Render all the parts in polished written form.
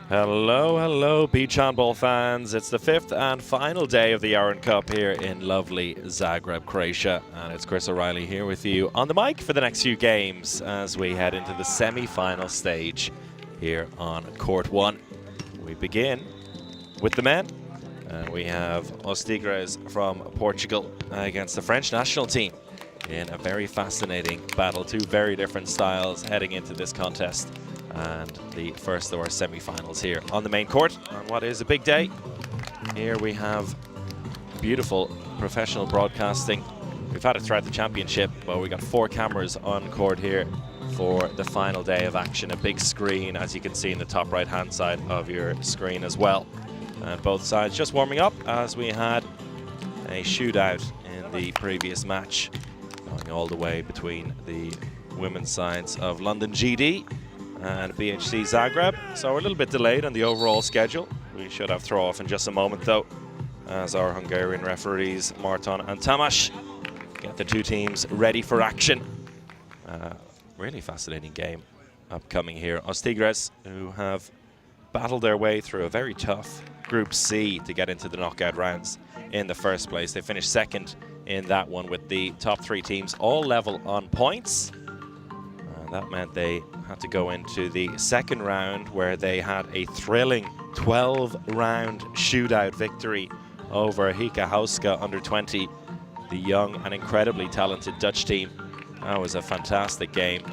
Hello, hello, beach handball fans. It's the fifth and final day of the Jarun Cup here in lovely Zagreb, Croatia. And it's Chris O'Reilly here with you on the mic for the next few games as we head into the semi-final stage here on Court 1. We begin with the men. And we have Os Tigres from Portugal against the French national team in a very fascinating battle. Two very different styles heading into this contest. And the first of our semi-finals here on the main court on what is a big day. Here we have beautiful professional broadcasting. We've had it throughout the championship, but we got 4 cameras on court here for the final day of action. A big screen, as you can see in the top right-hand side of your screen as well. And both sides just warming up as we had a shootout in the previous match, going all the way between the women's sides of London GD and BHC Zagreb. So we're a little bit delayed on the overall schedule. We should have throw-off in just a moment though, as our Hungarian referees Marton and Tamás get the two teams ready for action. Really fascinating game upcoming here. Os Tigres, who have battled their way through a very tough Group C to get into the knockout rounds in the first place. They finished second in that one with the top 3 teams all level on points. That meant they had to go into the second round where they had a thrilling 12-round shootout victory over Hika Hauska under 20, the young and incredibly talented Dutch team. That was a fantastic game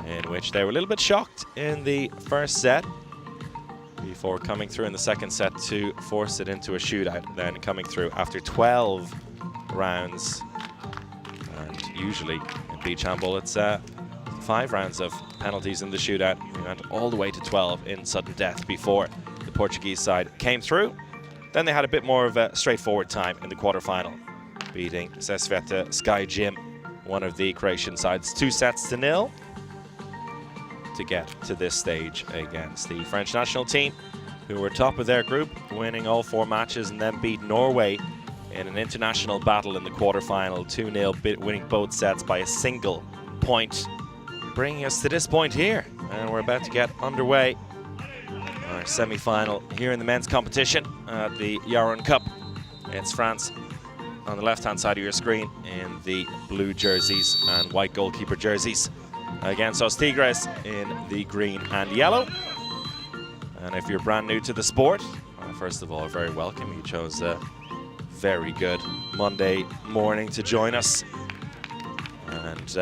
in which they were a little bit shocked in the first set before coming through in the second set to force it into a shootout, then coming through after 12 rounds. And usually in beach handball it's 5 rounds of penalties in the shootout. We went all the way to 12 in sudden death before the Portuguese side came through. Then they had a bit more of a straightforward time in the quarterfinal, beating Sesveta Sky Gym, one of the Croatian sides, 2-0 to get to this stage against the French national team, who were top of their group, winning all 4 matches and then beat Norway in an international battle in the quarterfinal, 2-0, winning both sets by a single point. Bringing us to this point here, and we're about to get underway. Our semi-final here in the men's competition at the Jarun Cup. It's France on the left-hand side of your screen in the blue jerseys and white goalkeeper jerseys against Os Tigres in the green and yellow. And if you're brand new to the sport, first of all, very welcome. You chose a very good Monday morning to join us. And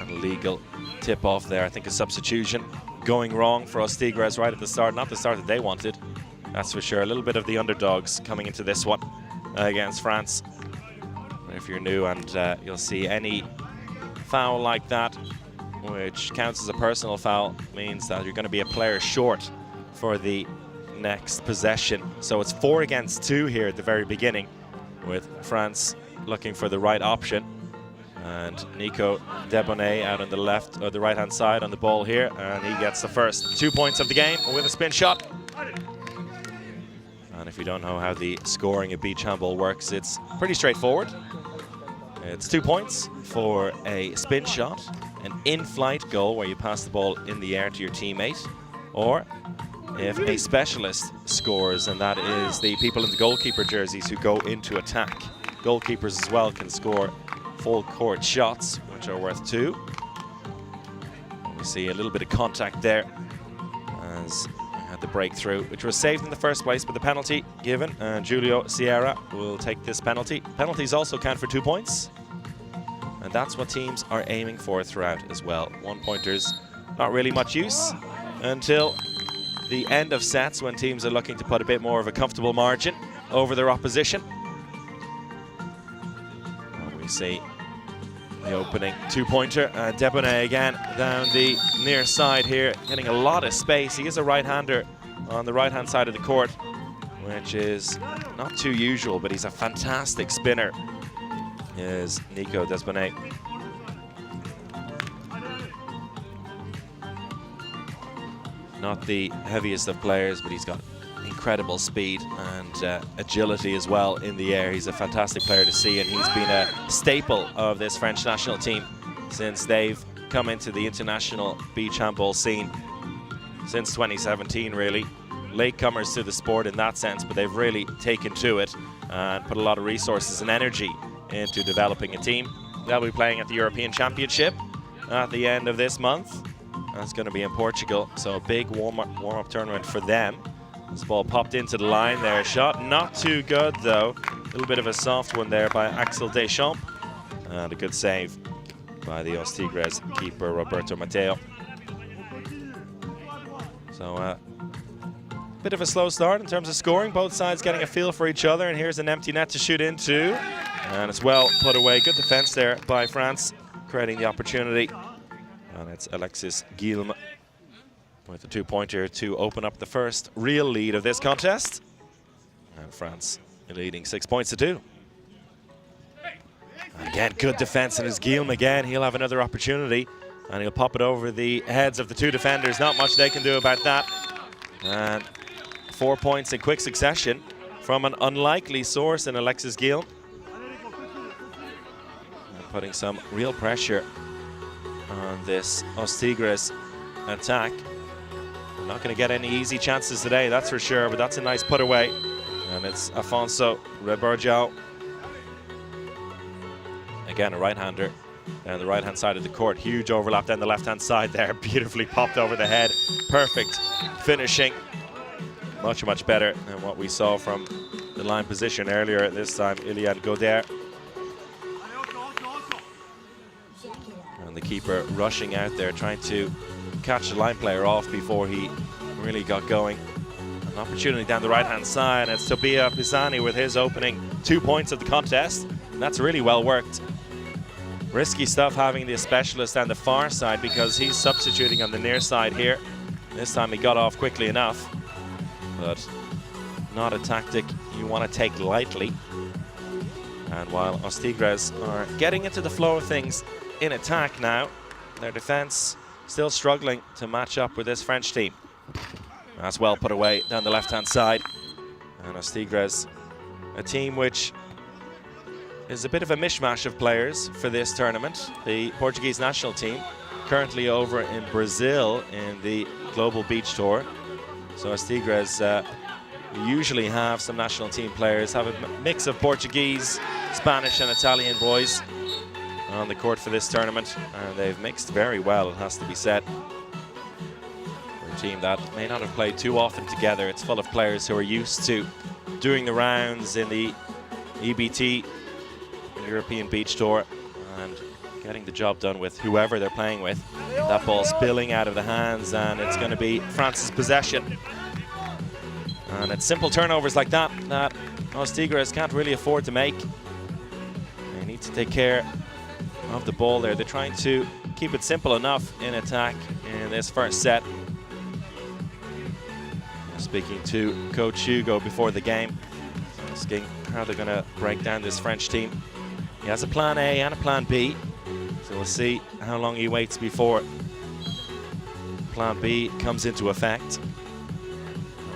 an illegal tip-off there. I think a substitution going wrong for Os Tigres right at the start. Not the start that they wanted, that's for sure. A little bit of the underdogs coming into this one against France. If you're new and you'll see any foul like that, which counts as a personal foul, means that you're going to be a player short for the next possession. So it's 4 against 2 here at the very beginning, with France looking for the right option. And Nico Debonnet out on the left or the right-hand side on the ball here, and he gets the first 2 points of the game with a spin shot. And if you don't know how the scoring of beach handball works, it's pretty straightforward. It's 2 points for a spin shot, an in-flight goal where you pass the ball in the air to your teammate, or if a specialist scores, and that is the people in the goalkeeper jerseys who go into attack. Goalkeepers as well can score full court shots, which are worth 2. We see a little bit of contact there as we had the breakthrough, which was saved in the first place, but the penalty given, and Julio Sierra will take this penalty. Penalties also count for 2 points, and that's what teams are aiming for throughout as well. 1-pointers, not really much use until the end of sets, when teams are looking to put a bit more of a comfortable margin over their opposition. See the opening 2-pointer. Debonnet again down the near side here, getting a lot of space. He is a right-hander on the right-hand side of the court, which is not too usual, but he's a fantastic spinner, is Nico Debonnet. Not the heaviest of players, but he's got incredible speed and agility as well in the air. He's a fantastic player to see, and he's been a staple of this French national team since they've come into the international beach handball scene. since 2017, really. Latecomers to the sport in that sense, but they've really taken to it and put a lot of resources and energy into developing a team. They'll be playing at the European Championship at the end of this month. That's going to be in Portugal, so a big warm-up tournament for them. This ball popped into the line there. Shot not too good, though. A little bit of a soft one there by Axel Deschamps. And a good save by the Os Tigres keeper, Roberto Mateo. So, bit of a slow start in terms of scoring. Both sides getting a feel for each other. And here's an empty net to shoot into. And it's well put away. Good defense there by France, creating the opportunity. And it's Alexis Guilme with a two-pointer to open up the first real lead of this contest. And France leading 6 points to 2. And again, good defense, and it's Guilme again. He'll have another opportunity, and he'll pop it over the heads of the two defenders. Not much they can do about that. And 4 points in quick succession from an unlikely source in Alexis Guilme. And putting some real pressure on this Os Tigres attack. Not going to get any easy chances today, that's for sure, but that's a nice put away. And it's Afonso Reberjao. Again, a right-hander down the right-hand side of the court. Huge overlap down the left-hand side there. Beautifully popped over the head. Perfect finishing. Much, much better than what we saw from the line position earlier. This time, Ilian Goder. And the keeper rushing out there, trying to catch the line player off before he really got going. An opportunity down the right-hand side. It's Tobia Pisani with his opening 2 points of the contest. And that's really well worked. Risky stuff having the specialist on the far side because he's substituting on the near side here. This time he got off quickly enough, but not a tactic you want to take lightly. And while Os Tigres are getting into the flow of things in attack now, their defense still struggling to match up with this French team. That's well put away down the left-hand side. And Os Tigres, a team which is a bit of a mishmash of players for this tournament. The Portuguese national team currently over in Brazil in the Global Beach Tour. So Os Tigres usually have some national team players, have a mix of Portuguese, Spanish and Italian boys on the court for this tournament, and they've mixed very well, it has to be said. For a team that may not have played too often together, it's full of players who are used to doing the rounds in the EBT, European Beach Tour, and getting the job done with whoever they're playing with. That ball spilling out of the hands, and it's going to be France's possession. And it's simple turnovers like that that Os Tigres can't really afford to make. They need to take care of the ball there. They're trying to keep it simple enough in attack in this first set. Speaking to Coach Hugo before the game, asking how they're going to break down this French team. He has a plan A and a plan B, so we'll see how long he waits before plan B comes into effect.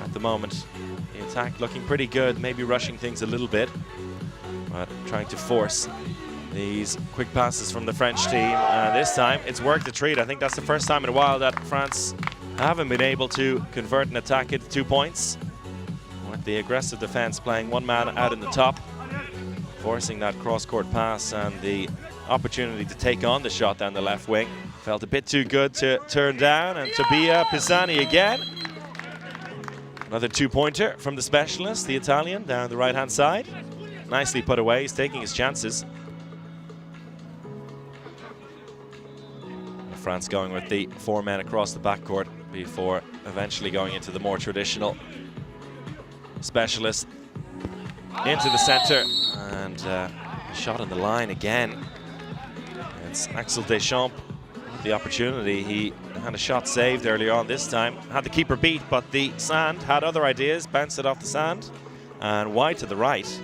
At the moment, the attack looking pretty good, maybe rushing things a little bit, but trying to force these quick passes from the French team. And this time, it's worked a treat. I think that's the first time in a while that France haven't been able to convert an attack into 2 points. With the aggressive defense playing one man out in the top, forcing that cross-court pass, and the opportunity to take on the shot down the left wing. Felt a bit too good to turn down, and Tobia Pisani again. Another 2-pointer from the specialist, the Italian, down the right-hand side. Nicely put away, he's taking his chances. France going with the 4 men across the backcourt before eventually going into the more traditional specialist into the center, and shot on the line again. It's Axel Deschamps with the opportunity. He had a shot saved earlier on. This time had the keeper beat, but the sand had other ideas, bounced it off the sand and wide to the right.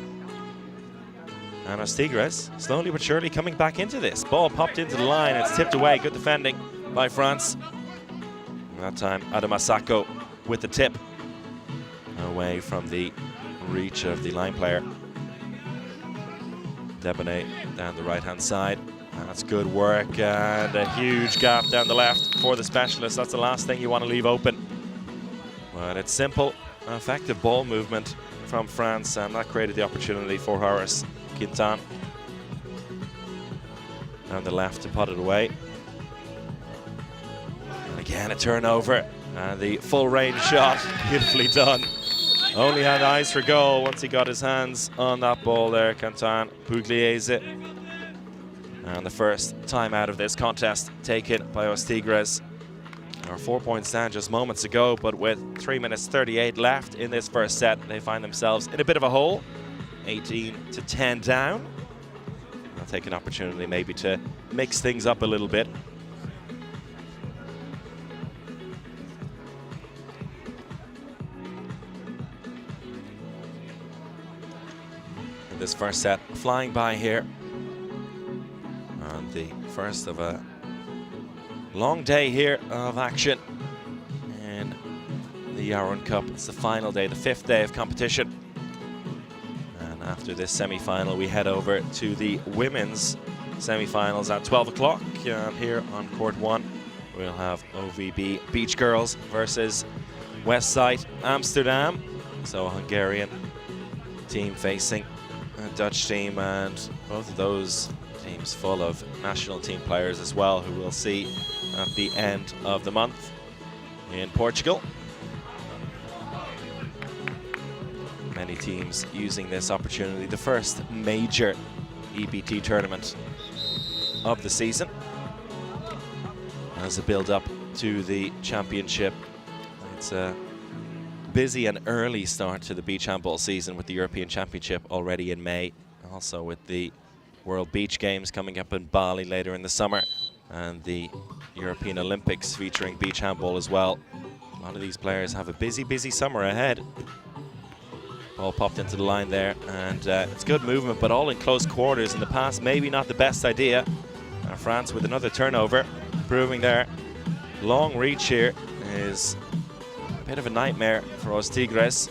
And Os Tigres slowly but surely coming back into this. Ball popped into the line, it's tipped away. Good defending by France. And that time Adamasako with the tip away from the reach of the line player. Debonet down the right-hand side. That's good work, and a huge gap down the left for the specialist. That's the last thing you want to leave open. But it's simple, effective ball movement from France, and that created the opportunity for Horace Quintan. On the left to pot it away. And again, a turnover. And the full range shot, beautifully done. Only had eyes for goal once he got his hands on that ball there, Quentin Pugliese. And the first time out of this contest taken by Os Tigres. They were 4 points down just moments ago, but with 3 minutes 38 left in this first set, they find themselves in a bit of a hole. 18-10 down. They'll take an opportunity maybe to mix things up a little bit. This first set flying by here, and the first of a long day here of action in the Jarun Cup. It's the final day, the 5th day of competition, and after this semi-final we head over to the women's semi-finals at 12 o'clock. Here on court 1 we'll have OVB Beach Girls versus Westside Amsterdam, so a Hungarian team facing a Dutch team, and both of those teams full of national team players as well, who we'll see at the end of the month in Portugal. Many teams using this opportunity, the first major EBT tournament of the season, as a build-up to the championship. It's a busy and early start to the beach handball season, with the European Championship already in May, also with the World Beach Games coming up in Bali later in the summer, and the European Olympics featuring beach handball as well. A lot of these players have a busy summer ahead. Ball popped into the line there, and it's good movement, but all in close quarters. In the past, maybe not the best idea. France with another turnover, proving their long reach here is bit of a nightmare for Os Tigres.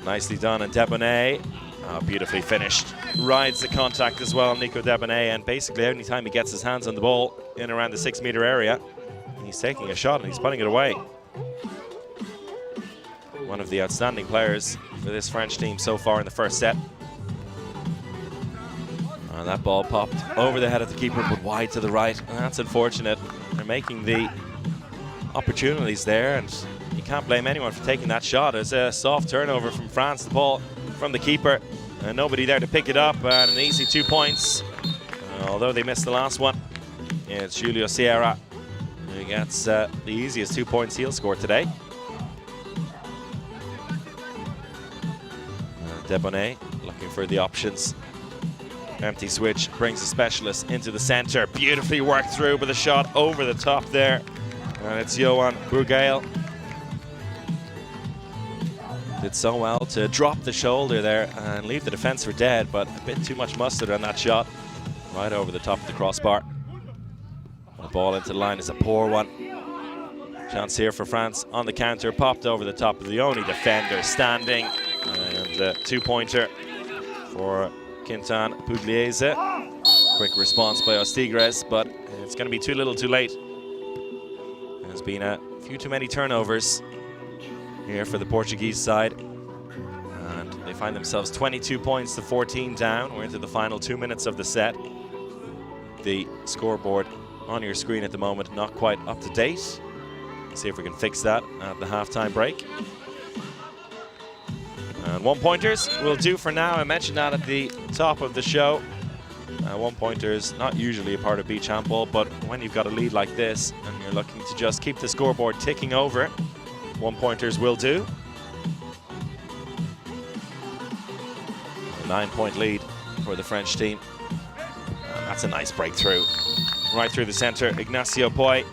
Nicely done, and Debonnet, beautifully finished. Rides the contact as well, Nico Debonnet, and basically any time he gets his hands on the ball in around the 6-meter area, he's taking a shot and he's putting it away. One of the outstanding players for this French team so far in the first set. And that ball popped over the head of the keeper, but wide to the right, and that's unfortunate. They're making the opportunities there, and you can't blame anyone for taking that shot. It's a soft turnover from France, the ball from the keeper, and nobody there to pick it up, and an easy 2 points. Although they missed the last one, it's Julio Sierra who gets the easiest 2 points he'll score today. Debonnet looking for the options. Empty switch brings the specialist into the center. Beautifully worked through with a shot over the top there. And it's Johan Burgail. Did so well to drop the shoulder there and leave the defense for dead, but a bit too much mustard on that shot. Right over the top of the crossbar. The ball into the line is a poor one. Chance here for France on the counter. Popped over the top of the only defender standing. And a 2-pointer for Quintan Pugliese. Quick response by Os Tigres, but it's going to be too little too late. There's been a few too many turnovers here for the Portuguese side, and they find themselves 22 points to 14 down. We're into the final 2 minutes of the set. The scoreboard on your screen at the moment not quite up to date. See if we can fix that at the halftime break. And 1-pointers will do for now. I mentioned that at the top of the show. 1-pointers not usually a part of beach handball, but when you've got a lead like this and you're looking to just keep the scoreboard ticking over, 1-pointers will do. A 9-point lead for the French team. And that's a nice breakthrough. Right through the center, Ignacio Poi.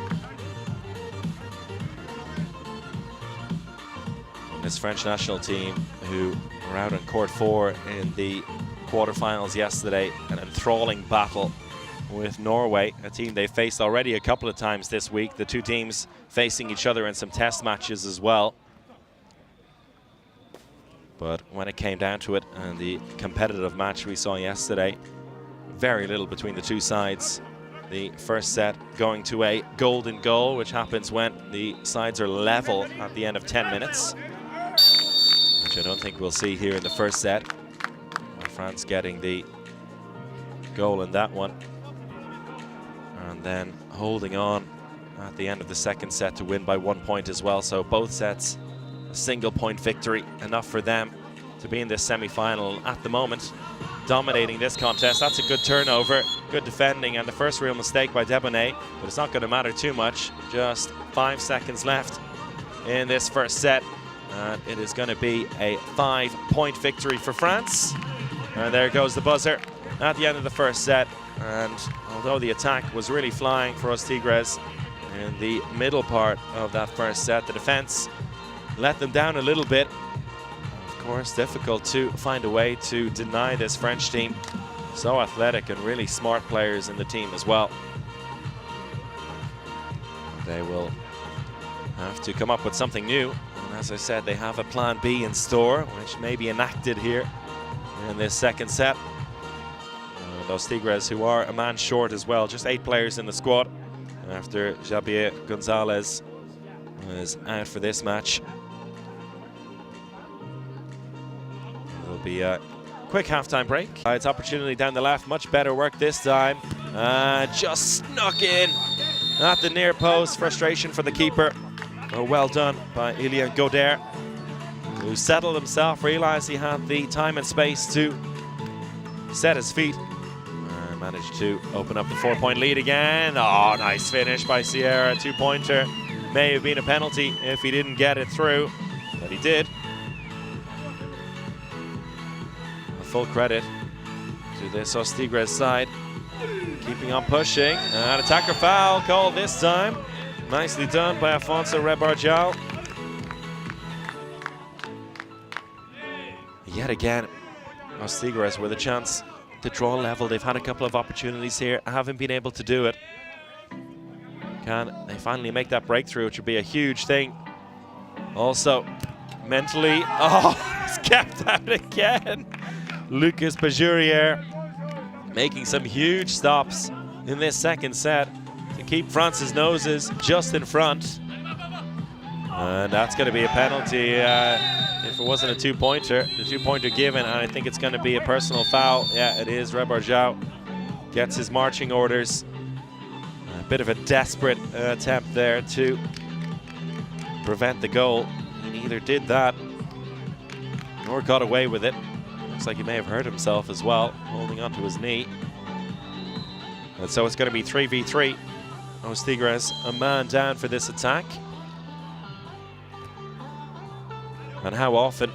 This French national team, who were out on court 4 in the quarterfinals yesterday, an enthralling battle with Norway, a team they faced already a couple of times this week. The two teams facing each other in some test matches as well. But when it came down to it, and the competitive match we saw yesterday, very little between the two sides. the first set going to a golden goal, which happens when the sides are level at the end of 10 minutes, which I don't think we'll see here in the first set. France getting the goal in that one, and then holding on at the end of the second set to win by 1 point as well. So both sets a single point victory, enough for them to be in this semi-final at the moment, dominating this contest. That's a good turnover, good defending, and the first real mistake by Debonet, but it's not going to matter too much. Just 5 seconds left in this first set, and it is going to be a 5-point victory for France. And there goes the buzzer at the end of the first set. And although the attack was really flying for Os Tigres in the middle part of that first set, the defense let them down a little bit. Of course, difficult to find a way to deny this French team. So athletic and really smart players in the team as well. They will have to come up with something new. And as I said, they have a plan B in store, which may be enacted here in this second set. Those Tigres, who are a man short as well, just 8 players in the squad after Javier Gonzalez was out for this match. There'll be a quick halftime break. It's opportunity down the left, much better work this time. Just snuck in at the near post. Frustration for the keeper. Oh, well done by Ilya Goder, who settled himself, realized he had the time and space to set his feet, and managed to open up the 4-point lead again. Oh, nice finish by Sierra, 2-pointer. May have been a penalty if he didn't get it through, but he did. Full credit to this Os Tigres side, keeping on pushing. An attacker foul called this time. Nicely done by Afonso Rebarjal. Yet again, Os Tigres with a chance to draw level. They've had a couple of opportunities here, haven't been able to do it. Can they finally make that breakthrough, which would be a huge thing. Also, mentally, oh, it's kept out again. Lucas Pajurier making some huge stops in this second set to keep France's noses just in front. And that's going to be a penalty if it wasn't a 2-pointer. The 2-pointer given, and I think it's going to be a personal foul. Yeah, it is. Rebarjal gets his marching orders. A bit of a desperate attempt there to prevent the goal. He neither did that nor got away with it. Looks like he may have hurt himself as well, holding onto his knee. And so it's going to be 3v3. Os Tigres a man down for this attack. And how often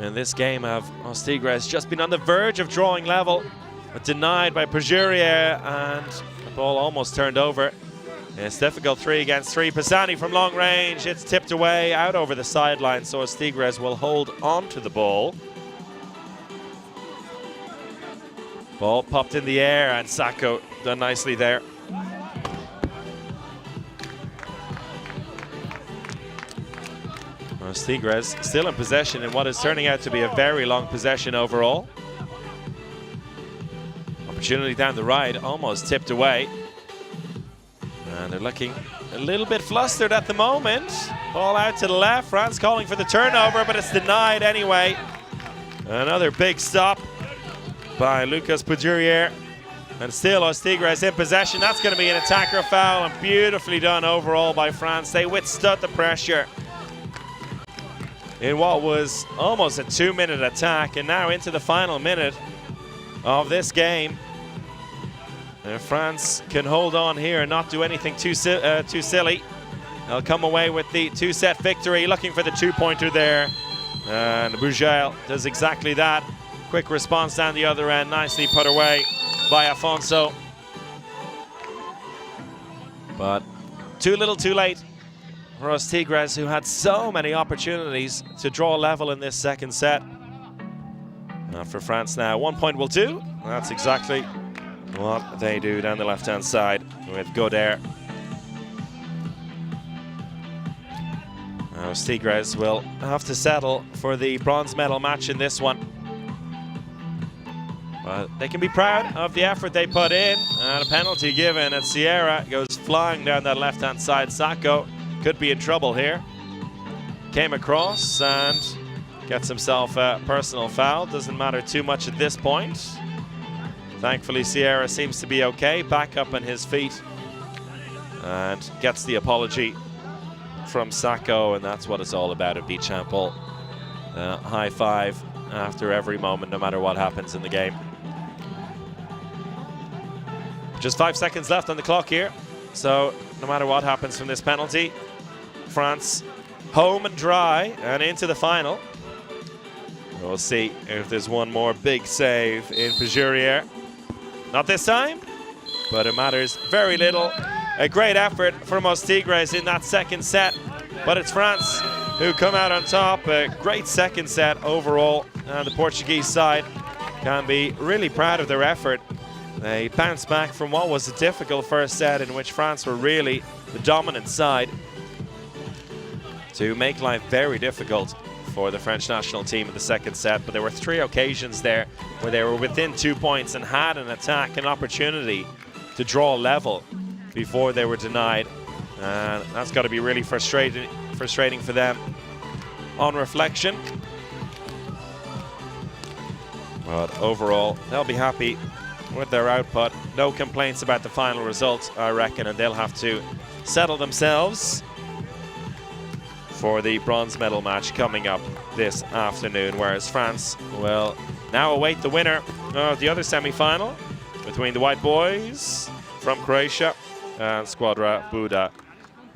in this game have Os Tigres just been on the verge of drawing level, but denied by Pajurier, and the ball almost turned over. It's difficult 3 against 3. Pisani from long range. It's tipped away out over the sideline, so Os Tigres will hold on to the ball. Ball popped in the air, and Sacco done nicely there. Os Tigres still in possession in what is turning out to be a very long possession overall. Opportunity down the right, almost tipped away. And they're looking a little bit flustered at the moment. Ball out to the left. France calling for the turnover, but it's denied anyway. Another big stop by Lucas Pajurier. And still Os Tigres in possession. That's going to be an attacker foul, and beautifully done overall by France. They withstood the pressure in what was almost a 2-minute attack, and now into the final minute of this game. And France can hold on here and not do anything too silly. They'll come away with the 2-set victory, looking for the 2-pointer there. And Bougel does exactly that. Quick response down the other end, nicely put away by Afonso. But too little too late for Os Tigres, who had so many opportunities to draw level in this second set. For France now, 1 point will do. That's exactly what they do down the left-hand side with Goder. Os Tigres will have to settle for the bronze medal match in this one. But they can be proud of the effort they put in. And a penalty given as Sierra goes flying down that left-hand side. Sacco could be in trouble here. Came across and gets himself a personal foul. Doesn't matter too much at this point. Thankfully, Sierra seems to be okay. Back up on his feet. And gets the apology from Sacco. And that's what it's all about at beach handball. High five after every moment, no matter what happens in the game. Just 5 seconds left on the clock here. So no matter what happens from this penalty, France home and dry and into the final. We'll see if there's one more big save in Pajurier. Not this time, but it matters very little. A great effort from Os Tigres in that second set, but it's France who come out on top. A great second set overall, and the Portuguese side can be really proud of their effort. They bounced back from what was a difficult first set in which France were really the dominant side to make life very difficult for the French national team in the second set. But there were 3 occasions there where they were within 2 points and had an attack, an opportunity to draw level before they were denied. And that's got to be really frustrating for them on reflection. But overall, they'll be happy with their output. No complaints about the final result, I reckon, and they'll have to settle themselves for the bronze medal match coming up this afternoon, whereas France will now await the winner of the other semi-final between the white boys from Croatia and Squadra Buda.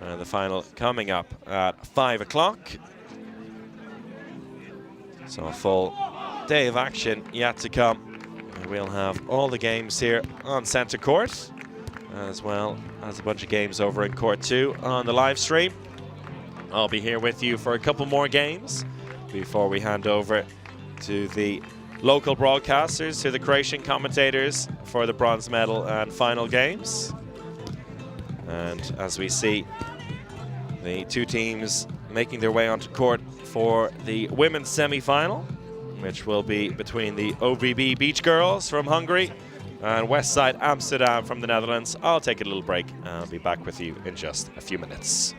The final coming up at 5 o'clock. So a full day of action yet to come. We'll have all the games here on Centre Court, as well as a bunch of games over in Court 2 on the live stream. I'll be here with you for a couple more games before we hand over to the local broadcasters, to the Croatian commentators for the bronze medal and final games. And as we see, the 2 teams making their way onto court for the women's semi-final, which will be between the OVB Beach Girls from Hungary and Westside Amsterdam from the Netherlands. I'll take a little break and I'll be back with you in just a few minutes.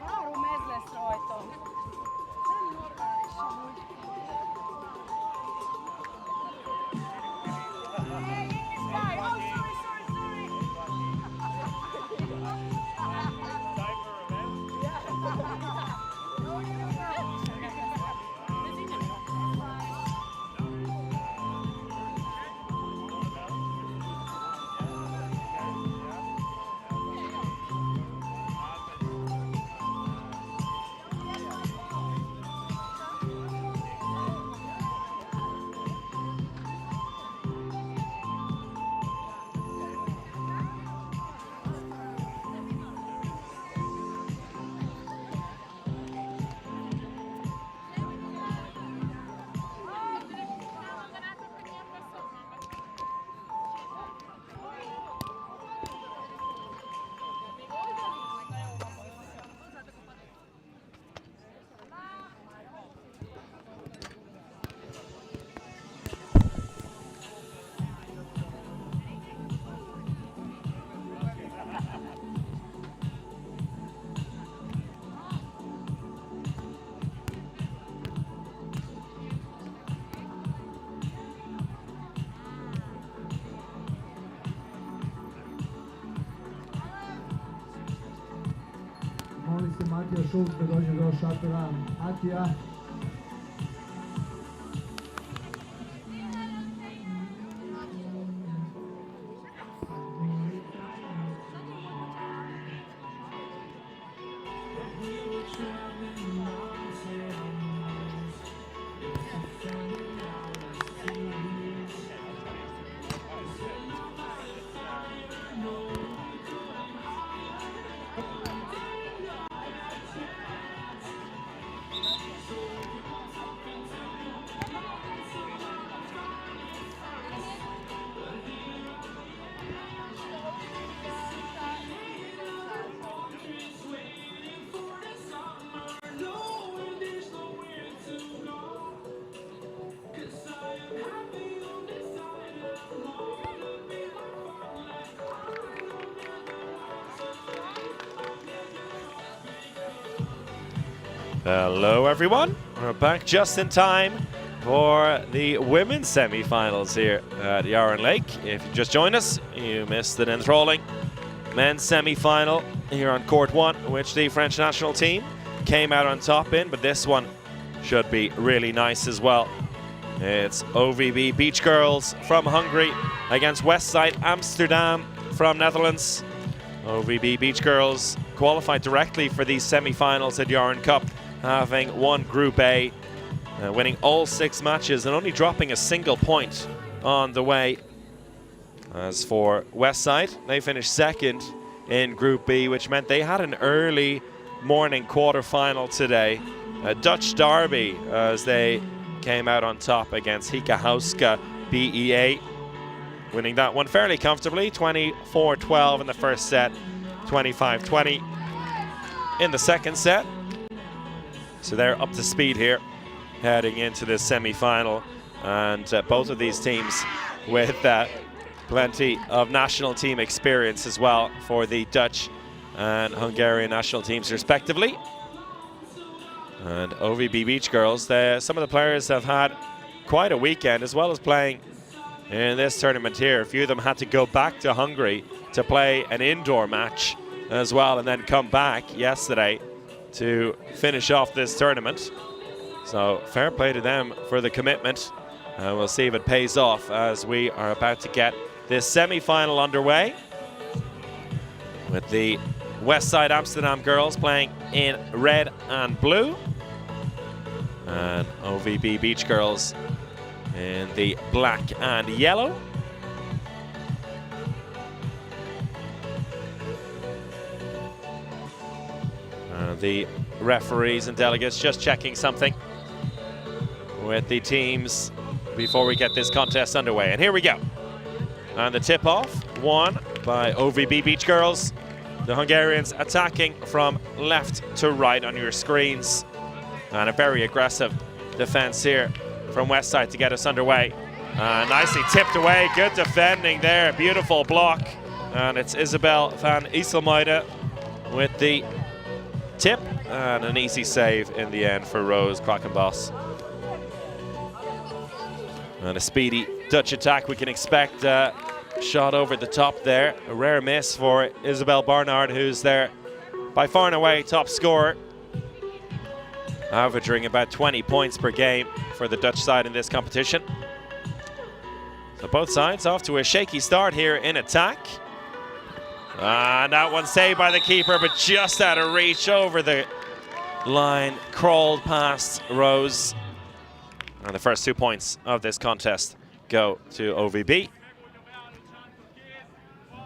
Három ez lesz rajta. Nem normális amúgy. Hey, it's fine. Oh, sorry. Molim se Matija Šulc da dođe do šatora. Matija. Hello everyone, we're back just in time for the women's semi-finals here at Jarun Lake. If you just joined us, you missed an enthralling men's semi-final here on court 1, which the French national team came out on top in, but this one should be really nice as well. It's OVB Beach Girls from Hungary against Westside Amsterdam from Netherlands. OVB Beach Girls qualified directly for these semi-finals at Jarun Cup, having won Group A, winning all 6 matches and only dropping a single point on the way. As for Westside, they finished 2nd in Group B, which meant they had an early morning quarter-final today. A Dutch derby as they came out on top against Hika Hauska BEA, winning that one fairly comfortably, 24-12 in the first set, 25-20 in the second set. So they're up to speed here, heading into this semi-final, and both of these teams with plenty of national team experience as well for the Dutch and Hungarian national teams respectively. And OVB Beach Girls, some of the players have had quite a weekend, as well as playing in this tournament here. A few of them had to go back to Hungary to play an indoor match as well, and then come back yesterday to finish off this tournament. So fair play to them for the commitment. We'll see if it pays off as we are about to get this semi-final underway, with the Westside Amsterdam girls playing in red and blue, and OVB Beach Girls in the black and yellow. The referees and delegates just checking something with the teams before we get this contest underway. And here we go. And the tip-off won by OVB Beach Girls. The Hungarians attacking from left to right on your screens. And a very aggressive defense here from Westside to get us underway. Nicely tipped away, good defending there, beautiful block. And it's Isabel van Iselmuiden with the tip, and an easy save in the end for Rose Quackenboss. And a speedy Dutch attack we can expect. Shot over the top there. A rare miss for Isabel Barnard, who's there by far and away top scorer, averaging about 20 points per game for the Dutch side in this competition. So both sides off to a shaky start here in attack. And that one saved by the keeper, but just out of reach over the line, crawled past Rose. And the first 2 points of this contest go to OVB.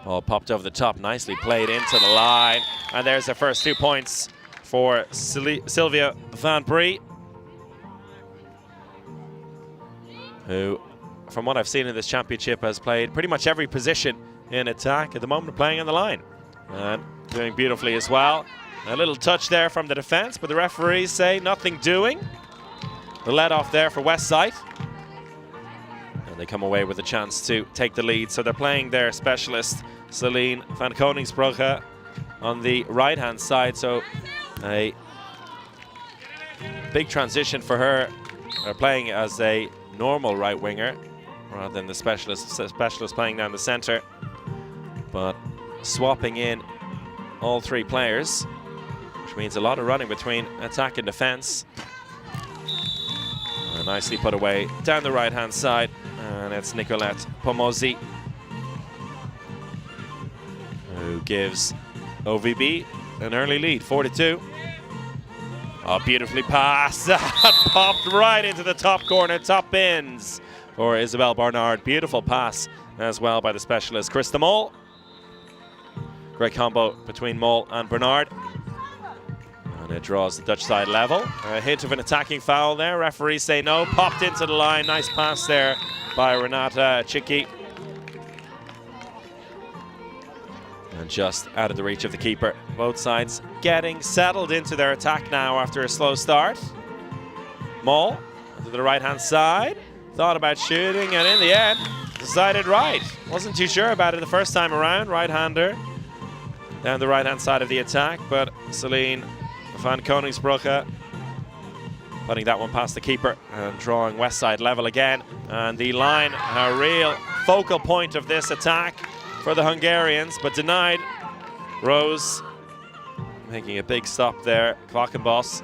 Ball popped over the top, nicely played into the line. And there's the first 2 points for Sylvia Van Brie, who, from what I've seen in this championship, has played pretty much every position in attack at the moment, playing on the line. And doing beautifully as well. A little touch there from the defense, but the referees say nothing doing. The let off there for Westside. And they come away with a chance to take the lead. So they're playing their specialist, Celine van Koningsbrugge, on the right-hand side. So a big transition for her. They're playing as a normal right winger rather than the specialist playing down the center. But swapping in all 3 players, which means a lot of running between attack and defense. Nicely put away down the right-hand side, and it's Nicolette Pomozi who gives OVB an early lead, 4-2. Oh, beautifully passed, popped right into the top corner, top bins for Isabel Barnard. Beautiful pass as well by the specialist Krista Moll. Great combo between Moll and Bernard. And it draws the Dutch side level. A hint of an attacking foul there. Referees say no. Popped into the line. Nice pass there by Renata Chicki. And just out of the reach of the keeper. Both sides getting settled into their attack now after a slow start. Moll to the right-hand side. Thought about shooting, and in the end, decided right. Wasn't too sure about it the first time around. Right-hander down the right-hand side of the attack, but Celine van Koningsbrugge putting that one past the keeper and drawing Westside level again. And the line, a real focal point of this attack for the Hungarians, but denied. Rose making a big stop there, Quackenboss.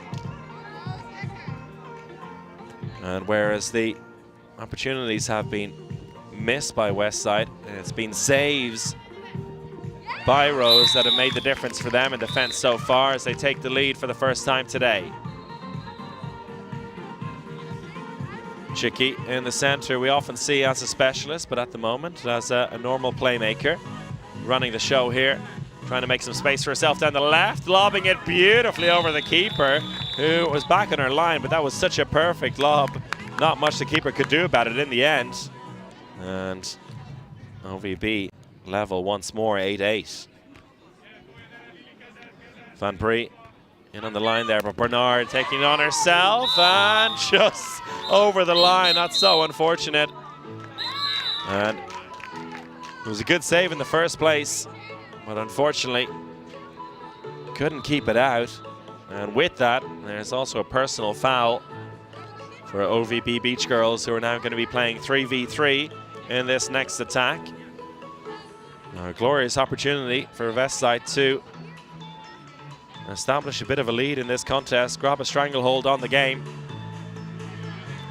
And whereas the opportunities have been missed by Westside, it's been saves by Rose that have made the difference for them in defense so far as they take the lead for the first time today. Chicki in the center, we often see as a specialist, but at the moment as a normal playmaker. Running the show here, trying to make some space for herself down the left, lobbing it beautifully over the keeper, who was back on her line, but that was such a perfect lob. Not much the keeper could do about it in the end. And OVB level once more, 8-8. Van Brie in on the line there, but Bernard taking it on herself and just over the line. That's so unfortunate. And it was a good save in the first place, but unfortunately couldn't keep it out. And with that, there's also a personal foul for OVB Beach Girls, who are now going to be playing 3v3 in this next attack. A glorious opportunity for Westside to establish a bit of a lead in this contest, grab a stranglehold on the game.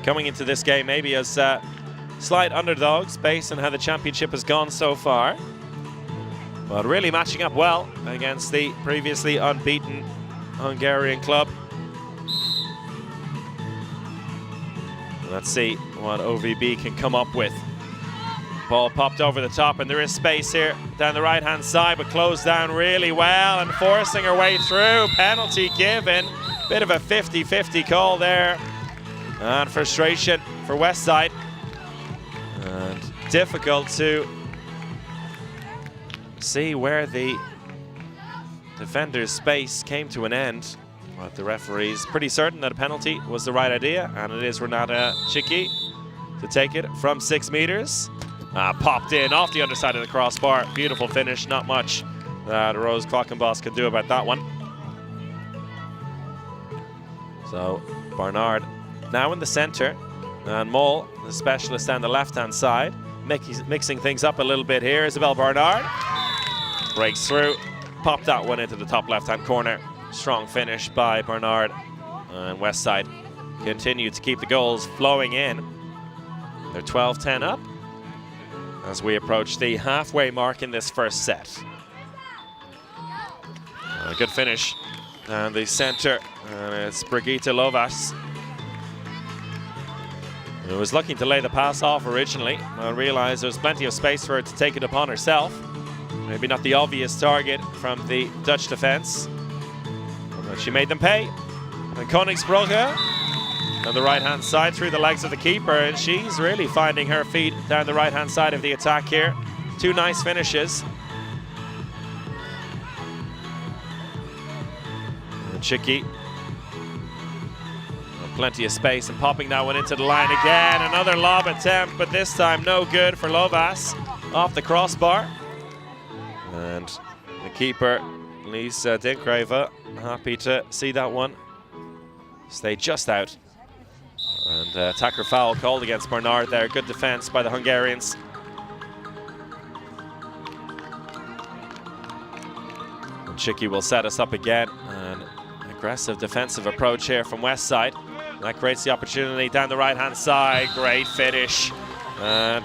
Coming into this game maybe as slight underdogs based on how the championship has gone so far, but really matching up well against the previously unbeaten Hungarian club. Let's see what OVB can come up with. Ball popped over the top, and there is space here down the right-hand side, but closed down really well and forcing her way through. Penalty given. Bit of a 50-50 call there. And frustration for Westside. And difficult to see where the defender's space came to an end. But the referee's pretty certain that a penalty was the right idea, and it is Renata Chicki to take it from 6 meters. Popped in off the underside of the crossbar. Beautiful finish, not much that Rose Clockenboss could do about that one. So Barnard now in the center, and Moll, the specialist down the left-hand side, mixing things up a little bit here. Isabel Barnard breaks through, popped that one into the top left-hand corner. Strong finish by Barnard, and Westside continue to keep the goals flowing in. They're 12-10 up as we approach the halfway mark in this first set. A good finish down the center, and it's Brigitte Lovas, who was looking to lay the pass off originally. I realized there was plenty of space for her to take it upon herself. Maybe not the obvious target from the Dutch defense, but she made them pay. And Koningsbrugge on the right-hand side through the legs of the keeper, and she's really finding her feet down the right-hand side of the attack here. Two nice finishes. And Chicky, plenty of space, and popping that one into the line again. Another lob attempt, but this time no good for Lovas, off the crossbar. And the keeper, Lisa Dinkreva, happy to see that one stay just out. And attacker foul called against Barnard there. Good defense by the Hungarians. And Chicky will set us up again. An aggressive defensive approach here from Westside. That creates the opportunity down the right-hand side. Great finish. And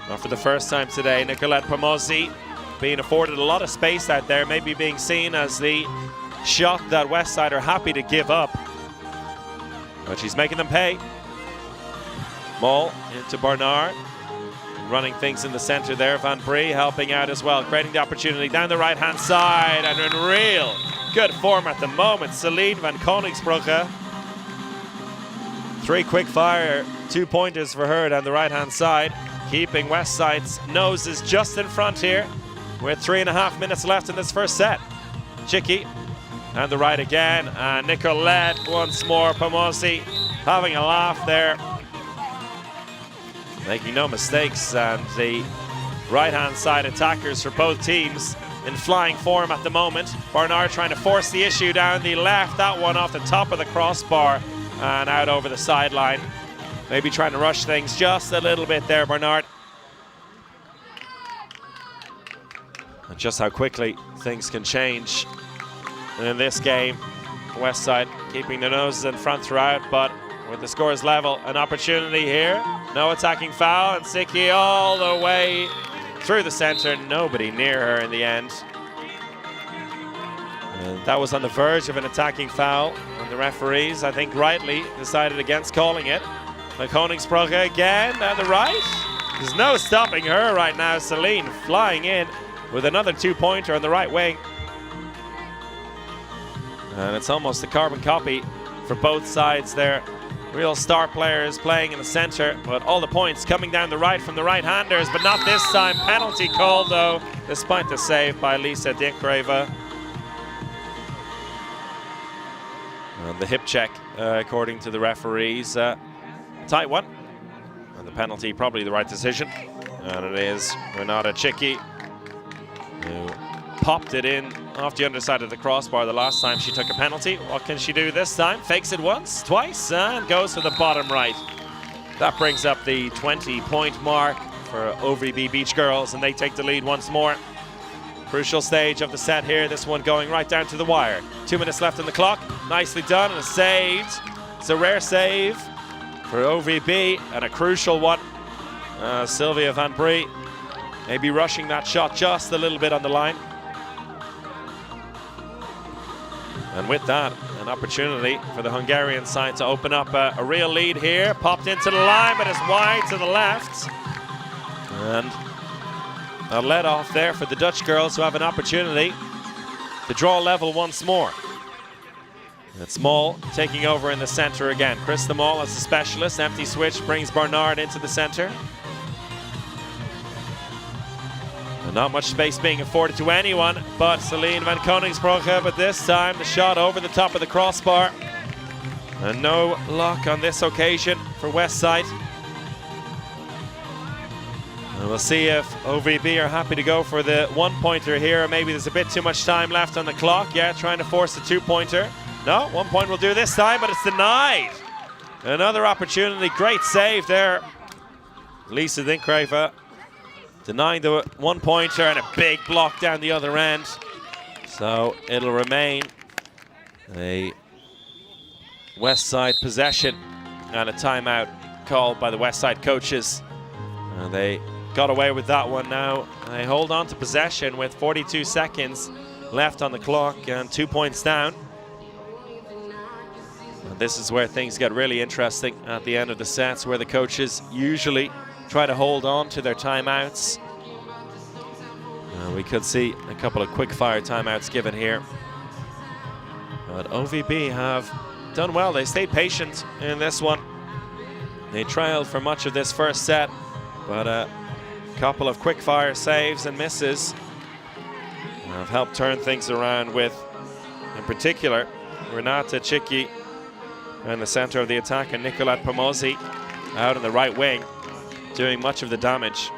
not for the first time today, Nicolette Pomozzi being afforded a lot of space out there, maybe being seen as the shot that Westside are happy to give up. But she's making them pay. Moll into Barnard. Running things in the center there. Van Brie helping out as well, creating the opportunity down the right-hand side. And in real good form at the moment, Celine van Koningsbrugge. 3 quick fire 2-pointers for her down the right-hand side, keeping Westside's noses just in front here with 3.5 minutes left in this first set. Chicky and the right again, and Nicolette once more. Pomozzi having a laugh there, making no mistakes, and the right-hand side attackers for both teams in flying form at the moment. Barnard trying to force the issue down the left, that one off the top of the crossbar and out over the sideline. Maybe trying to rush things just a little bit there, Barnard. And just how quickly things can change in this game. Westside keeping their noses in front throughout, but with the scores level, an opportunity here. No attacking foul, and Siki all the way through the center. Nobody near her in the end. And that was on the verge of an attacking foul, and the referees, I think rightly, decided against calling it. Koningsbrugge again at the right. There's no stopping her right now. Celine flying in with another 2-pointer on the right wing. And it's almost a carbon copy for both sides there. Real star players playing in the center, but all the points coming down the right from the right-handers, but not this time. Penalty called though, despite the save by Lisa Dinkreva. And the hip check, according to the referees, tight one. And the penalty, probably the right decision. And it is Renata Chicky, who popped it in off the underside of the crossbar the last time she took a penalty. What can she do this time? Fakes it once, twice, and goes for the bottom right. That brings up the 20-point mark for OVB Beach Girls, and they take the lead once more. Crucial stage of the set here, this one going right down to the wire. 2 minutes left on the clock. Nicely done and saved. It's a rare save for OVB and a crucial one. Sylvia Van Brie maybe rushing that shot just a little bit on the line. And with that, an opportunity for the Hungarian side to open up a real lead here. Popped into the line, but it's wide to the left. And a let off there for the Dutch girls, who have an opportunity to draw level once more. It's Moll taking over in the center again. Krista Moll as the specialist. Empty switch brings Barnard into the center. And not much space being afforded to anyone but Celine van Koningsbrugge, but this time the shot over the top of the crossbar. And no luck on this occasion for Westside. And we'll see if OVB are happy to go for the one-pointer here, or maybe there's a bit too much time left on the clock. Yeah, trying to force the two-pointer. No, 1 point will do this time, but it's denied. Another opportunity, great save there. Lisa Dinkreva denying the one-pointer, and a big block down the other end. So it'll remain a West Side possession and a timeout called by the West Side coaches. And they got away with that one now. They hold on to possession with 42 seconds left on the clock and 2 points down. And this is where things get really interesting at the end of the sets, where the coaches usually try to hold on to their timeouts. We could see a couple of quick-fire timeouts given here. But OVB have done well. They stayed patient in this one. They trailed for much of this first set, but a couple of quick-fire saves and misses have helped turn things around with, in particular, Renata Cicchi in the center of the attack and Nicolette Pomozzi out in the right wing, doing much of the damage,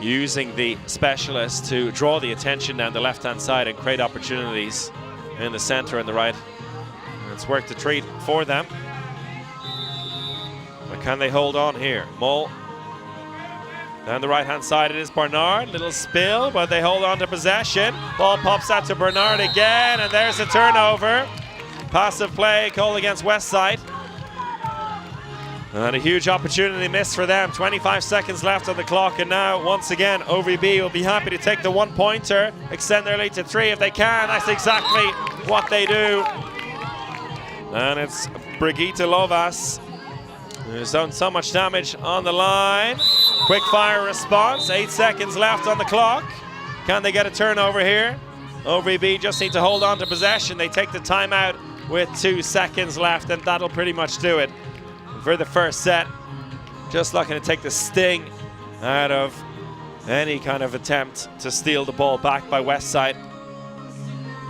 using the specialists to draw the attention down the left-hand side and create opportunities in the center and the right. It's worked a treat for them. But can they hold on here? Moll. Down the right-hand side, it is Bernard. Little spill, but they hold on to possession. Ball pops out to Bernard again, and there's a turnover. Passive play called against West Side. And a huge opportunity missed for them. 25 seconds left on the clock, and now, once again, OVB will be happy to take the one-pointer, extend their lead to 3 if they can. That's exactly what they do. And it's Brigitte Lovas, who's done so much damage on the line. Quick fire response, 8 seconds left on the clock. Can they get a turnover here? OVB just need to hold on to possession. They take the timeout with 2 seconds left, and that'll pretty much do it for the first set. Just looking to take the sting out of any kind of attempt to steal the ball back by West Side.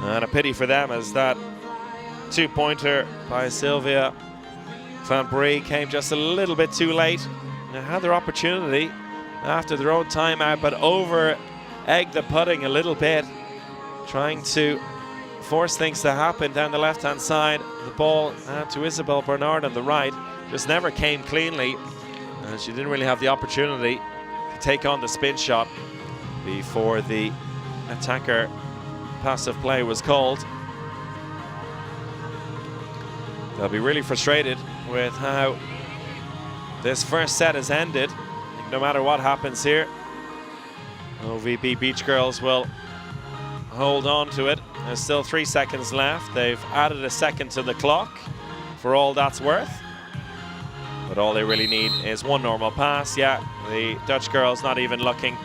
And a pity for them, as that two-pointer by Sylvia Van Brie came just a little bit too late. They had their opportunity after their own timeout, but over-egged the pudding a little bit, trying to force things to happen down the left-hand side. The ball to Isabel Bernard on the right just never came cleanly, and she didn't really have the opportunity to take on the spin shot before the attacker passive play was called. They'll be really frustrated with how this first set has ended. No matter what happens here, OVB Beach Girls will hold on to it. There's still 3 seconds left. They've added a second to the clock for all that's worth. But all they really need is one normal pass. Yeah, the Dutch girls not even looking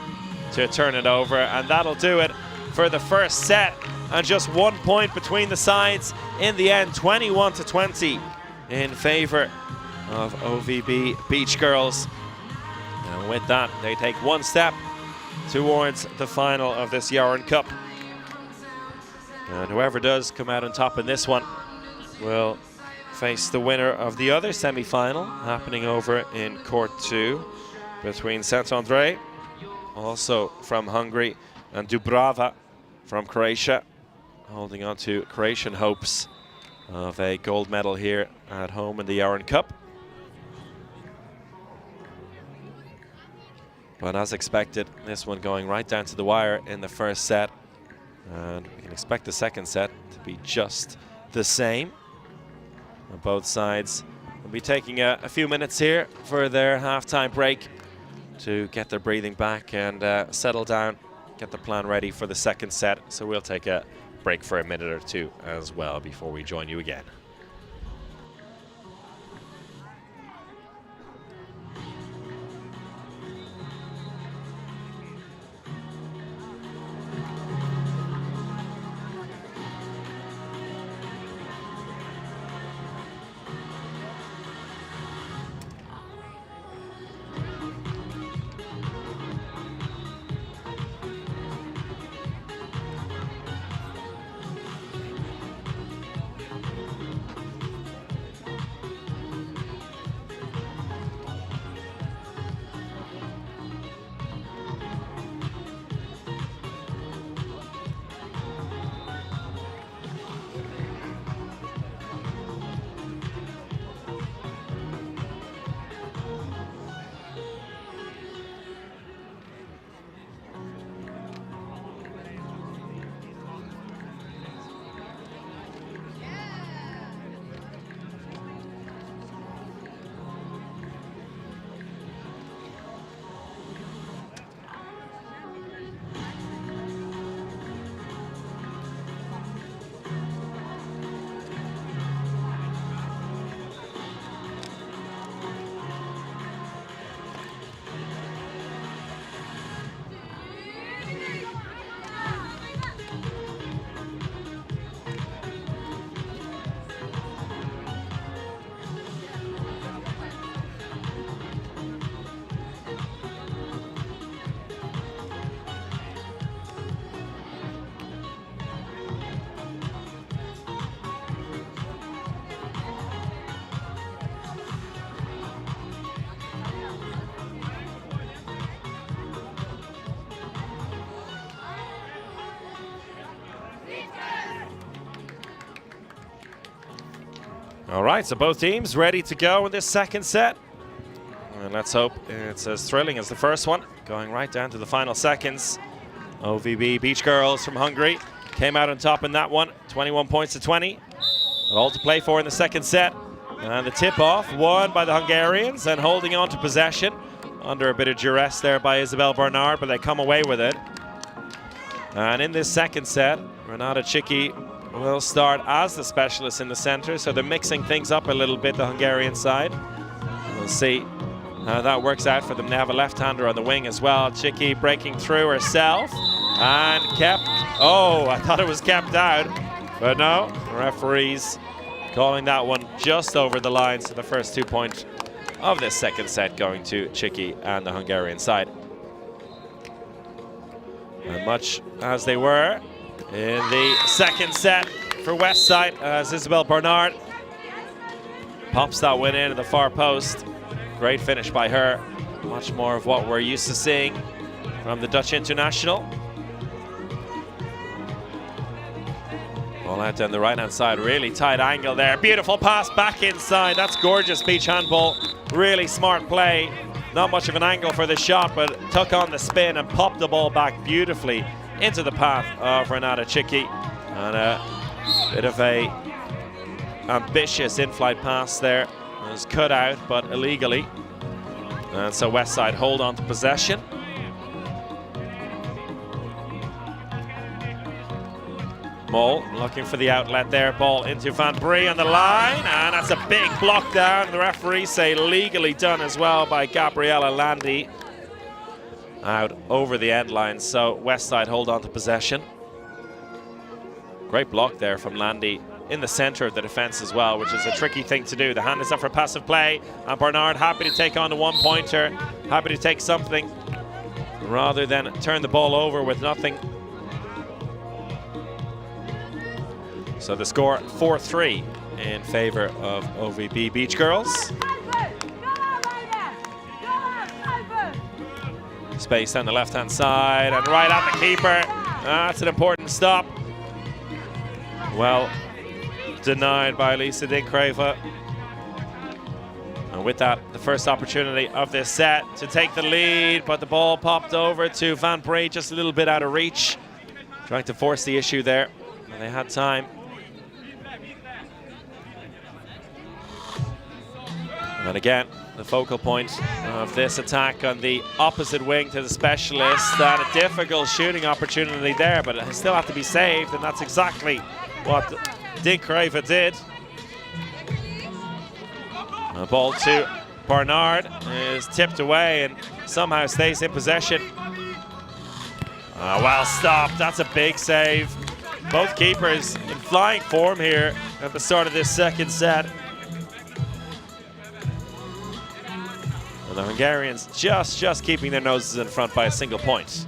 to turn it over, and that'll do it for the first set. And just 1 point between the sides in the end, 21-20 in favor of OVB Beach Girls. And with that, they take one step towards the final of this Jarun Cup. And whoever does come out on top in this one will face the winner of the other semi-final happening over in Court 2 between Saint-André, also from Hungary, and Dubrava from Croatia, holding on to Croatian hopes of a gold medal here at home in the Jarun Cup. But as expected, this one going right down to the wire in the first set, and we can expect the second set to be just the same. Both sides will be taking a few minutes here for their halftime break to get their breathing back and settle down, get the plan ready for the second set. So we'll take a break for a minute or two as well before we join you again. All right, so both teams ready to go in this second set. And let's hope it's as thrilling as the first one, going right down to the final seconds. OVB Beach Girls from Hungary came out on top in that one, 21 points to 20. All to play for in the second set. And the tip-off won by the Hungarians and holding on to possession under a bit of duress there by Isabel Bernard, but they come away with it. And in this second set, Renata Cicchi will start as the specialist in the center, so they're mixing things up a little bit, the Hungarian side. We'll see how that works out for them. They have a left-hander on the wing as well. Cicchi breaking through herself and kept, oh, I thought it was kept out, but no, the referees calling that one just over the line, so the first 2 points of this second set going to Cicchi and the Hungarian side. And much as they were in the second set for Westside, as Isabel Bernard pops that win into the far post. Great finish by her. Much more of what we're used to seeing from the Dutch international. Ball out down the right-hand side, really tight angle there. Beautiful pass back inside. That's gorgeous beach handball. Really smart play. Not much of an angle for the shot, but took on the spin and popped the ball back beautifully into the path of Renata Cicchi. And a bit of a ambitious in-flight pass there. It was cut out, but illegally. And so Westside hold on to possession. Mole looking for the outlet there. Ball into Van Brie on the line. And that's a big block down. The referees say legally done as well by Gabriella Landi. Out over the end line. So Westside hold on to possession. Great block there from Landi in the center of the defense as well, which is a tricky thing to do. The hand is up for passive play. And Bernard happy to take on the one-pointer. Happy to take something rather than turn the ball over with nothing. So the score 4-3 in favor of OVB Beach Girls. Space on the left-hand side and right at the keeper. That's an important stop. Well denied by Lisa Dinkreva. And with that, the first opportunity of this set to take the lead, but the ball popped over to Van Brie, just a little bit out of reach. Trying to force the issue there, and they had time. And again, the focal point of this attack on the opposite wing to the specialist. And a difficult shooting opportunity there, but it still have to be saved, and that's exactly what Dinkreva did. The ball to Bernard is tipped away and somehow stays in possession. Well stopped, that's a big save. Both keepers in flying form here at the start of this second set. The Hungarians just keeping their noses in front by a single point.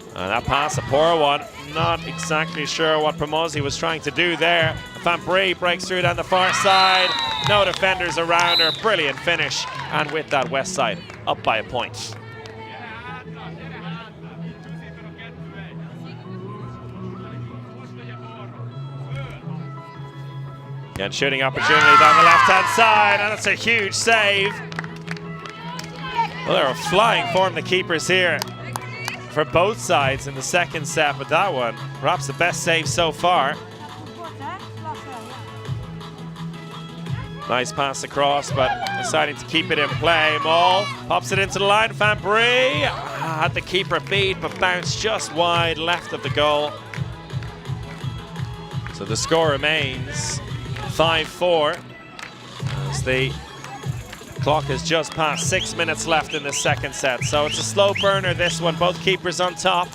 And that pass, a poor one. Not exactly sure what Pomozzi was trying to do there. Van Brie breaks through down the far side. No defenders around her. Brilliant finish. And with that, Westside up by a point. Again, shooting opportunity down the left-hand side. And that's a huge save. Well, they're flying form, the keepers here for both sides in the second set, but that one, perhaps the best save so far. Nice pass across, but deciding to keep it in play. Mole pops it into the line. Van Brie had the keeper beat, but bounced just wide left of the goal. So the score remains 5-4 as the clock has just passed 6 minutes left in the second set. So it's a slow burner, this one. Both keepers on top.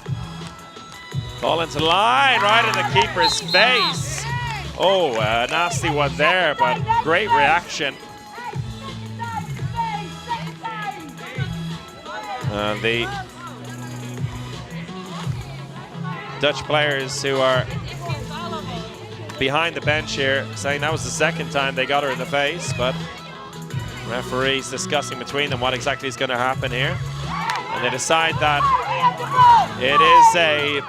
Ball into line, right in the keeper's face. Oh, a nasty one there, but great reaction. The Dutch players who are behind the bench here saying that was the second time they got her in the face, but referees discussing between them what exactly is going to happen here. And they decide that it is a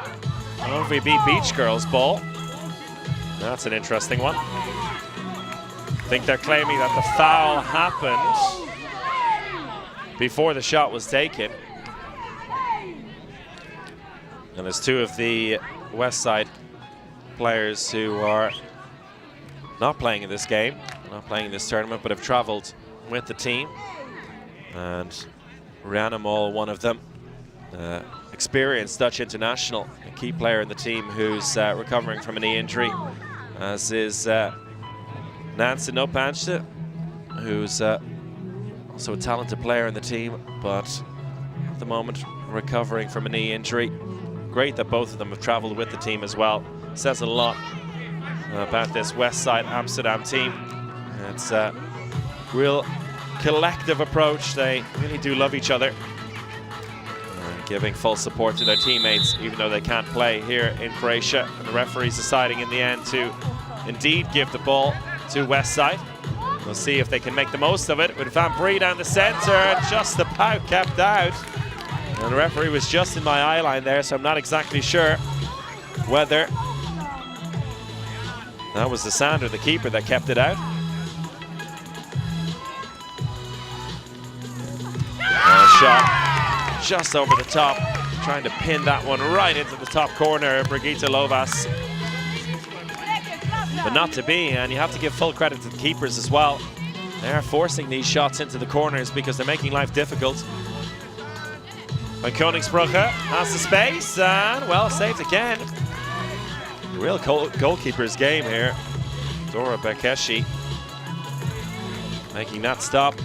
OVB Beach Girls ball. That's an interesting one. think they're claiming that the foul happened before the shot was taken. And there's two of the West Side players who are not playing in this game, not playing in this tournament, but have traveled with the team. And Rihanna Moll, one of them, experienced Dutch international, a key player in the team who's recovering from a knee injury, as is Nancy Nopanchte, who's also a talented player in the team, but at the moment recovering from a knee injury. Great that both of them have traveled with the team as well. Says a lot about this West Side Amsterdam team. It's a real collective approach. They really do love each other, giving full support to their teammates even though they can't play here in Croatia. And the referee's deciding in the end to indeed give the ball to West Side. We'll see if they can make the most of it with Van Brie down the center, and just about kept out. And the referee was just in my eye line there, so I'm not exactly sure whether that was the Sander, the keeper, that kept it out. Shot just over the top, trying to pin that one right into the top corner, Brigitte Lovas. But not to be, and you have to give full credit to the keepers as well. They're forcing these shots into the corners because they're making life difficult. Van Koningsbrugge has the space, and well saved again. The real goalkeeper's game here. Dora Berkeshi making that stop.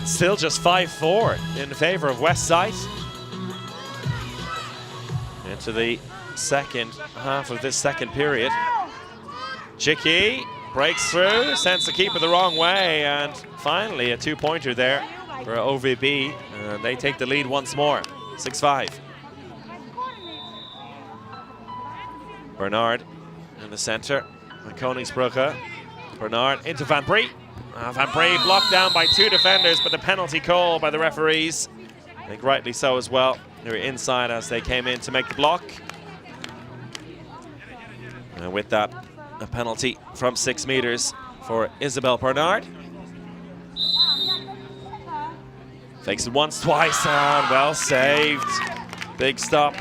Still just 5-4 in favor of West Side. Into the second half of this second period. Chicky breaks through, sends the keeper the wrong way, and finally a two-pointer there for OVB. And they take the lead once more, 6-5. Bernard in the center, Van Koningsbrugge. Bernard into Van Brie. Van Brie blocked down by two defenders, but the penalty call by the referees, I think rightly so as well. They were inside as they came in to make the block. And with that, a penalty from 6 meters for Isabel Bernard. Fakes it once, twice, and well saved. Big stop.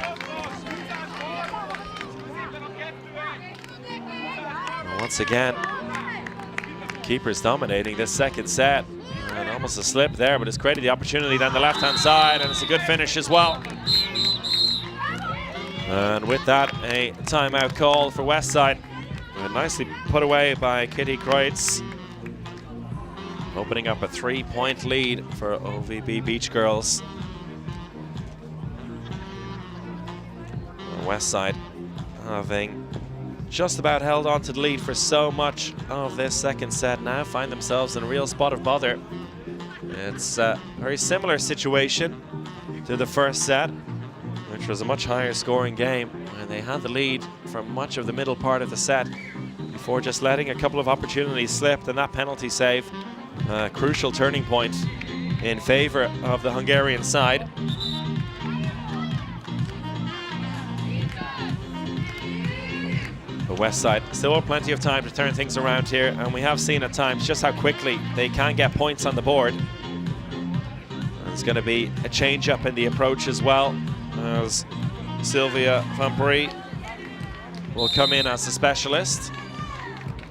And once again, keeper's dominating this second set. And almost a slip there, but it's created the opportunity down the left-hand side, and it's a good finish as well. And with that, a timeout call for West Side. Nicely put away by Kitty Kreutz, opening up a 3-point lead for OVB Beach Girls. West Side having just about held on to the lead for so much of this second set, now find themselves in a real spot of bother. It's a very similar situation to the first set, which was a much higher scoring game, and they had the lead for much of the middle part of the set before just letting a couple of opportunities slip. And that penalty save, a crucial turning point in favor of the Hungarian side. The West Side still have plenty of time to turn things around here, and we have seen at times just how quickly they can get points on the board. There's going to be a change up in the approach as well, as Sylvia Van Brie will come in as a specialist,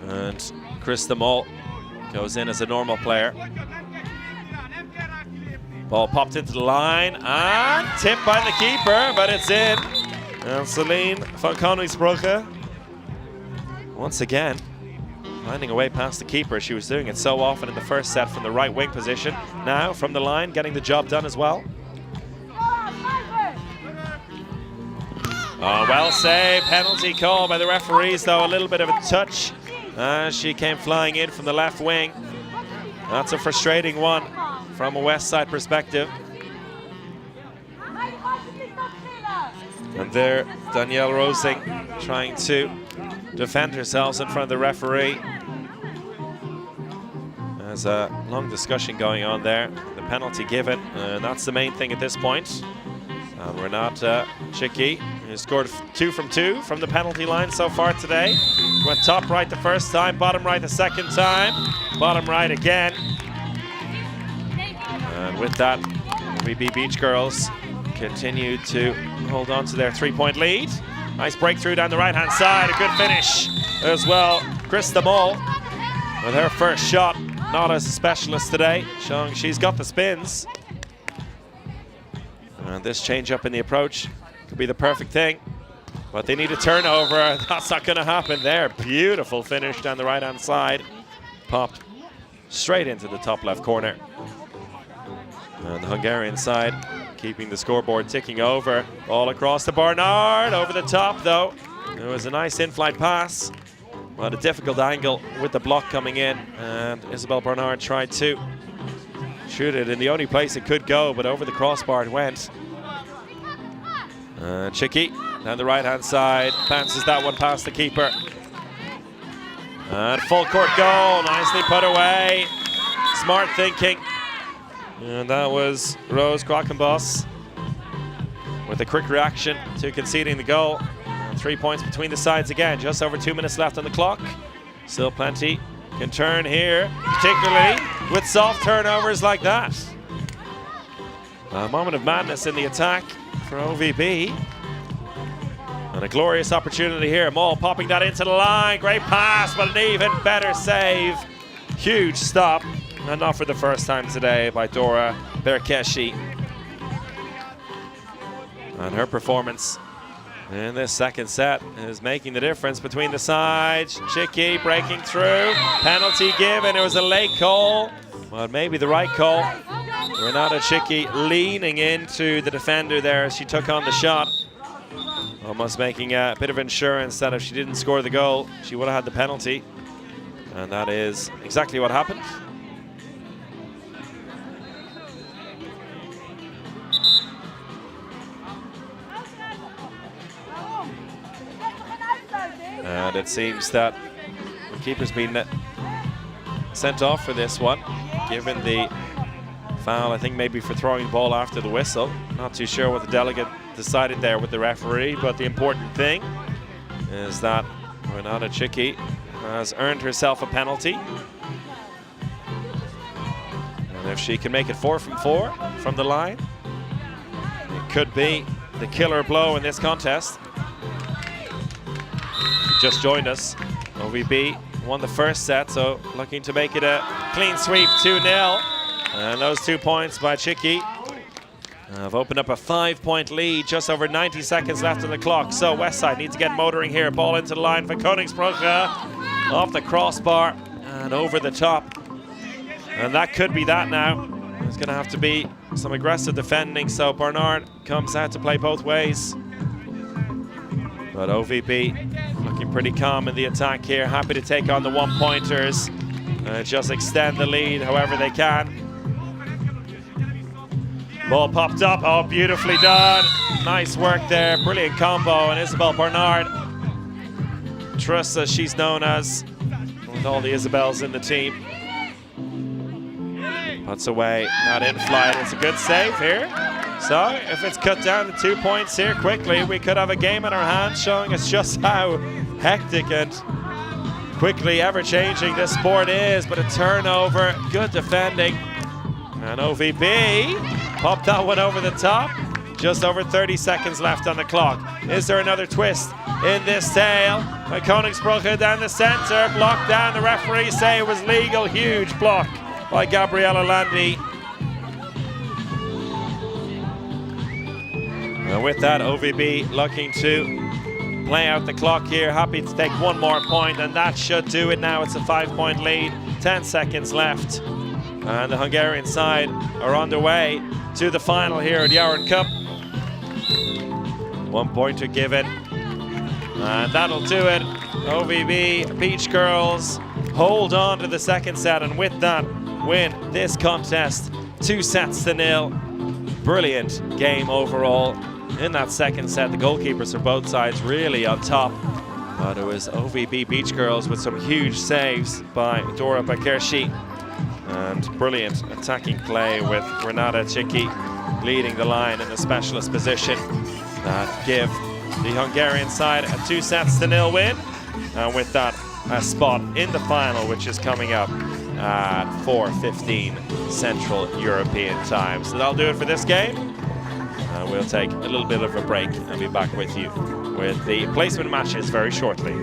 and Krista Moll goes in as a normal player. Ball popped into the line and tipped by the keeper, but it's in. And Celine Van Koningsbrugge once again finding a way past the keeper. She was doing it so often in the first set from the right wing position. Now from the line, getting the job done as well. Oh, well saved. Penalty call by the referees, though. A little bit of a touch as she came flying in from the left wing. That's a frustrating one from a West Side perspective. And there, Danielle Rosing trying to defend herself in front of the referee. There's a long discussion going on there. The penalty given, and that's the main thing at this point. And Renata Chicky, who scored 2 from 2 from the penalty line so far today. Went top right the first time, bottom right the second time, bottom right again. And with that, VB Beach Girls continue to hold on to their 3-point lead. Nice breakthrough down the right-hand side, a good finish as well. Krista Mull with her first shot, not as a specialist today, showing she's got the spins. And this change up in the approach could be the perfect thing, but they need a turnover. That's not going to happen there. Beautiful finish down the right-hand side. Popped straight into the top left corner. And the Hungarian side keeping the scoreboard ticking over. All across to Barnard, over the top though. It was a nice in-flight pass, but a difficult angle with the block coming in. And Isabel Barnard tried to shoot it in the only place it could go, but over the crossbar it went. Chicky down the right-hand side, bounces that one past the keeper. And full court goal, nicely put away. Smart thinking. And that was Rose Quackenboss with a quick reaction to conceding the goal. And 3 points between the sides again, just over 2 minutes left on the clock. Still plenty can turn here, particularly with soft turnovers like that. A moment of madness in the attack for OVB. And a glorious opportunity here. Mull popping that into the line. Great pass, but an even better save. Huge stop, and not for the first time today by Dora Berkeshi. And her performance in this second set is making the difference between the sides. Chicky breaking through. Penalty given. It was a late call. Well, maybe the right call. Renata Chicky leaning into the defender there as she took on the shot. Almost making a bit of insurance that if she didn't score the goal, she would have had the penalty. And that is exactly what happened. And it seems that the keeper's been sent off for this one, given the foul, I think maybe for throwing the ball after the whistle. Not too sure what the delegate decided there with the referee, but the important thing is that Renata Chicky has earned herself a penalty. And if she can make it 4 from 4 from the line, it could be the killer blow in this contest. Just joined us. OVB won the first set, so looking to make it a clean sweep, 2-0. And those 2 points by Chicky have opened up a 5-point lead, just over 90 seconds left on the clock. So Westside needs to get motoring here. Ball into the line for Koningsbrugge, off the crossbar and over the top. And that could be that now. There's going to have to be some aggressive defending, so Barnard comes out to play both ways. But OVB looking pretty calm in the attack here, happy to take on the one-pointers, just extend the lead however they can. Ball popped up, oh, beautifully done. Nice work there, brilliant combo, and Isabel Barnard, Truss as she's known as, with all the Isabels in the team, puts away that in-flight. It's a good save here. So if it's cut down to 2 points here quickly, we could have a game in our hands, showing us just how hectic and quickly ever-changing this sport is. But a turnover, good defending, and OVB popped that one over the top. Just over 30 seconds left on the clock. Is there another twist in this tale? By Koningsbrugge down the center, blocked down. The referees say it was legal. Huge block by Gabriella Landi. And with that, OVB looking to play out the clock here, happy to take one more point, and that should do it now. It's a 5-point lead, 10 seconds left. And the Hungarian side are on their way to the final here at Jarun Cup. 1 pointer given, and that'll do it. OVB Beach Girls hold on to the second set, and with that, win this contest 2-0. Brilliant game overall in that second set. The goalkeepers for both sides really on top, but it was OVB Beach Girls with some huge saves by Dora Berkeshi and brilliant attacking play with Renata Chicky leading the line in the specialist position that give the Hungarian side a 2-0 win. And with that, a spot in the final, which is coming up at 4:15 Central European time. So that'll do it for this game. We'll take a little bit of a break and be back with you with the placement matches very shortly.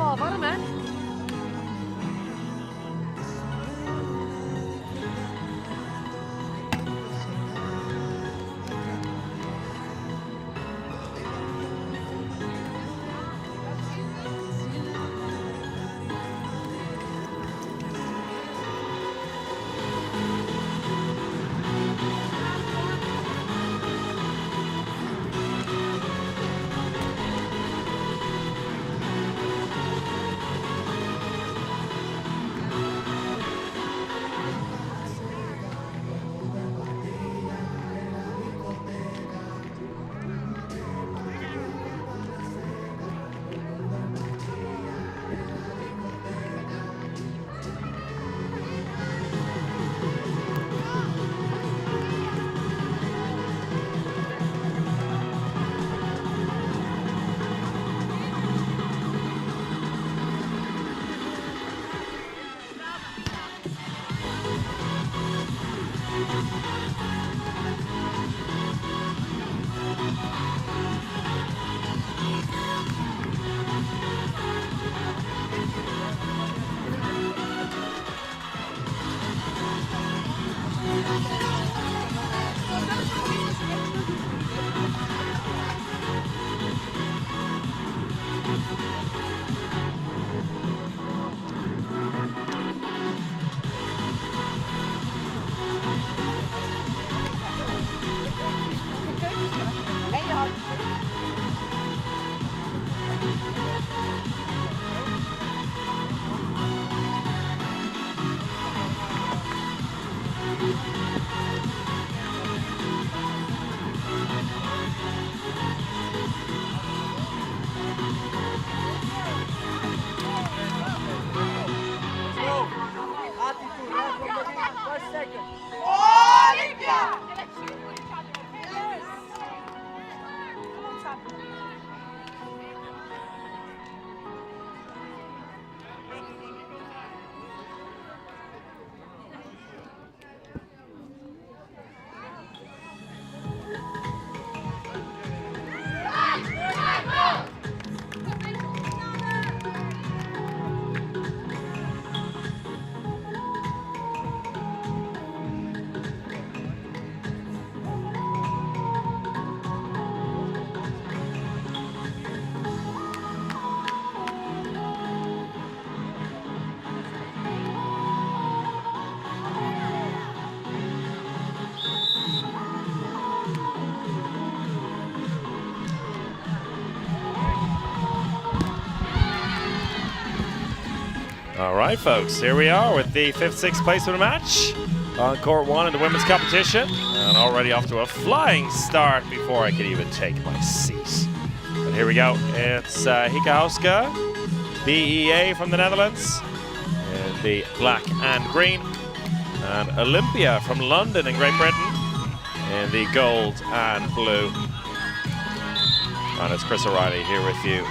stavar de med. All right, folks, here we are with the 5th, 6th placement match on court 1 in the women's competition, and already off to a flying start before I could even take my seat. But here we go. It's Hika Hauska, BEA from the Netherlands, in the black and green, and Olympia from London in Great Britain in the gold and blue. And it's Chris O'Reilly here with you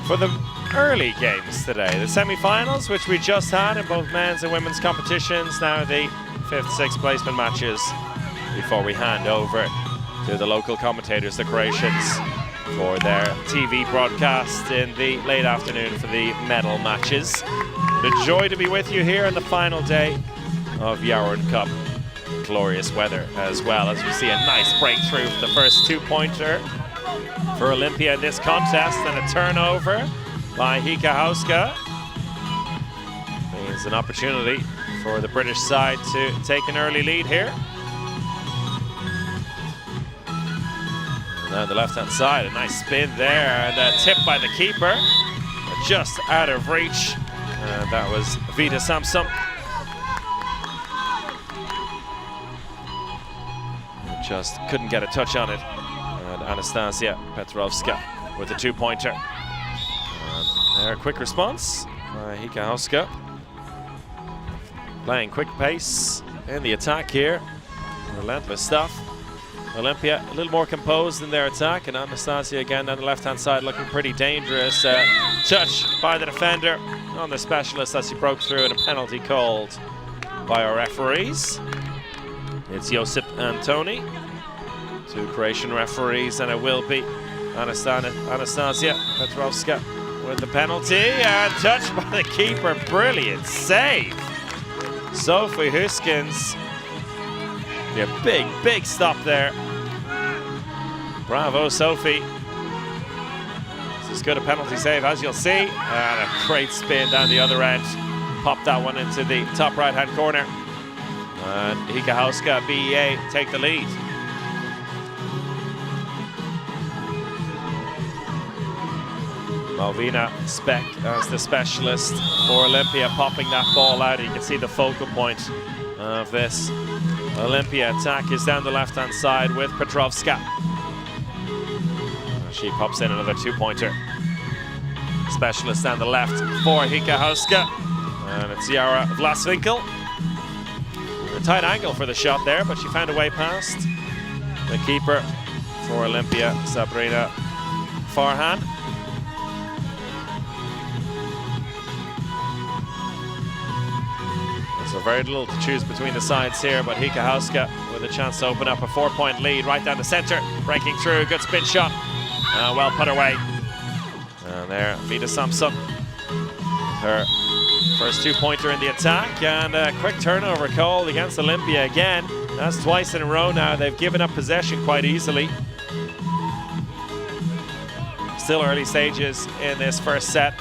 for the early games today. The semi-finals, which we just had in both men's and women's competitions, now the 5th, 6th placement matches before we hand over to the local commentators, the Croatians, for their TV broadcast in the late afternoon for the medal matches. But a joy to be with you here on the final day of Jarun Cup. Glorious weather as well, as we see a nice breakthrough for the first two-pointer for Olympia in this contest, and a turnover by Hika Hauska. Means an opportunity for the British side to take an early lead here. And now the left-hand side, a nice spin there, and a tip by the keeper, just out of reach. And that was Vida Samson. Just couldn't get a touch on it. And Anastasia Petrovska with a two-pointer. There, a quick response by Hika Hauska. Playing quick pace in the attack here. Relentless stuff. Olympia a little more composed in their attack, and Anastasia again on the left-hand side looking pretty dangerous. Touch by the defender on the specialist as he broke through, and a penalty called by our referees. It's Josip and Tony, two Croatian referees, and it will be Anastasia Petrovska with the penalty and touched by the keeper. Brilliant save. Sophie Huskins. Yeah, big stop there. Bravo, Sophie. This is good a penalty save, as you'll see. And a great spin down the other end. Popped that one into the top right-hand corner. And Hika Hauska, BEA, take the lead. Malvina Speck as the specialist for Olympia, popping that ball out. You can see the focal point of this Olympia attack is down the left-hand side with Petrovska. She pops in another two-pointer. Specialist down the left for Hika Hauska. And it's Yara Vlasvinkel. A tight angle for the shot there, but she found a way past the keeper for Olympia, Sabrina Farhan. So very little to choose between the sides here, but Hika Hauska with a chance to open up a 4-point lead right down the center, breaking through, good spin shot, well put away. And there, Vida Samson, her first two-pointer in the attack, and a quick turnover called against Olympia again. That's twice in a row now. They've given up possession quite easily. Still early stages in this first set.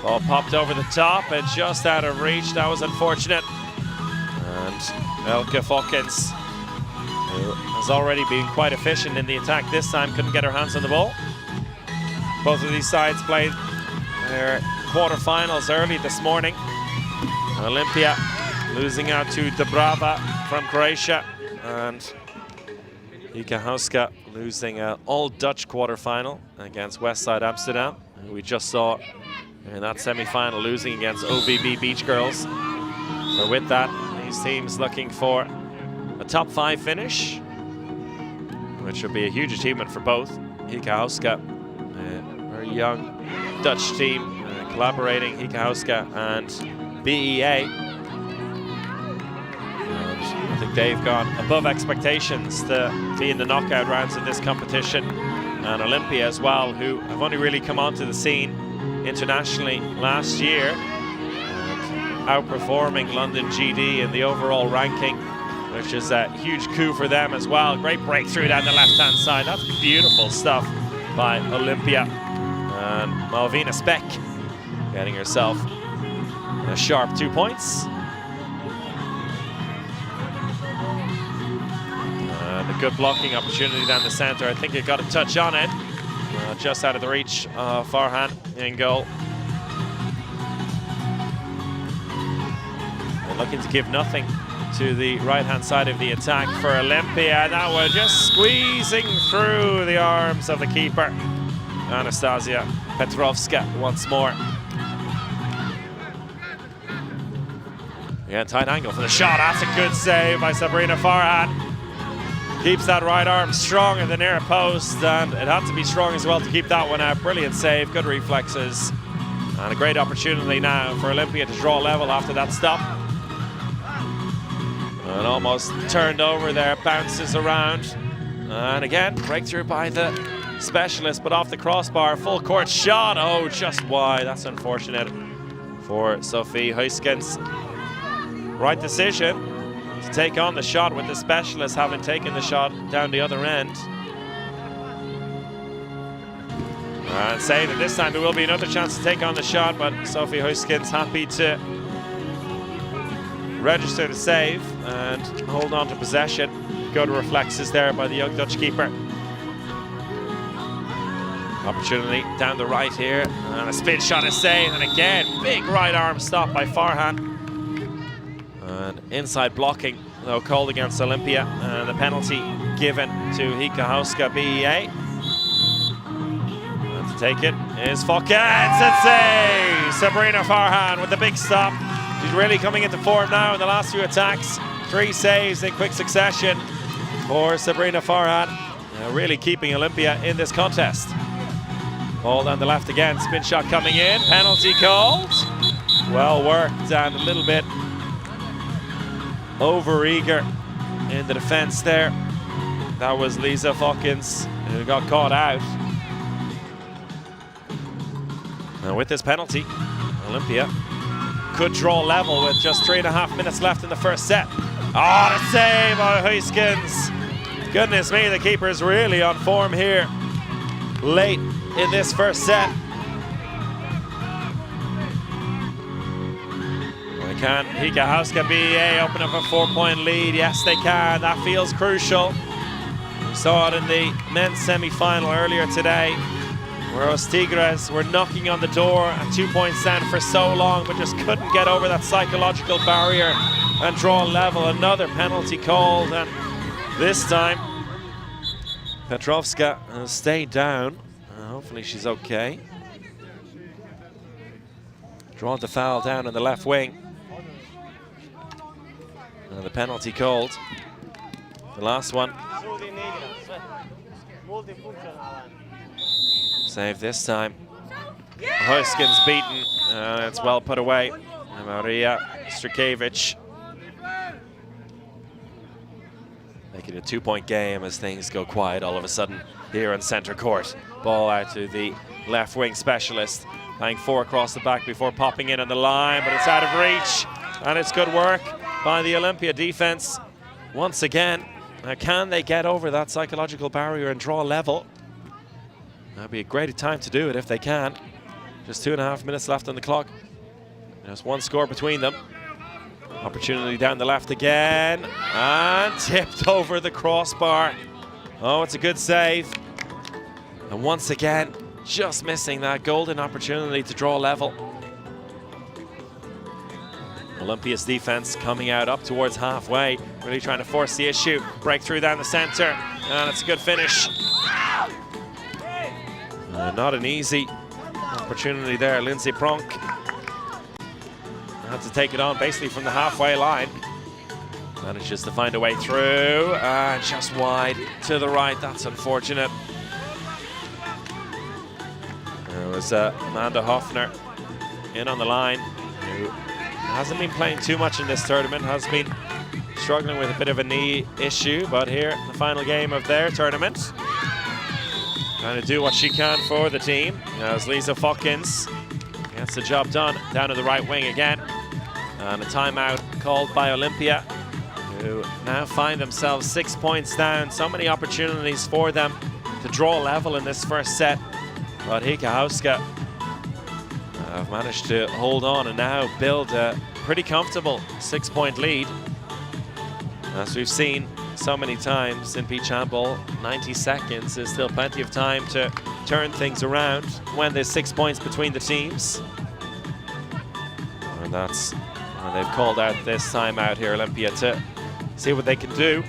Ball popped over the top and just out of reach. That was unfortunate. And Elke Fokkens, who has already been quite efficient in the attack this time, couldn't get her hands on the ball. Both of these sides played their quarterfinals early this morning. Olympia losing out to Dubrava from Croatia, and Hika Hauska losing an all-Dutch quarterfinal against Westside Amsterdam, who we just saw in that semi-final, losing against OVB Beach Girls. So with that, these teams looking for a top 5 finish, which would be a huge achievement for both. Hika Hauska, a very young Dutch team, collaborating, Hika Hauska and BEA. And I think they've gone above expectations to be in the knockout rounds of this competition. And Olympia as well, who have only really come onto the scene internationally last year, outperforming London GD in the overall ranking, which is a huge coup for them as well. Great breakthrough down the left-hand side. That's beautiful stuff by Olympia. And Malvina Speck getting herself a sharp 2 points. And a good blocking opportunity down the center. I think it got a touch on it. Just out of the reach of Farhan in goal. And looking to give nothing to the right-hand side of the attack for Olympia. That was just squeezing through the arms of the keeper, Anastasia Petrovska, once more. Yeah, tight angle for the shot. That's a good save by Sabrina Farhan. Keeps that right arm strong in the near post, and it had to be strong as well to keep that one out. Brilliant save, good reflexes, and a great opportunity now for Olympia to draw level after that stop. And almost turned over there, bounces around. And again, breakthrough by the specialist, but off the crossbar, full court shot. Oh, just wide, that's unfortunate for Sophie Huskins. Right decision to take on the shot with the specialist having taken the shot down the other end. And saying that this time there will be another chance to take on the shot, but Sophie Huskins happy to register the save and hold on to possession. Good reflexes there by the young Dutch keeper. Opportunity down the right here, and a spin shot is saved, and again, big right arm stop by Farhan. And inside blocking, though, called against Olympia, and the penalty given to Hika Hauska BEA. And to take it is Fokkens, and save! Sabrina Farhan with the big stop. She's really coming into form now in the last few attacks. 3 saves in quick succession for Sabrina Farhan, really keeping Olympia in this contest. Ball down the left again, spin shot coming in, penalty called. Well worked and a little bit over-eager in the defense there. That was Lisa Fokkens, who got caught out. Now with this penalty, Olympia could draw level with just 3.5 minutes left in the first set. Oh, the save by Huiskens. Goodness me, the keeper's really on form here late in this first set. Can Hika Hauska BEA open up a 4-point lead? Yes, they can. That feels crucial. We saw it in the men's semi-final earlier today, where Os Tigres were knocking on the door at 2 points down for so long, but just couldn't get over that psychological barrier and draw level. Another penalty called, and this time Petrovska has stayed down. Hopefully she's okay. Drawn the foul down in the left wing. And the penalty called. The last one. Save this time. Huiskens beaten, and it's well put away. And Maria Strikevich making a 2-point game as things go quiet all of a sudden here in centre court. Ball out to the left wing specialist, playing 4 across the back before popping in on the line, but it's out of reach, and it's good work by the Olympia defense once again. Now, can they get over that psychological barrier and draw level? That'd be a great time to do it if they can. Just 2.5 minutes left on the clock. There's one score between them. Opportunity down the left again, and tipped over the crossbar. Oh, it's a good save. And once again, just missing that golden opportunity to draw level. Olympia's defense coming out up towards halfway, really trying to force the issue. Breakthrough down the center, and it's a good finish. Not an easy opportunity there. Lindsay Pronk had to take it on basically from the halfway line. Manages to find a way through, and just wide to the right. That's unfortunate. There was Amanda Hoffner in on the line, who hasn't been playing too much in this tournament, has been struggling with a bit of a knee issue, but here, the final game of their tournament, trying to do what she can for the team, as Lisa Fokkins gets the job done down to the right wing again. And a timeout called by Olympia, who now find themselves 6 points down. So many opportunities for them to draw level in this first set, but Hika Hauska have managed to hold on and now build a pretty comfortable 6-point lead. As we've seen so many times in beach handball, 90 seconds is still plenty of time to turn things around when there's 6 points between the teams. And that's what they've called out this timeout here, Olympia, to see what they can do.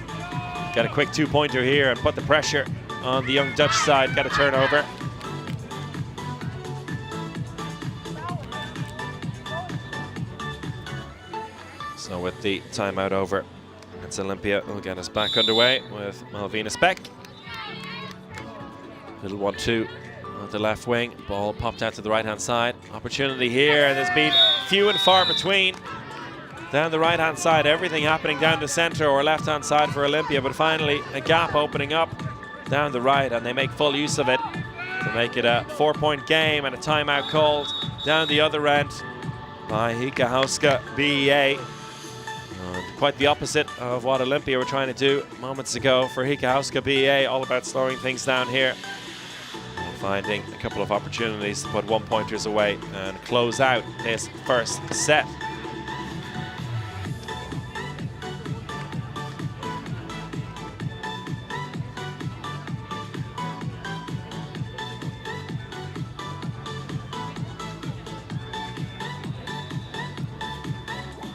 Got a quick 2-pointer here and put the pressure on the young Dutch side. Got a turnover. So with the timeout over, it's Olympia who'll get us back underway with Malvina Speck. Little 1-2 on the left wing. Ball popped out to the right-hand side. Opportunity here, and there's been few and far between. Down the right-hand side, everything happening down the center or left-hand side for Olympia, but finally a gap opening up down the right, and they make full use of it to make it a 4-point game, and a timeout called down the other end by Hika Hauska BEA. Quite the opposite of what Olympia were trying to do moments ago for Hika Hauska BEA, all about slowing things down here. Finding a couple of opportunities to put 1-pointers away and close out this first set.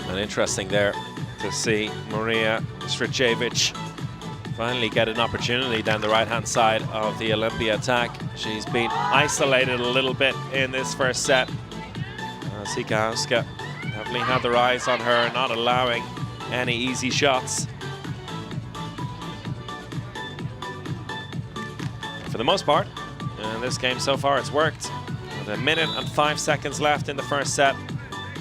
And interesting there to see Maria Strikevich finally get an opportunity down the right-hand side of the Olympia attack. She's been isolated a little bit in this first set. Hika Hauska definitely had their eyes on her, not allowing any easy shots. For the most part, in this game so far, it's worked. With 1 minute and 5 seconds left in the first set,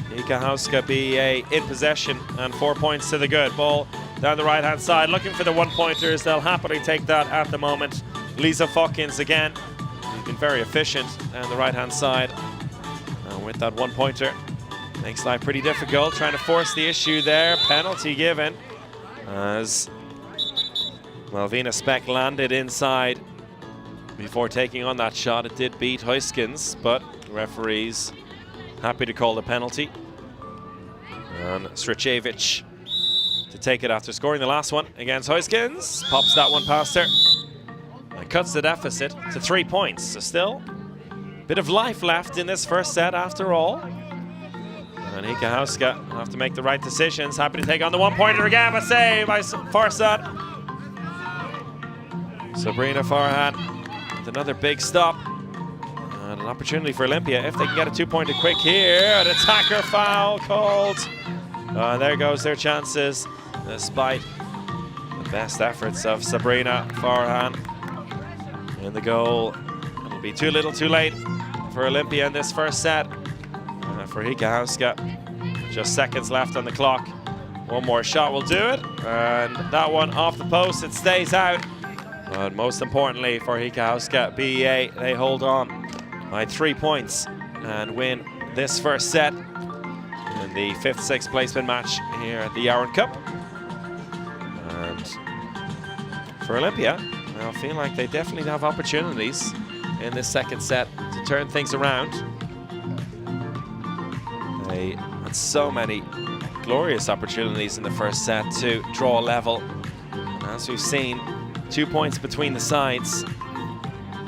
Hika Hauska BEA in possession and 4 points to the good. Ball down the right-hand side, looking for the 1-pointers. They'll happily take that at the moment. Lisa Fokkins again, who's been very efficient down the right-hand side And with that one-pointer, makes life pretty difficult, trying to force the issue there. Penalty given as Malvina Speck landed inside before taking on that shot. It did beat Huiskens, but the referees happy to call the penalty. And Stricevic to take it after scoring the last one against Huiskens. Pops that one past her and cuts the deficit to 3 points. So still a bit of life left in this first set after all. And Hika Hauska will have to make the right decisions. Happy to take on the one-pointer again, but save by Farsad. Sabrina Farhan with another big stop. And an opportunity for Olympia if they can get a two-pointer quick here. An attacker foul called. There goes their chances, despite the best efforts of Sabrina Farhan. In the goal, it'll be too little too late for Olympia in this first set. For Hika Hauska, just seconds left on the clock. One more shot will do it, and that one off the post, it stays out. But most importantly for Hika Hauska, BEA, they hold on by 3 points and win this first set in the 5th, 6th placement match here at the Jarun Cup. And for Olympia, I feel like they definitely have opportunities in this second set to turn things around. They had so many glorious opportunities in the first set to draw a level. And as we've seen, 2 points between the sides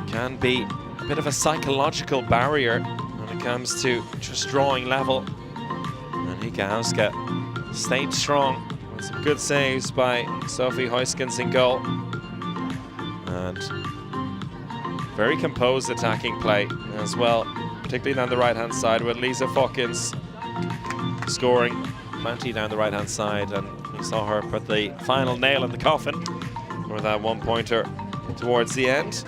can be a bit of a psychological barrier when it comes to just drawing level. And Hika Hauska stayed strong with some good saves by Sophie Huiskens in goal. And very composed attacking play as well, particularly down the right-hand side with Lisa Fokkins scoring plenty down the right-hand side, and we saw her put the final nail in the coffin for that one-pointer towards the end.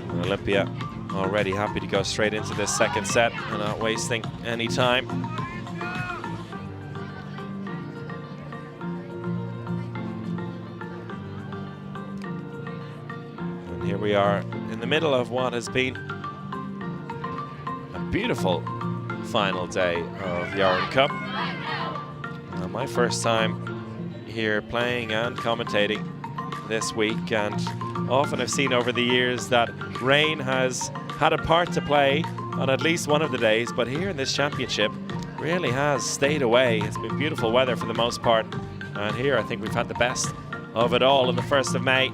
And Olympia already happy to go straight into this second set and not wasting any time. And here we are in the middle of what has been beautiful final day of the Jarun Cup. My first time here playing and commentating this week, and often I've seen over the years that rain has had a part to play on at least one of the days, but here in this championship really has stayed away. It's been beautiful weather for the most part, and here I think we've had the best of it all on the 1st of May.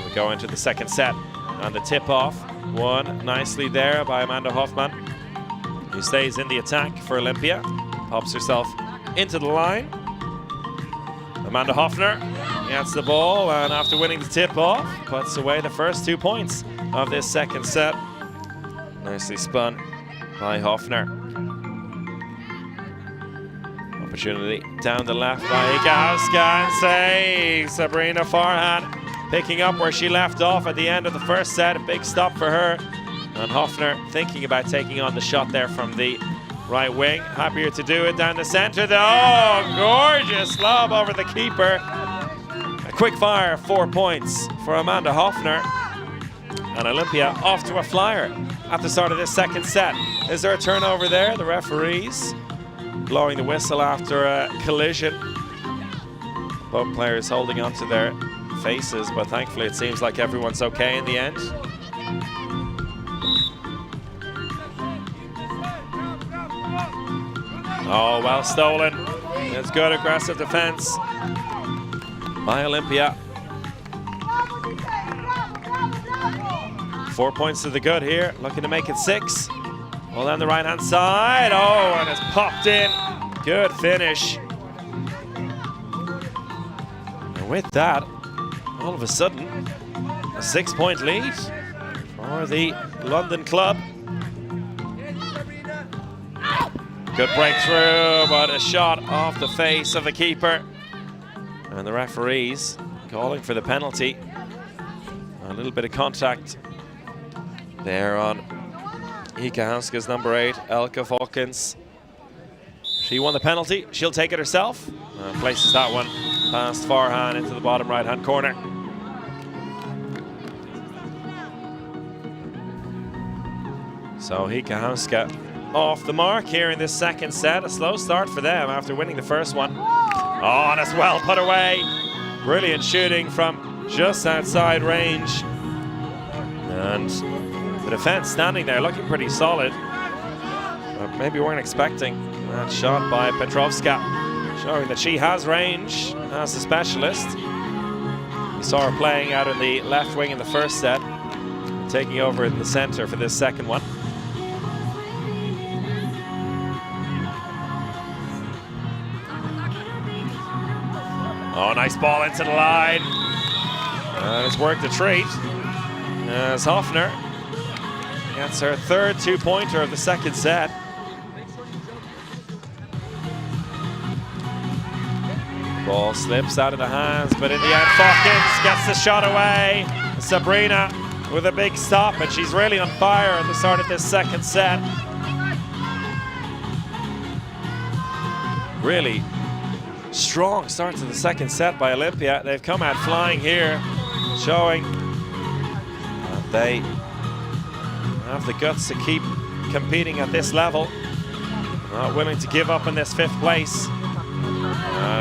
We go into the second set, and the tip-off won nicely there by Amanda Hoffman, who stays in the attack for Olympia, pops herself into the line. Amanda Hoffner gets the ball, and after winning the tip-off, puts away the first 2 points of this second set. Nicely spun by Hoffner. Opportunity down the left by Hika Hauska, and save Sabrina Farhan, picking up where she left off at the end of the first set. A big stop for her. And Hoffner thinking about taking on the shot there from the right wing. Happier to do it down the center though. Oh, gorgeous lob over the keeper. A quick fire, 4 points for Amanda Hoffner. And Olympia off to a flyer at the start of this second set. Is there a turnover there? The referees blowing the whistle after a collision. Both players holding on to their faces, but thankfully it seems like everyone's okay in the end. Oh, well stolen. It's good aggressive defense by Olympia. 4 points to the good here, looking to make it 6. Well, down the right-hand side. Oh, and it's popped in. Good finish. And with that, all of a sudden, a 6-point lead for the London club. Good breakthrough, but a shot off the face of the keeper. And the referees calling for the penalty. A little bit of contact there on Hika Hauska's number 8, Elke Fokkens. She won the penalty. She'll take it herself. Places that one past Farhan into the bottom right-hand corner. So Hika off the mark here in this second set. A slow start for them after winning the first one. Oh, that's well put away. Brilliant shooting from just outside range. And the defense standing there looking pretty solid. But maybe weren't expecting that shot by Petrovska, showing that she has range as a specialist. We saw her playing out in the left wing in the first set, taking over in the center for this second one. Oh, nice ball into the line. And it's worked a treat as Hoffner gets her third two-pointer of the second set. Ball slips out of the hands, but in the end, Falkins gets the shot away. Sabrina with a big stop, and she's really on fire at the start of this second set. Really strong start to the second set by Olympia. They've come out flying here, showing that they have the guts to keep competing at this level. Not willing to give up in this fifth place.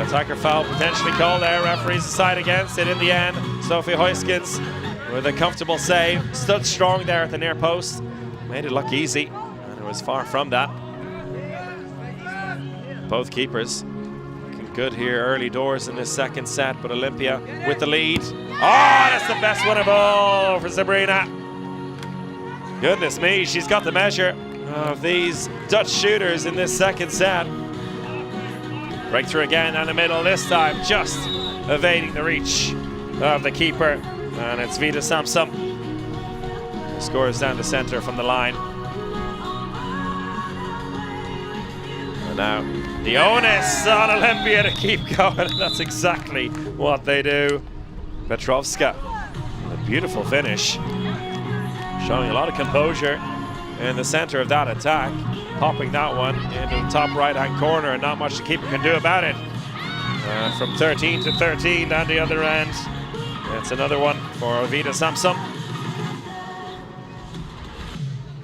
Attacker foul potentially called there. Referees decide against it in the end. Sophie Huiskens with a comfortable save. Stood strong there at the near post. Made it look easy, and it was far from that. Both keepers looking good here early doors in this second set, but Olympia with the lead. Oh, that's the best one of all for Sabrina. Goodness me, she's got the measure of these Dutch shooters in this second set. Breakthrough again down the middle, this time just evading the reach of the keeper. And it's Vida Samsam who scores down the center from the line. And now the onus on Olympia to keep going. That's exactly what they do. Petrovska, a beautiful finish. Showing a lot of composure in the center of that attack. Popping that one into the top right-hand corner, and not much the keeper can do about it. From 13 to 13 down the other end. It's another one for Vida Samsam.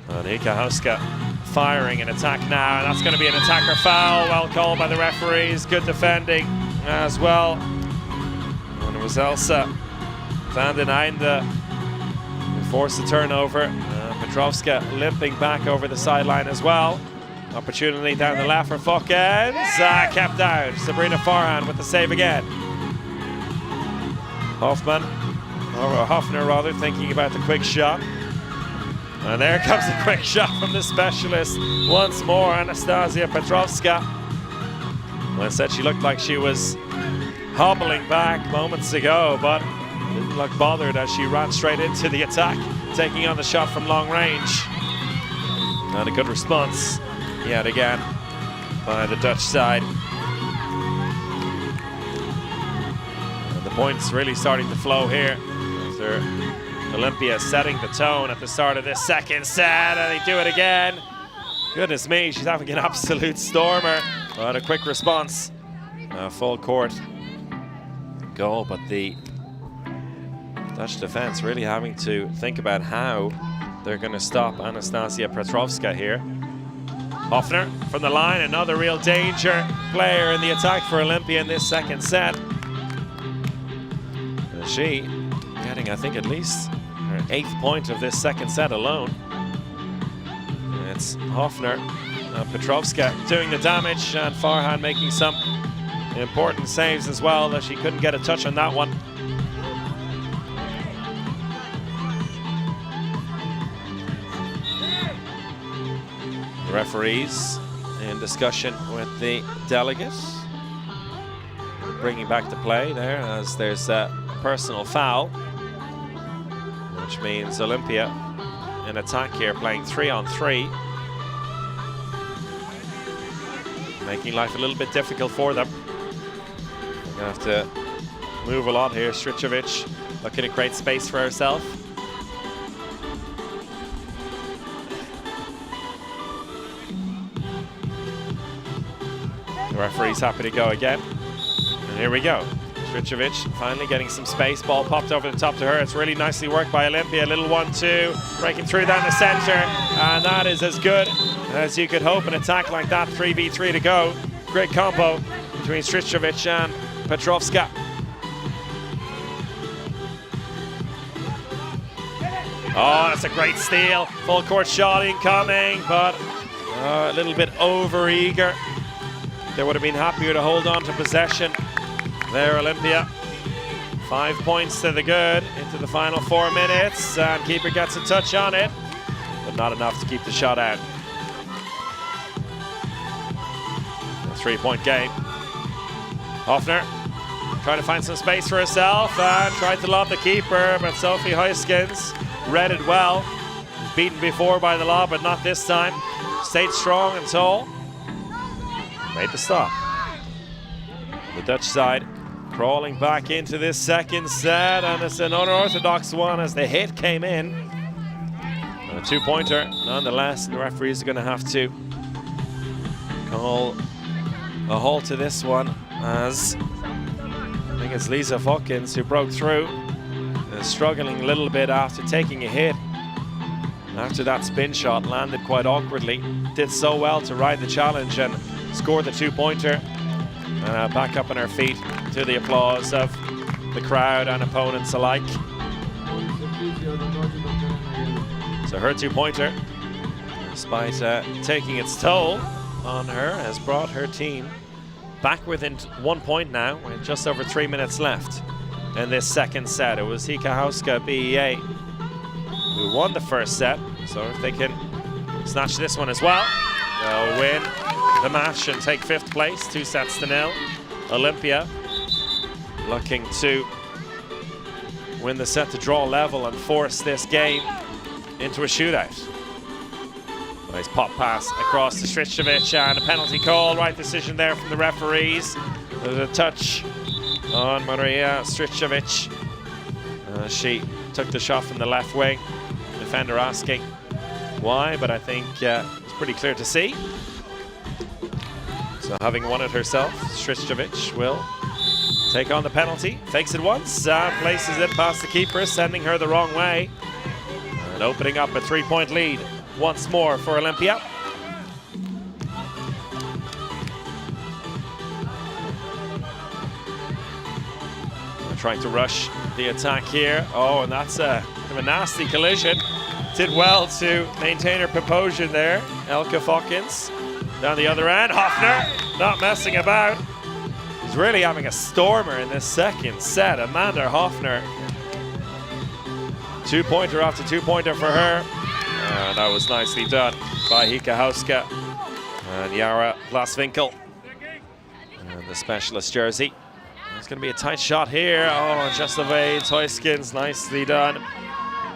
And Hika firing an attack now. That's going to be an attacker foul. Well called by the referees. Good defending as well. And it was Elsa van den Einde who forced the turnover. Petrovska limping back over the sideline as well. Opportunity down the left for Falkins. Kept out. Sabrina Farhan with the save again. Hoffner rather, thinking about the quick shot. And there comes the quick shot from the specialist once more, Anastasia Petrovska. Well, I said she looked like she was hobbling back moments ago, but didn't look bothered as she ran straight into the attack, taking on the shot from long range. And a good response yet again by the Dutch side. And the points really starting to flow here after Olympia setting the tone at the start of this second set, and they do it again. Goodness me, she's having an absolute stormer. But a quick response, full court goal, but the Dutch defense really having to think about how they're going to stop Anastasia Petrovska here. Hoffner from the line, another real danger player in the attack for Olympia in this second set. And she getting, I think, at least her 8th point of this second set alone. And it's Hoffner, Petrovska doing the damage, and Farhan making some important saves as well, that she couldn't get a touch on that one. The referees in discussion with the delegates, bringing back the play there as there's a personal foul, which means Olympia in attack here, playing 3-on-3, making life a little bit difficult for them. They're going to have to move a lot here. Stricevic looking to create space for herself. The referee's happy to go again. And here we go. Stričević finally getting some space. Ball popped over the top to her. It's really nicely worked by Olympia. Little 1-2, breaking through down the center. And that is as good as you could hope. An attack like that, 3v3 to go. Great combo between Stričević and Petrovska. Oh, that's a great steal. Full court shot incoming, but a little bit over-eager. They would have been happier to hold on to possession there, Olympia. 5 points to the good into the final 4 minutes, and keeper gets a touch on it, but not enough to keep the shot out. A 3-point game. Hoffner trying to find some space for herself and tried to lob the keeper, but Sophie Huiskens read it well. Beaten before by the lob, but not this time. Stayed strong and tall. Made the stop. The Dutch side crawling back into this second set, and it's an unorthodox one as the hit came in. And a 2-pointer nonetheless. The referees are going to have to call a halt to this one, as I think it's Lisa Fokkins who broke through. Struggling a little bit after taking a hit. After that spin shot, landed quite awkwardly. Did so well to ride the challenge and score the 2-pointer. Back up on her feet to the applause of the crowd and opponents alike. So her 2-pointer, despite taking its toll on her, has brought her team back within 1 point now, with just over 3 minutes left in this second set. It was Hika BEA who won the first set, so if they can snatch this one as well, they'll win the match and take 5th place, 2-0. Olympia looking to win the set to draw level and force this game into a shootout. Nice pop pass across to Stričević, and a penalty call. Right decision there from the referees. There's a touch on Maria Stričević. She took the shot from the left wing. Defender asking why, but I think it's pretty clear to see. So having won it herself, Stričević will take on the penalty. Fakes it once, places it past the keeper, sending her the wrong way. And opening up a 3-point lead once more for Olympia. Trying to rush the attack here. Oh, and that's a nasty collision. Did well to maintain her composure there. Elke Fokkins down the other end. Hoffner not messing about. He's really having a stormer in this second set. Amanda Hoffner. 2-pointer after 2-pointer for her. And that was nicely done by Hika Hauska and Yara Glasvinkel. And the specialist jersey. It's going to be a tight shot here. Oh, just evades Huiskens. Nicely done.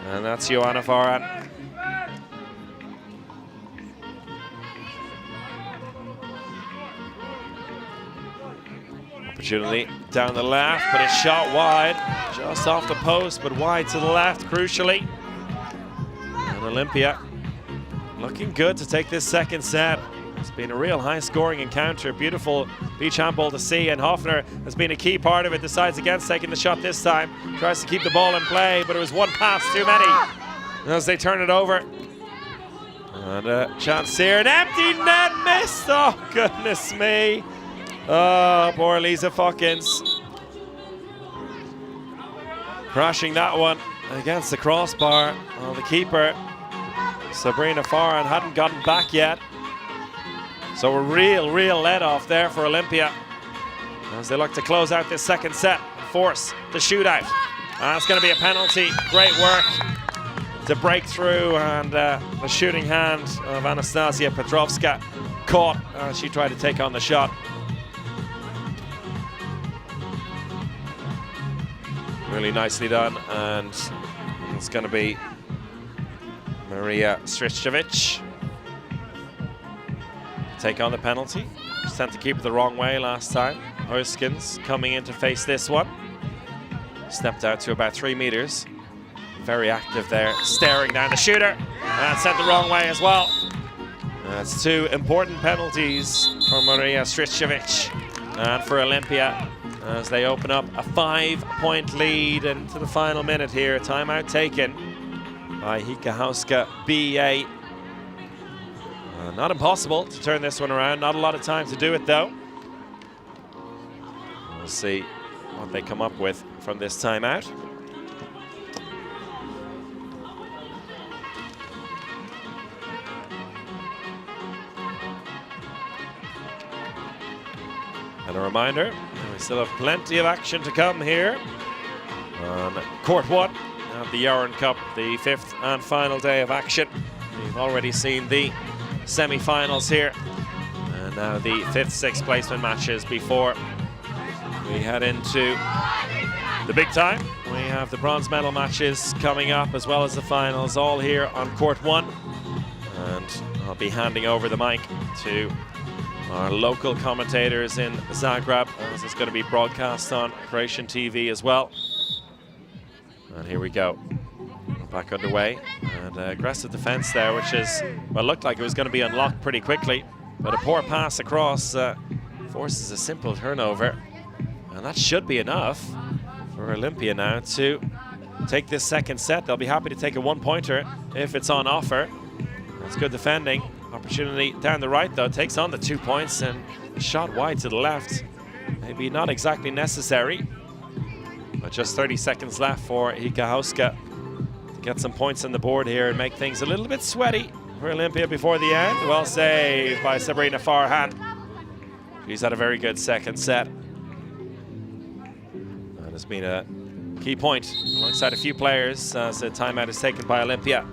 And that's Johanna Farhan. Opportunity down the left, but it's shot wide. Just off the post, but wide to the left, crucially. And Olympia looking good to take this second set. It's been a real high-scoring encounter. Beautiful beach handball to see, and Hoffner has been a key part of it. Decides against taking the shot this time. Tries to keep the ball in play, but it was one pass too many as they turn it over. And a chance here, an empty net missed. Oh, goodness me. Oh, poor Lisa Fokkins. Crashing that one against the crossbar. Well, the keeper, Sabrina Farhan, hadn't gotten back yet. So a real let-off there for Olympia as they look to close out this second set and force the shootout. It's going to be a penalty. Great work to break through, and the shooting hand of Anastasia Petrovska caught as she tried to take on the shot. Really nicely done, and it's going to be Maria Stričević take on the penalty. She sent the keeper the wrong way last time. Huiskens coming in to face this one. Stepped out to about 3 meters. Very active there, staring down the shooter. And sent the wrong way as well. That's 2 important penalties for Maria Stričević. And for Olympia, as they open up a 5-point lead into the final minute here. Timeout taken by Hikahauska BEA. Not impossible to turn this one around. Not a lot of time to do it, though. We'll see what they come up with from this timeout. And a reminder, we still have plenty of action to come here on Court 1 of the Jarun Cup, the 5th and final day of action. We've already seen the semi-finals here, and now the 5th, 6th placement matches before we head into the big time. We have the bronze medal matches coming up, as well as the finals, all here on Court 1. And I'll be handing over the mic to our local commentators in Zagreb, as it's going to be broadcast on Croatian TV as well. And here we go. We're back underway, and aggressive defense there, which is, well, looked like it was going to be unlocked pretty quickly, but a poor pass across forces a simple turnover, and that should be enough for Olympia now to take this second set. They'll be happy to take a one-pointer if it's on offer. That's good defending. Opportunity down the right, though, takes on the 2 points, and a shot wide to the left. Maybe not exactly necessary, but just 30 seconds left for Hikahauska to get some points on the board here and make things a little bit sweaty for Olympia before the end. Well saved by Sabrina Farhan. She's had a very good second set. That has been a key point alongside a few players as the timeout is taken by Olympia.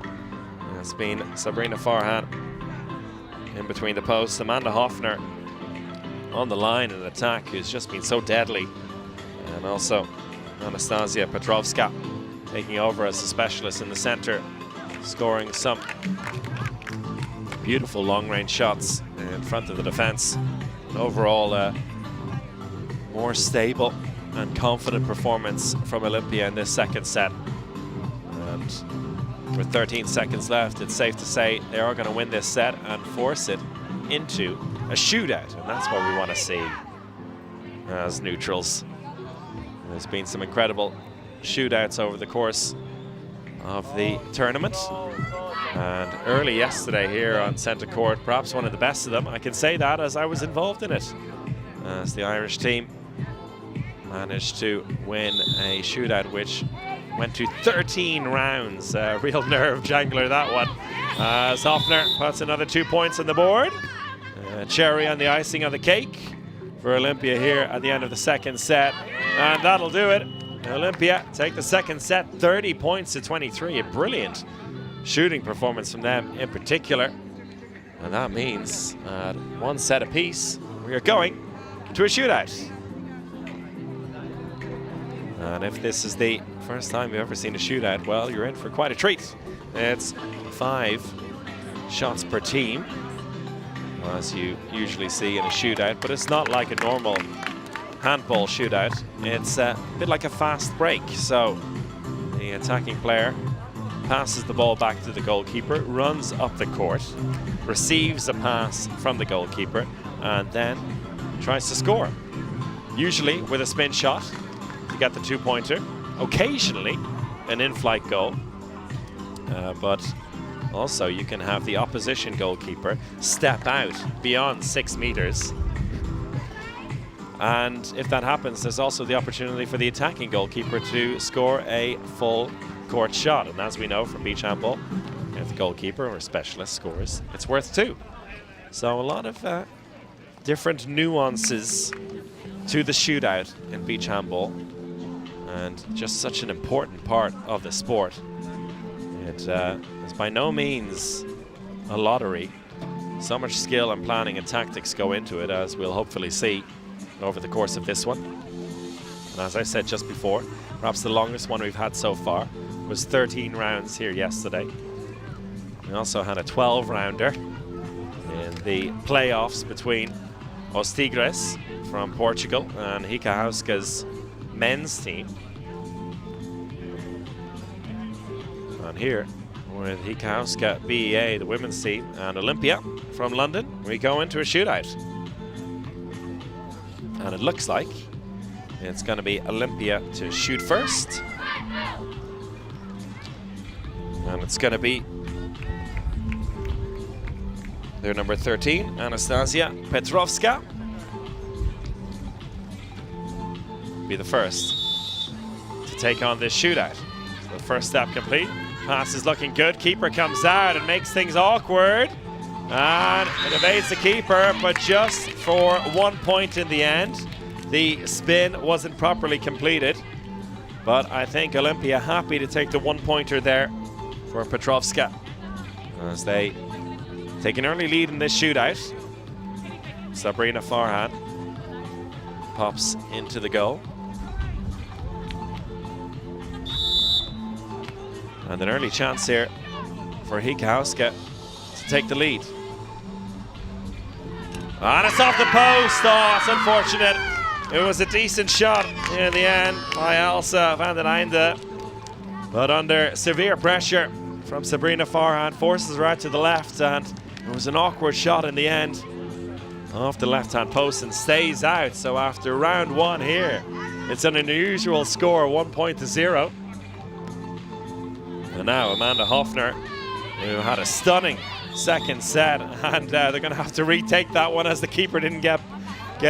It's been Sabrina Farhan in between the posts. Amanda Hoffner on the line in attack, who's just been so deadly. And also Anastasia Petrovska taking over as a specialist in the center, scoring some beautiful long-range shots in front of the defense. Overall, more stable and confident performance from Olympia in this second set. And with 13 seconds left, it's safe to say they are going to win this set and force it into a shootout, and that's what we want to see as neutrals. There's been some incredible shootouts over the course of the tournament, and early yesterday here on centre court, perhaps one of the best of them. I can say that as I was involved in it, as the Irish team managed to win a shootout which went to 13 rounds. Real nerve jangler, that one. As Hoffner puts another 2 points on the board. Cherry on the icing on the cake for Olympia here at the end of the second set. And that'll do it. Olympia take the second set, 30 points to 23. A brilliant shooting performance from them in particular. And that means one set apiece. We are going to a shootout. And if this is the first time you've ever seen a shootout, well, you're in for quite a treat. It's 5 shots per team, as you usually see in a shootout, but it's not like a normal handball shootout. It's a bit like a fast break. So the attacking player passes the ball back to the goalkeeper, runs up the court, receives a pass from the goalkeeper, and then tries to score. Usually with a spin shot to get the 2-pointer, occasionally an in-flight goal, but also you can have the opposition goalkeeper step out beyond 6 meters, and if that happens, there's also the opportunity for the attacking goalkeeper to score a full court shot. And as we know from beach handball, if the goalkeeper or specialist scores, it's worth 2. So a lot of different nuances to the shootout in beach handball, and just such an important part of the sport. It is by no means a lottery. So much skill and planning and tactics go into it, as we'll hopefully see over the course of this one. And as I said just before, perhaps the longest one we've had so far was 13 rounds here yesterday. We also had a 12-rounder in the playoffs between Os Tigres from Portugal and Hikahauska's men's team. And here with Hikahauska BEA, the women's team, and Olympia from London, we go into a shootout. And it looks like it's going to be Olympia to shoot first. And it's going to be their number 13, Anastasia Petrovska. Be the first to take on this shootout. So the first step complete. Pass is looking good. Keeper comes out and makes things awkward. And it evades the keeper, but just for 1 point in the end. The spin wasn't properly completed. But I think Olympia happy to take the 1-pointer there for Petrovska as they take an early lead in this shootout. Sabrina Farhan pops into the goal. And an early chance here for Hika to take the lead. And it's off the post. Oh, it's unfortunate. It was a decent shot in the end by Elsa van den Einde. But under severe pressure from Sabrina Farhan, forces her out to the left, and it was an awkward shot in the end off the left-hand post and stays out. So after round 1 here, it's an unusual score, 1-0. And now Amanda Hoffner, who had a stunning second set, and they're going to have to retake that one as the keeper didn't get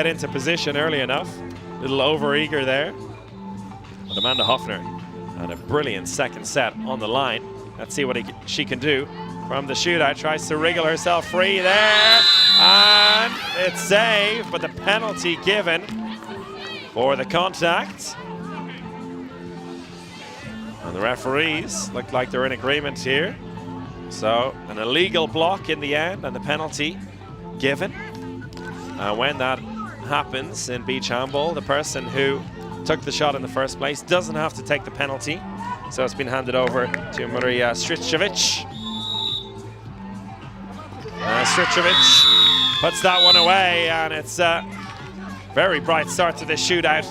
into position early enough. A little over-eager there. But Amanda Hoffner had a brilliant second set on the line. Let's see what she can do from the shootout. Tries to wriggle herself free there. And it's saved, but the penalty given for the contact. And the referees look like they're in agreement here. So an illegal block in the end and the penalty given. And when that happens in beach handball, the person who took the shot in the first place doesn't have to take the penalty. So it's been handed over to Maria Stricevic. Stricevic puts that one away, and it's a very bright start to this shootout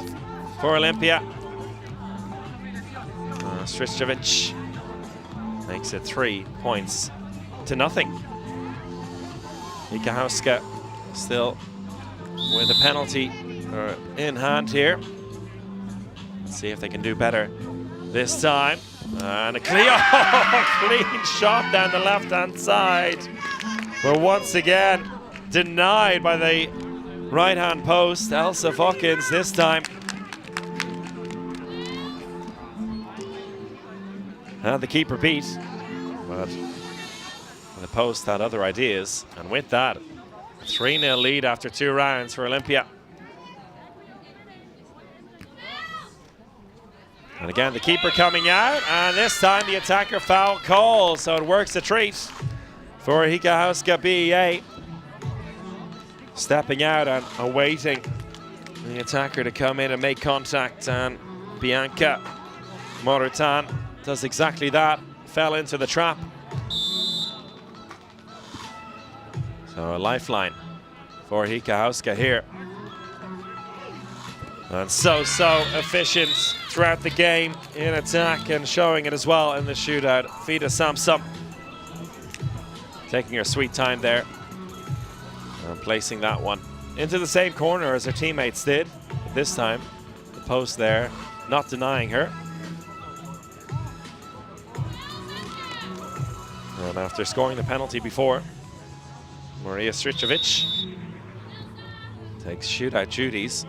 for Olympia. Stricevic makes it 3 points to nothing. Hika still with a penalty in hand here. Let's see if they can do better this time. And a clean shot down the left-hand side. But once again, denied by the right-hand post. Elsa Fokkins this time. And the keeper beat, but the post had other ideas. And with that, a 3-0 lead after 2 rounds for Olympia. And again, the keeper coming out, and this time the attacker foul call, so it works a treat for Hika BEA. Stepping out and awaiting the attacker to come in and make contact, and Bianca Morutan does exactly that, fell into the trap. So a lifeline for Hika here. And so efficient throughout the game in attack, and showing it as well in the shootout. Fida Samsam taking her sweet time there and placing that one into the same corner as her teammates did. But this time, the post there, not denying her. And after scoring the penalty before, Maria Stricevic takes shootout duties,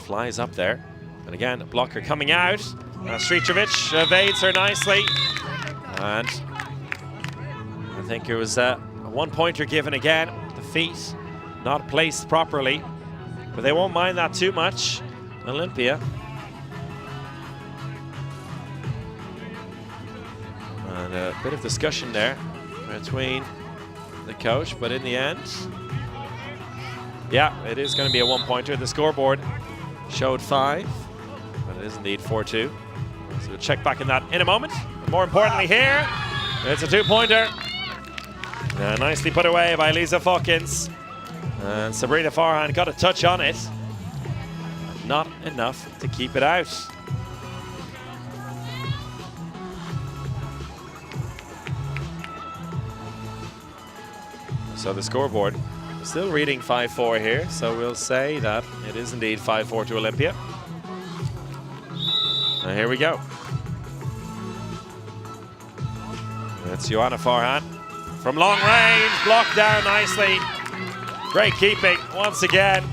flies up there. And again, blocker coming out. Stricevic evades her nicely. And I think it was a 1-pointer given again. The feet not placed properly, but they won't mind that too much. Olympia. And a bit of discussion there between the coach, but in the end, yeah, it is going to be a 1-pointer. The scoreboard showed 5, but it is indeed 4-2. So we'll check back in that in a moment. But more importantly here, it's a 2-pointer. Nicely put away by Lisa Fokkins. And Sabrina Farhan got a touch on it. Not enough to keep it out. So the scoreboard still reading 5-4 here, so we'll say that it is indeed 5-4 to Olympia. And here we go. It's Joanna Farhan from long range, blocked down nicely. Great keeping once again.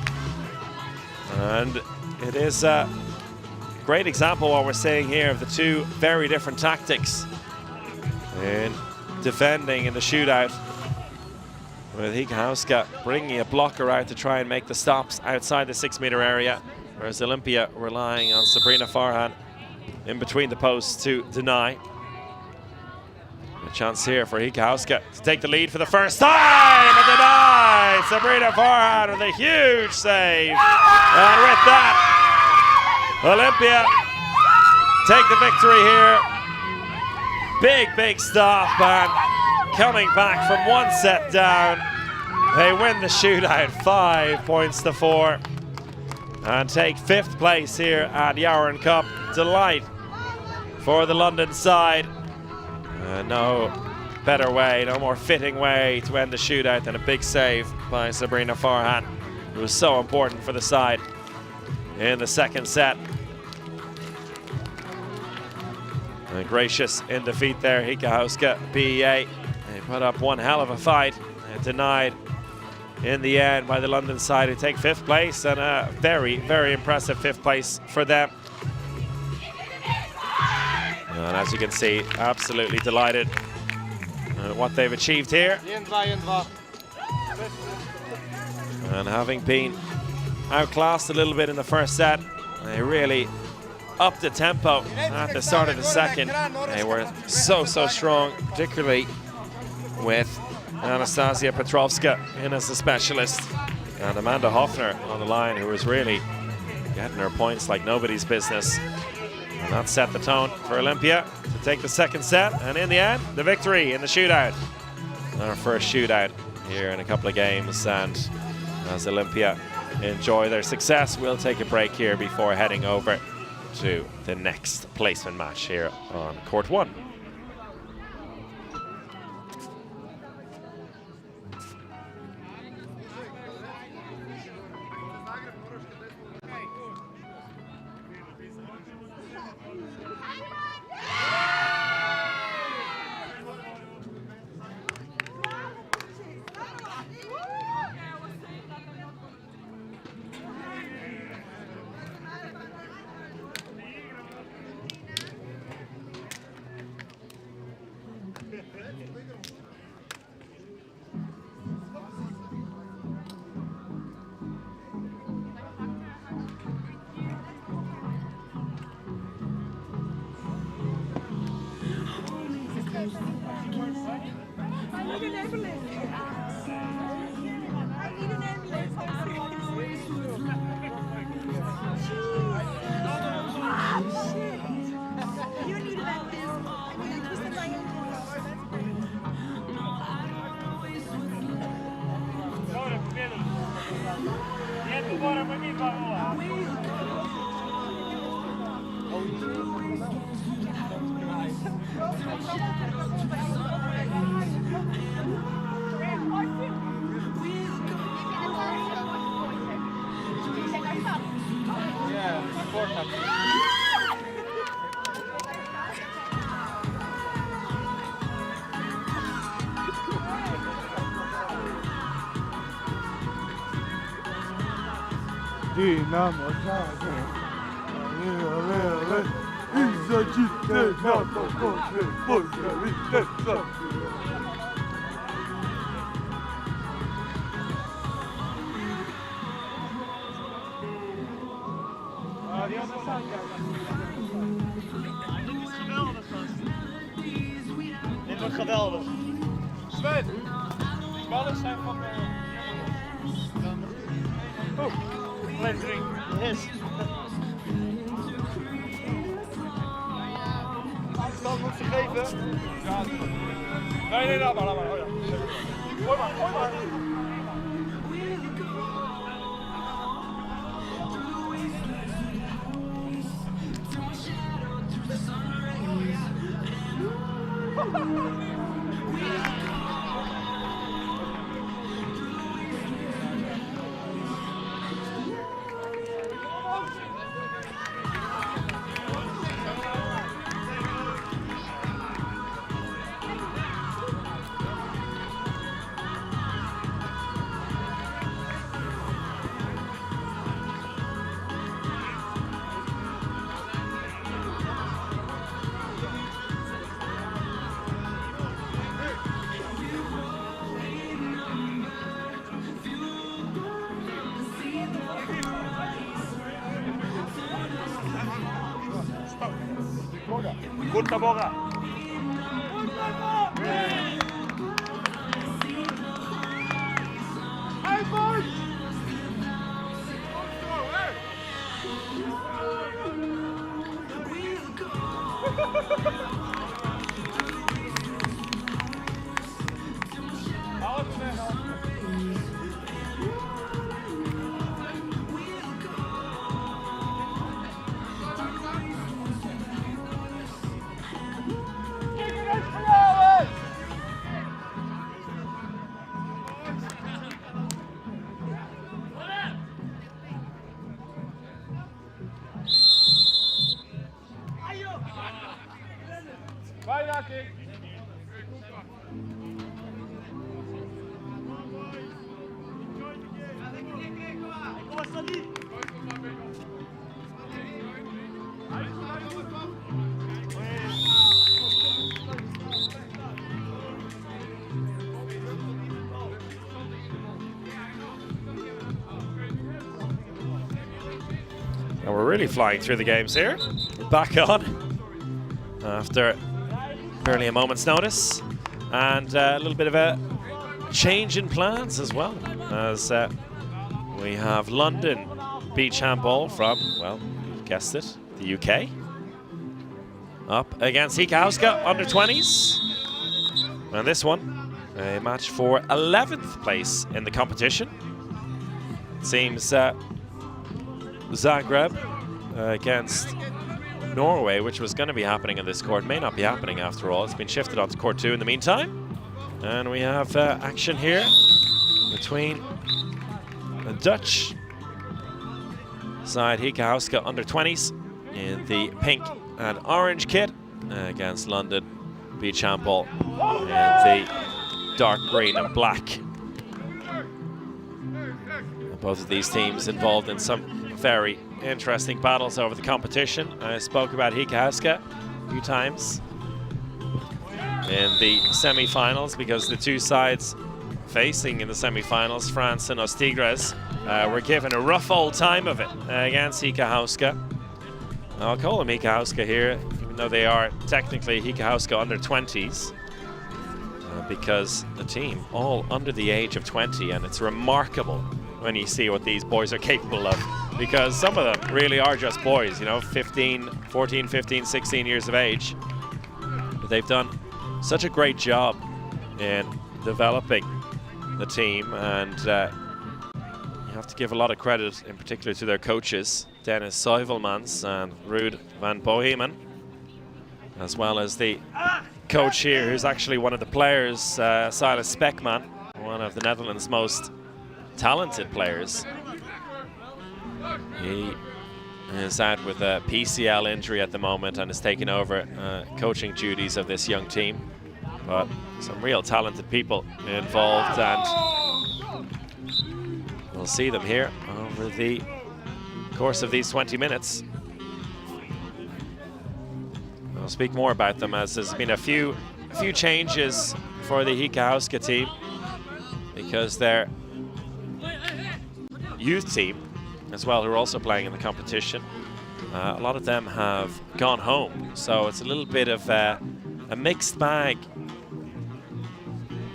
And it is a great example what we're seeing here of the two very different tactics in defending in the shootout. With Hika Hauska bringing a blocker out to try and make the stops outside the 6-meter area, whereas Olympia relying on Sabrina Farhan in between the posts to deny. A chance here for Hika Hauska to take the lead for the first time and denied. Sabrina Farhan with a huge save. And with that, Olympia take the victory here. Big stop, and coming back from one set down, they win the shootout 5 points to 4 and take 5th place here at Jarun Cup. Delight for the London side. No better way, no more fitting way to end the shootout than a big save by Sabrina Farhan. It was so important for the side in the second set. And gracious in defeat there, Hika Hauska, BEA. They put up one hell of a fight and denied in the end by the London side, who take 5th place, and a very impressive 5th place for them. And as you can see, absolutely delighted at what they've achieved here. And having been outclassed a little bit in the first set, they really upped the tempo at the start of the second. They were so strong, particularly with Anastasia Petrovska in as a specialist, and Amanda Hoffner on the line, who was really getting her points like nobody's business. And that set the tone for Olympia to take the second set, and in the end, the victory in the shootout. Our first shootout here in a couple of games, and as Olympia enjoy their success, we'll take a break here before heading over to the next placement match here on court 1. Dinamo Zagreb, ale, izađite na pokore, pozdravite Zagreb. Dit wordt geweldig. Sven, die ballen zijn van alleen 3. Yes. Afstand moet ze geven. Ja. Nee, laat maar. Oh, ja. Gooi maar. Punta boga. Hey, boys! Vai, Naki! And we're really flying through the games here. Back on after barely a moment's notice, and a little bit of a change in plans as well, as we have London beach handball from, well, you've guessed it, the UK, up against Hika under 20s, and this one a match for 11th place in the competition. It seems Zagreb against Norway, which was going to be happening in this court, may not be happening after all. It's been shifted onto court 2 in the meantime. And we have action here between the Dutch side, Hika under 20s, in the pink and orange kit, against London beach handball in the dark green and black. Both of these teams involved in some very interesting battles over the competition. I spoke about Hika a few times in the semi-finals, because the two sides facing in the semi-finals, France and Ostigres, were given a rough old time of it against Hika. I'll call them Hika here, even though they are technically Hika under 20s, because the team all under the age of 20, and it's remarkable when you see what these boys are capable of, because some of them really are just boys, you know, 14, 15, 16 years of age. But they've done such a great job in developing the team, and you have to give a lot of credit in particular to their coaches, Dennis Seuvelmans and Ruud van Bohemen, as well as the coach here, who's actually one of the players, Silas Spekman, one of the Netherlands' most talented players. He is out with a PCL injury at the moment and is taking over coaching duties of this young team. But some real talented people involved, and we'll see them here over the course of these 20 minutes. I'll speak more about them, as there's been a few changes for the Hika team, because their youth team as well, who are also playing in the competition, a lot of them have gone home, so it's a little bit of a mixed bag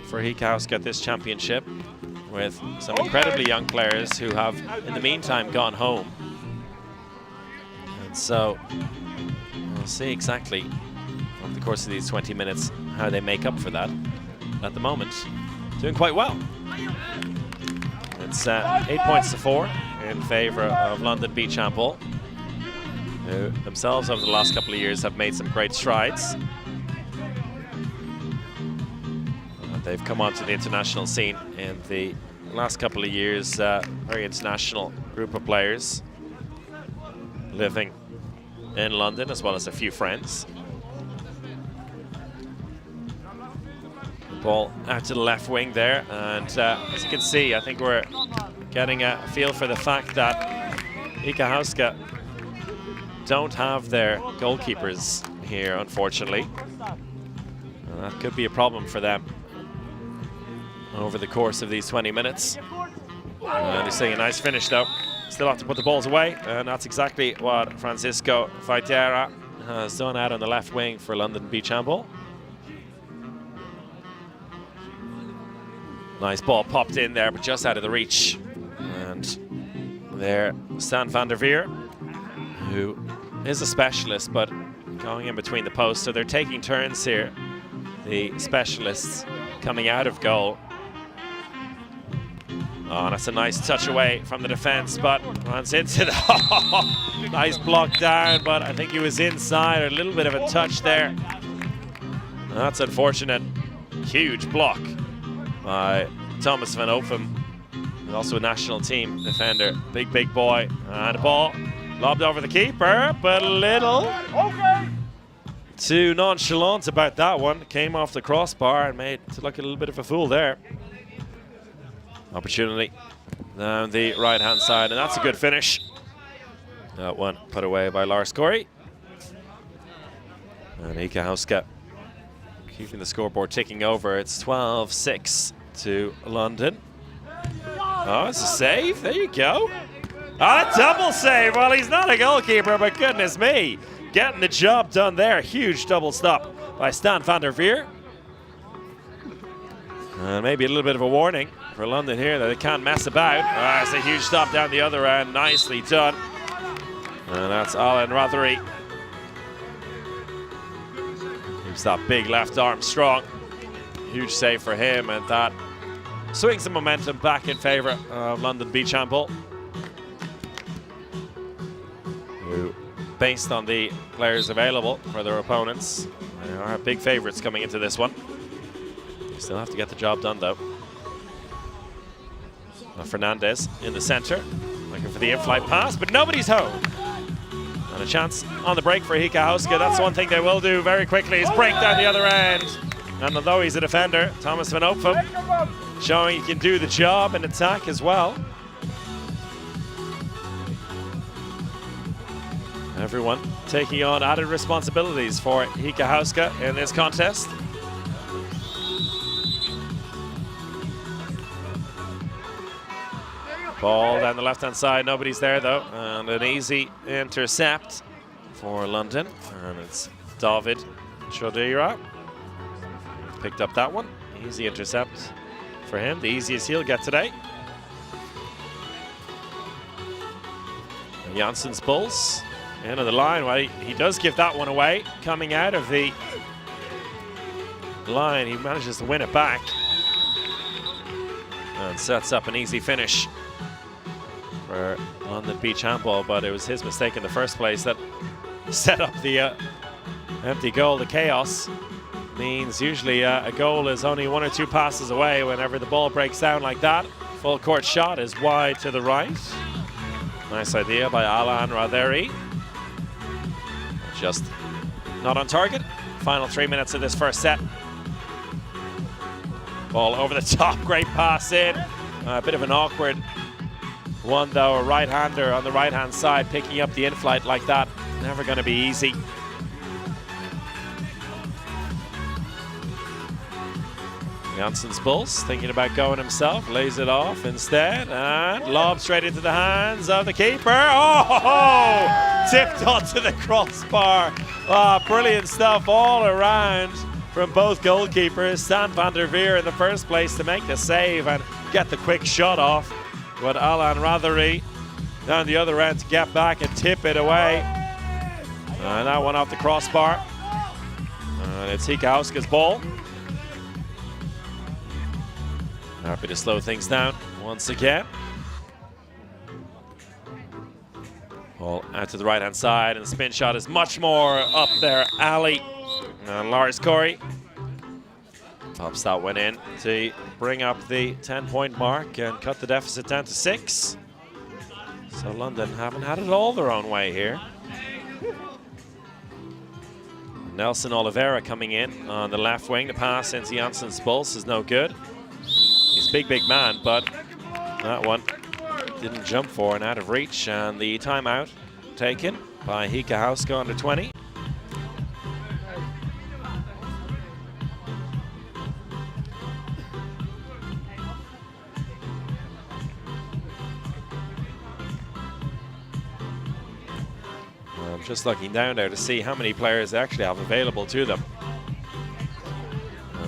for Hika at this championship, with some incredibly young players who have in the meantime gone home. And so we'll see exactly over the course of these 20 minutes how they make up for that. At the moment, doing quite well. It's 8 points to 4 in favour of London beach handball, who themselves over the last couple of years have made some great strides. They've come onto the international scene in the last couple of years, very international group of players living in London, as well as a few friends. The ball out to the left wing there, and as you can see, I think we're getting a feel for the fact that Hika don't have their goalkeepers here, unfortunately. And that could be a problem for them over the course of these 20 minutes. And he's saying a nice finish though. Still have to put the balls away, and that's exactly what Francisco Faitera has done out on the left wing for London Beach Handball. Nice ball popped in there, but just out of the reach. And there, Stan van der Veer, who is a specialist, but going in between the posts. So they're taking turns here, the specialists coming out of goal. Oh, that's a nice touch away from the defense, but runs into the nice block down, but I think he was inside, a little bit of a touch there. That's unfortunate. Huge block by Thomas van Ophem, also a national team defender. Big boy. And the ball lobbed over the keeper, but a little too nonchalant about that one. Came off the crossbar and made to look a little bit of a fool there. Opportunity down the right-hand side, and that's a good finish. That one put away by Lars Corey. And Ika Hauska keeping the scoreboard ticking over. It's 12-6 to London. Oh, it's a save. There you go. Oh, a double save. Well, he's not a goalkeeper, but goodness me. Getting the job done there. Huge double stop by Stan van der Veer. And maybe a little bit of a warning for London here that they can't mess about. Oh, it's a huge stop down the other end. Nicely done. And that's Alan Rothery. Keeps that big left arm strong. Huge save for him, and that swings the momentum back in favour of London Beach Handball, who, based on the players available for their opponents, they are big favourites coming into this one. They still have to get the job done, though. Fernandez in the centre, looking for the in-flight pass, but nobody's home. And a chance on the break for Ika Hauska. That's one thing they will do very quickly, is break down the other end. And although he's a defender, Thomas van Ophem showing he can do the job and attack as well. Everyone taking on added responsibilities for Ika Hauska in this contest. Ball down the left-hand side, nobody's there though, and an easy intercept for London. And it's David Chodira. Picked up that one. Easy intercept for him, the easiest he'll get today. Janssens Bulls end of the line. Well, he does give that one away. Coming out of the line, he manages to win it back and sets up an easy finish for London Beach Handball, but it was his mistake in the first place that set up the empty goal. The chaos means usually a goal is only 1 or 2 passes away whenever the ball breaks down like that. Full court shot is wide to the right. Nice idea by Alan Rothery. Just not on target. Final 3 minutes of this first set. Ball over the top, great pass in. A bit of an awkward one though, a right-hander on the right-hand side picking up the in-flight like that. Never going to be easy. Janssens Bulls thinking about going himself, lays it off instead, and lob straight into the hands of the keeper. Oh, tipped onto the crossbar. Oh, brilliant stuff all around from both goalkeepers. Stan van der Veer in the first place to make the save and get the quick shot off. But Alan Rothery down the other end to get back and tip it away. And that one off the crossbar. And it's Ika Hauska's ball. Happy to slow things down once again. Ball out to the right-hand side, and the spin shot is much more up their alley. And Lars Corey pops that one in to bring up the 10-point mark and cut the deficit down to 6. So London haven't had it all their own way here. Nelson Oliveira coming in on the left wing. The pass into Janssens Bulls is no good. He's a big man, but that one didn't jump for and out of reach. And the timeout taken by Ika Hauska under 20. I'm just looking down there to see how many players they actually have available to them.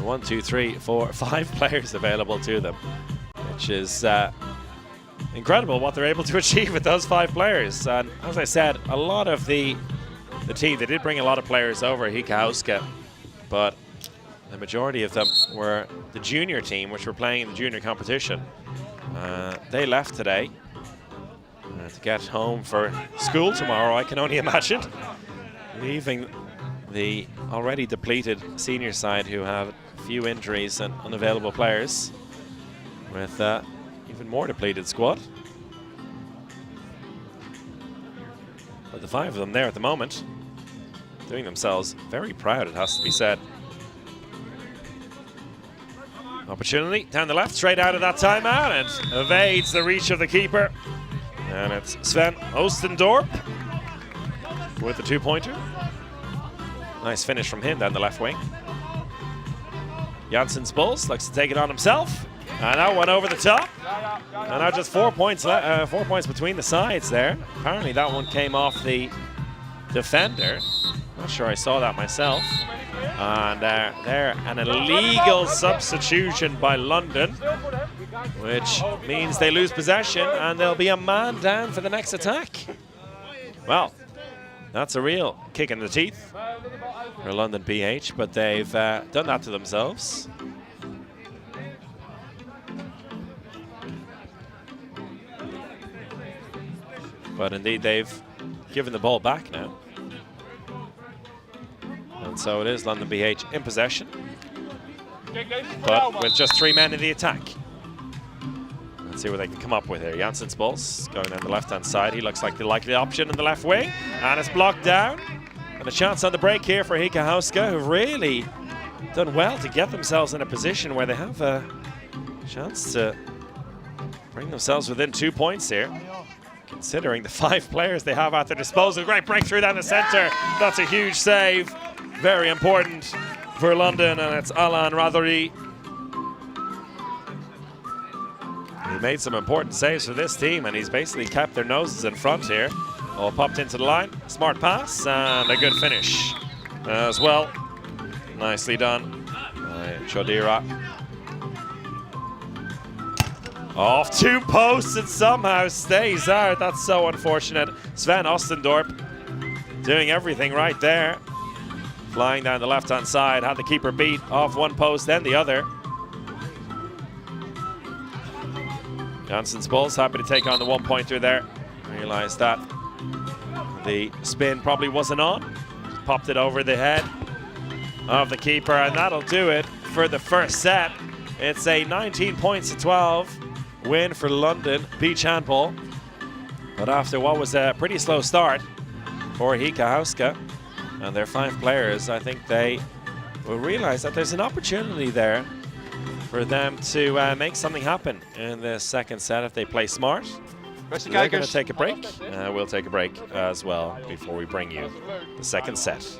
1, 2, 3, 4, 5 players available to them, which is incredible what they're able to achieve with those 5 players. And as I said, a lot of the team, they did bring a lot of players over, Hika, but the majority of them were the junior team, which were playing in the junior competition. They left today to get home for school tomorrow, I can only imagine, leaving the already depleted senior side who have a few injuries and unavailable players with even more depleted squad. But the 5 of them there at the moment, doing themselves very proud, it has to be said. Opportunity down the left, straight out of that timeout, and evades the reach of the keeper. And it's Sven Ostendorp with the 2-pointer. Nice finish from him down the left wing. Janssen Spulls likes to take it on himself. And that one over the top. And now just 4 points, 4 points between the sides there. Apparently that one came off the defender. Not sure I saw that myself. And there, an illegal substitution by London, which means they lose possession and there'll be a man down for the next attack. Well, that's a real kick in the teeth for London BH, but they've done that to themselves. But indeed, they've given the ball back now. And so it is London BH in possession, but with just 3 men in the attack. Let's see what they can come up with here. Janssen Spulls going down the left-hand side. He looks like the likely option in the left wing, and it's blocked down. And a chance on the break here for Hika, who've really done well to get themselves in a position where they have a chance to bring themselves within 2 points here, considering the 5 players they have at their disposal. Great breakthrough down the center. That's a huge save. Very important for London, and it's Alan Rathori. He made some important saves for this team, and he's basically kept their noses in front here. All popped into the line. Smart pass and a good finish as well. Nicely done by Chodira. Off 2 posts and somehow stays out. That's so unfortunate. Sven Ostendorp doing everything right there. Flying down the left-hand side, had the keeper beat off 1 post, then the other. Janssen Spulls happy to take on the 1-pointer there. Realized that the spin probably wasn't on. Just popped it over the head of the keeper, and that'll do it for the first set. It's a 19-12 win for London Beach Handball. But after what was a pretty slow start for Hika and their 5 players, I think they will realize that there's an opportunity there for them to make something happen in the second set if they play smart. They're going to take a break. We'll take a break as well before we bring you the second set.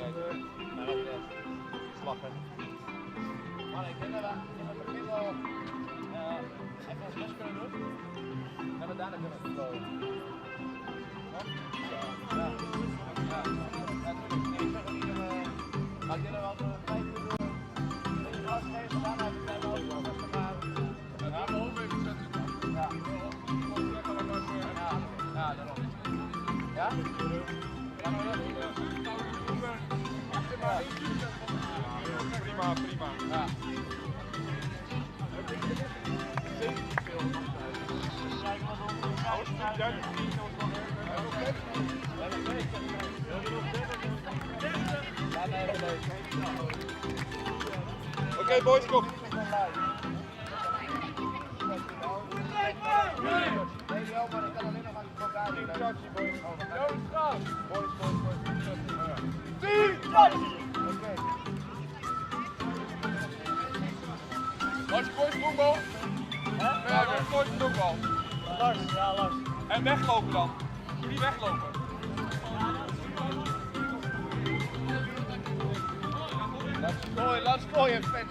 Okay, boys, go. Lars, gooi sprongboog. Ja, gooi sprongboog. Lars, ja, Lars. En weglopen dan. Doe die weglopen. Let's go, you fetch.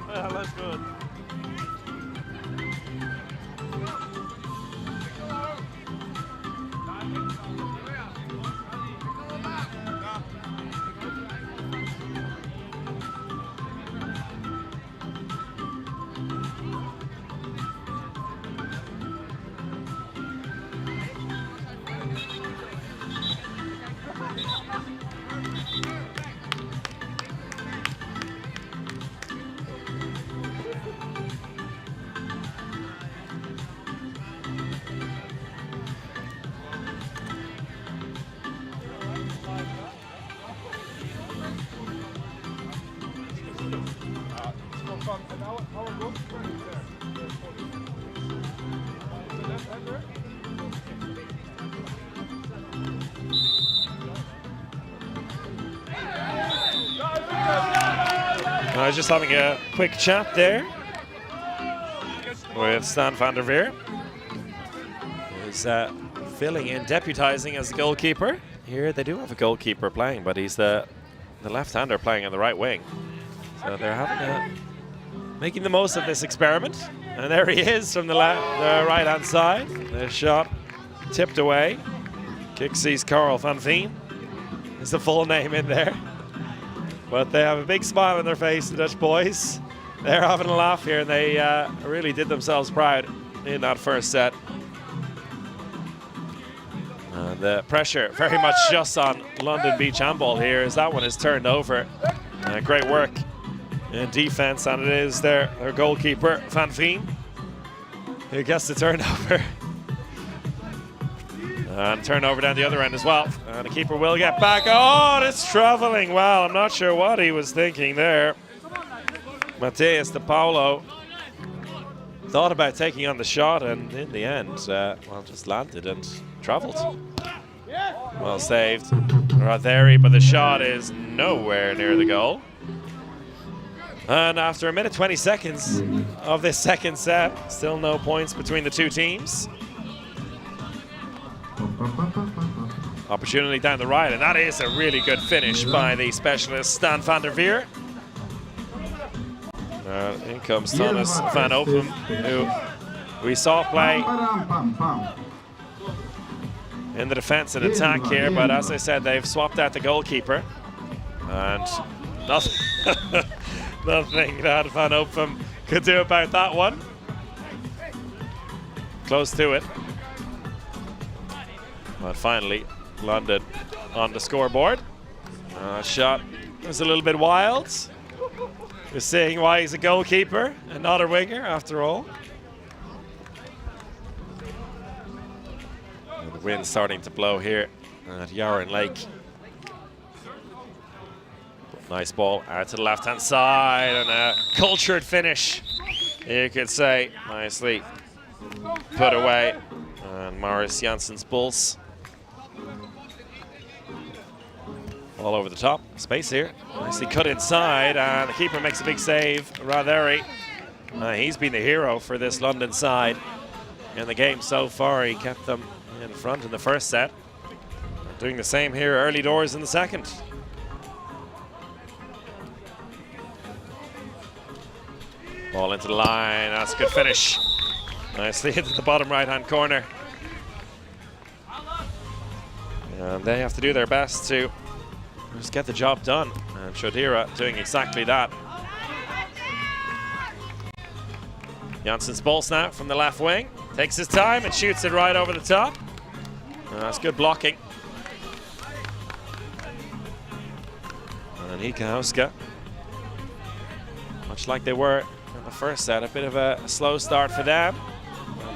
Yeah, that's good. I was just having a quick chat there with Stan van der Veer, who's filling in, deputizing as the goalkeeper. Here they do have a goalkeeper playing, but he's the left-hander playing on the right wing. So they're having making the most of this experiment. And there he is from the right-hand side. The shot tipped away. Kick sees Carl van Veen. Is the full name in there. But they have a big smile on their face, the Dutch boys. They're having a laugh here, and they really did themselves proud in that first set. And the pressure very much just on London Beach Handball here as that one is turned over. Great work in defense, and it is their goalkeeper, Van Veen, who gets the turnover. And turnover down the other end as well. And the keeper will get back. Oh, it's traveling well. I'm not sure what he was thinking there. Mateus De Paulo thought about taking on the shot, and in the end, well, just landed and traveled. Well saved, Ratheri, but the shot is nowhere near the goal. And after 1 minute 20 seconds of this second set, still no points between the two teams. Opportunity down the right, and that is a really good finish by the specialist Stan van der Veer. In comes Thomas van Ophem, who we saw play in the defense and attack here, but as I said, they've swapped out the goalkeeper. And nothing that Van Ophem could do about that one. Close to it. But finally, London on the scoreboard. Shot was a little bit wild. We're seeing why he's a goalkeeper and not a winger, after all. And the wind's starting to blow here at Jarun Lake. Nice ball out to the left-hand side, and a cultured finish, you could say. Nicely put away. And Maurice Jansen's Bulls. All over the top, space here. Nicely cut inside, and the keeper makes a big save, Ratheri. He's been the hero for this London side in the game so far. He kept them in front in the first set. Doing the same here early doors in the second. Ball into the line, that's a good finish. Nicely hit at the bottom right-hand corner. And they have to do their best to just get the job done. And Shodira doing exactly that. Jansen's Bulls now from the left wing. Takes his time and shoots it right over the top. That's good blocking. And Hikahauska, much like they were in the first set, a bit of a slow start for them.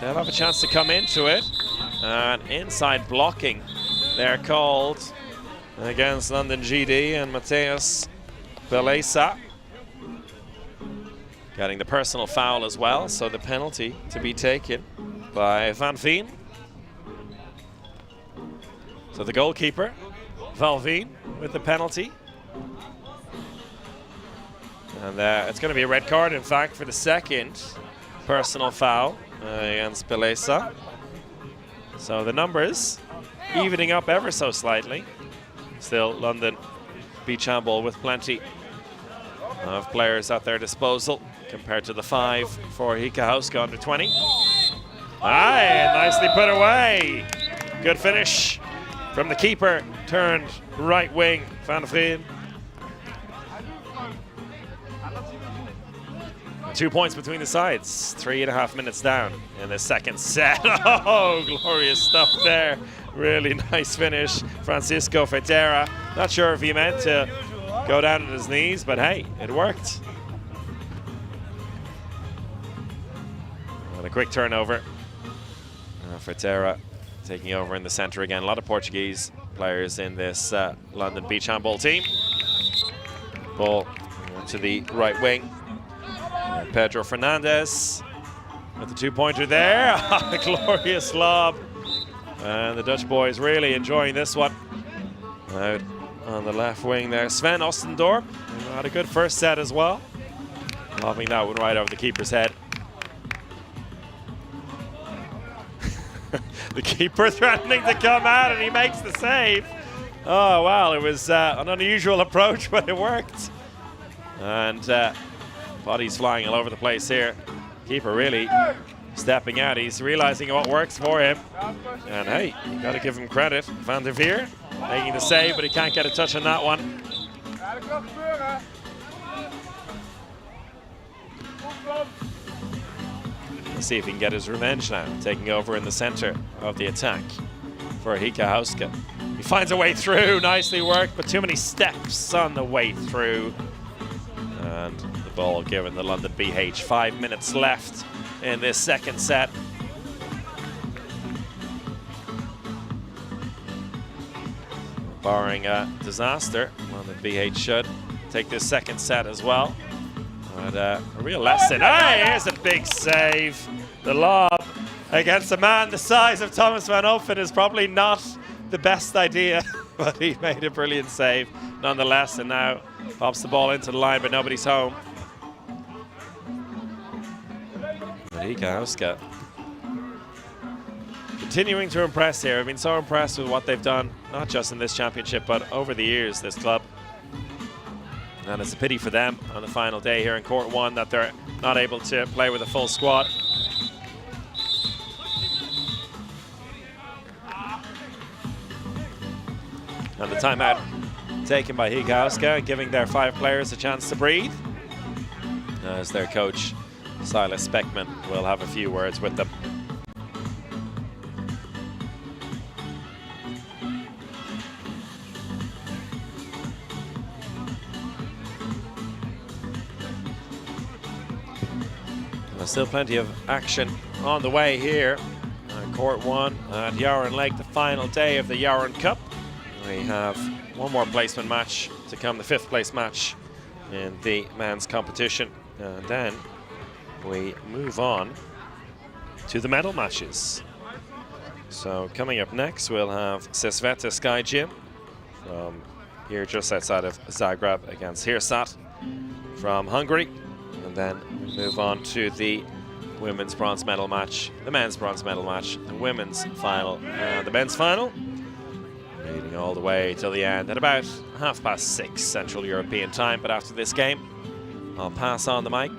They'll have a chance to come into it. And inside blocking, they're called against London GD and Mateus Beleza. Getting the personal foul as well, so the penalty to be taken by Van Veen. So the goalkeeper, Van Veen, with the penalty. And it's going to be a red card, in fact, for the second personal foul against Beleza. So the numbers evening up ever so slightly. Still London Beach Handball with plenty of players at their disposal compared to the 5 for Hikahauska under 20. Aye, nicely put away. Good finish from the keeper, turned right wing, Van Veen. 2 points between the sides, 3.5 minutes down in the second set. Oh, glorious stuff there. Really nice finish, Francisco Fetera. Not sure if he meant to go down on his knees, but hey, it worked. And a quick turnover. Fetera taking over in the center again. A lot of Portuguese players in this London Beach Handball team. Ball to the right wing. Pedro Fernandez. with the two-pointer there. A glorious lob. And the Dutch boys really enjoying this one. Out on the left wing there, Sven Ostendorp, who had a good first set as well. Lobbing that one right over the keeper's head. The keeper threatening to come out, and he makes the save. Oh, well, it was an unusual approach, but it worked. And bodies flying all over the place here. Keeper really stepping out. He's realizing what works for him. And hey, you got to give him credit. Van der Veer making the save, but he can't get a touch on that one. Let's see if he can get his revenge now, taking over in the center of the attack for Hika Hauska. He finds a way through, nicely worked, but too many steps on the way through. And the ball given the London BH. 5 minutes left in this second set. Barring a disaster, London BH should take this second set as well. But a real lesson. Hey, here's a big save. The lob against a man the size of Thomas van Opfen is probably not the best idea, but he made a brilliant save nonetheless, and now pops the ball into the line, but nobody's home. Hika Hauska continuing to impress here. I've been so impressed with what they've done, not just in this championship, but over the years, this club. And it's a pity for them on the final day here in Court 1 that they're not able to play with a full squad. And the timeout taken by Hika Hauska, giving their 5 players a chance to breathe, as their coach Silas Beckman will have a few words with them. There's still plenty of action on the way here. Court 1 at Jarun Lake, the final day of the Jarun Cup. We have one more placement match to come, the 5th place match in the men's competition. And then we move on to the medal matches. So coming up next, we'll have Sesveta Sky Gym from here just outside of Zagreb against Hirsat from Hungary. And then we move on to the women's bronze medal match, the men's bronze medal match, the women's final, and the men's final. Leading all the way till the end at about 6:30 Central European time. But after this game, I'll pass on the mic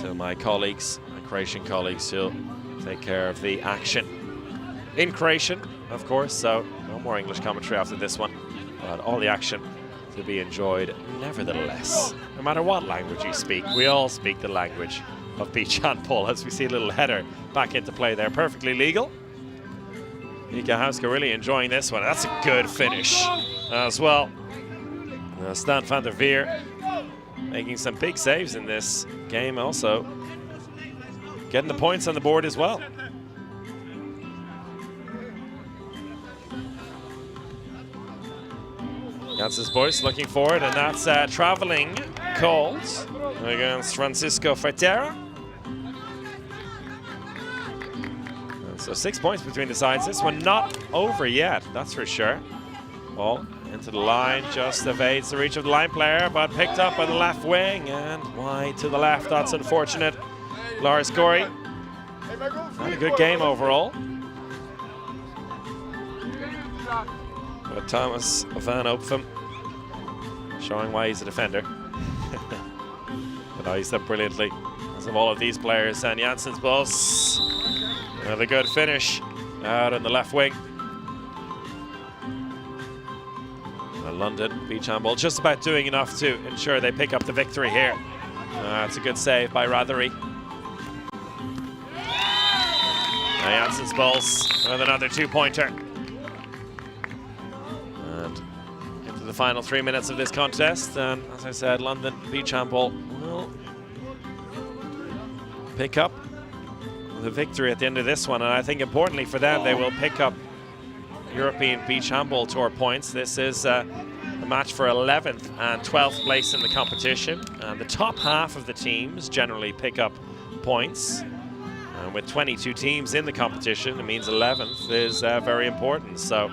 to my colleagues, my Croatian colleagues, who'll take care of the action in Croatian, of course. So no more English commentary after this one, but all the action to be enjoyed nevertheless. No matter what language you speak, we all speak the language of beach handball, as we see a little header back into play there, perfectly legal. Hika Hauska really enjoying this one. That's a good finish as well. Stan van der Veer making some big saves in this game also. Getting the points on the board as well. Janssens boys looking forward, and that's traveling calls against Francisco Ferreira. So 6 points between the sides. This one not over yet, that's for sure. Ball into the line, just evades the reach of the line player, but picked up by the left wing and wide to the left. That's unfortunate. Lars Gorey had a good game overall. But Thomas van Opfen showing why he's a defender. But he's done brilliantly, as of all of these players. And Janssens Bos, another good finish out on the left wing. London beach handball just about doing enough to ensure they pick up the victory here. It's a good save by Rathery. Janssens Bos with another 2-pointer. And into the final 3 minutes of this contest. And as I said, London beach handball will pick up the victory at the end of this one. And I think importantly for them, they will pick up European Beach Handball Tour points. This is a match for 11th and 12th place in the competition. And the top half of the teams generally pick up points. And with 22 teams in the competition, it means 11th is very important. So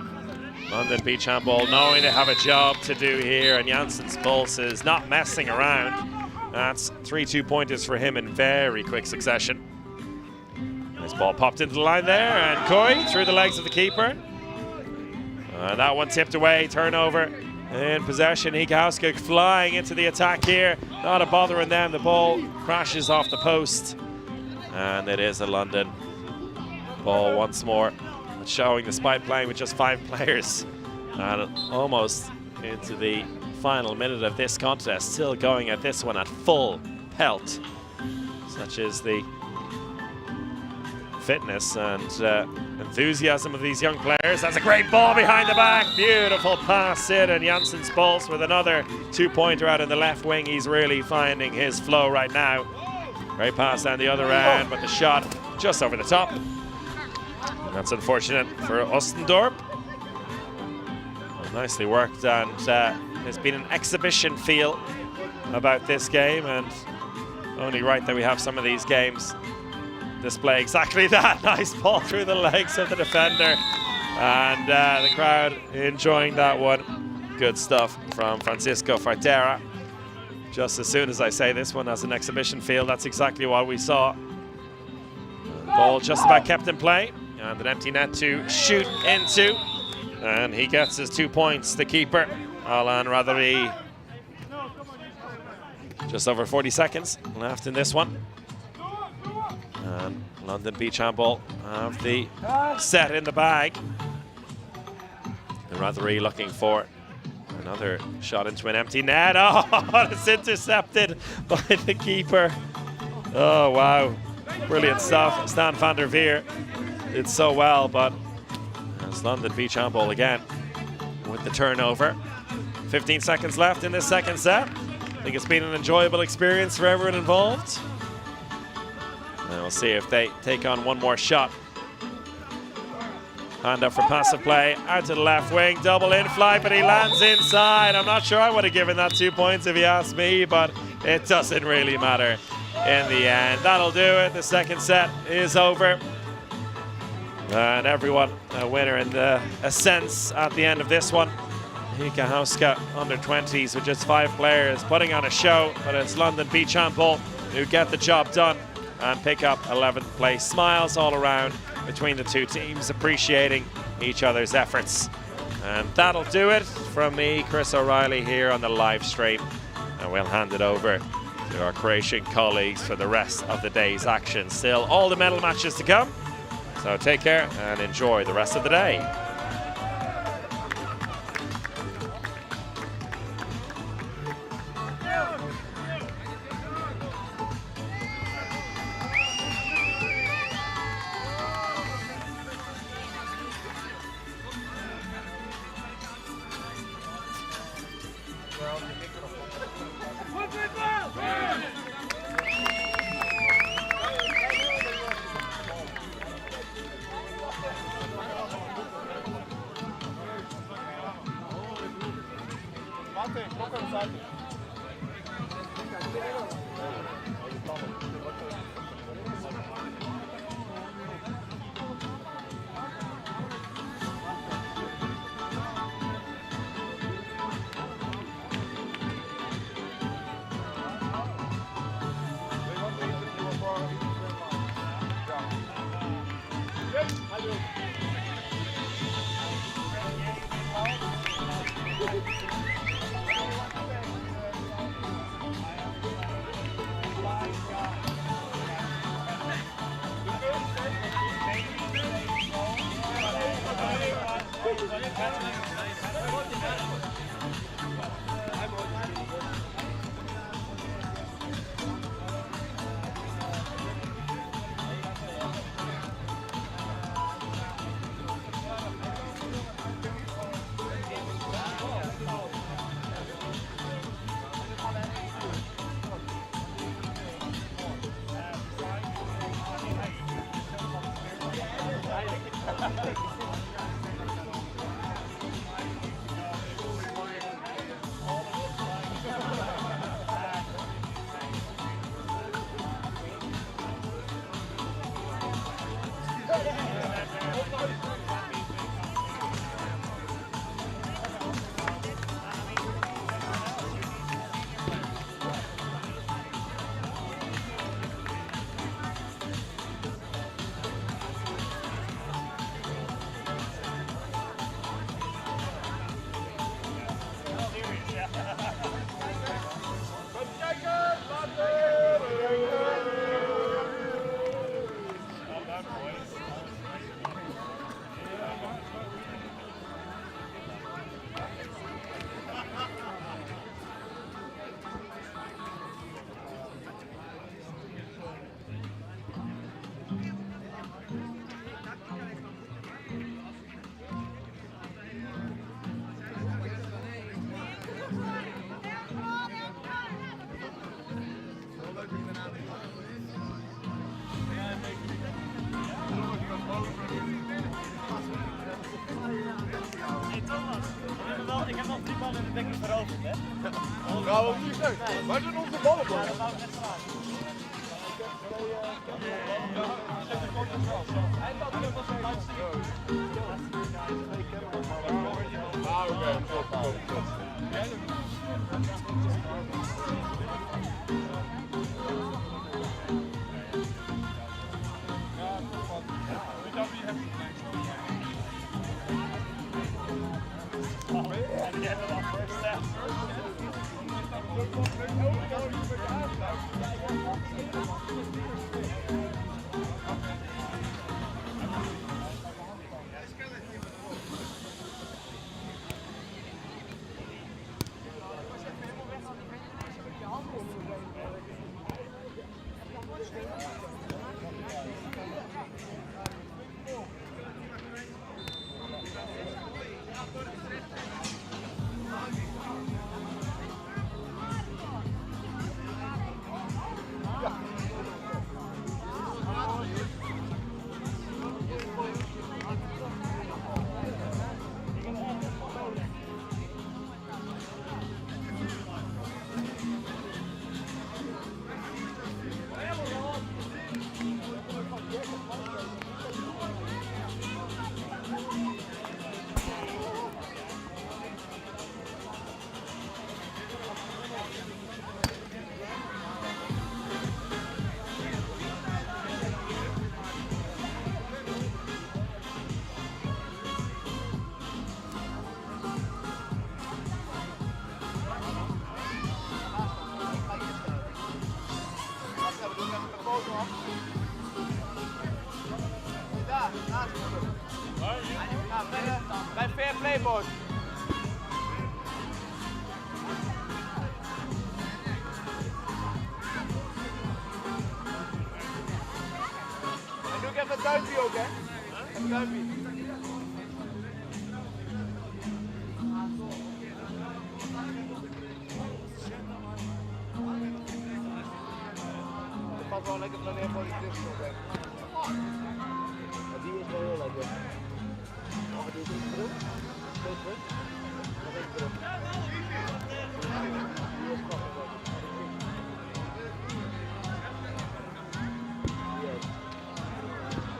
London Beach Handball knowing they have a job to do here, and Jansen's Pulse is not messing around. That's 3 2-pointers for him in very quick succession. Nice ball popped into the line there, and Coy through the legs of the keeper. That one tipped away, turnover in possession. Higauska flying into the attack here. Not a bother in them. The ball crashes off the post. And it is a London ball once more. Showing despite playing with just 5 players. And almost into the final minute of this contest. Still going at this one at full pelt. Such is the fitness and enthusiasm of these young players. That's a great ball behind the back. Beautiful pass in, and Jansen's Pulse with another 2-pointer out in the left wing. He's really finding his flow right now. Great pass down the other end, but the shot just over the top. And that's unfortunate for Ostendorp. Well, nicely worked, and there's been an exhibition feel about this game, and only right that we have some of these games display exactly that. Nice ball through the legs of the defender, and the crowd enjoying that one. Good stuff from Francisco Fartera. Just as soon as I say this one has an exhibition feel, that's exactly what we saw. Ball just about kept in play, and an empty net to shoot into, and he gets his 2 points, the keeper, Alan Rathary. Just over 40 seconds left in this one. And London Beach Handball have the set in the bag. And Rathary looking for another shot into an empty net. Oh, it's intercepted by the keeper. Oh, wow. Brilliant stuff. Stan van der Veer did so well, but it's London Beach Handball again with the turnover. 15 seconds left in this second set. I think it's been an enjoyable experience for everyone involved. And we'll see if they take on one more shot. Hand up for passive play, out to the left wing, double in flight, but he lands inside. I'm not sure I would have given that 2 points if you asked me, but it doesn't really matter in the end. That'll do it. The second set is over. And everyone a winner in a sense at the end of this one. Hika Hauska under 20s with just 5 players putting on a show, but it's London Beach Handball who get the job done and pick up 11th place. Smiles all around between the two teams, appreciating each other's efforts. And that'll do it from me, Chris O'Reilly, here on the live stream. And we'll hand it over to our Croatian colleagues for the rest of the day's action. Still all the medal matches to come. So take care and enjoy the rest of the day. Ja, wat niet leuk. Wij doen onze ballen op. Bij fair playboard. En doe ik even een duimpje ook, hè? Even een duimpje. Het valt wel lekker wanneer voor die clips op, hè? Die is wel heel lekker. Mag ik dit niet terug? Steeds terug? Nog even terug. Die is prachtig ook.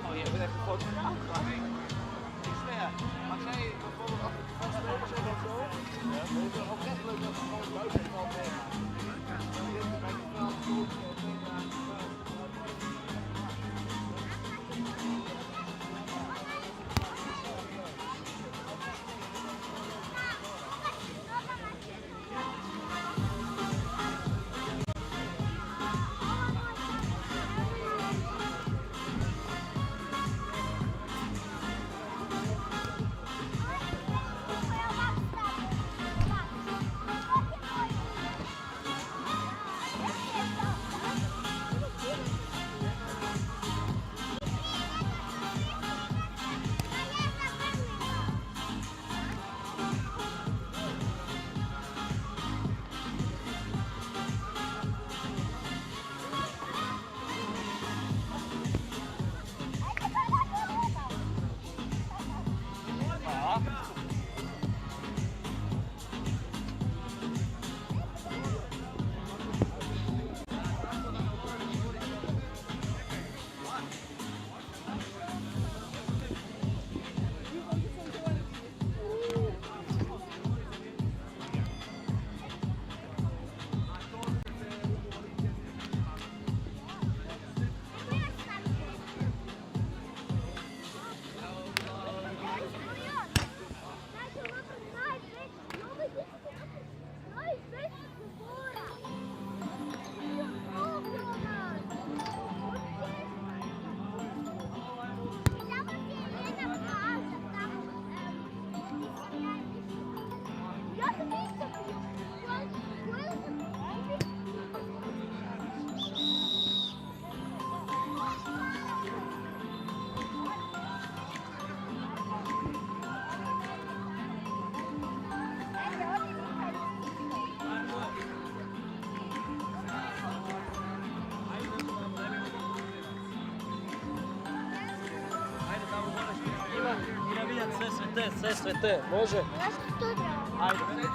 Oh, je bent echt een fotograaf. Ik zweer. Maar zij bijvoorbeeld als het van spelers is of zo, dan is het ook echt leuk dat ze gewoon buiten valt weg. Dit is bij die vrouw goed. Sve, može? Ja sam to Ajde.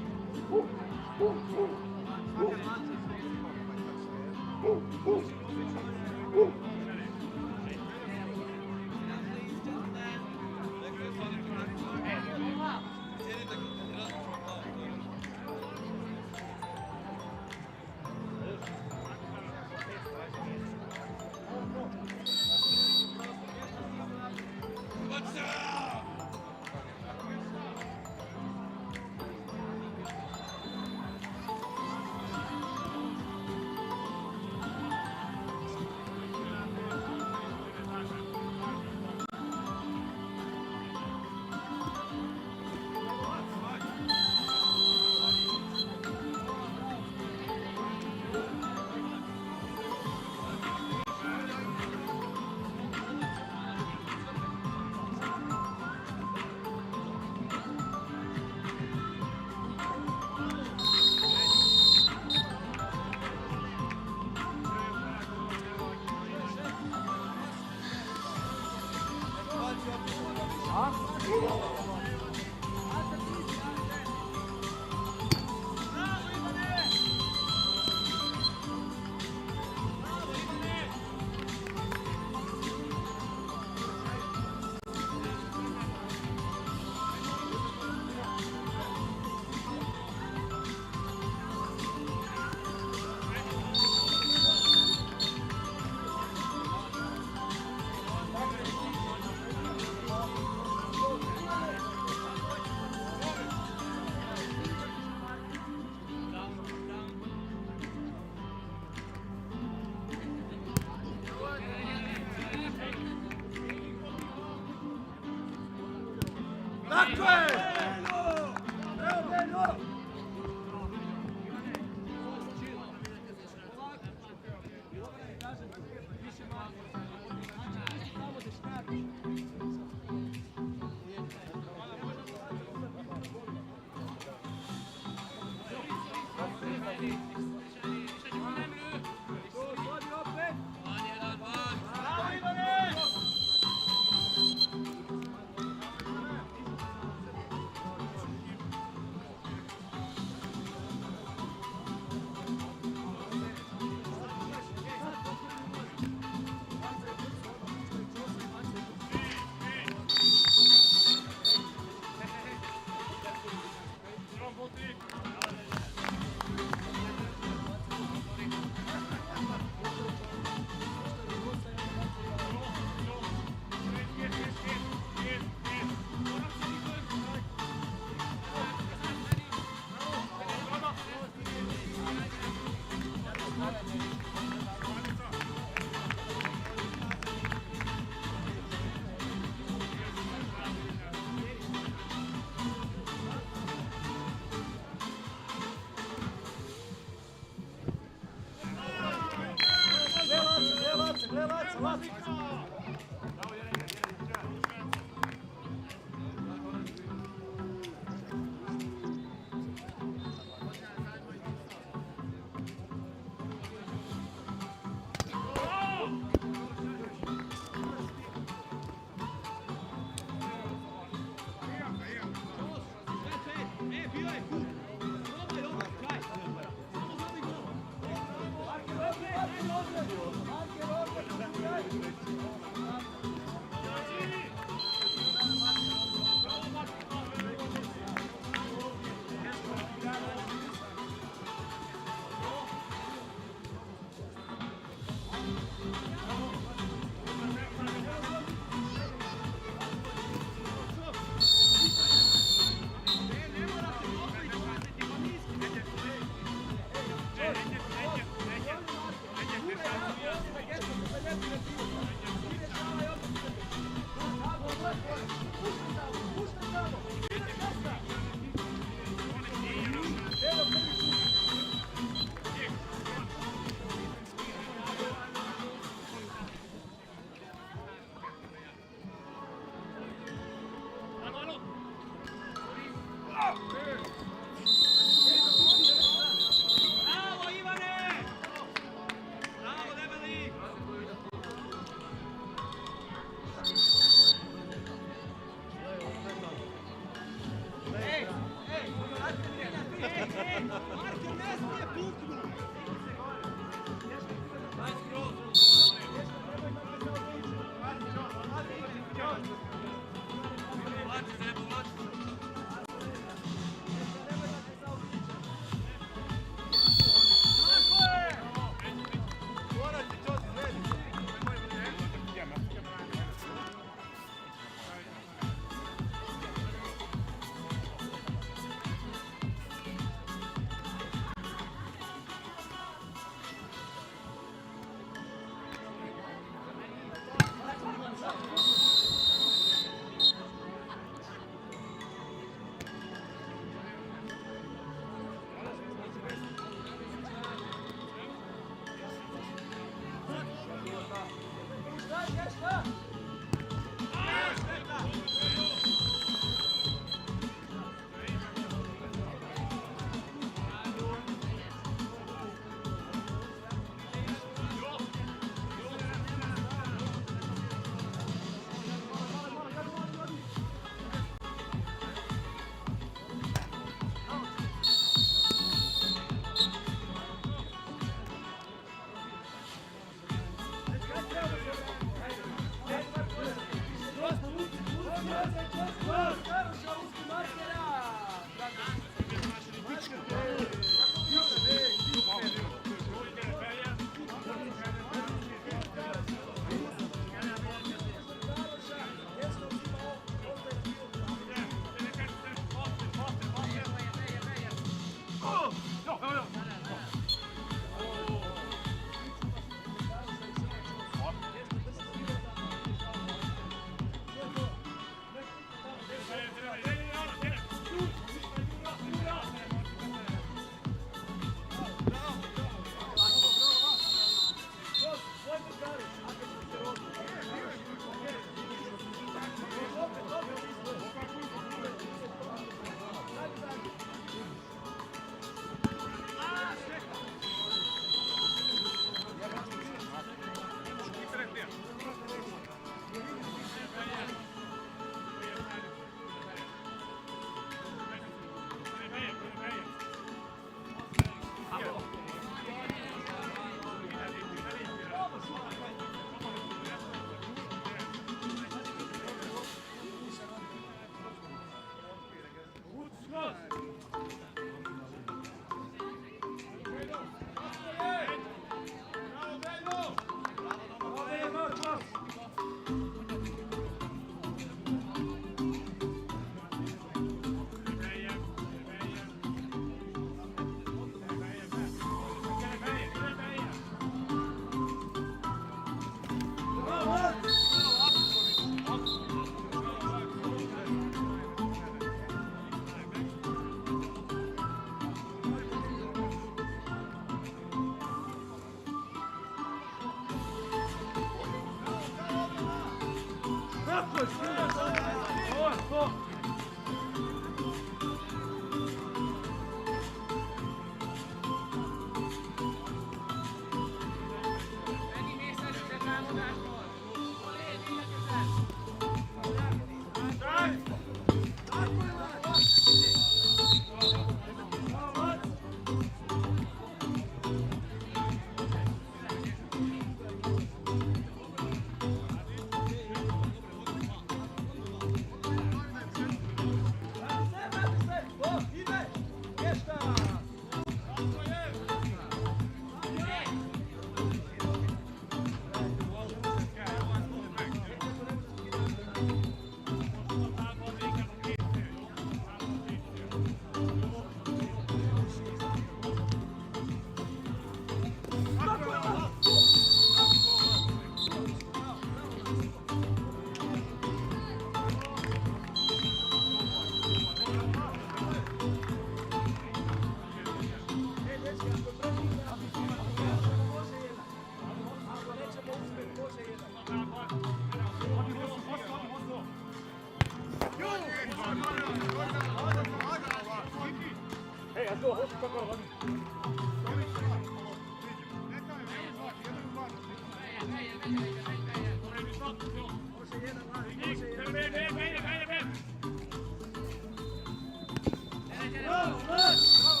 Bravo,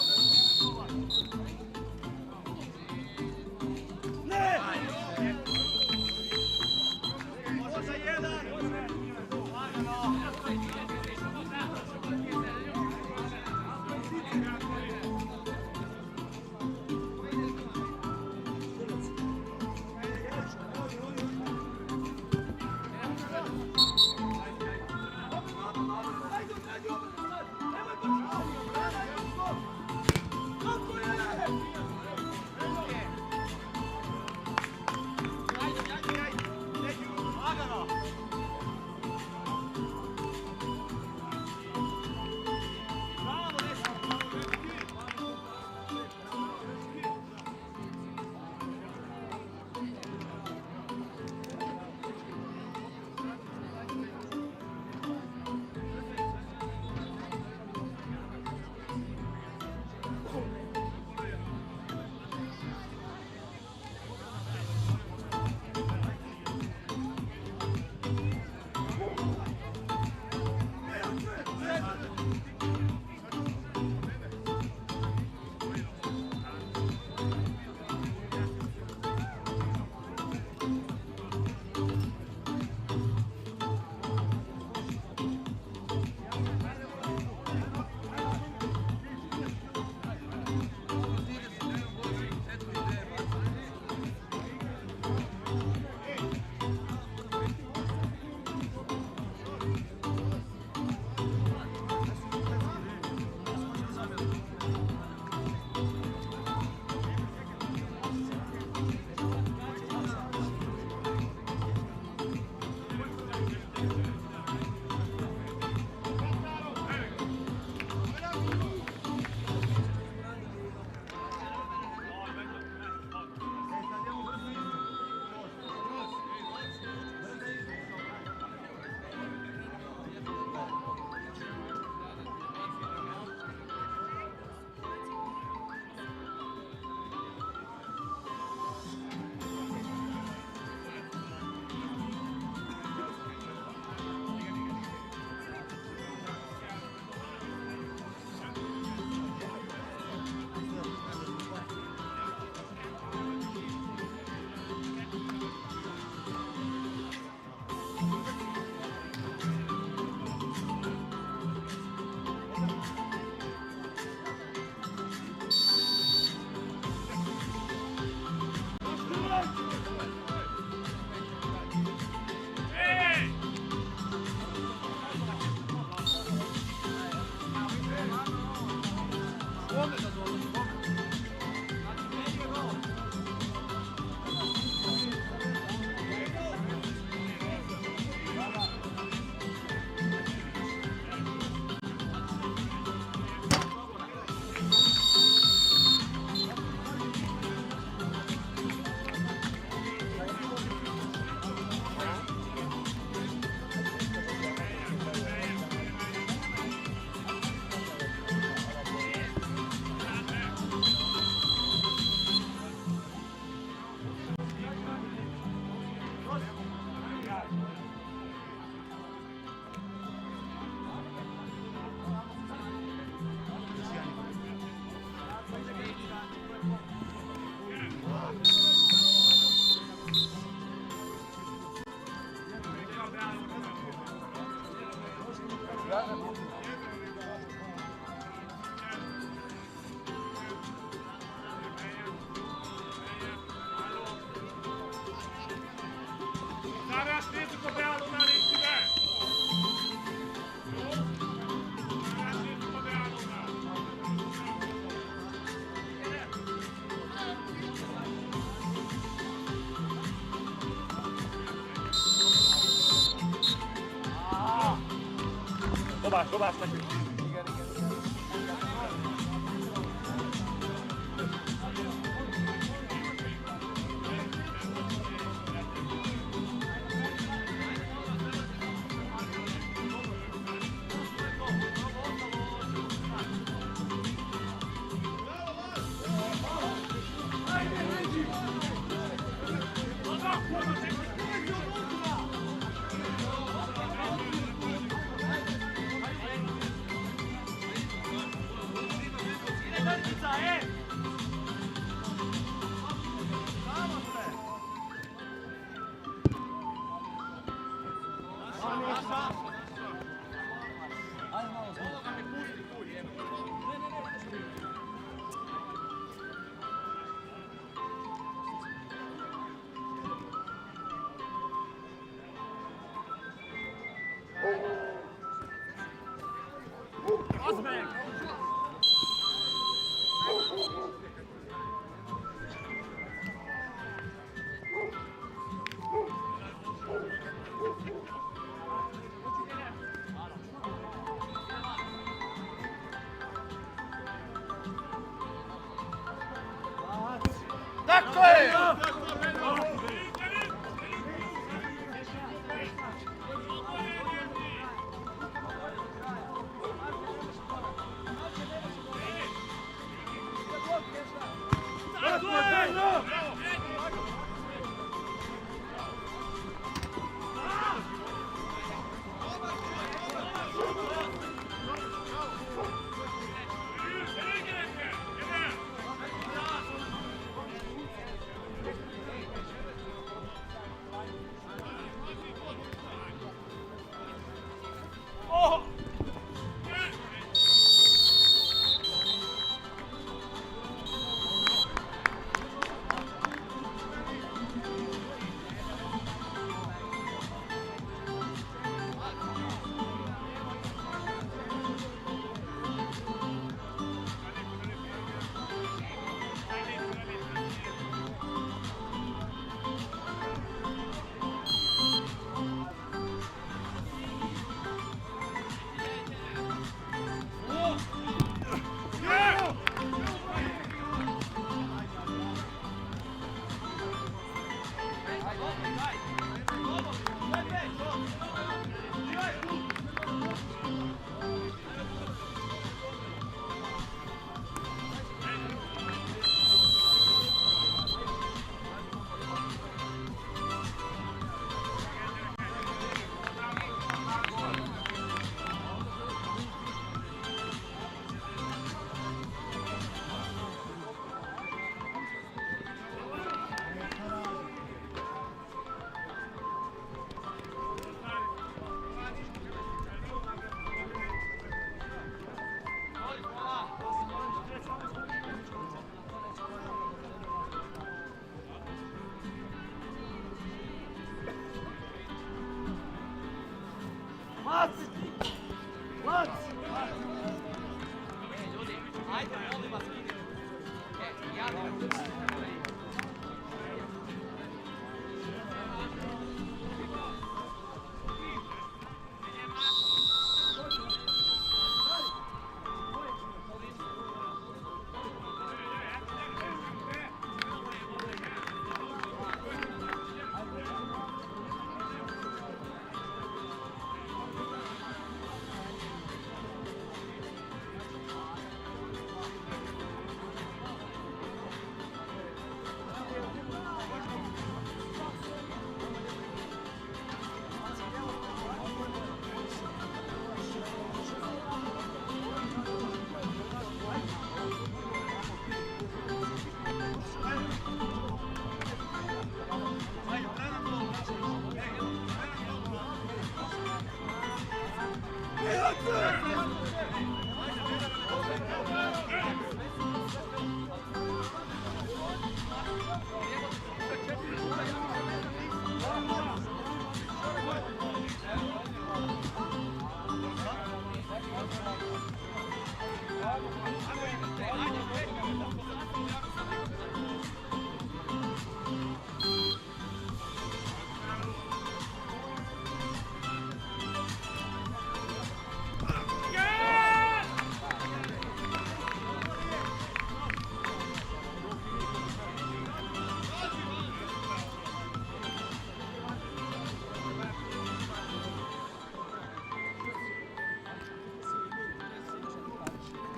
back, go back.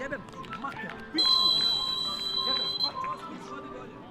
Jebem, mater, pičku. Jebem, mater, pičku, odi dolje.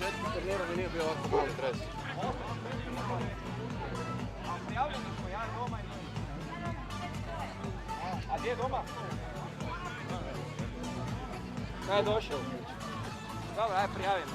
početku karijera mi nije bio ovako mali dres. Prijavljeni smo, ja doma i a gdje je doma? Kada je došao? Dobro, aj prijavim.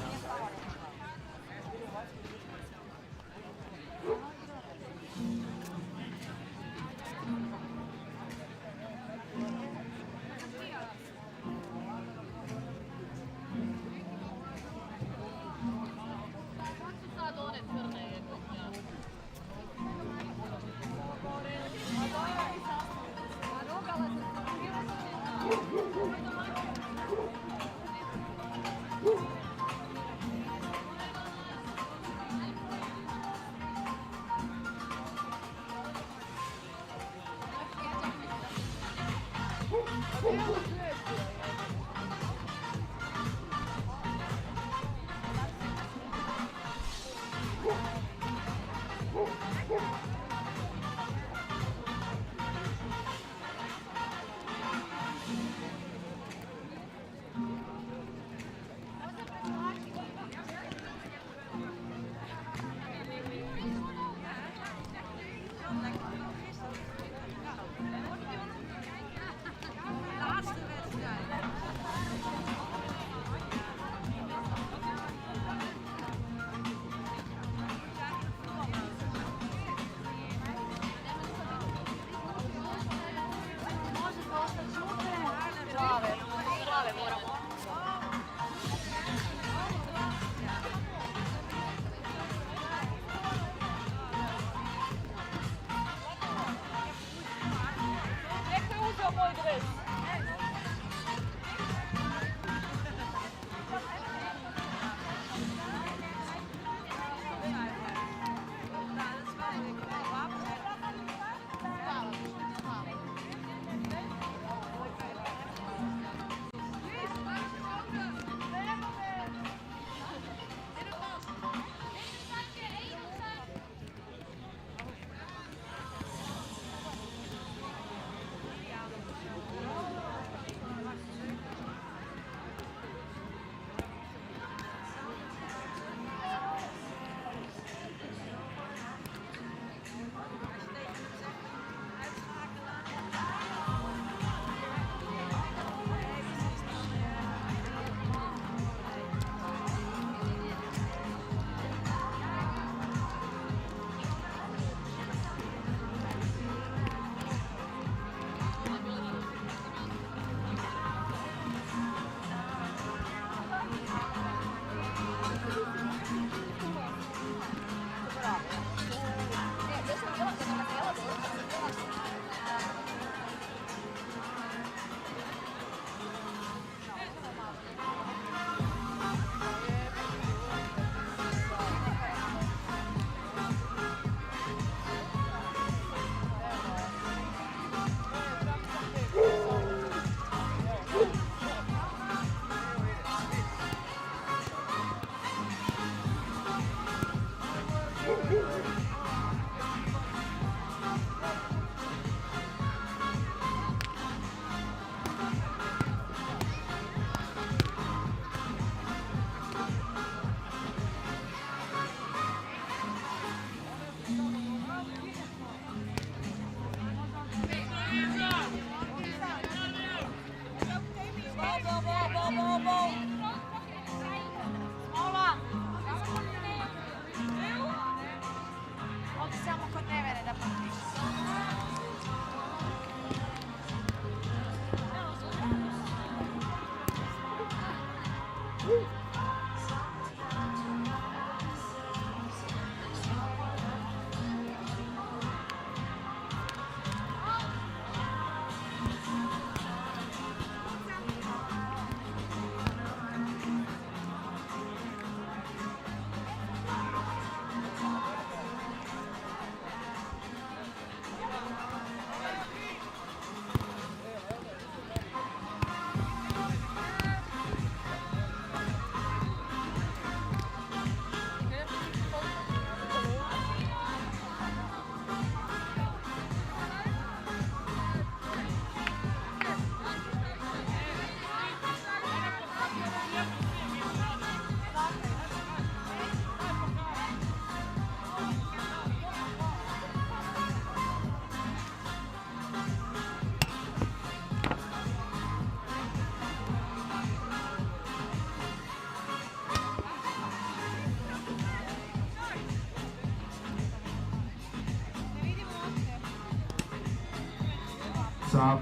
sa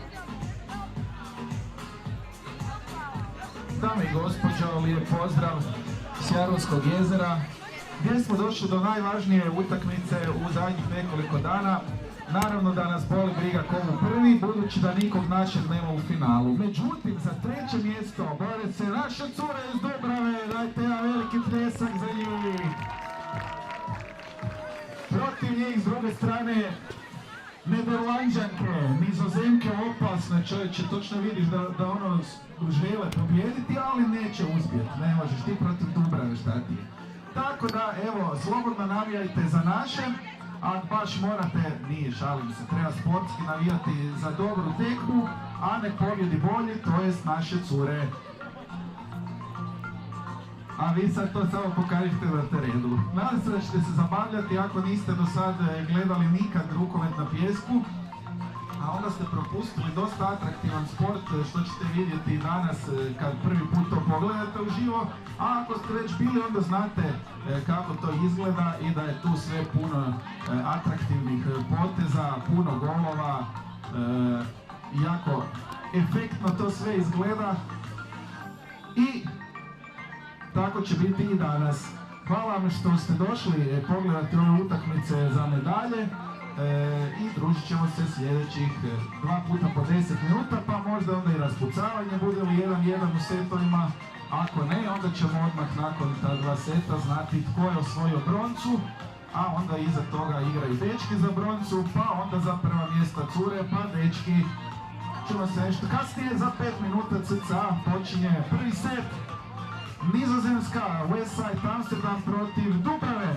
dame i gospođo, lijep pozdrav s Jarunskog jezera, gdje smo došli do najvažnije utakmice u zadnjih nekoliko dana. Naravno da nas boli briga ko u prvi, budući da nikog našeg nema u finalu. Međutim, za treće mjesto bore se naše cure iz Dubrave, dajte jedan veliki pljesak za njih. Protiv njih s druge strane Nederlanđanke, Nizozemke opasne, čovječe, točno vidiš da ono žele pobijediti, ali neće uspjeti, ne možeš ti protiv Dubrave, šta ti je. Tako da, evo, slobodno navijajte za naše, a baš morate, nije, šalim se, treba sportski navijati za dobru tekmu, a ne pobjedi bolji, to jest naše cure. A vi sad to samo pokažite na terenu. Nadam se da ćete se zabavljati ako niste do sad gledali nikad rukomet na pijesku, a onda ste propustili dosta atraktivan sport što ćete vidjeti danas kad prvi put to pogledate uživo, a ako ste već bili onda znate kako to izgleda i da je tu sve puno atraktivnih poteza, puno golova, jako efektno to sve izgleda i tako će biti i danas. Hvala vam što ste došli pogledati ove utakmice za medalje i družit ćemo se sljedećih 2 puta po 10 minuta, pa možda onda i raspucavanje, bude li 1-1 u setovima. Ako ne, onda ćemo odmah nakon ta 2 seta znati tko je osvojio broncu, a onda iza toga igraju dečki za broncu, pa onda za prva mjesta cure, pa dečki. Ćemo se nešto kasnije, za 5 minuta cca počinje prvi set. Nizozemska, Westside Amsterdam protiv Dubrave.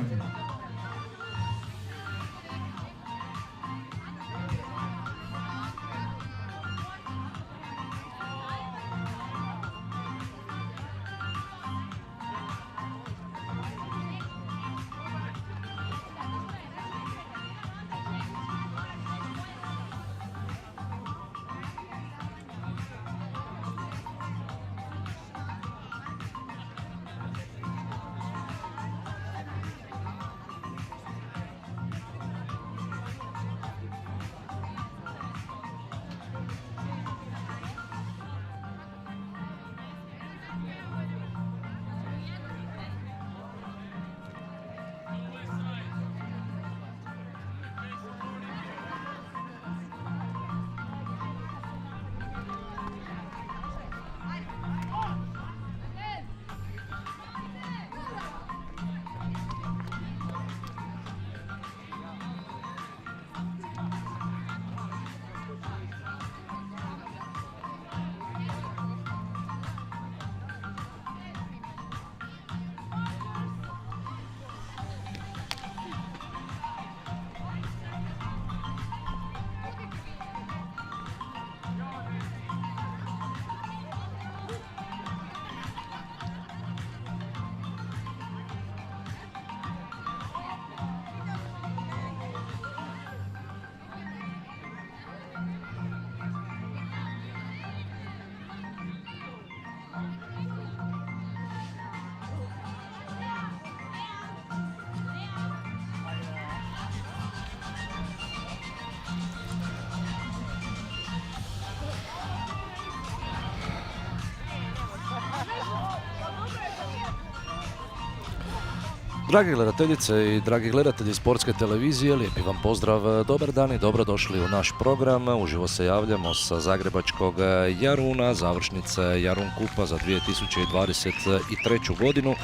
Dragi gledateljice i dragi gledatelji Sportske televizije, lijepi vam pozdrav, dobar dan i dobrodošli u naš program. Uživo se javljamo sa zagrebačkog Jaruna, završnice Jarun Cupa za 2023. godinu.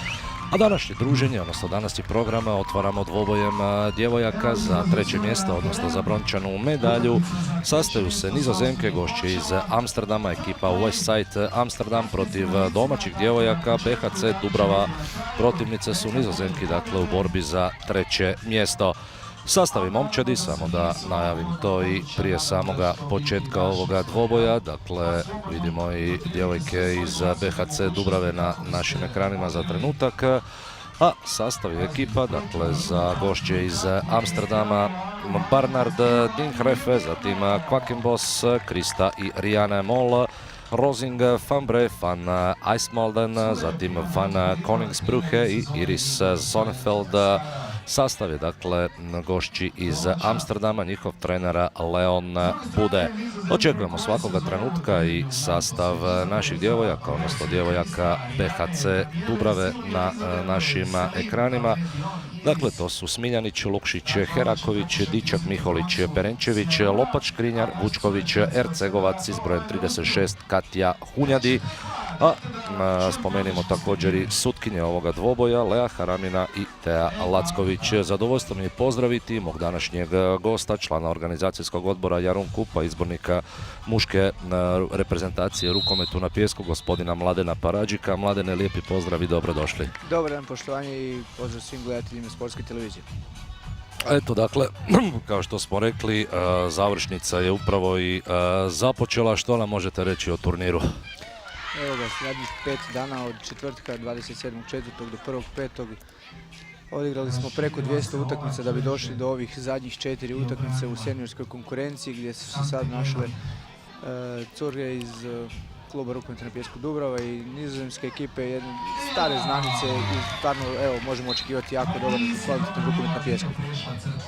A današnje druženje, odnosno današnji program, otvaramo dvobojem djevojaka za treće mjesto, odnosno za brončanu medalju. Sastaju se Nizozemke, gošće iz Amsterdama, ekipa Westside Amsterdam protiv domaćih djevojaka BHC Dubrava. Protivnice su Nizozemki, dakle, u borbi za treće mjesto. Sastavi momčadi, samo da najavim to i prije samoga početka ovoga dvoboja. Dakle, vidimo i djevojke iz BHC Dubrave na našim ekranima za trenutak. A sastavi ekipa, dakle, za gošće iz Amsterdama, Barnard Dinghrefe, zatim Quackenbos, Krista i Rianne Moll, Rosing van Bre van IJsselmalden, zatim van Koningsbrugge i Iris Sonneveld Sastav je dakle gošći iz Amsterdama, njihov trenera Leon Bude. Očekujemo svakoga trenutka i sastav naših djevojaka, odnosno djevojaka BHC Dubrave na našim ekranima. Dakle, to su Smiljanić, Lukšić, Heraković, Dičak, Miholić, Perenčević, Lopač, Škrinjar, Vučković, Ercegovac, iz brojem 36, Katja Hunjadi. A spomenimo također i sutkinje ovoga dvoboja, Lea Haramina i Teja Lacković. Zadovoljstvo mi je pozdraviti mog današnjeg gosta, člana organizacijskog odbora Jarun Cupa, izbornika muške reprezentacije rukometu na pijesku, gospodina Mladena Paradžika. Mladene, lijepi pozdrav i dobrodošli. Dobar dan, poštovanje i pozdrav svim gledateljima sportske televizije. Eto, dakle, kao što smo rekli, završnica je upravo i započela. Što nam možete reći o turniru? Evo ga, zadnjih 5 dana od četvrtka 27.4. do 1.5. odigrali smo preko 200 utakmica da bi došli do ovih zadnjih 4 utakmice u seniorskoj konkurenciji gdje su se sad našle curge iz kluba rukometa na pijesku Dubrava i nizozemske ekipe, jedne stare znanice i stvarno evo, možemo očekivati jako dobar kvalitetan rukomet na pijesku.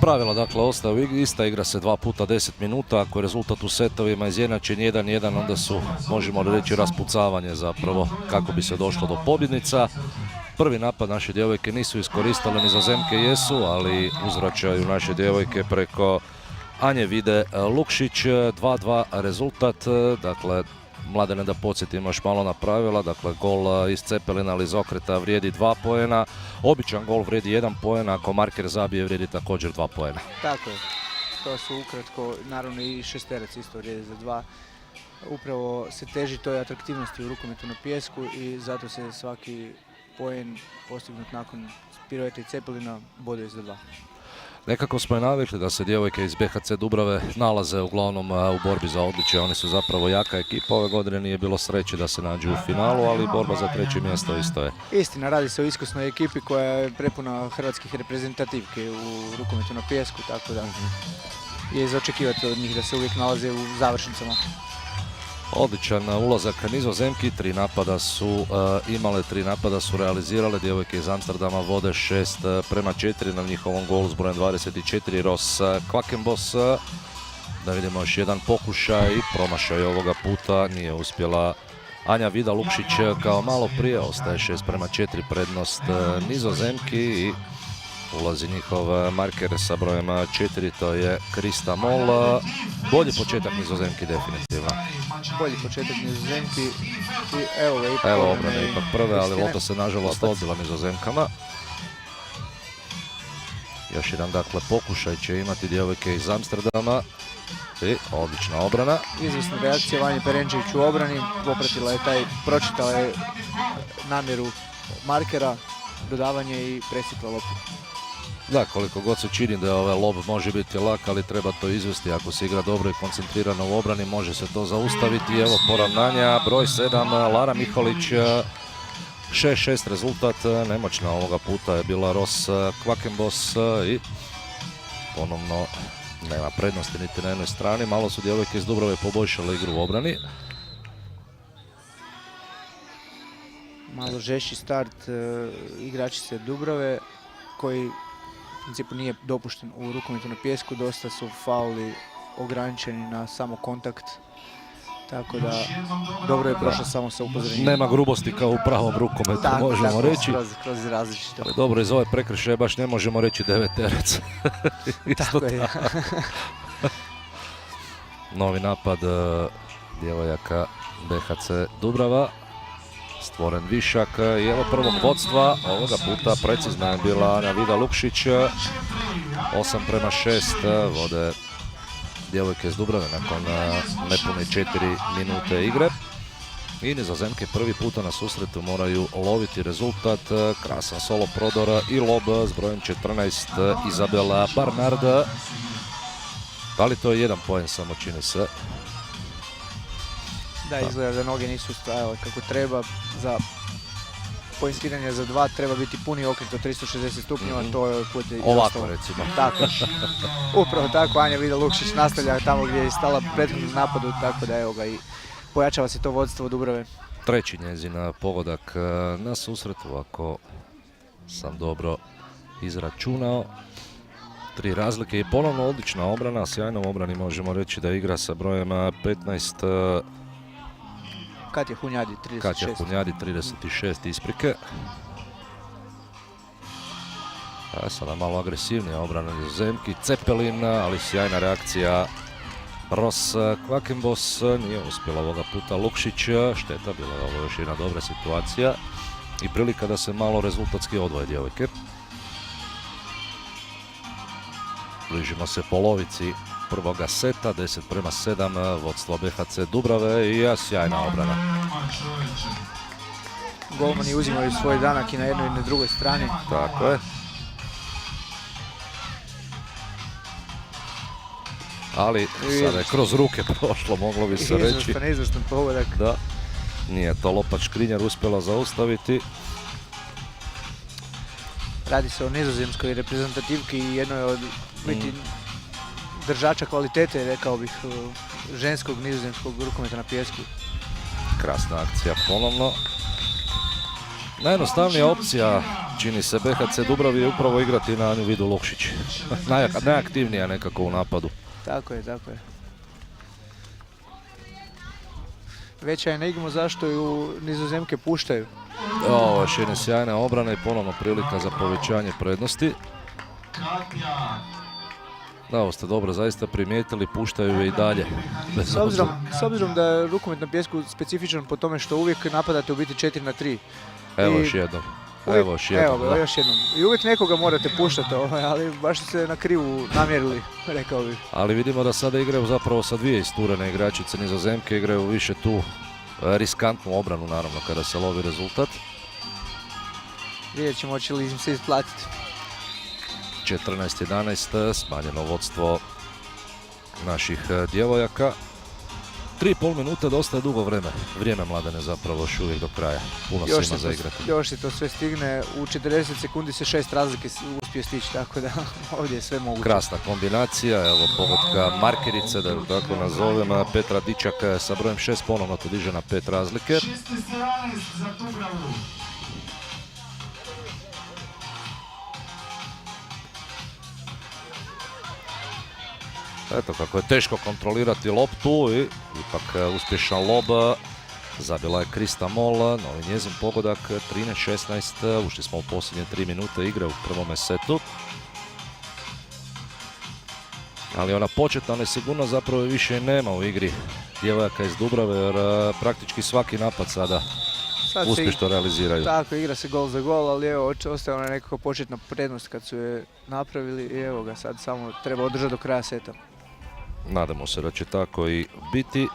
Pravila dakle ostaju ista, igra se 2 puta 10 minuta, ako je rezultat u setovima izjednačen 1-1, onda su, možemo reći, raspucavanje zapravo kako bi se došlo do pobjednica. Prvi napad naše djevojke nisu iskoristile, nizozemke jesu, ali uzvraćaju naše djevojke preko Anje Vide Lukšić, 2-2 rezultat. Dakle, Mladene, da podsjetimo još malo na pravila, dakle gol iz Cepelina ili iz okreta vrijedi 2 poena, običan gol vrijedi 1 poen, ako marker zabije vrijedi također 2 poena. Tako je, to su ukratko, naravno i šesterac isto vrijedi za 2. Upravo se teži toj atraktivnosti u rukometu na pijesku i zato se svaki poen postignut nakon pirueta i Cepelina boduje za 2. Nekako smo je navikli da se djevojke iz BHC Dubrave nalaze uglavnom u borbi za odličje. Oni su zapravo jaka ekipa. Ove godine nije bilo sreće da se nađu u finalu, ali borba za 3. mjesto isto je. Istina, radi se o iskusnoj ekipi koja je prepuna hrvatskih reprezentativke u rukometu na pijesku, tako da je za očekivati od njih da se uvijek nalaze u završnicama. Odličan ulazak nizozemki, 3 napada su imale, 3 napada su realizirale, djevojke iz Amsterdama vode 6-4 na njihovom golu s brojem 24, Ros Kvakenbos. Da vidimo još jedan pokušaj i promašaj ovoga puta, nije uspjela Anja Vida Lukšić kao malo prije, ostaje 6-4 prednost nizozemki i ulazi njihov marker sa brojem 4, to je Krista Mol. Bolji početak nizozemki definitivno. Bolji početak nizozemki i evo ga ipak evo obrane ipak prve, ali lopta se nažalost odbila nizozemkama. Još jedan dakle pokušaj će imati djevojke iz Amsterdama i odlična obrana. Izvrsna reakcija Vanje Perenčević u obrani, popratila je pročitala je namjeru markera, dodavanje i presjekla loptu. Da, koliko god se čini da ovaj lob može biti lak, ali treba to izvesti. Ako se igra dobro i koncentrirano u obrani, može se to zaustaviti. Evo poravnanja, broj 7, Lara Miholić, 6-6 rezultat. Nemoćna ovoga puta je bila Ros Kvakenbos i ponovno nema prednosti niti na jednoj strani. Malo su djevojke iz Dubrave poboljšale igru u obrani. Malo žešći start igračice Dubrave koji u principu nije dopušten u rukometu na pijesku, dosta su fauli ograničeni na samo kontakt, tako da dobro je prošlo samo sa upozorenjem. Nema grubosti kao u pravom rukometu, možemo reći. Kroz različito. Dobro, iz ove prekršaje baš ne možemo reći 9-terec. Tako je. Novi napad djevojaka BHC Dubrava. Stvoren višak i evo prvog vodstva, ovoga puta precizna je bila Anja Vida Lukšić, 8-6 vode djevojke iz Dubrave nakon nepune 4 minute igre. I nizozemke prvi puta na susretu moraju loviti rezultat, krasan solo prodor i lob s brojem 14 Izabela Barnard. Ali to je 1 poen samo, čini se. Da, izgleda da noge nisu stajale kako treba. Za poentiranje za 2 treba biti puni okret od 360 stupnjeva, to je put ovako recimo. Tako, upravo tako, Anja Vida Lukšić nastavlja tamo gdje je stala u prethodnom napadu, tako da evo ga i pojačava se to vodstvo Dubrave. Treći njezin pogodak na susretu, ako sam dobro izračunao. 3 razlike i ponovno odlična obrana, sjajnom obrani možemo reći da igra sa brojem 15. Katja Hunjadi, 36. Katja Hunjadi, 36 isprike. Sada malo agresivnija obrana Nizozemki. Cepelin, ali sjajna reakcija Ros Kvakenbos. Nije uspjela ovoga puta Lukšić. Šteta, bila je ovo još jedna dobra situacija. I prilika da se malo rezultatski odvoje djevojke. Bližimo se polovici prvoga seta, 10:7, vodstvo BHC Dubrave i sjajna obrana. Golmani uzimaju svoj danak i na jednoj i na drugoj strani. Tako je. Ali sada je kroz ruke prošlo, moglo bi se reći. Izvrstan pogodak. Da, nije to Lopač Škrinjar uspjela zaustaviti. Radi se o nizozemskoj reprezentativki i jednoj od biti držača kvalitete, rekao bih, ženskog nizozemskog rukometa na pijesku. Krasna akcija ponovno. Najjednostavnija opcija, čini se, BHC Dubravi je upravo igrati na Anju Vidu Lukšić. Najaktivnija nekako u napadu. Tako je, tako je. Veća je enigma zašto ju nizozemke puštaju. Ovo još jedna sjajna obrana i ponovno prilika za povećanje prednosti. Da, ovo ste dobro zaista primijetili, puštaju je i dalje. S obzirom da je rukomet na pijesku specifičan po tome što uvijek napadate u biti 4-3. Evo još jednom. Evo još jednom. I uvijek nekoga morate puštati, ali baš ste na krivu namjerili, rekao bih. Ali vidimo da sada igraju zapravo sa 2 isturene igračice Nizozemke, igraju više tu riskantnu obranu, naravno, kada se lovi rezultat. Vidjet ćemo hoće li im se isplatiti. 14-11, smanjeno vodstvo naših djevojaka. 3,5 minuta, dosta je dugo vrijeme Mladene zapravo još uvijek do kraja. Puno se ima za igrati. Još se to sve stigne, u 40 sekundi se 6 razlike uspije stići, tako da ovdje je sve moguće. Krasna kombinacija, evo pogotka markerice, da ju tako nazovem. Petra Dičak sa brojem 6 ponovno to diže na 5 razlike. 6-11 za Dubravu. Eto kako je teško kontrolirati loptu i ipak uspješan lob. Zabila je Krista Mol, novi njezin pogodak, 13-16, ušli smo u posljednje 3 minute igre u prvome setu. Ali ona početna nesigurnost zapravo više i nema u igri djevojaka iz Dubrave, jer praktički svaki napad sada uspješno realiziraju. Tako, igra se gol za gol, ali evo, ostaje ona nekako početna prednost kad su je napravili i evo ga, sad samo treba održati do kraja seta. Nadamo se da će tako i biti.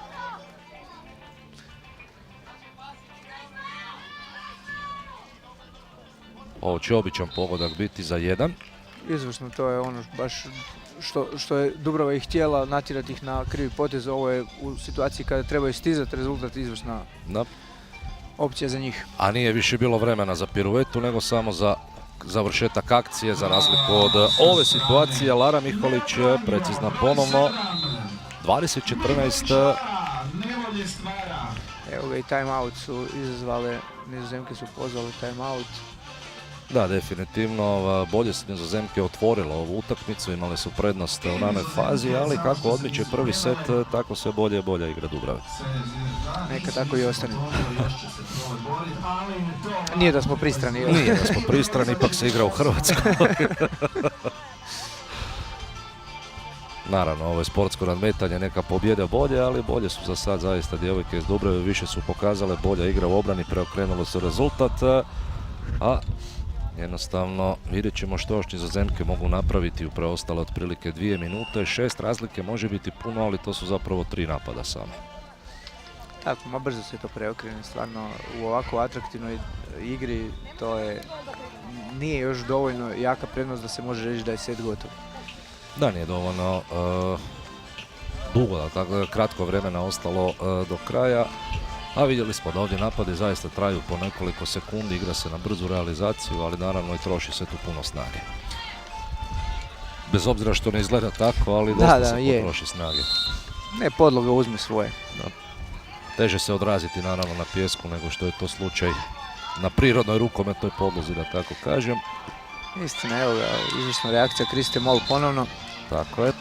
Ovo će običan pogodak biti za 1. Izvrsno, to je ono baš što je Dubrava i htjela, natjerati ih na krivi potez. Ovo je u situaciji kada trebaju stizati rezultat, izvrsna opcija za njih. A nije više bilo vremena za piruetu, nego samo za završetak akcije, za razliku od ove situacije. Lara Miholić precizna ponovno. 20-14. Evo ga i time-out su izazvale, Nizozemke su pozvali time-out. Da, definitivno bolje su Nizozemke otvorile ovu utakmicu, imali su prednost u ranoj fazi, ali kako odmiče prvi set, tako sve bolje i bolje igra Dubrave. Neka tako i ostane. Nije da smo pristrani. Nije da smo pristrani, ipak se igra u Hrvatskoj. Naravno, ovo je sportsko nadmetanje, neka pobjede bolje, ali bolje su za sad zaista djevojke iz Dubrave, više su pokazale, bolja igra u obrani, preokrenulo se rezultat, a jednostavno vidjet ćemo što još Nizozemke mogu napraviti u preostale otprilike 2 minute. 6 razlike može biti puno, ali to su zapravo 3 napada samo. Tako, ma brzo se to preokrene, stvarno u ovako atraktivnoj igri to nije još dovoljno jaka prednost da se može reći da je set gotov. Da, nije dovoljno dugo, tako kratko vremena ostalo do kraja. A vidjeli smo da ovdje napadi zaista traju po nekoliko sekundi, igra se na brzu realizaciju, ali naravno i troši se tu puno snage. Bez obzira što ne izgleda tako, ali dosta se potroši snage. Ne, podloga uzme svoje. Da. Teže se odraziti naravno na pijesku nego što je to slučaj na prirodnoj rukometnoj podlozi, da tako kažem. Istina, evo ga, izvrsna reakcija Kriste Mol ponovno. Tako je.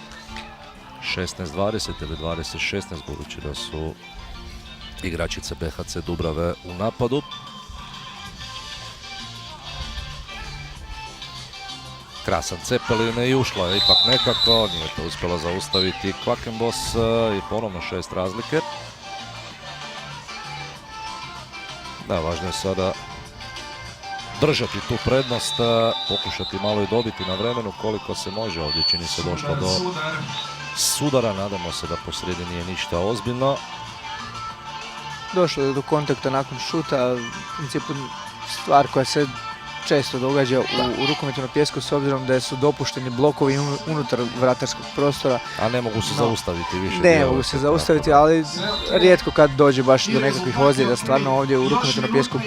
16-20 ili 20-16 budući da su igračice BHC Dubrave u napadu. Krasan Cepelin i ušla je ipak nekako, nije to uspjela zaustaviti Quackenbos i ponovno 6 razlike. Da, važno je sada držati tu prednost, pokušati malo i dobiti na vremenu koliko se može. Ovdje čini se došlo do sudara, nadamo se da po sredi nije ništa ozbiljno. Došlo je do kontakta nakon šuta, u principu stvar koja se često događa u rukometu na pijesku s obzirom da su dopušteni blokovi unutar vratarskog prostora. A ne mogu se zaustaviti više. Ne mogu se zaustaviti, ali rijetko kad dođe baš do nekakvih ozljeda. Stvarno ovdje u rukometu na pijesku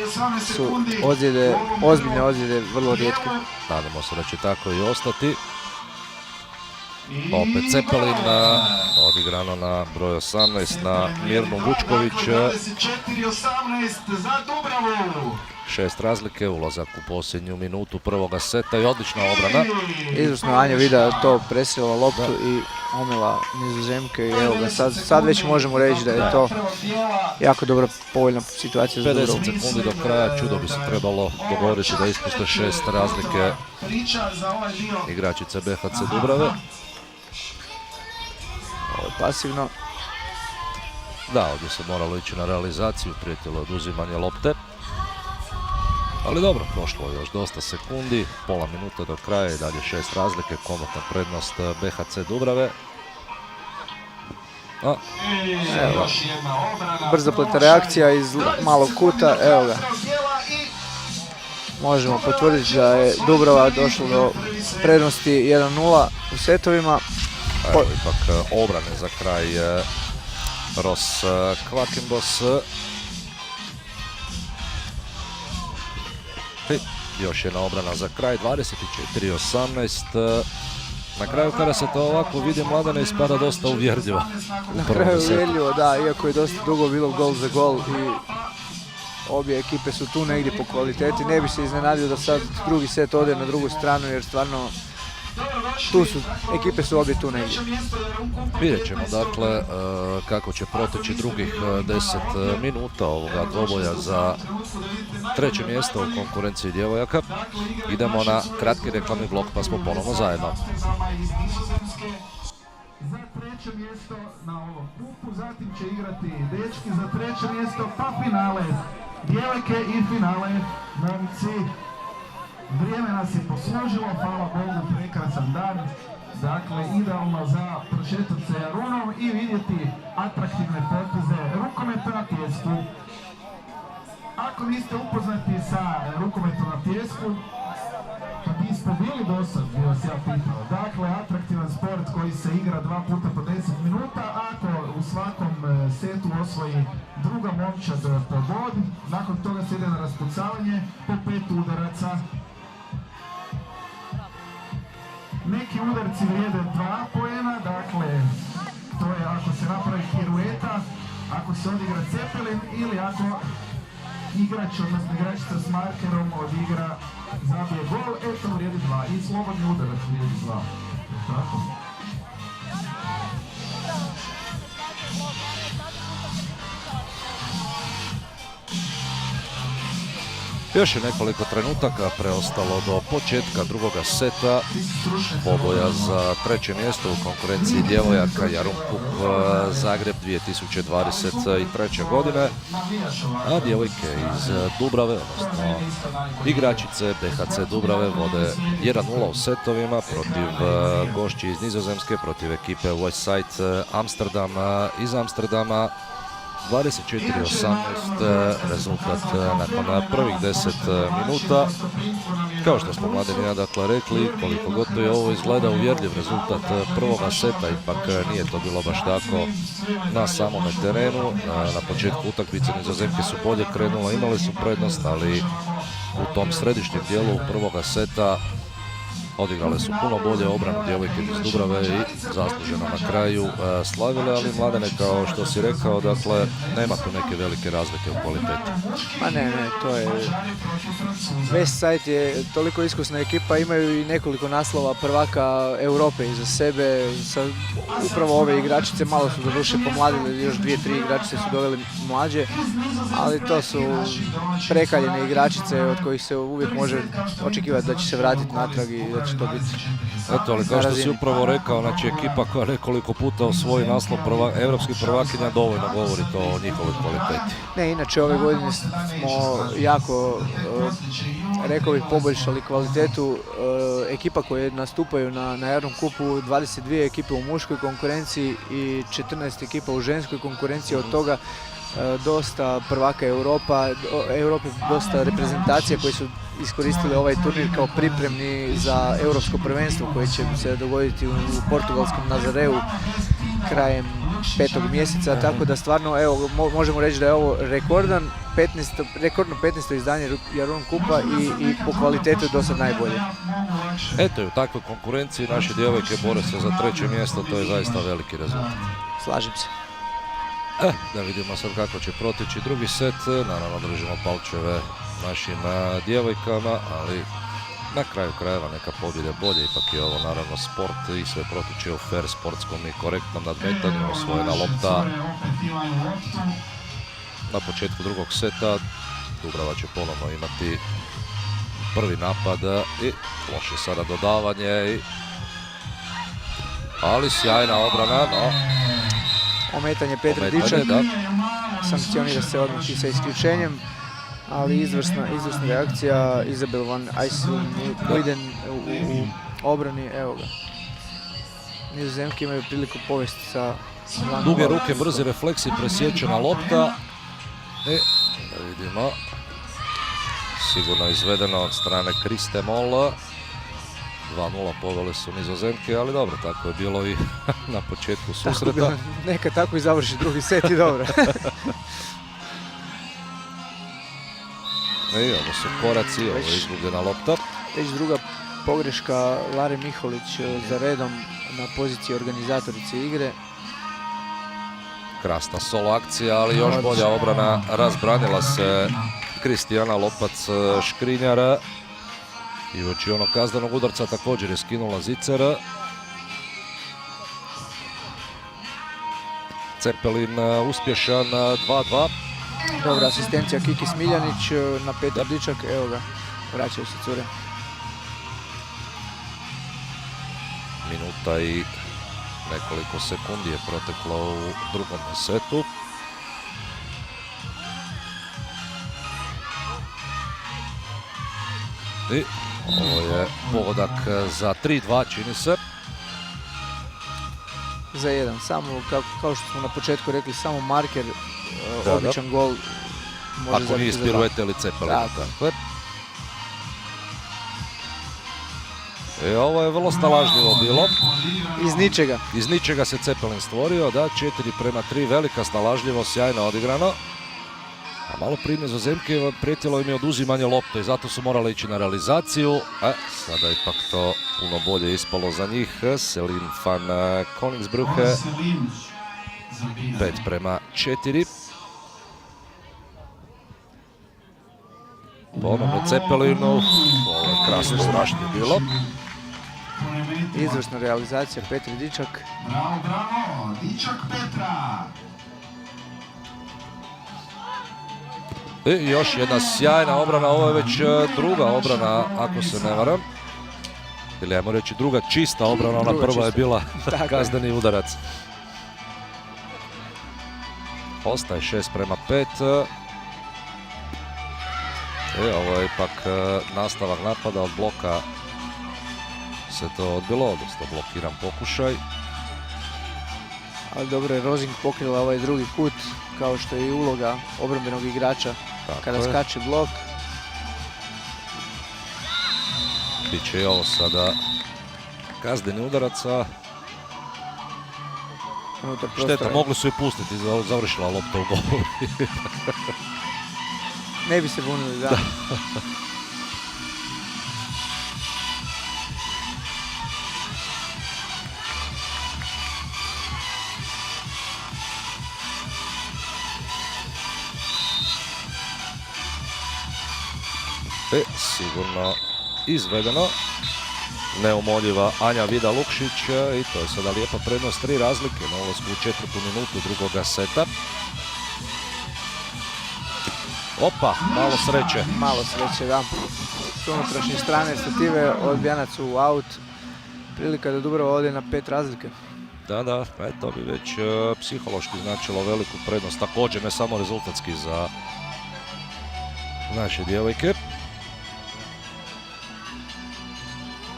su ozljede, ozbiljne ozljede, vrlo rijetke. Nadamo se da će tako i ostati. Opet Cepelin, odigrano na broj 18 na Mirnu Vučković. 24-18 za Dubravu. 6 razlike, ulazak u posljednju minutu prvoga seta i odlična obrana. Izvrsno Anja Vida to presila loptu i omela Nizozemke i evo ga sad već možemo reći da je to jako dobra povoljna situacija za Dubravu. 50 sekundi do kraja, čudo bi se trebalo dogovoriti da ispuste 6 razlike igračice BHC Dubrave. Ovo je pasivno. Da, ovdje se moralo ići na realizaciju, prijetilo oduzimanje lopte. Ali dobro, prošlo je još dosta sekundi, pola minuta do kraja i dalje 6 razlike, komotna prednost BHC Dubrave. Brzopleta reakcija iz malog kuta, evo ga. Možemo potvrditi da je Dubrava došla do prednosti 1-0 u setovima. Evo ipak obrane za kraj Ros Quackenbos. Još jedna obrana za kraj, 24-18. Na kraju kada se to ovako vidi, Mladene ispada dosta uvjerljivo. Na kraju uvjerljivo, da, iako je dosta dugo bilo gol za gol i obje ekipe su tu negdje po kvaliteti. Ne bi se iznenadio da sad drugi set ode na drugu stranu jer stvarno tu su, ekipe su obje tu negdje. Vidjet ćemo dakle kako će proteći drugih 10 minuta ovoga dvoboja za treće mjesto u konkurenciji djevojaka. Idemo na kratki reklamni blok pa smo ponovno zajedno. Za treće mjesto na ovom kupu, zatim će igrati dečki za treće mjesto, pa finale djevojke i finale momci. Vrijeme nas je poslužilo, hvala Bogu, prekrasan dan. Dakle, idealno za prošetat se Jarunom i vidjeti atraktivne poteze rukometa na pijesku. Ako niste upoznati sa rukometom na pijesku, pa biste bili dosad, bi vas ja pitao. Dakle, atraktivan sport koji se igra 2 puta po 10 minuta. Ako u svakom setu osvoji druga momčad po bod, nakon toga se ide na raspucavanje po 5 udaraca. Neki udarci vrijede 2 poena, dakle, to je ako se napravi pirueta, ako se odigra Cepelin ili ako igrač, odnosno igračica s markerom odigra, zabije gol, to vrijedi 2 i slobodni udarac vrijedi 2. Tako. Još je nekoliko trenutaka preostalo do početka drugoga seta poboja za treće mjesto u konkurenciji djevojaka Jarun Cup Zagreb 2023. godine, a djevojke iz Dubrave, odnosno igračice BHC Dubrave vode 1-0 u setovima protiv gošći iz Nizozemske, protiv ekipe Westside Amsterdam iz Amsterdama. 24-18 rezultat nakon prvih 10 minuta. Kao što smo Mladenija dakle rekli, koliko god to je ovo izgleda uvjerljiv rezultat prvoga seta, ipak nije to bilo baš tako na samome terenu. Na početku utakmice Nizozemke su bolje krenule, imali su prednost, ali u tom središnjem dijelu prvoga seta Odigrale su puno bolje obranu djevojke iz Dubrave i zasluženo na kraju slavile, ali Mladene, kao što si rekao, dakle, nema tu neke velike razlike u kvaliteti. Ma ne, to je... West Side je toliko iskusna ekipa, imaju i nekoliko naslova prvaka Europe iza sebe. Upravo ove igračice malo su doduše pomladile, još 2-3 igračice su doveli mlađe, ali to su prekaljene igračice od kojih se uvijek može očekivati da će se vratiti natrag i da će to biti. Eto, ali kao što si upravo rekao, znači ekipa koja nekoliko puta osvoji naslov evropskih prvakinja dovoljno govori to o njihovoj kvaliteti. Ne, inače ove godine smo jako, rekao bih, poboljšali kvalitetu ekipa koje nastupaju na Jarun Cupu, 22 ekipe u muškoj konkurenciji i 14 ekipa u ženskoj konkurenciji, od toga dosta prvaka Europe, dosta reprezentacija koji su iskoristili ovaj turnir kao pripremni za europsko prvenstvo koje će se dogoditi u portugalskom Nazareu krajem 5. mjeseca, tako da stvarno evo, možemo reći da je ovo rekordno 15. izdanje Jarun Cupa i po kvalitetu do sad najbolje. Eto, i u takvoj konkurenciji naše djevojke bore se za 3. mjesto, to je zaista veliki rezultat. Slažem se. Da vidimo sad kako će proteći drugi set, naravno držimo palčeve našim djevojkama, ali na kraju krajeva neka pobjede bolje, ipak je ovo naravno sport i sve protiče u fair sportskom i korektnom nadmetanju. Osvojena lopta na početku drugog seta, Dubrava će ponovno imati prvi napad i loše sada dodavanje, ali sjajna obrana, no... Ometanje Petra Dičak, sankcionira se odmah i sa isključenjem, ali izvrsna reakcija Izabel van Uyden u obrani, evo ga. Nizozemke imaju priliku povesti sa... Duge ruke, brzi refleksi, presječena lopta. I da vidimo, sigurno izvedeno od strane Kriste Moll. 2-0 povele su Nizozemke, ali dobro, tako je bilo i na početku susreta. Neka tako i završi drugi set i dobro. I ovo su koraci, ovo je izgubljena lopta. Već druga pogreška Lare Miholić za redom na poziciji organizatorice igre. Krasna solo akcija, ali još bolja obrana. Razbranila se Kristijana Lopac-Škrinjara. I uoči onog kaznenog udarca također je skinula zicer. Cepelin uspješan, 2-2. Dobra asistencija Kiki Smiljanić na Petar Dičak, evo ga, vraćaju se cure. Minuta i nekoliko sekundi je proteklo u drugom setu. I ovo je pogodak za 3-2, čini se. Za 1, samo kao što smo na početku rekli, samo marker, običan gol. Ako nije spiruete ili cepelina. Ovo je vrlo snalažljivo bilo. Iz ničega se Cepelin stvorio, da, 4-3, velika snalažljivost, sjajno odigrano. A malo prije Nizozemke prijetilo im je oduzimanje lopte i zato su morali ići na realizaciju. A sada ipak to puno bolje ispalo za njih. Selin van Koningsbrugge. 5-4. Ponovno Cepelinu. Ovo je krasno strašno bilo. Izvršna realizacija Petri Dičak. Bravo, Dičak Petra. I još jedna sjajna obrana, ovo je već druga obrana, ako se ne varam. Ili ajmo reći druga čista obrana, ona prva je bila kazneni udarac. Ostaje 6-5. Ovo je ipak nastavak napada, od bloka se to odbilo, odnosno blokiran pokušaj. Ali dobro je Rozing pokrila ovaj drugi kut, kao što je i uloga obrambenog igrača kada skače blok. Biće i ovo sada kazneni udaraca. Šteta, mogli su i pustiti, završila lopta u golu. Ne bi se bunili, da. Sigurno izvedeno. Neumoljiva Anja Vida Lukšić i to je sada lijepa prednost, 3 razlike na ulasku u 4. minutu drugoga seta. Opa, malo sreće. Malo sreće, da. S unutrašnje strane stative odbijanac u aut. Prilika da Dubrava ode na 5 razlike. Da, to bi već psihološki značilo veliku prednost, također ne samo rezultatski za naše djevojke.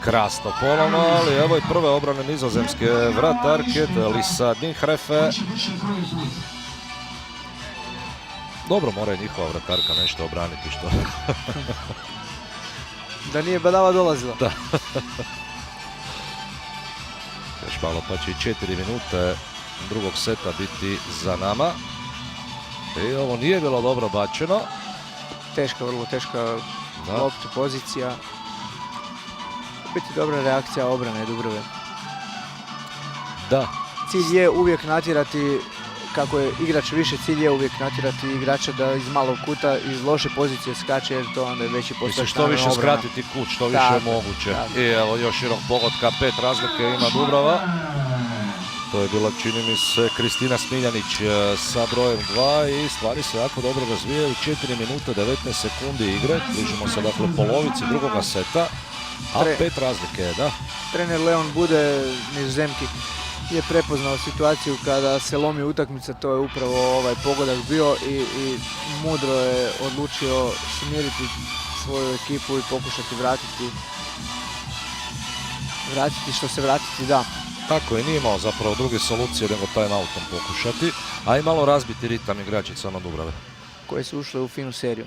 Krasno ponovno, ali evo i prve obrane nizozemske vratarke, Lisa Dinhrefe. Dobro, mora je njihova vratarka nešto obraniti, što? Da nije badava dolazila. Da. Još malo pa će i 4 minute drugog seta biti za nama. I ovo nije bilo dobro bačeno. Teška, vrlo teška lopta, pozicija. Biti dobra reakcija obrane Dubrave. Da. Cilj je uvijek natjerati, kako je igrač više, cilj je uvijek natjerati igrača da iz malog kuta, iz loše pozicije skače, jer to onda je veći postotak. Što više skratiti kut, što više je moguće. I evo još širok pogotka, 5 razlike ima Dubrava. To je bila, čini mi se, Kristina Smiljanić sa brojem 2 i stvari se jako dobro razvijaju. 4 minute 19 sekundi igre, bližimo se dakle polovici drugoga seta, a 5 razlike, da. Trener Leon Bude, Nizozemki, je prepoznao situaciju kada se lomi utakmica, to je upravo ovaj pogodak bio i mudro je odlučio smiriti svoju ekipu i pokušati vratiti što se vratiti da. Tako je, nije imao zapravo druge solucije nego time-outom pokušati, a i malo razbiti ritam igračicama Dubrave. Koje su ušle u finu seriju.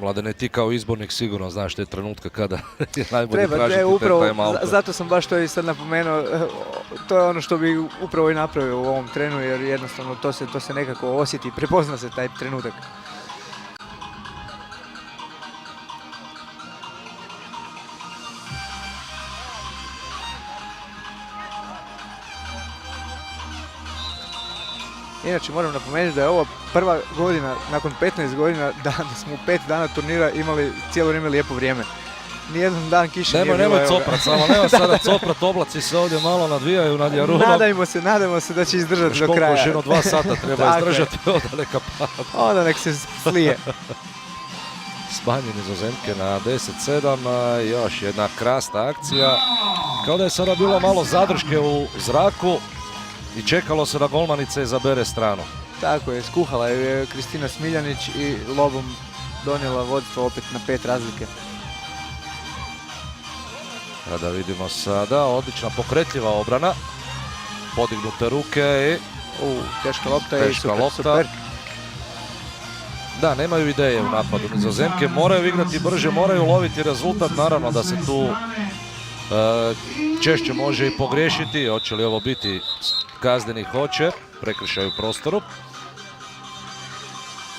Mladene, ti kao izbornik sigurno znaš te trenutke kada je najbolje tražiti te time-outa. Zato sam baš to i sad napomenuo, to je ono što bi upravo i napravio u ovom trenu, jer jednostavno to se nekako osjeti, prepozna se taj trenutak. Inače moram napomenuti da je ovo prva godina, nakon 15 godina, da smo u 5 dana turnira imali cijelo vrijeme lijepo vrijeme. Nijedan dan kiše nije bilo. Nemoj coprat, samo nema sada coprat, oblaci se ovdje malo nadvijaju nad Jarunom. Nadajmo se da će izdržati do kraja. Još jedno 2 sata treba izdržati, onda neka pada. Onda nek se slije. Smanje Nizozemke na 10-7, još jedna krasna akcija. Kao da je sada bilo malo zadrške u zraku i čekalo se da golmanica izabere stranu. Tako je, skuhala je Kristina Smiljanić i lobom donijela vodstvo opet na 5 razlike. Da vidimo sada, odlična pokretljiva obrana. Podignute ruke i... Teška lopta i super. Da, nemaju ideje u napadu Nizozemke, moraju igrati brže, moraju loviti rezultat, naravno da se tu češće može i pogriješiti. Hoće li ovo biti kazneni? Hoće, prekršaj u prostoru.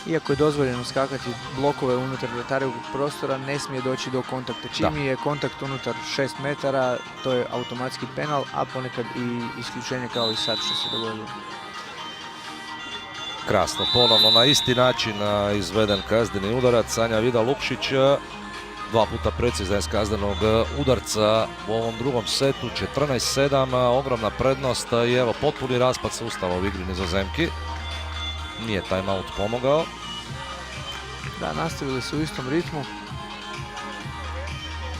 Iako je dozvoljeno skakati blokove unutar vratarevog prostora, ne smije doći do kontakta. Čim je kontakt unutar 6 metara, to je automatski penal, a ponekad i isključenje kao i sad što se dogodilo. Krasno, ponovno na isti način izveden kazneni udarac. Anja Vida Lukšić 2 puta precizna iz kaznenog udarca u ovom drugom setu. 14-7, ogromna prednost i evo potpuni raspad sustava u igri Nizozemki. Nije timeout pomogao. Da, nastavili su u istom ritmu.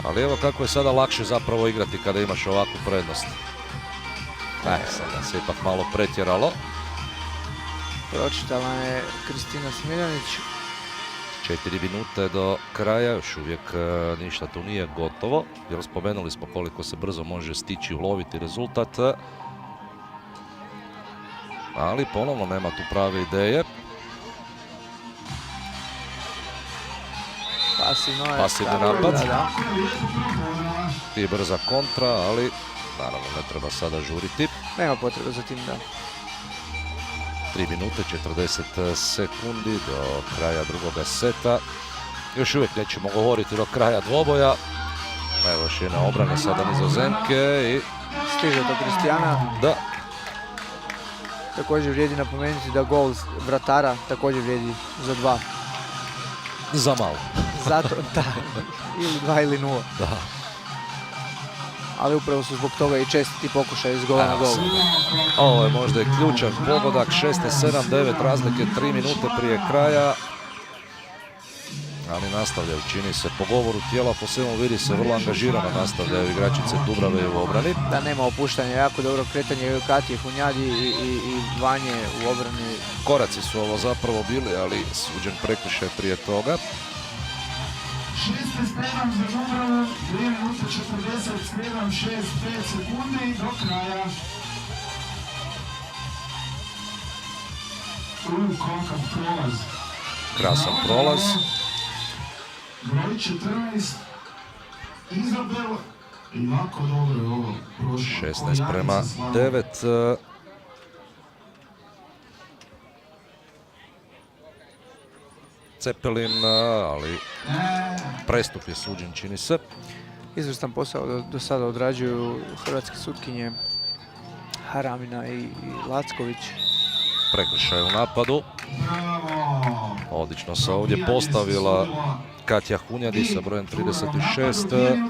Ali evo kako je sada lakše zapravo igrati kada imaš ovakvu prednost. Sada se ipak malo pretjeralo. Pročitala je Kristina Smiljanić. 4 minute do kraja, još uvijek ništa tu nije gotovo. Jer spomenuli smo koliko se brzo može stići, uloviti rezultat. Ali ponovno nema tu prave ideje. Pasivni napad. I brza kontra, ali naravno ne treba sada žuriti. Nema potrebe za tim, da. 3 minute 40 sekundi do kraja drugoga seta. Još uvijek nećemo govoriti do kraja dvoboja. Evo još jedna obrana sada Nizozemke i... Stiže do Kristijana. Da. Također vrijedi napomenuti da gol vratara također vrijedi za 2. Za malo. Zato, da, ili 2 ili 0. Da. Ali upravo su zbog toga i česti pokušaj iz gola na gol. Ovo je možda i ključan pogodak, 6-7-9 razlike, 3 minute prije kraja. Ali nastavljaju, čini se, po govoru tijela, po svemu vidi se vrlo angažirano nastavljaju igračice Dubrave u obrani. Da, nema opuštanja, jako dobro kretanje Katije Hunjadi i Vanje u obrani. Koraci su ovo zapravo bili, ali suđen prekršaj prije toga. 6 spremam za Dubravu, 2 minute 40 spremam, 6-5 sekundi do kraja. Kakav prolaz. Krasan prolaz. Broj 14, Izabel, i jako dobro je ovo prošlo. 16-9. Cepelin, ali prestup je suđen, čini se. Izvrstan posao do sada odrađuju hrvatske sutkinje Haramina i Lacković. Prekršaj u napadu. Odlično se ovdje postavila Katja Hunjadi sa brojem 36.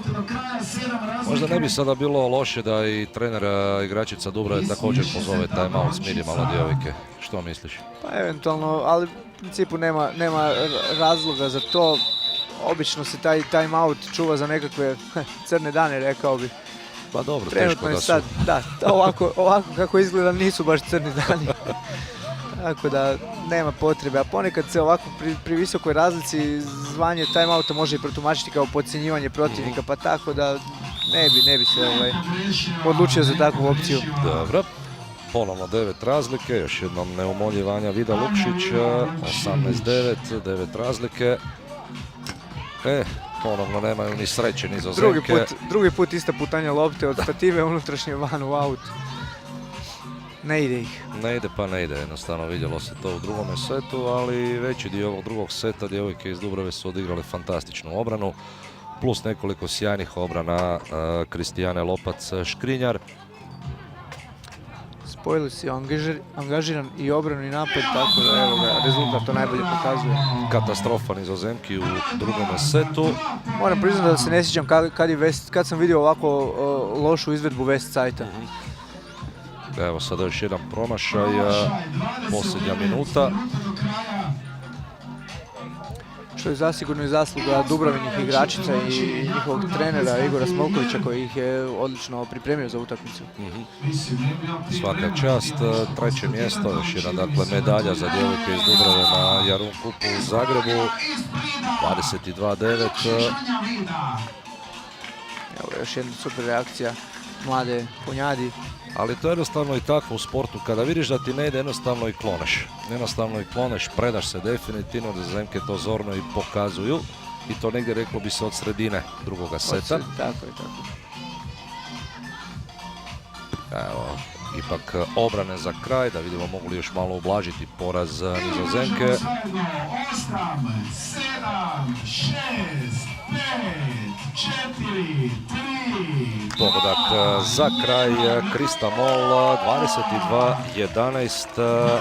Možda ne bi sada bilo loše da i trener igračica Dubrave također pozove timeout, smiri malo djevojke. Što misliš? Pa eventualno, ali u principu nema razloga za to. Obično se taj timeout čuva za nekakve crne dane, rekao bi. Pa dobro, trenutno teško da je su. sad, da, ovako kako izgleda nisu baš crni dani. Tako da nema potrebe, a ponekad se ovako pri visokoj razlici zvanje timeouta može i protumačiti kao podcjenjivanje protivnika, pa tako da ne bi se odlučio za takvu opciju. Dobro. Ponovno 9 razlike, još jednom neumoljiv Anja Vida Lukšić, 18-9, 9 razlike. Ponovno nemaju ni sreće, ni za Zemke. Drugi put ista putanja lopte od stative unutrašnje van u aut. Ne ide ih. Ne ide pa ne ide, jednostavno vidjelo se to u drugome setu, ali veći dio ovog drugog seta djevojke iz Dubrave su odigrale fantastičnu obranu, plus nekoliko sjajnih obrana Kristijane Lopac-Škrinjar. Spojili si angažiran i obranu i napad, tako da evo ga, rezultat to najbolje pokazuje. Katastrofa Nizozemki u drugom setu. Moram priznati da se ne sjećam kad sam vidio ovako lošu izvedbu Westside-a. Evo sada još jedan promašaj, posljednja minuta. Što je zasigurno i zasluga Dubravinih igračica i njihovog trenera Igora Smolkovića koji ih je odlično pripremio za utakmicu. Svaka čast, treće mjesto, još jedna dakle medalja za djevojke iz Dubrave na Jarun Cupu u Zagrebu, 22-9. Evo još jedna super reakcija mlade Hunjadi. Ali to je jednostavno i tako u sportu, kada vidiš da ti ne ide, jednostavno i kloneš. Jednostavno i kloneš, predaš se definitivno, da Zemke to zorno i pokazuju. I to negdje reklo bi se od sredine drugoga seta. Tako je, tako. Evo, ipak obrane za kraj, da vidimo mogu li još malo ublažiti poraz Nizozemke. 8, 7, 6, 5, 4, 3. Pogodak za kraj, Krista Mol, 22-11.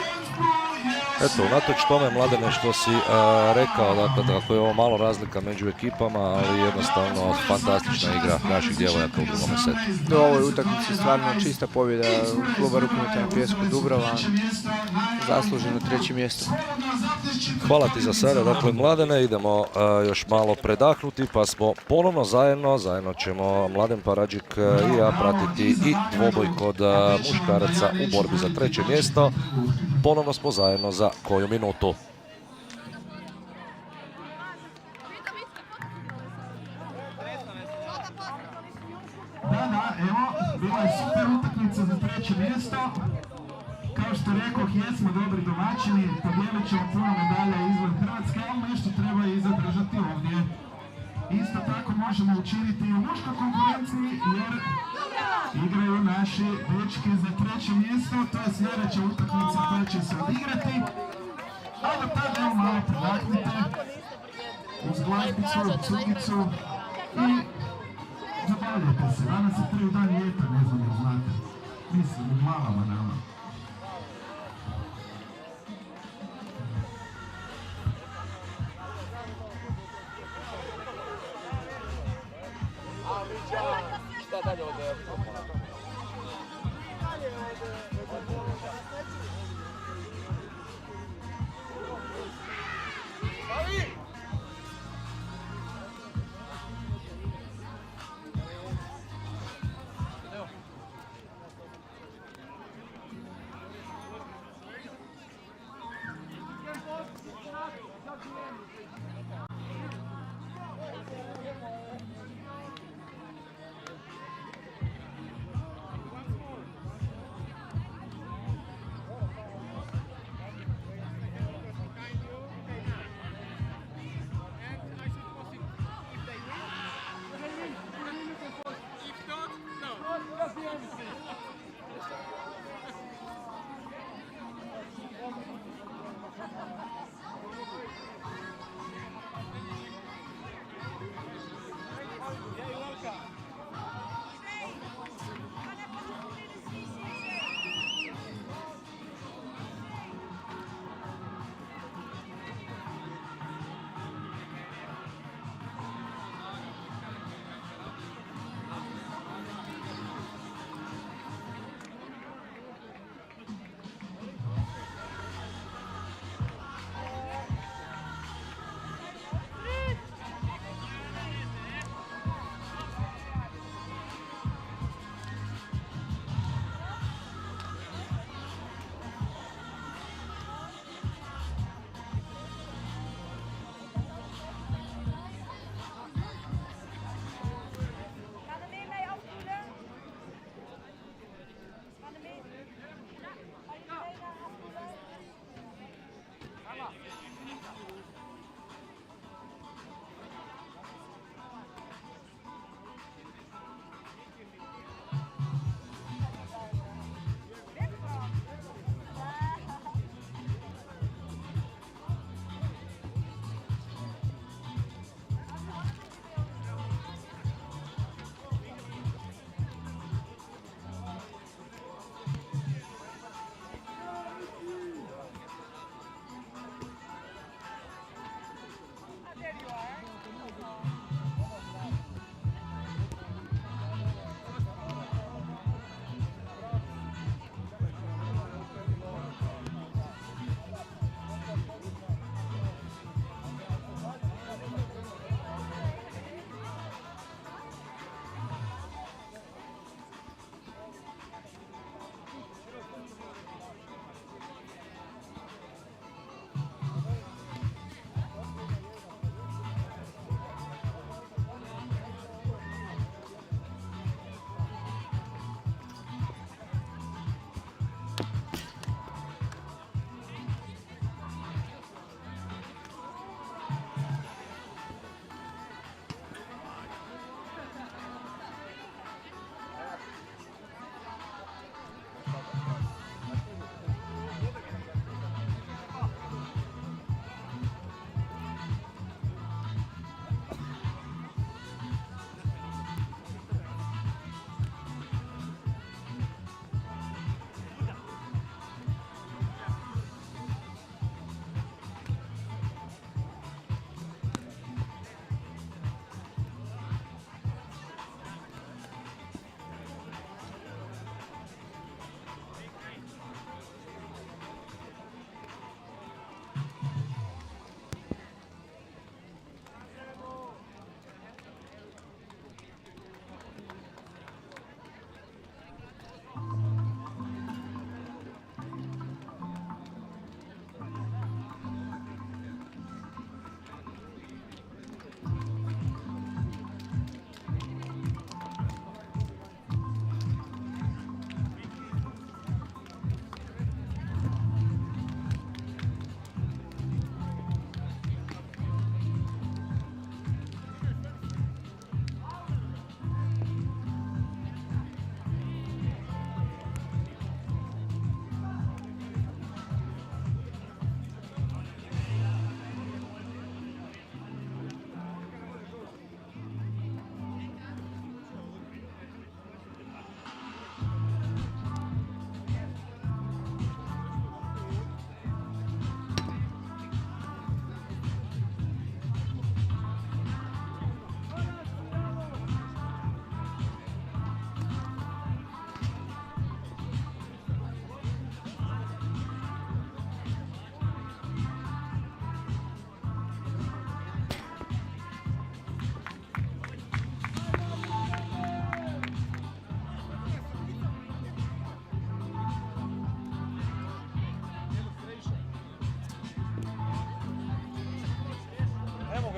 Eto, unatoč tome, Mladene, što si rekao, dakle, kako je ovo malo razlika među ekipama, ali jednostavno fantastična igra naših djevojaka u drugome setu. Do ovoj utakmici stvarno čista pobjeda kluba rukometa na pijesku Dubrava, zasluženo 3. mjesto. Hvala ti za sada, dakle, Mladene, idemo još malo predahnuti, pa smo ponovno zajedno ćemo Mladen Paradžik i ja pratiti i dvoboj kod muškaraca u borbi za 3. mjesto. Ponovno smo zajedno za koju minutu. Da, evo, bila je super utakmica za 3. mjesto. Kao što rekoh, jesmo dobri domaćini, podijelit ćemo puno medalja izvan Hrvatske, ali nešto treba i zadržati ovdje. Isto tako možemo učiniti i u muškoj konkurenciji, jer igraju naši dečki za 3. mjesto, to je sljedeća utakmica koja će se odigrati. A do tada evo malo predahnite uz glazbicu, cugicu i zabavljajte se. Danas je prvi dan ljeta, ne znam da znate. Mislim, u glavama nama.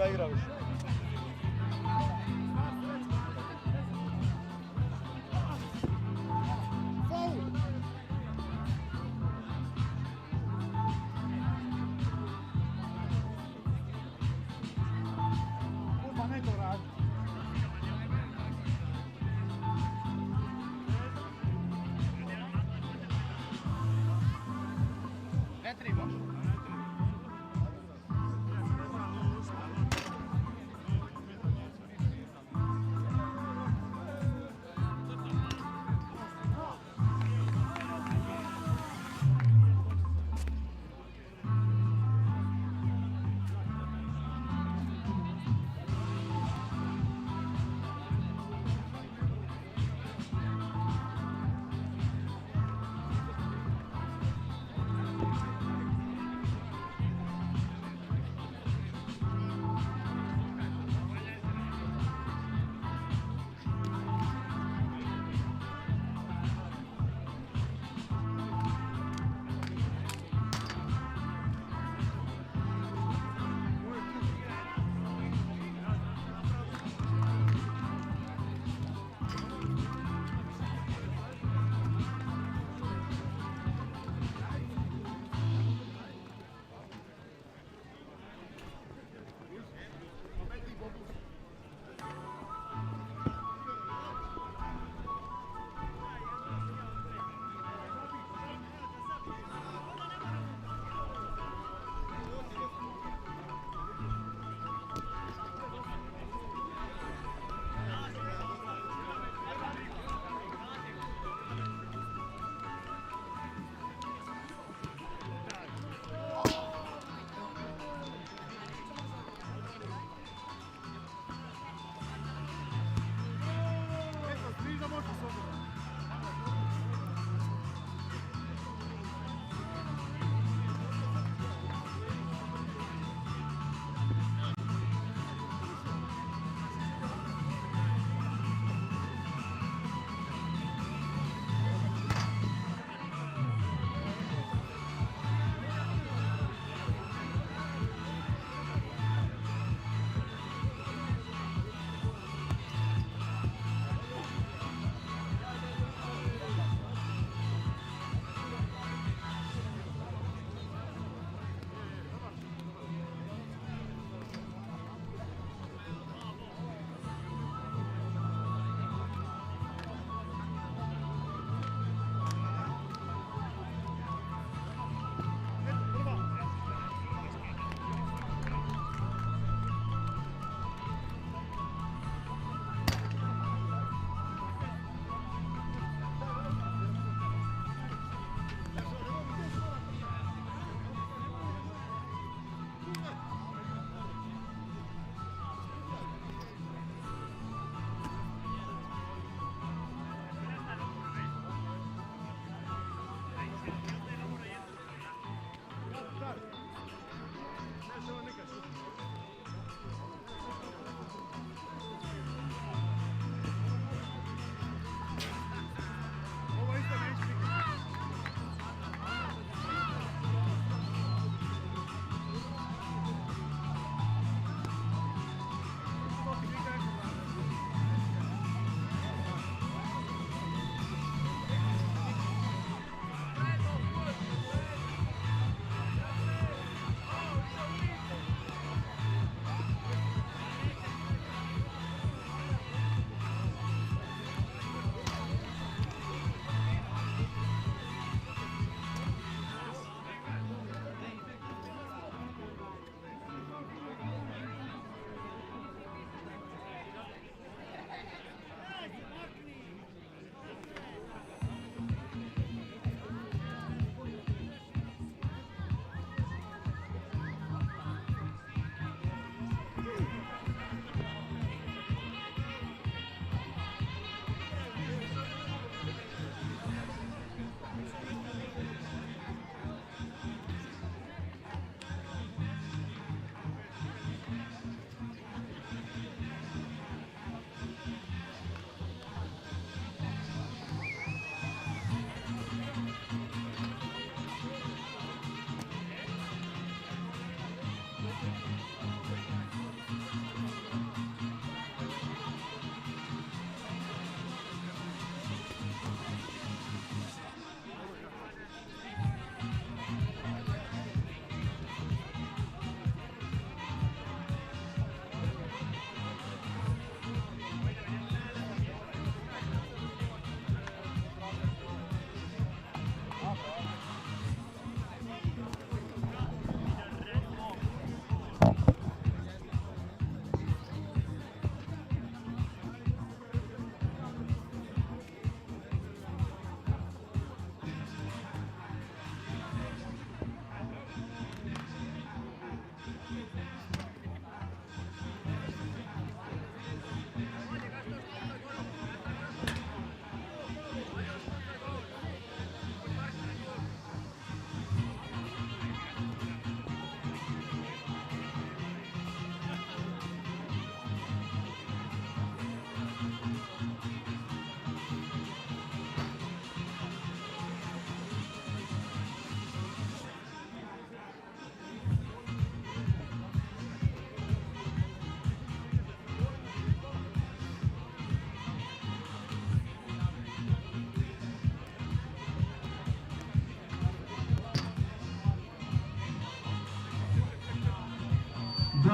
da igra više.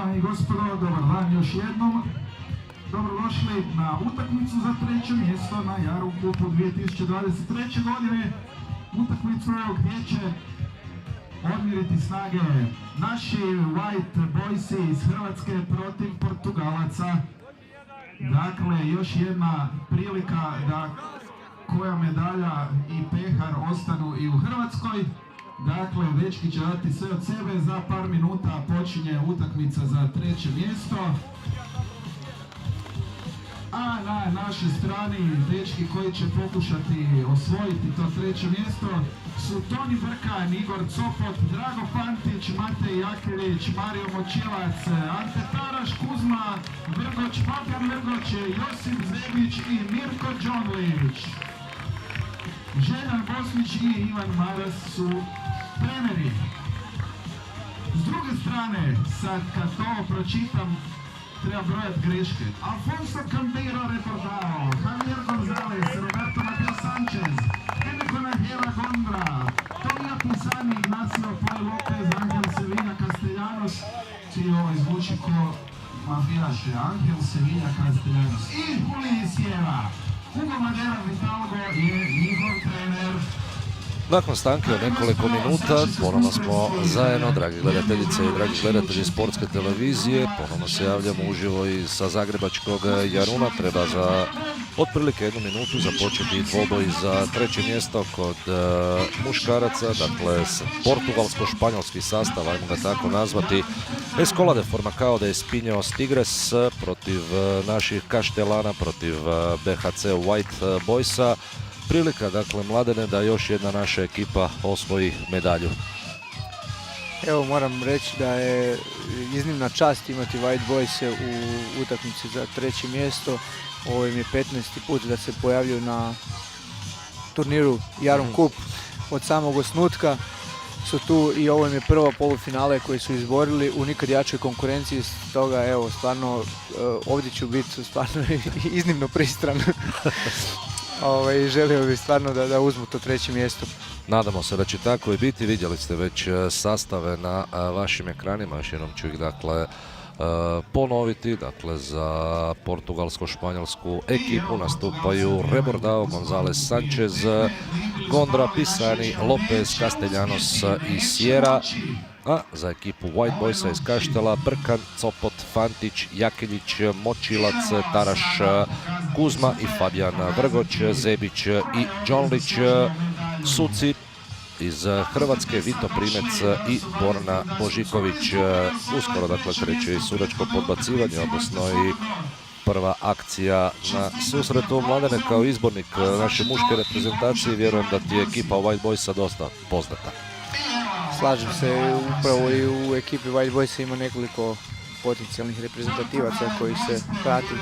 Dame i gospodo, dobar dan još jednom. Dobrodošli na utakmicu za treće mjesto na Jarun Cupu 2023. godine. Utakmicu gdje će odmjeriti snage naši White Boysi iz Hrvatske protiv Portugalaca. Dakle, još jedna prilika da koja medalja i pehar ostanu i u Hrvatskoj. Dakle, dečki će dati sve od sebe, za par minuta počinje utakmica za treće mjesto. A na našoj strani dečki koji će pokušati osvojiti to treće mjesto su Toni Brkan, Igor Copot, Drago Fantić, Matej Jakelić, Mario Močilac, Ante Taraš, Kuzma Vrgoć, Fabian Vrgoć, Josip Zebić i Mirko Đonlić. Željan Bosnić i Ivan Maras su treneri. S druge strane, sad kad to pročitam, treba brojat greške. Alfonso Campero reportao, Javier González, Roberto Mateo Sánchez, Enrico Najera Gondra, Tonio Pisani, Ignacio Poi Lopez, Angel Sevilla Castellanos, čiji ovo zvuči ko mafijaše, Angel Sevilla Castellanos i Julije Sjeva. Hugo Madera Vitalgo je njihov trener. Nakon stanke od nekoliko minuta ponovno smo zajedno, dragi gledateljice i dragi gledatelji sportske televizije. Ponovno se javljamo uživo i sa zagrebačkog Jaruna. Treba za otprilike jednu minutu započeti dvoboj za treće mjesto kod muškaraca. Dakle, portugalsko-španjolski sastav, ajmo ga tako nazvati. Escola de Formacao de Espinhos Tigres protiv naših Kaštelana, protiv BHC White Boysa. Prilika, dakle, Mladene, da još jedna naša ekipa osvoji medalju. Evo, moram reći da je iznimna čast imati White Boyse u utakmici za treće mjesto. Ovo im je 15. put da se pojavljuju na turniru Jarun Cup. Od samog osnutka su tu i ovo im je prvo polufinale koji su izborili u nikad jačoj konkurenciji. Stoga, evo, stvarno, ovdje ću biti stvarno iznimno pristran. Želio bih stvarno da uzmu to treće mjesto. Nadamo se da će tako i biti. Vidjeli ste već sastave na vašim ekranima. Još jednom ću ih, dakle, ponoviti. Dakle, za portugalsko-španjolsku ekipu nastupaju Rebordao, González Sánchez, Gondra, Pisani, Lopez, Castellanos i Sierra. A za ekipu White Boysa iz Kaštela Brkan, Copot, Fantić, Jakelić, Močilac, Taraš, Kuzma i Fabian Vrgoć, Zebić i Đonlić. Suci iz Hrvatske Vito Primec i Borna Božiković. Uskoro, dakle, kreće i sudačko podbacivanje, odnosno i prva akcija na susretu. Mladene, kao izbornik naše muške reprezentacije, vjerujem da ti je ekipa White Boysa dosta poznata. Slažem se, upravo i u ekipi White Boysa ima nekoliko potencijalnih reprezentativaca koji se prati.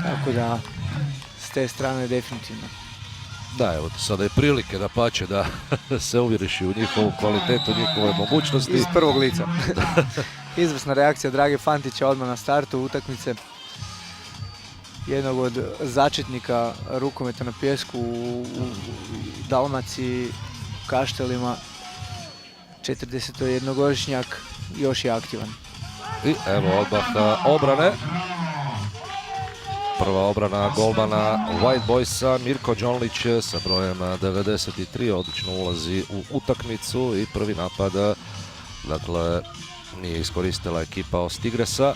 Tako da, s te strane definitivno. Da, evo sada je prilike da pače da se uvjeriš u njihovu kvalitetu, njihove mogućnosti. Iz prvog lica. Izvrsna reakcija Drage Fantića odmah na startu utakmice. Jednog od začetnika rukometa na pijesku u Dalmaciji, Kaštelima. 41-godišnjak, još je aktivan. I evo odmah obrane. Prva obrana golmana White Boysa, Mirko Đonlić sa brojem 93, odlično ulazi u utakmicu i prvi napad, dakle, nije iskoristila ekipa iz Tigresa,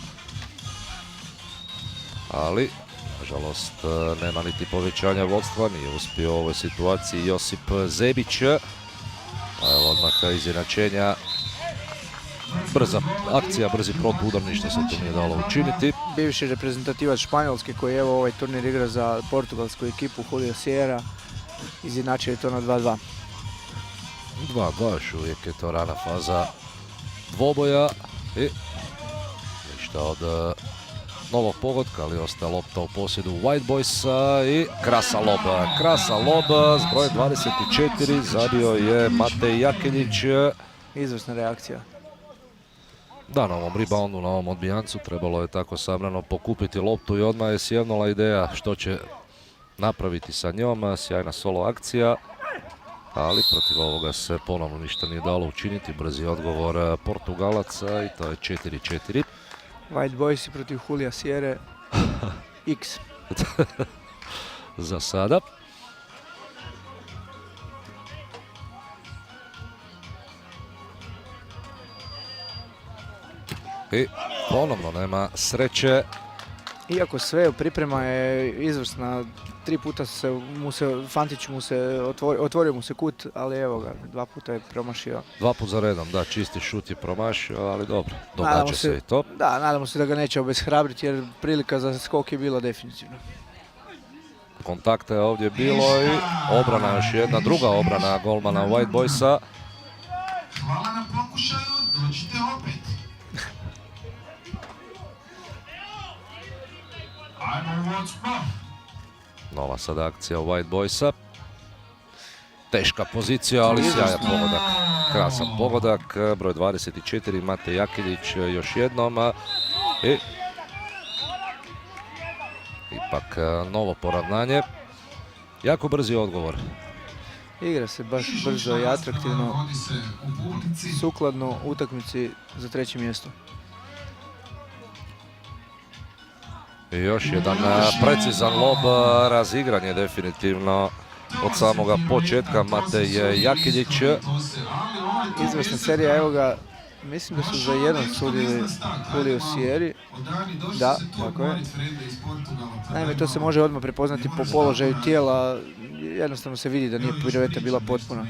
ali, nažalost, nema niti povećanja vodstva, nije uspio u ovoj situaciji Josip Zebić. Evo odmah izjednačenja, brza akcija, brzi protuudarni, što se tu nije dalo učiniti. Bivši reprezentativac Španjolske koji evo ovaj turnir igra za portugalsku ekipu, Julio Sierra, izjednačio je to na 2-2. 2-2, još uvijek je to rana faza dvoboja i ništa od novog pogotka, ali ostaje lopta u posjedu White Boysa i krasa lob s brojem 24, zabio je Matej Jakelić. Izvrsna reakcija. Da, na ovom reboundu, na ovom odbijancu trebalo je tako sabrano pokupiti loptu i odmah je sjevnula ideja što će napraviti sa njom. Sjajna solo akcija. Ali protiv ovoga se ponovno ništa nije dalo učiniti. Brzi odgovor Portugalaca i to je 4-4. White Boysi protiv Julija Sierre. X. Za sada. I ponovno nema sreće. Iako sve priprema je izvrsna, 3 puta Fantić mu se otvorio mu se kut, ali evo ga, 2 puta je promašio. 2 puta za redom, da, čisti šut je promašio, ali dobro, događa se i to. Da, nadamo se da ga neće obeshrabriti jer prilika za skok je bila definitivno. Kontakta je ovdje bilo i obrana, još jedna druga obrana golmana White Boysa. Hvala na pokušaju, dođite opet. Nova sada akcija White Boysa. Teška pozicija, ali sjajan pogodak. Krasan pogodak, broj 24, Mate Jakilić još jednom. I ipak novo poravnanje. Jako brzi odgovor. Igra se baš brzo i atraktivno, sukladno utakmici za 3. mjesto. I još jedan precizan lob, razigran je definitivno od samoga početka Matej Jakiljić. Izvrsna serija, evo ga, mislim da su za 1 sudili Julio Sierri. Da, tako je. Naime, to se može odmah prepoznati po položaju tijela, jednostavno se vidi da nije pirueta bila potpuna.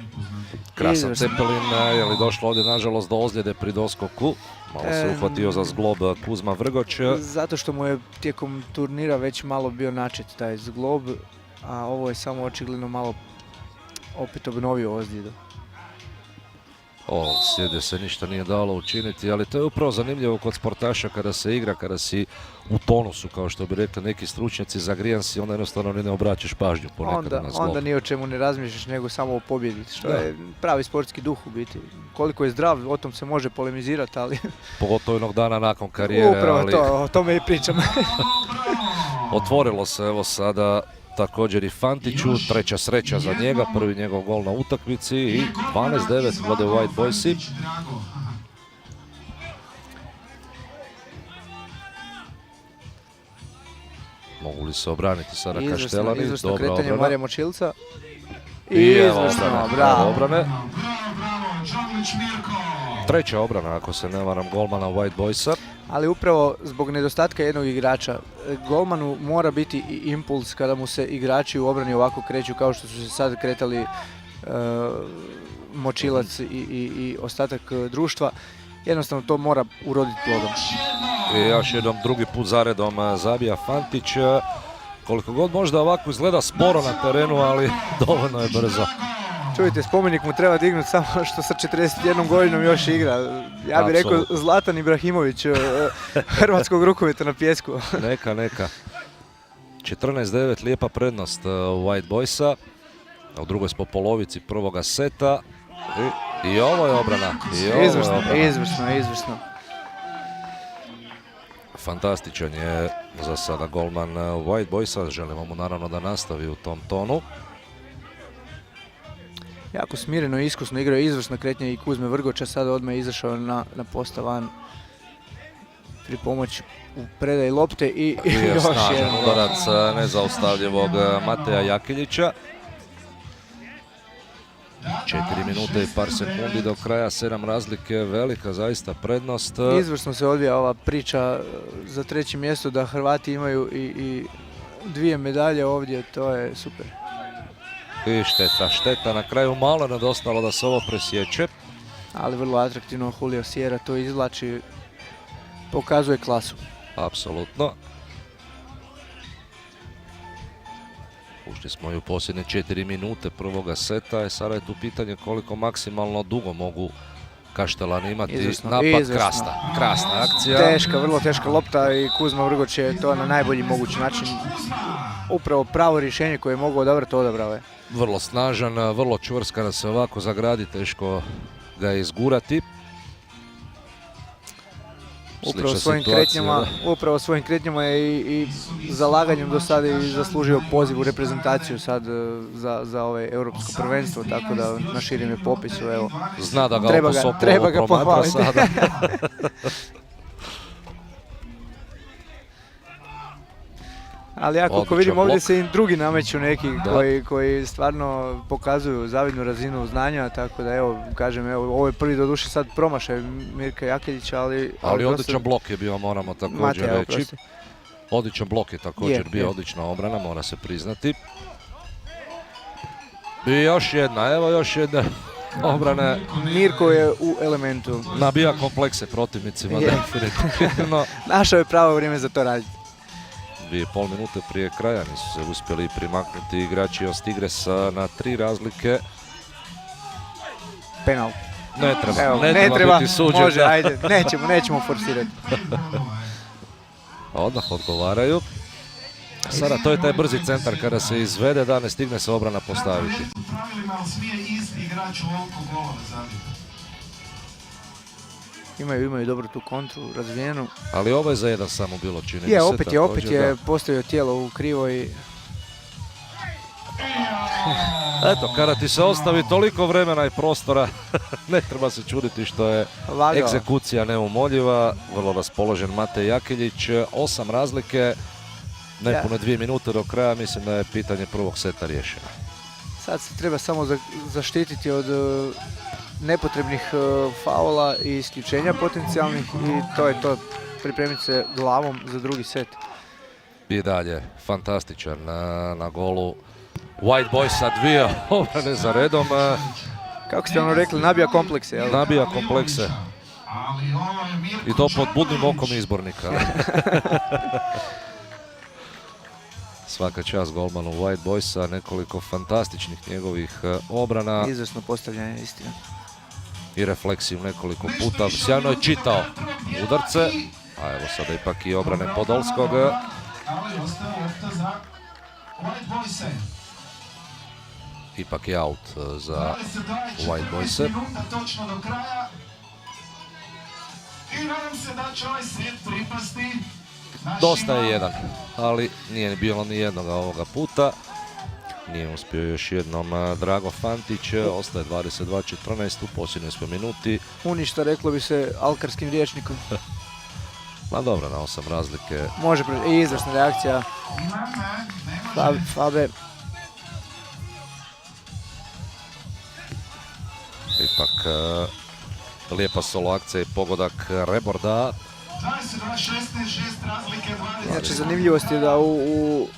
Krasan Cepelin, je li došlo ovdje nažalost do ozljede pri doskoku. Malo se uhvatio za zglob Kuzma Vrgoć. Zato što mu je tijekom turnira već malo bio načet taj zglob, a ovo je samo očigledno malo opet obnovio ozljedu. Sjede se ništa nije dalo učiniti, ali to je upravo zanimljivo kod sportaša kada se igra, kada si u tonusu, kao što bi rekli neki stručnjaci, zagrijan si, onda jednostavno ne obraćaš pažnju ponekada na zglob. Onda ni o čemu ne razmišljaš, nego samo o pobjedi, što je pravi sportski duh u biti. Koliko je zdrav, o tom se može polemizirati, ali... Pogotovo jednog dana nakon karijere, upravo ali... to, o tome i pričam. Otvorilo se evo sada također i Fantiću, 3. sreća za njega, prvi njegov gol na utakmici i 12-9 vode White Boysi. Mogu li se obraniti sada Kaštelani? Izvrsno kretanje Marija Močilca. Izvrsno, bravo obrane. 3. obrana, ako se ne varam, golmana White Boysa. Ali upravo zbog nedostatka jednog igrača, golmanu mora biti i impuls kada mu se igrači u obrani ovako kreću kao što su se sad kretali Močilac i ostatak društva. Jednostavno to mora uroditi plodom. I još jednom drugi put zaredom zabija Fantić. Koliko god možda ovako izgleda sporo na terenu, ali dovoljno je brzo. Čujte, spomenik mu treba dignuti samo što sa 41 godinom još igra. Ja bih rekao Zlatan Ibrahimović hrvatskog rukometa na pjesku. Neka. 14-9, lijepa prednost White Boysa. U drugoj smo polovici prvoga seta. I ovo je obrana. Izvrsno. Fantastičan je za sada golman White Boysa. Želimo mu naravno da nastavi u tom tonu. Jako smireno i iskusno igrao, izvrsno kretnje i Kuzme Vrgoća, sada odmah je izašao na posta van pri pomoć u predaji lopte i još jedan udarac nezaustavljivog Mateja Jakiljića. 4 minute i par sekundi do kraja, 7 razlike, velika zaista prednost. Izvrsno se odvija ova priča za 3. mjesto, da Hrvati imaju i 2 medalje ovdje, to je super. I šteta, na kraju malo nedostalo da se ovo presječe. Ali vrlo atraktivno, Julio Sierra to izvlači, pokazuje klasu. Apsolutno. Ušli smo i u posljednje 4 minute prvoga seta, sada je tu pitanje koliko maksimalno dugo mogu Kaštelani imati napad. Krasna akcija. Vrlo teška lopta i Kuzma Vrgoć je to na najbolji mogući način. Upravo pravo rješenje koje je mogu odabrati, odabrao je. Vrlo snažan, vrlo čvrst, kada se ovako zagradi, teško ga je izgurati. Upravo svojim kretnjama i zalaganjem do sada i zaslužio poziv u reprezentaciju sad za ove europsko prvenstvo, tako da na širem je popisu, evo. Zna da ga treba ga pohvaliti. sada. Ali ja koliko vidim ovdje se i drugi nameću neki koji stvarno pokazuju zavidnu razinu znanja, tako da evo, kažem, evo, ovo je prvi doduše sad promašaj Mirka Jakeljića, ali odličan blok je bio, moramo također reći. Odličan blok je također bio, odlična obrana, mora se priznati. I još jedna obrane. Mirko je u elementu. Nabija komplekse protivnicima, definitivno. Našao je pravo vrijeme za to raditi. 2,5 minute prije kraja nisu se uspjeli primaknuti igrači Ostigresa na 3 razlike. Penal. Ne treba biti suđen. Može, ajde, nećemo forsirati. Odmah odgovaraju. Sada to je taj brzi centar kada se izvede da ne stigne se obrana postaviti. Imaju dobru tu kontru, razvijenu. Ali ovo je za jedan samo bilo, čini mi se. Opet je postavio tijelo u krivo i... Eto, kada ti se ostavi toliko vremena i prostora, ne treba se čuditi što je egzekucija neumoljiva. Vrlo raspoložen Matej Jakeljić, 8 razlike, nepune 2 minute do kraja, mislim da je pitanje prvog seta riješeno. Sad se treba samo zaštititi od nepotrebnih faula i isključenja potencijalnih i to je to, pripremiti se glavom za drugi set. I dalje, fantastičan na golu White Boysa, 2 obrane za redom. Kako ste ono rekli, nabija komplekse, jel? Nabija komplekse. I to pod budnim okom izbornika. Svaka čast golmanu White Boysa, nekoliko fantastičnih njegovih obrana. Izvrsno postavljanje, istina. I refleksiju nekoliko puta. Sjajno je čitao udarce. A evo sada ipak i obrane Podolskog. Ipak je out za White Boyse. Dosta je jedan, ali nije bilo ni jednoga ovoga puta. Nije uspio još jednom Drago Fantić, ostaje 22-14 u posljednjoj smo minuti. Uništa, reklo bi se alkarskim rječnikom. Ma dobro, na 8 razlike. Može, i izvrsna reakcija Fabe. Ipak lijepa solo akcija i pogodak Reborda. Znači, zanimljivost je da u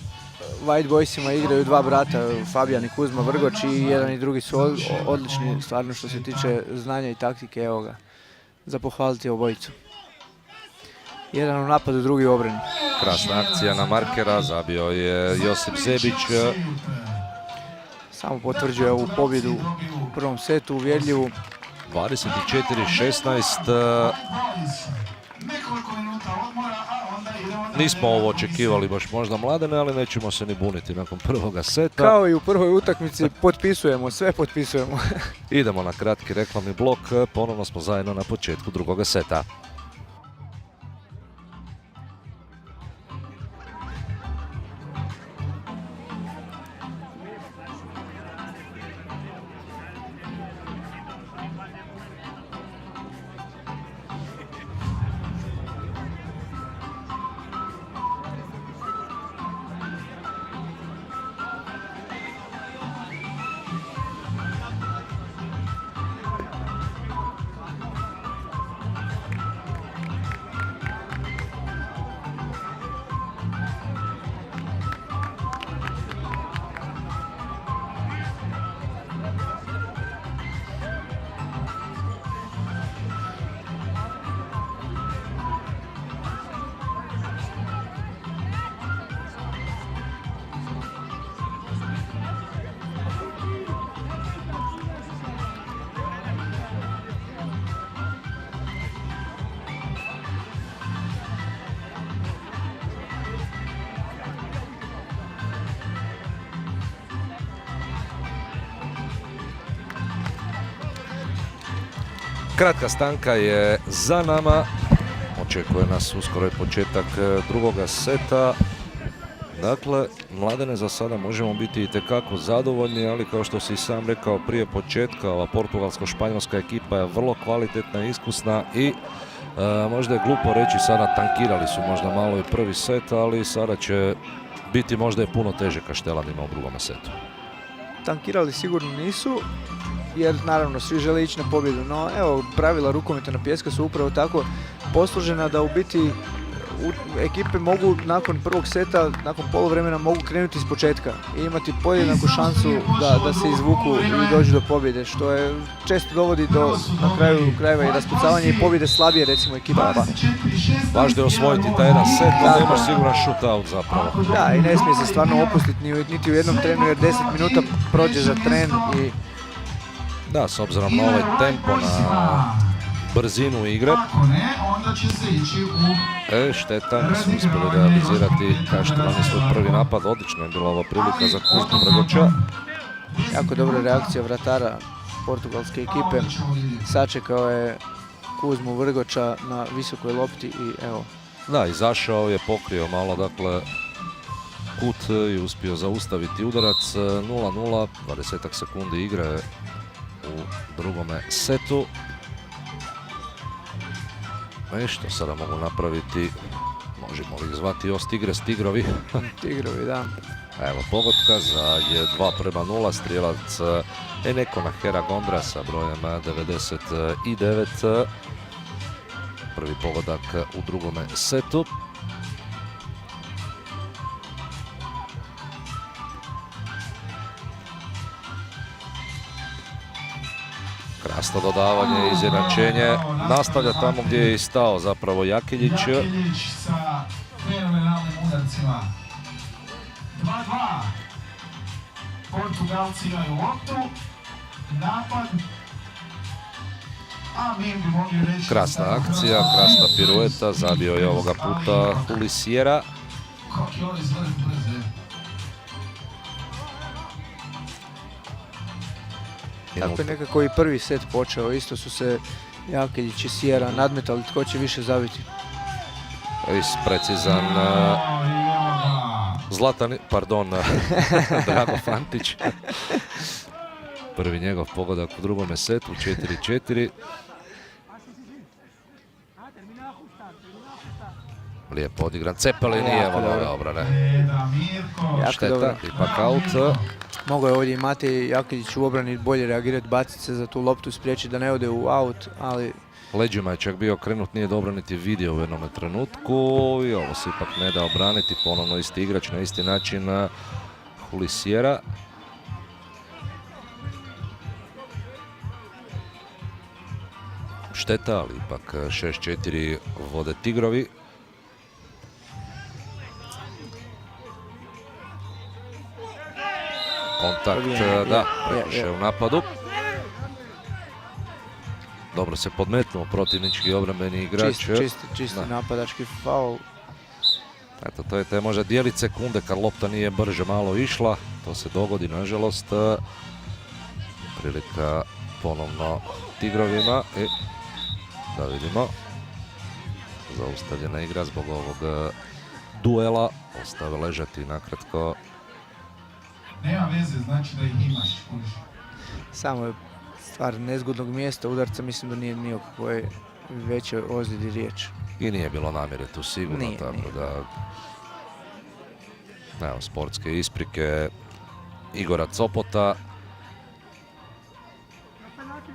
White Boysima igraju dva brata, Fabijan i Kuzma Vrgoč, i jedan i drugi su odlični, stvarno što se tiče znanja i taktike, evo ga, za pohvaliti obojicu. Jedan u napadu, drugi u obrani. Krasna akcija na markera, zabio je Josip Zebić. Samo potvrđuje ovu pobjedu u prvom setu, uvjerljivu. 24-16. Nismo ovo očekivali baš možda, Mladene, ali nećemo se ni buniti nakon prvoga seta. Kao i u prvoj utakmici, potpisujemo, sve potpisujemo. Idemo na kratki reklamni blok, ponovno smo zajedno na početku drugoga seta. Kratka stanka je za nama. očekuje nas uskoro je početak drugoga seta. Dakle, Mladene, za sada možemo biti itekako zadovoljni, ali kao što si i sam rekao prije početka, ova portugalsko-španjolska ekipa je vrlo kvalitetna i iskusna i možda je glupo reći sada tankirali su možda malo i prvi set, ali sada će biti možda i puno teže Kaštelanima u drugom setu. Tankirali sigurno nisu, jer naravno svi žele ići na pobjedu, no evo, pravila rukometa na pijesku su upravo tako posložena da u biti ekipe mogu nakon prvog seta, nakon poluvremena mogu krenuti iz početka i imati podjednaku šansu da se izvuku i dođu do pobjede, što je često dovodi do na kraju krajeva i raspucavanja i pobjede slabije recimo ekipa. Važno je osvojiti taj jedan set, da imaš siguran shootout zapravo. Da, i ne smije se stvarno opustiti niti u jednom trenu, jer 10 minuta prođe za tren i... Da, s obzirom na ovaj tempo, na brzinu igre. Šteta, nisu uspjeli realizirati Kaštelani svoj prvi napad. Odlično je bila ova prilika za Kuzmu Vrgoča. Jako dobra reakcija vratara portugalske ekipe. Sačekao je Kuzmu Vrgoča na visokoj lopti i evo. Da, izašao je, pokrio malo, dakle, kut i uspio zaustaviti udarac. 0-0, 20 sekundi igre u drugome setu. I što sada mogu napraviti? Možemo li ih zvati Ostigres, Tigrovi? Tigrovi, da. Evo pogotka za 2:0, strijelac Eneko na Hera Gondra sa brojem 99. Prvi pogodak u drugome setu. Krasno dodavanje, izjednačenje. Nastavlja tamo gdje je i stao zapravo Jakiljić. Jakiljić sa fenomenalnim udarcima. 2:2. Portugalci imaju loptu. Napad. A mi bi mogli reći... Krasna akcija, krasna pirueta. Zabio je ovoga puta Hulisiera. Kako je on izgleda brzo. Tako je nekako i prvi set počeo, isto su se Jakiljić i Sijera nadmetali tko će više zabiti. Precizan Drago Fantić. Prvi njegov pogodak u drugome setu, 4:4. Lijepo odigran Cepelin i evo nove obrane. Šteta, ipak out. Mogao je ovdje i Matej Jakiljić u obrani bolje reagirati, baciti se za tu loptu, spriječiti da ne ode u out, ali... Leđima je čak bio krenut, nije dobro niti vidio u jednom trenutku i ovo se ipak ne da obraniti. Ponovno isti igrač na isti način Hulisiera. Šteta, ali ipak 6:4 vode Tigrovi. Kontakt, da, prekušaj u napadu. Dobro se podmetnuo protivnički obrambeni igrač. Čisti napadački faul. Eto, to je te možda dijelić sekunde kad lopta nije brže malo išla. To se dogodi, nažalost. Prilika ponovno Tigrovima. I da vidimo. Zaustavljena igra zbog ovog duela. Ostave ležati nakratko. Nema veze, znači da ih imaš. Samo je stvar nezgodnog mjesta udarca, mislim da nije ni o kakvoj većoj ozljedi riječ. I nije bilo namjere tu sigurno, nije. Da... Evo, sportske isprike Igora Copota.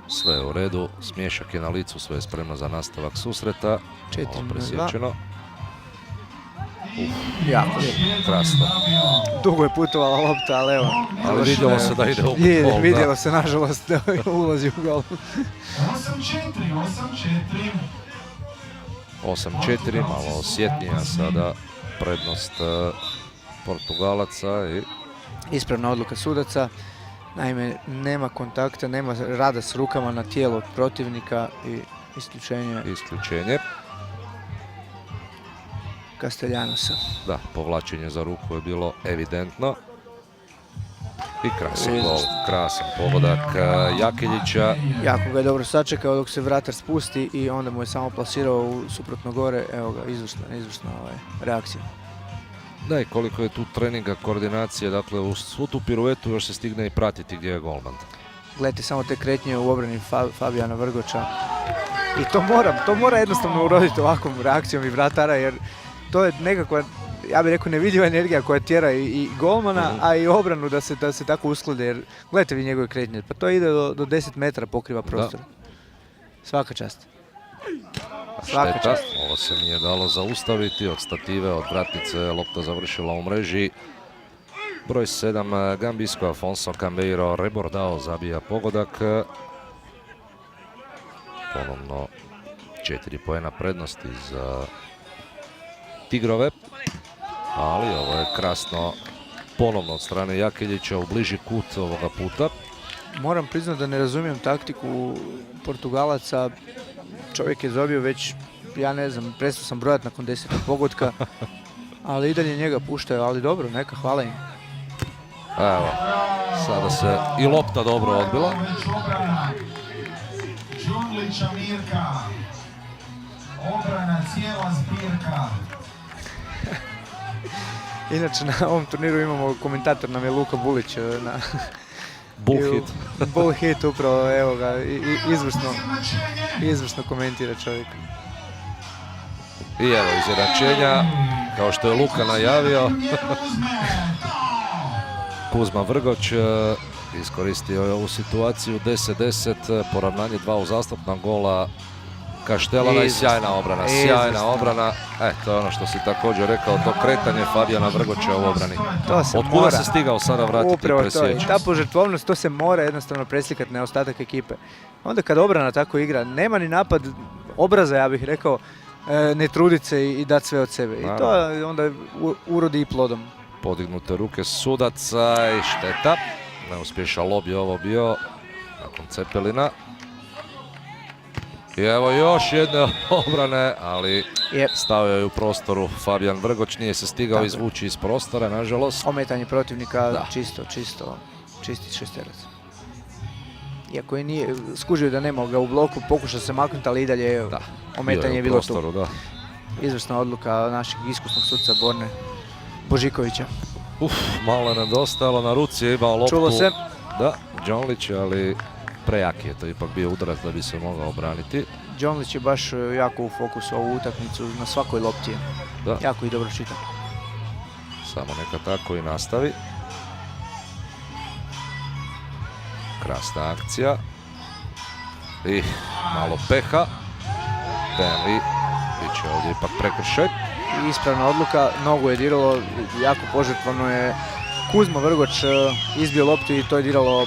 Sve je u redu, smiješak je na licu, sve je spremno za nastavak susreta. 4:2. Jako krasno. Dugo je putovala lopta, ali evo. Ali vidjelo se da ide u gol. Vidjelo se, nažalost, da ulazi u gol. 8:4, malo osjetnija sada prednost Portugalaca. Ispravna odluka sudaca. Naime, nema kontakta, nema rada s rukama na tijelo protivnika i isključenje. Castellaноsa. Da, povlačenje za ruku je bilo evidentno. I krasan gol, krasan pogodak Jakiljića. Jako ga je dobro sačekao dok se vratar spusti i onda mu je samo plasirao u suprotno gore. Evo ga, izvrsna reakcija. Da, i koliko je tu treninga, koordinacije, dakle u svu tu piruetu još se stigne i pratiti gdje je golman. Gledajte samo te kretnje u obrani Fabijana Vrgoča. I to mora jednostavno uroditi ovakvom reakcijom i vratara, jer to je nekakva, ja bih rekao, nevidljiva energija koja tjera i golmana, a i obranu da se tako usklade, jer gledajte vi njegove kretnje, pa to ide do 10 metara pokriva prostor. Svaka čast. Svaka Šteta, čast. ovo se nije dalo zaustaviti, od stative, od vratnice, lopta završila u mreži. Broj 7, Gambijsko, Afonso Cambeiro, Rebordao zabija pogodak. Ponovno 4 poena prednosti za Tigrove, ali ovo je krasno ponovno od strane Jakiljića u bliži kut ovoga puta. Moram priznati da ne razumijem taktiku Portugalaca. Čovjek je zabio već, ja ne znam, prestao sam brojati nakon 10. pogotka, ali i dalje njega puštaju, ali dobro, neka, hvala im. Evo, sada se i lopta dobro odbila. Đunlića Mirka, obrana cijela zbirka. Inače, na ovom turniru imamo komentator, nam je Luka Bulić na Bullhit. Bullhit, upravo, evo ga, izvrsno komentira čovjek. I evo izjednačenja, kao što je Luka najavio. Kuzma Vrgoč iskoristio je ovu situaciju, 10-10, poravnanje 2 uzastopna gola Kaštelana i sjajna obrana. To je ono što si također rekao, to kretanje Fabijana Vrgoća u obrani. Otkuda se stigao sada vratiti presjeći? Ta požrtvovnost, to se mora jednostavno preslikati na ostatak ekipe. Onda kad obrana tako igra, nema ni napad obraza, ja bih rekao, ne truditi se i dati sve od sebe. I to onda urodi i plodom. Podignute ruke sudaca i šteta. Neuspješan lob je ovo bio nakon Cepelina. I evo još jedne obrane, ali stao je u prostoru Fabijan Vrgoč, nije se stigao izvući iz prostora, nažalost. Ometanje protivnika, čisti šesterac. Iako je nije skužio da nema ga u bloku, pokušao se maknuti, ali i dalje ometanje je bilo tu. Izvrsna odluka našeg iskusnog suca Borne Božikovića. Malo je nedostajalo, na ruci je imao loptu. Čulo se. Da, Đonlić, ali prejaki je to ipak bio udarac da bi se mogao obraniti. Đonlić je baš jako u fokusu ovu utakmicu, na svakoj lopti je. Jako i dobro čita. Samo neka tako i nastavi. Krasna akcija. I malo peha. Benli, bit će ovdje ipak prekršaj. Ispravna odluka, nogu je diralo, jako požrtvovno je Kuzma Vrgoč izbio loptu i to je diralo,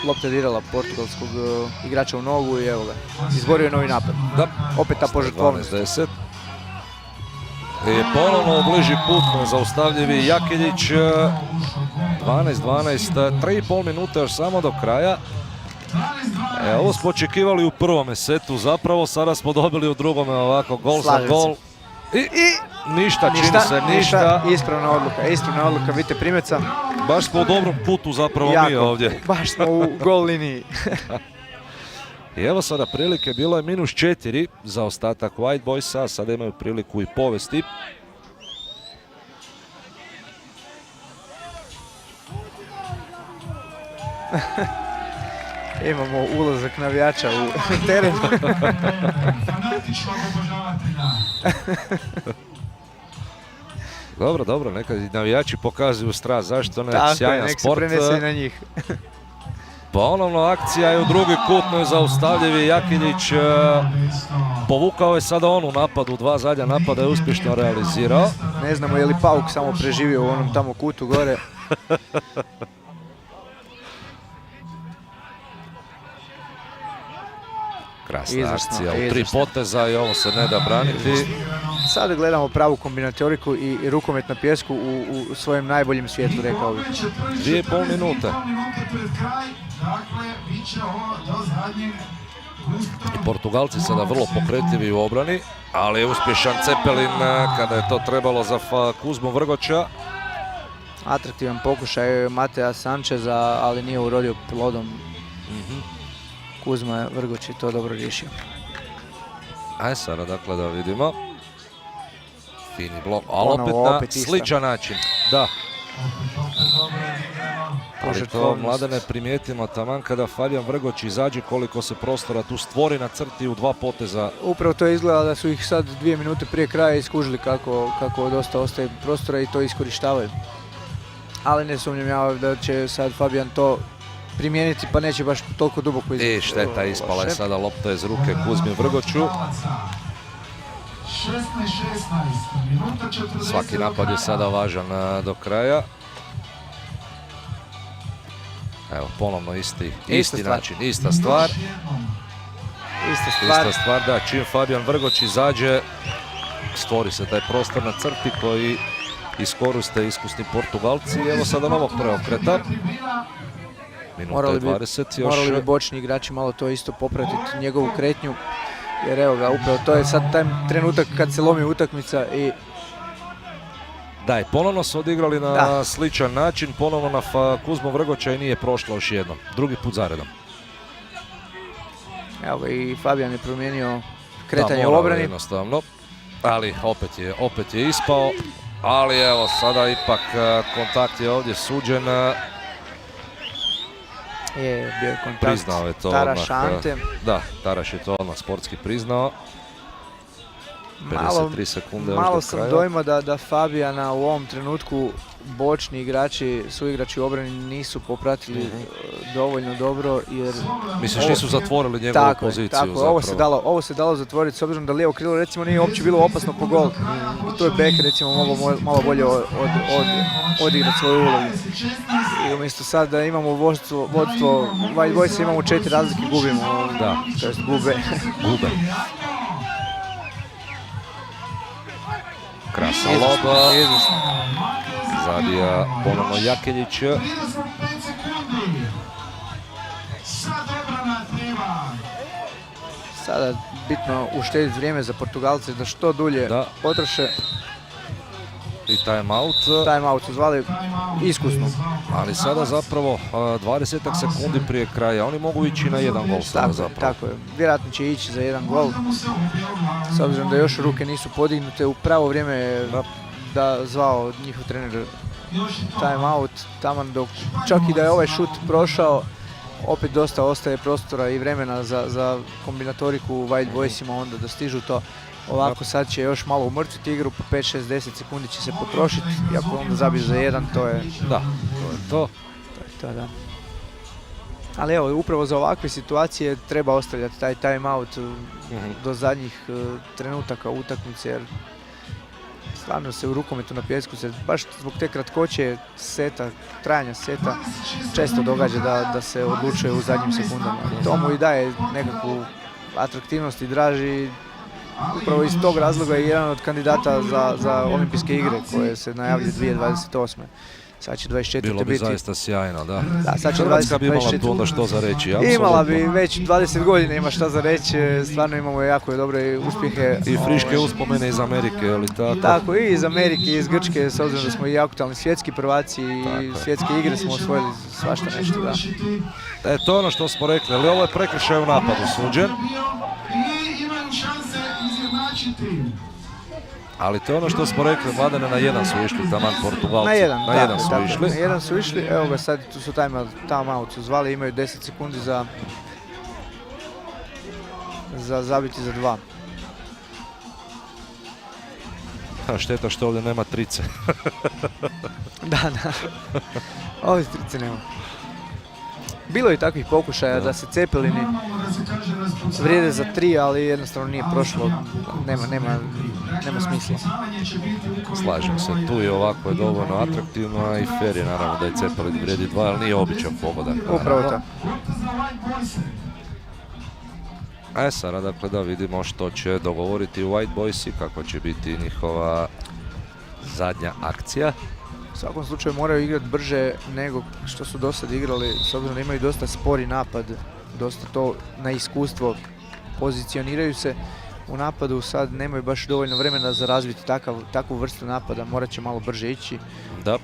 lopta je dirala portugalskog igrača u nogu i evo ga, izborio je novi napad. Opet ta požrtvovnost. 12-10. I ponovno u bliži put zaustavljivi Jakiljić. 12-12, 3,5 minuta još samo do kraja. Ovo smo očekivali u prvome setu, zapravo sada smo dobili u drugome ovako gol za gol. I ništa, čini se ništa. Ispravna odluka, vidite Primeca. Baš smo u dobrom putu zapravo mi ovdje. Baš smo u gol liniji. I evo sada prilike, bilo je -4 za ostatak White Boysa, sada imaju priliku i povesti. Imamo ulazak navijača u teren. Dobro, neka i navijači pokazuju strast, zašto ne, sjajan sport. Nek se prenese i na njih. Ponovno akcija je u drugi kut, nezaustavljivi Jakiljić. Povukao je sada on u napadu, 2 zadnja napada je uspješno realizirao. Ne znamo je li Pauk samo preživio u onom tamo kutu gore. Krasna akcija u 3 poteza i ovo se ne da braniti. Sada gledamo pravu kombinatoriku i rukomet na pjesku u svojem najboljem svijetu, rekao bih. 2,5 minute. I Portugalci sada vrlo pokretljivi u obrani, ali je uspješan Cepelin kada je to trebalo za Kuzmu Vrgoća. atraktivan pokušaj Mateja Sančeza, ali nije urodio plodom. Kuzma Vrgoč je to dobro riješio. Aj sada dakle da vidimo. Fini blok, ali opet na sličan način. Da. Ali to, Mladene, primijetimo taman kada Fabijan Vrgoč izađe koliko se prostora tu stvori na crti u 2 poteza. Upravo to izgleda da su ih sad 2 minute prije kraja iskužili kako dosta ostaje prostora i to iskorištavaju. Ali ne sumnjam ja da će sad Fabijan to primijeniti, pa neće baš toliko duboko izgledati. I šteta, ispala je sada lopta iz ruke Kuzmi Vrgoću. 16-16, minuta 40. Svaki napad je sada važan do kraja. Evo, ponovno isti način, ista stvar. Ista stvar, da, čim Fabijan Vrgoč izađe, stvori se taj prostor na crti koji iskoriste iskusni Portugalci. Evo sada novog preokreta. Minuta 20 još. Morali bi bočni igrači malo to isto popratiti, njegovu kretnju. Jer evo ga, upravo to je sad taj trenutak kad se lomi utakmica i... Da, i ponovno su odigrali na sličan način, ponovno na Kuzmu Vrgoća i nije prošlo još jednom. Drugi put zaredom. Evo ga, i Fabijan je promijenio kretanje u obrani. Jednostavno, ali opet je ispao. Ali evo, sada ipak kontakt je ovdje suđen. Je bio kontakt. Priznao je to Taraš odmah. Ante. Da, Taraš je to odmah sportski priznao. 53 sekunde još do kraja. Malo sam dojma da Fabijana u ovom trenutku bočni igrači, suigrači u obrani nisu popratili dovoljno dobro jer... Misliš nisu zatvorili njegovu poziciju zapravo? Ovo se dalo zatvoriti s obzirom da lijevo krilo recimo nije uopće bilo opasno po gol. I tu je Bek recimo malo bolje odigrati svoju ulogu. I umjesto sad da imamo vodstvo White Boys imamo 4 razlike, gubimo. Da. To jest gube. Krasna loba. Zabija ponovno Jakeljić. Sada bitno uštediti vrijeme za Portugalce da što dulje potroše. I timeout. Timeout su zvali iskusno. Ali sada zapravo 20 sekundi prije kraja. Oni mogu ići na jedan gol sada zapravo. Tako je. Vjerojatno će ići za jedan gol. S obzirom da još ruke nisu podignute, u pravo vrijeme je da zvao njihov trener timeout. Taman dok čak i da je ovaj šut prošao, opet dosta ostaje prostora i vremena za kombinatoriku u White Boysima onda da stižu to. Ovako sad će još malo umrtviti igru, po 5, 6, 10 sekundi će se potrošiti i ako onda zabije za jedan, to je... Da, to je to. To je to, da. Ali evo, upravo za ovakve situacije treba ostavljati taj timeout do zadnjih trenutaka utakmice jer stvarno se u rukometu na pjesku se baš zbog te kratkoće seta, trajanja seta često događa da se odlučuje u zadnjim sekundama. To mu i daje nekakvu atraktivnost i draži. Upravo iz tog razloga je jedan od kandidata za olimpijske igre koje se najavljaju 2028. Sad će 24. biti. Bilo bi zaista sjajno, da. Da, sad će Hrvatska bi imala tu onda što za reći, apsolutno. Imala bi već 20 godina ima šta za reći, stvarno imamo jako dobre uspjehe. I friške uspomene iz Amerike, ali tako? Tako, i iz Amerike i iz Grčke, s obzirom da smo i aktualni svjetski prvaci i svjetske igre smo osvojili svašta nešto, da. To je ono što smo rekli, ali ovo je prekršaj u napadu suđen. Ali to je ono što smo rekli, Mladene, na jedan su išli taman Portugalci. Na jedan su išli. Na jedan su išli, evo ga sad, tu su timeout su zvali, imaju 10 sekundi za zabiti za 2. Šteta što ovdje nema trice. Da. Ovdje trice nema. Bilo je takvih pokušaja da se Cepelini vrijede za 3, ali jednostavno nije prošlo, nema smisla. Slažem se, tu je ovako je dovoljno atraktivno i fair je naravno da je Cepelin vrijedi 2, ali nije običan pogodak. Upravo to. Sada dakle da vidimo što će dogovoriti White Boys i kako će biti njihova zadnja akcija. U svakom slučaju moraju igrati brže nego što su do sad igrali, s obzirom da imaju dosta spori napad, dosta to na iskustvo, pozicioniraju se u napadu, sad nemaju baš dovoljno vremena za razviti takvu vrstu napada, morat će malo brže ići. Da.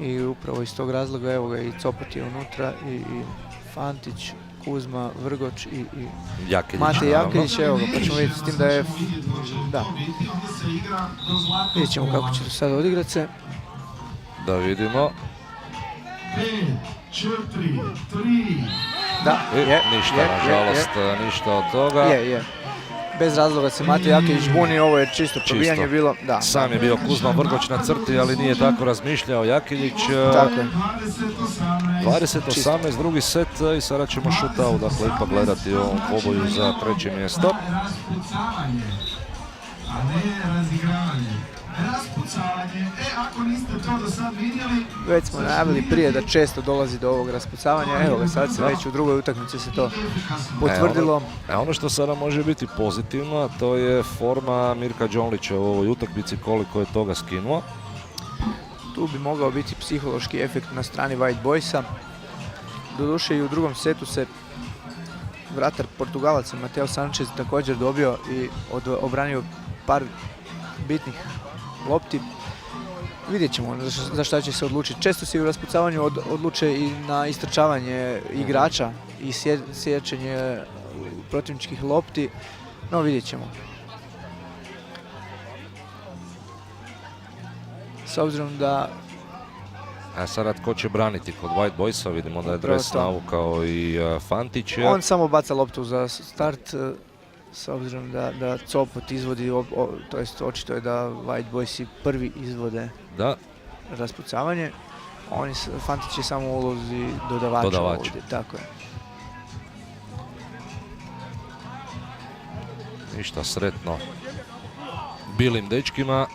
I upravo iz tog razloga, evo ga, i Copot je unutra, i Fantić, Kuzma, Vrgoč i Mate Jakelić, evo ga, pa ćemo vidjeti s tim da je... Da. Vidjet ćemo kako će to sad odigrat se. Da vidimo. 5, 4, 3... Da, Ništa, nažalost, ništa od toga. Je. Bez razloga se Mate Jakelić buni, ovo je čisto probijanje bilo. Da. Sam je bio Kuzma Vrgoč na crti, ali nije tako razmišljao Jakelić. Tako je. 20-18, drugi set i sada ćemo shootout, dakle ipak gledati u ovom poboju za treće mjesto. Raspucavanje, a ne razigravanje. Raspucavanje, ako niste to do sad vidjeli... Već smo najavili prije da često dolazi do ovog raspucavanja, evo ga, sad se već u drugoj utakmici se to potvrdilo. Ono što sada može biti pozitivno, to je forma Mirka Đonlića u ovoj utakmici, koliko je toga skinuo. Tu bi mogao biti psihološki efekt na strani White Boysa. Doduše i u drugom setu se vratar Portugalaca Mateo Sanchez također dobio i obranio par bitnih lopti. Vidjet ćemo za šta će se odlučiti. Često se u raspucavanju odluče i na istrčavanje igrača i sjećanje protivničkih lopti, no vidjet ćemo. S obzirom da... A sada tko će braniti kod White Boysa, vidimo da je dres navukao i Fantić. On samo baca loptu za start, s obzirom da Copot izvodi, to jest očito je da White Boysi prvi izvode raspucavanje. Fantić je samo u ulozi dodavača ovdje, tako je. Ništa, sretno bilim dečkima.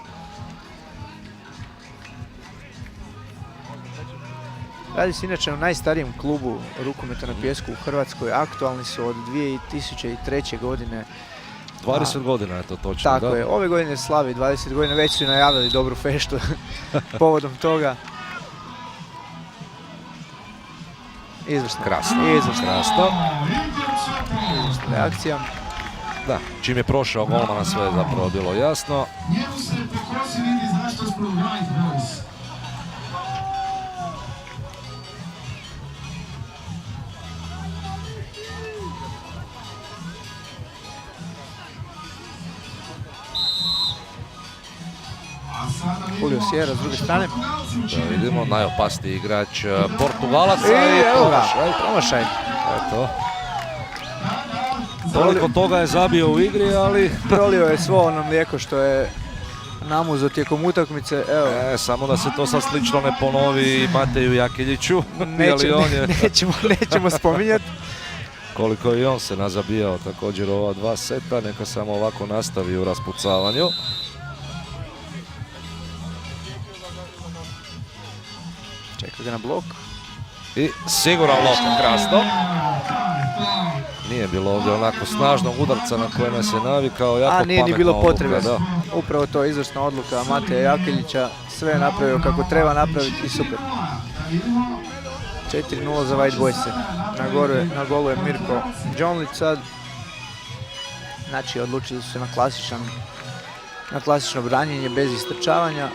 Radi se inače o najstarijem klubu rukometa na pijesku u Hrvatskoj. Aktualni su od 2003. godine. 20 godina je to točno. Tako je. Ove godine slavi 20 godina. Već su najavili dobru feštu povodom toga. Izvrsno. Krasno. Izvrsna reakcija. Da, čim je prošao golmana sve je zapravo bilo jasno. Njemu se po kosi vidi zašto smo White Boys. Julio Sierra s druge strane. Da vidimo, najopasniji igrač Portugalaca i promašaj. Eto. Toliko toga je zabio u igri, ali... Prolio je svo ono mlijeko što je namuzo tijekom utakmice. Samo da se to sad slično ne ponovi Mateju Jakeliću. Nećemo spominjati. Koliko i on se nazabijao također ova dva seta, neka samo ovako nastavi u raspucavanju. Čeka ga na blok. I siguran lopta, krasno. Nije bilo ovdje onako snažnog udarca na koje nas je navikao, jako pametna odluka. Nije ni bilo potrebe. Upravo to je izvrsna odluka Mateja Jakelića. Sve je napravio kako treba napraviti i super. 4-0 za White Boyse. Na golu je Mirko Đonlić sad. Znači odlučili su se na klasično branjenje bez istrčavanja.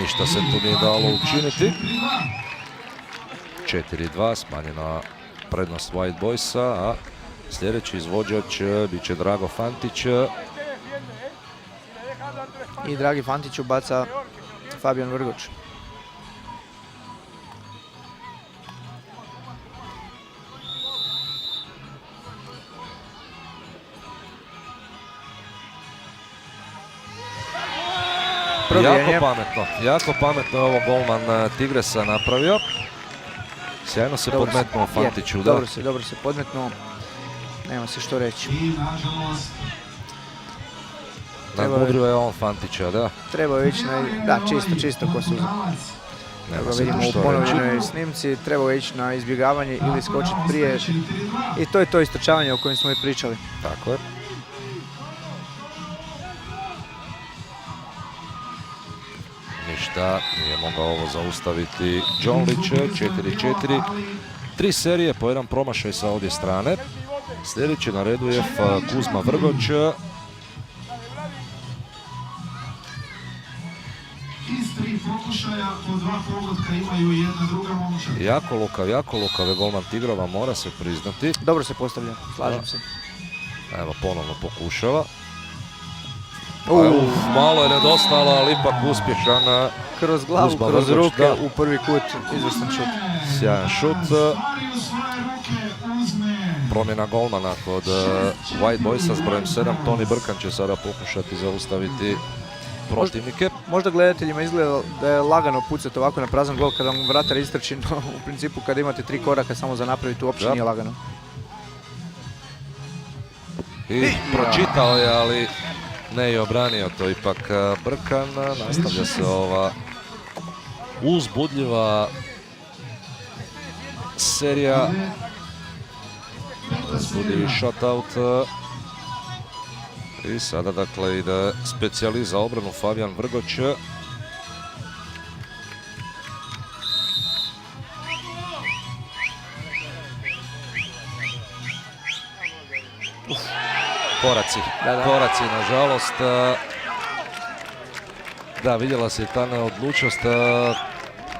Ništa se tu nije dalo učiniti. 4-2, smanjena prednost White Boysa, a sljedeći izvođač bit će Drago Fantić. I Dragi Fantić ubaca Fabijan Vrgoč. Jako pametno je ovo golman Tigresa napravio. Sjajno se podmetnuo Fantiću. Dobro se podmetnuo. Nema se što reći. Nadmudrio je on Fantića, da. Trebao je ići čisto ko suza. Evo vidimo u ponovljenoj snimci. Trebao je ići na izbjegavanje ili skočiti prije. I to je to istrčavanje o kojem smo i pričali. Tako je. Ništa, nije mogao ovo zaustaviti Đonlić. 4-4. 3 serije po jedan promašaj sa ovdje strane. Sljedeći na redu je Kuzma Vrgoć. Iz 3 pokušaja po 2 pogotka imaju jedna druga momčad. Jako lukav je golman Tigrova, mora se priznati. Dobro se postavlja, slažem se. Evo, ponovno pokušava. Malo je nedostalo, ali ipak uspješan. Kroz glavu, Kuzma kroz Vrgoč, ruke, da. u prvi kut, izvrstan šut. Sjajan šut. Promjena golmana kod White Boysa s brojem 7. Toni Brkan će sada pokušati zaustaviti protivnike. Možda gledateljima izgleda da je lagano pucati ovako na prazan gol kada mu vratar istrči, no u principu kada imate 3 koraka samo za napraviti uopće nije lagano. I pročitao je, ali ne i obranio to ipak Brkan. Nastavlja se ova uzbudljiva serija. Uzbudljivi shutout. I sada dakle ide specijalist za obranu Fabijan Vrgoć. Koraci nažalost. Da, vidjela se ta neodlučnost.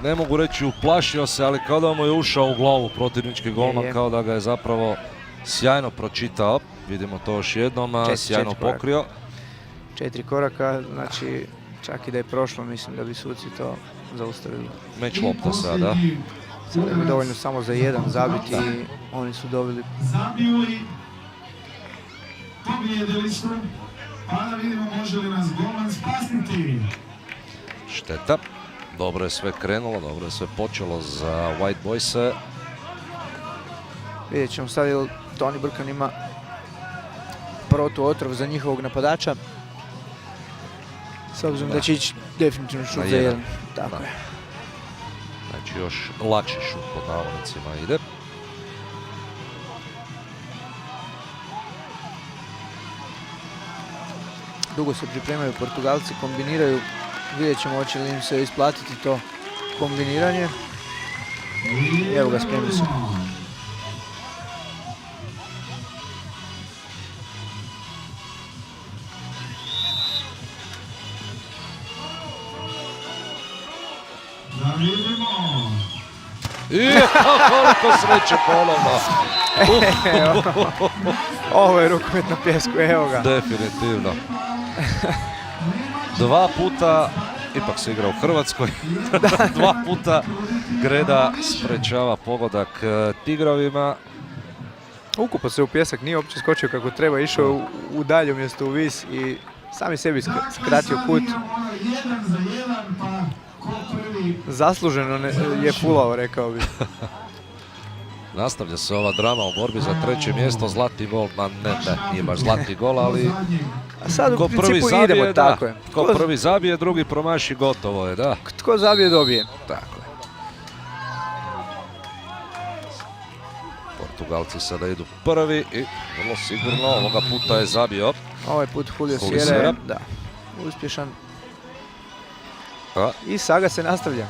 Ne mogu reći uplašio se, ali kao da mu je ušao u glavu protivnički golman, kao da ga je zapravo sjajno pročitao. Vidimo to još jednom, sjajno pokrio. 4 koraka, znači čak i da je prošlo, mislim da bi suci to zaustavili. Meč lopta sada. Sada bi dovoljno samo za jedan zabiti i oni su dobili. Zabili, pobjedili su, pa da vidimo može li nas golman spasiti. Šteta. Dobro je sve krenulo, dobro je sve počelo za White Boyse. Vidjet ćemo sad ili Toni Brkan ima protuotrov za njihovog napadača. S obzirom da će ići definitivno šut za jedan. Tako je. Znači još lakši šut pod navodnicima ide. Dugo se pripremaju Portugalci, kombiniraju. Vidjet ćemo hoće li im se isplatiti to kombiniranje. I evo ga, spremni su. Da vidimo. I koliko sreće ponovno. Ovo je rukomet na pjesku, evo ga. Definitivno. 2 puta, ipak se igra u Hrvatskoj, 2 puta Greda sprečava pogodak Tigrovima. Ukupao se u pjesak, nije uopće skočio kako treba, išao u dalje umjesto u vis i sami sebi skratio kut. Zasluženo je fulao, rekao bih. Nastavlja se ova drama u borbi za 3. mjesto, zlatni gol, nije baš zlatni gol, ali a sad u principu idemo, tako je. Ko prvi zabije, drugi promaši, gotovo je, da. Tko zabije, dobije. Tako je. Portugalci sada idu prvi i vrlo sigurno ovoga puta je zabio. Ovaj put Julio Sierra, da, uspješan. I saga se nastavlja.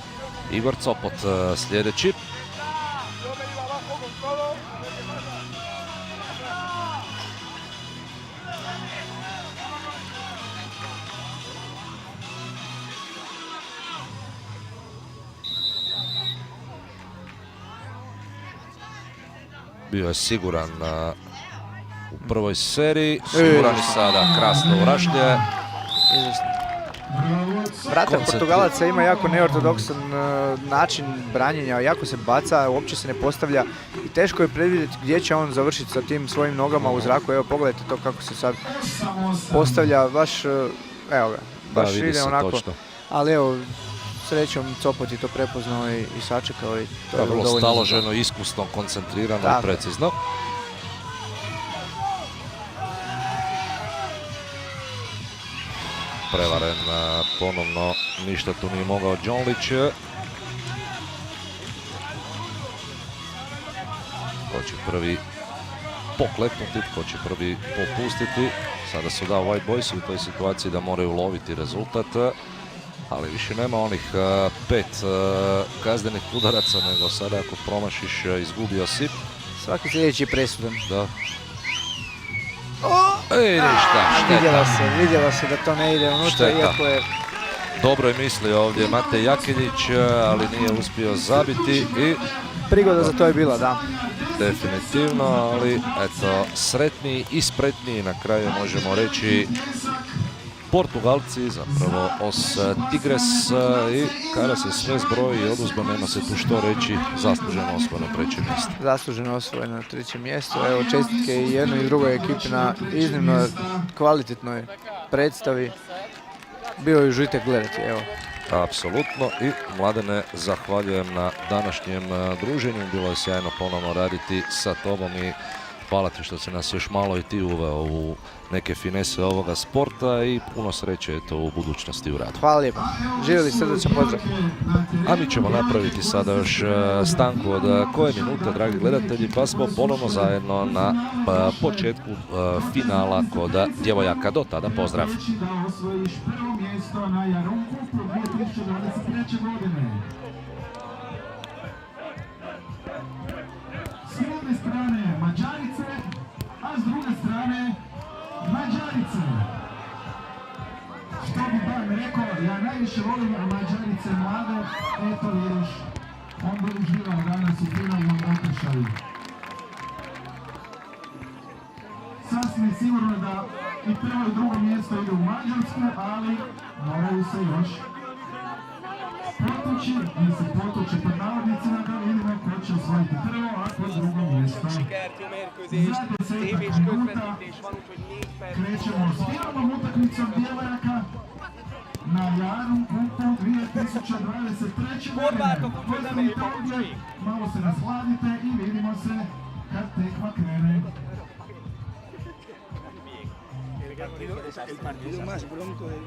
Igor Copot sljedeći. Bio je siguran u prvoj seriji, siguran i sada, krasno urašlje. Vratar Portugalaca ima jako neortodoksan način branjenja, jako se baca, uopće se ne postavlja i teško je predvidjeti gdje će on završiti sa tim svojim nogama u zraku. Evo, pogledajte to kako se sad postavlja, baš, evo ga, baš ide onako. Točno. Ali evo, srećom Copot je to prepoznao i sačekao i to je vrlo staloženo, iskusno, koncentrirano i precizno. Prevaren ponovno, ništa tu nije mogao Đonlić. Ko će prvi pokleknuti, ko će prvi popustiti. Sada su White Boysi u toj situaciji da moraju loviti rezultat. Ali više nema onih 5 kaznenih udaraca, nego sada ako promašiš izgubio si. Svaki sljedeći je presudan. Da. Ništa, šteta. Vidjelo se da to ne ide unutra, Šteta. iako je Dobro je mislio ovdje Matej Jakiljić, ali nije uspio zabiti i prigoda za to je bila, da. definitivno, ali eto, sretniji i spretniji na kraju možemo reći Portugalci, zapravo Os Tigres, i kada se sve zbroji i oduzme, nema se tu što reći, zasluženo osvojeno treće mjesto. Zasluženo osvojeno na trećem mjestu. Evo, čestitke i jednoj i drugoj ekipi na iznimno kvalitetnoj predstavi. Bio je užitak gledati, evo. Apsolutno, i Mladene, zahvaljujem na današnjem druženju, bilo je sjajno ponovno raditi sa tobom i hvala ti što si nas još malo i ti uveo u neke finese ovoga sporta i puno sreće eto u budućnosti u radu. Hvala lijepo. Živjeli, srdečan pozdrav. A mi ćemo napraviti sada još stanku od koje minute, dragi gledatelji, pa smo ponovno zajedno na početku finala kod djevojaka. Do tada, pozdrav! Da osvojiš prvo mjesto na Jarun Cupu 2023. godine. S jedne strane Mađarice, a s druge strane Mađarice. Što bi Ban rekao, ja najviše volim Mađarice mlade, eto još on bi uživao danas u finalnom okršaju. Sasvim sigurno da i prvo i drugo mjesto ide u Mađarsku, ali moraju se još potući, potući pod navodnicima da vidimo ko će osvojiti prvo, a ko drugo mjesto. Za 10 minuta krećemo s finalnom utakmicom djevojaka na Jarun Cupu 2023. godine. Malo se rashladite i vidimo se kad tekma krene. El partido más bronco del...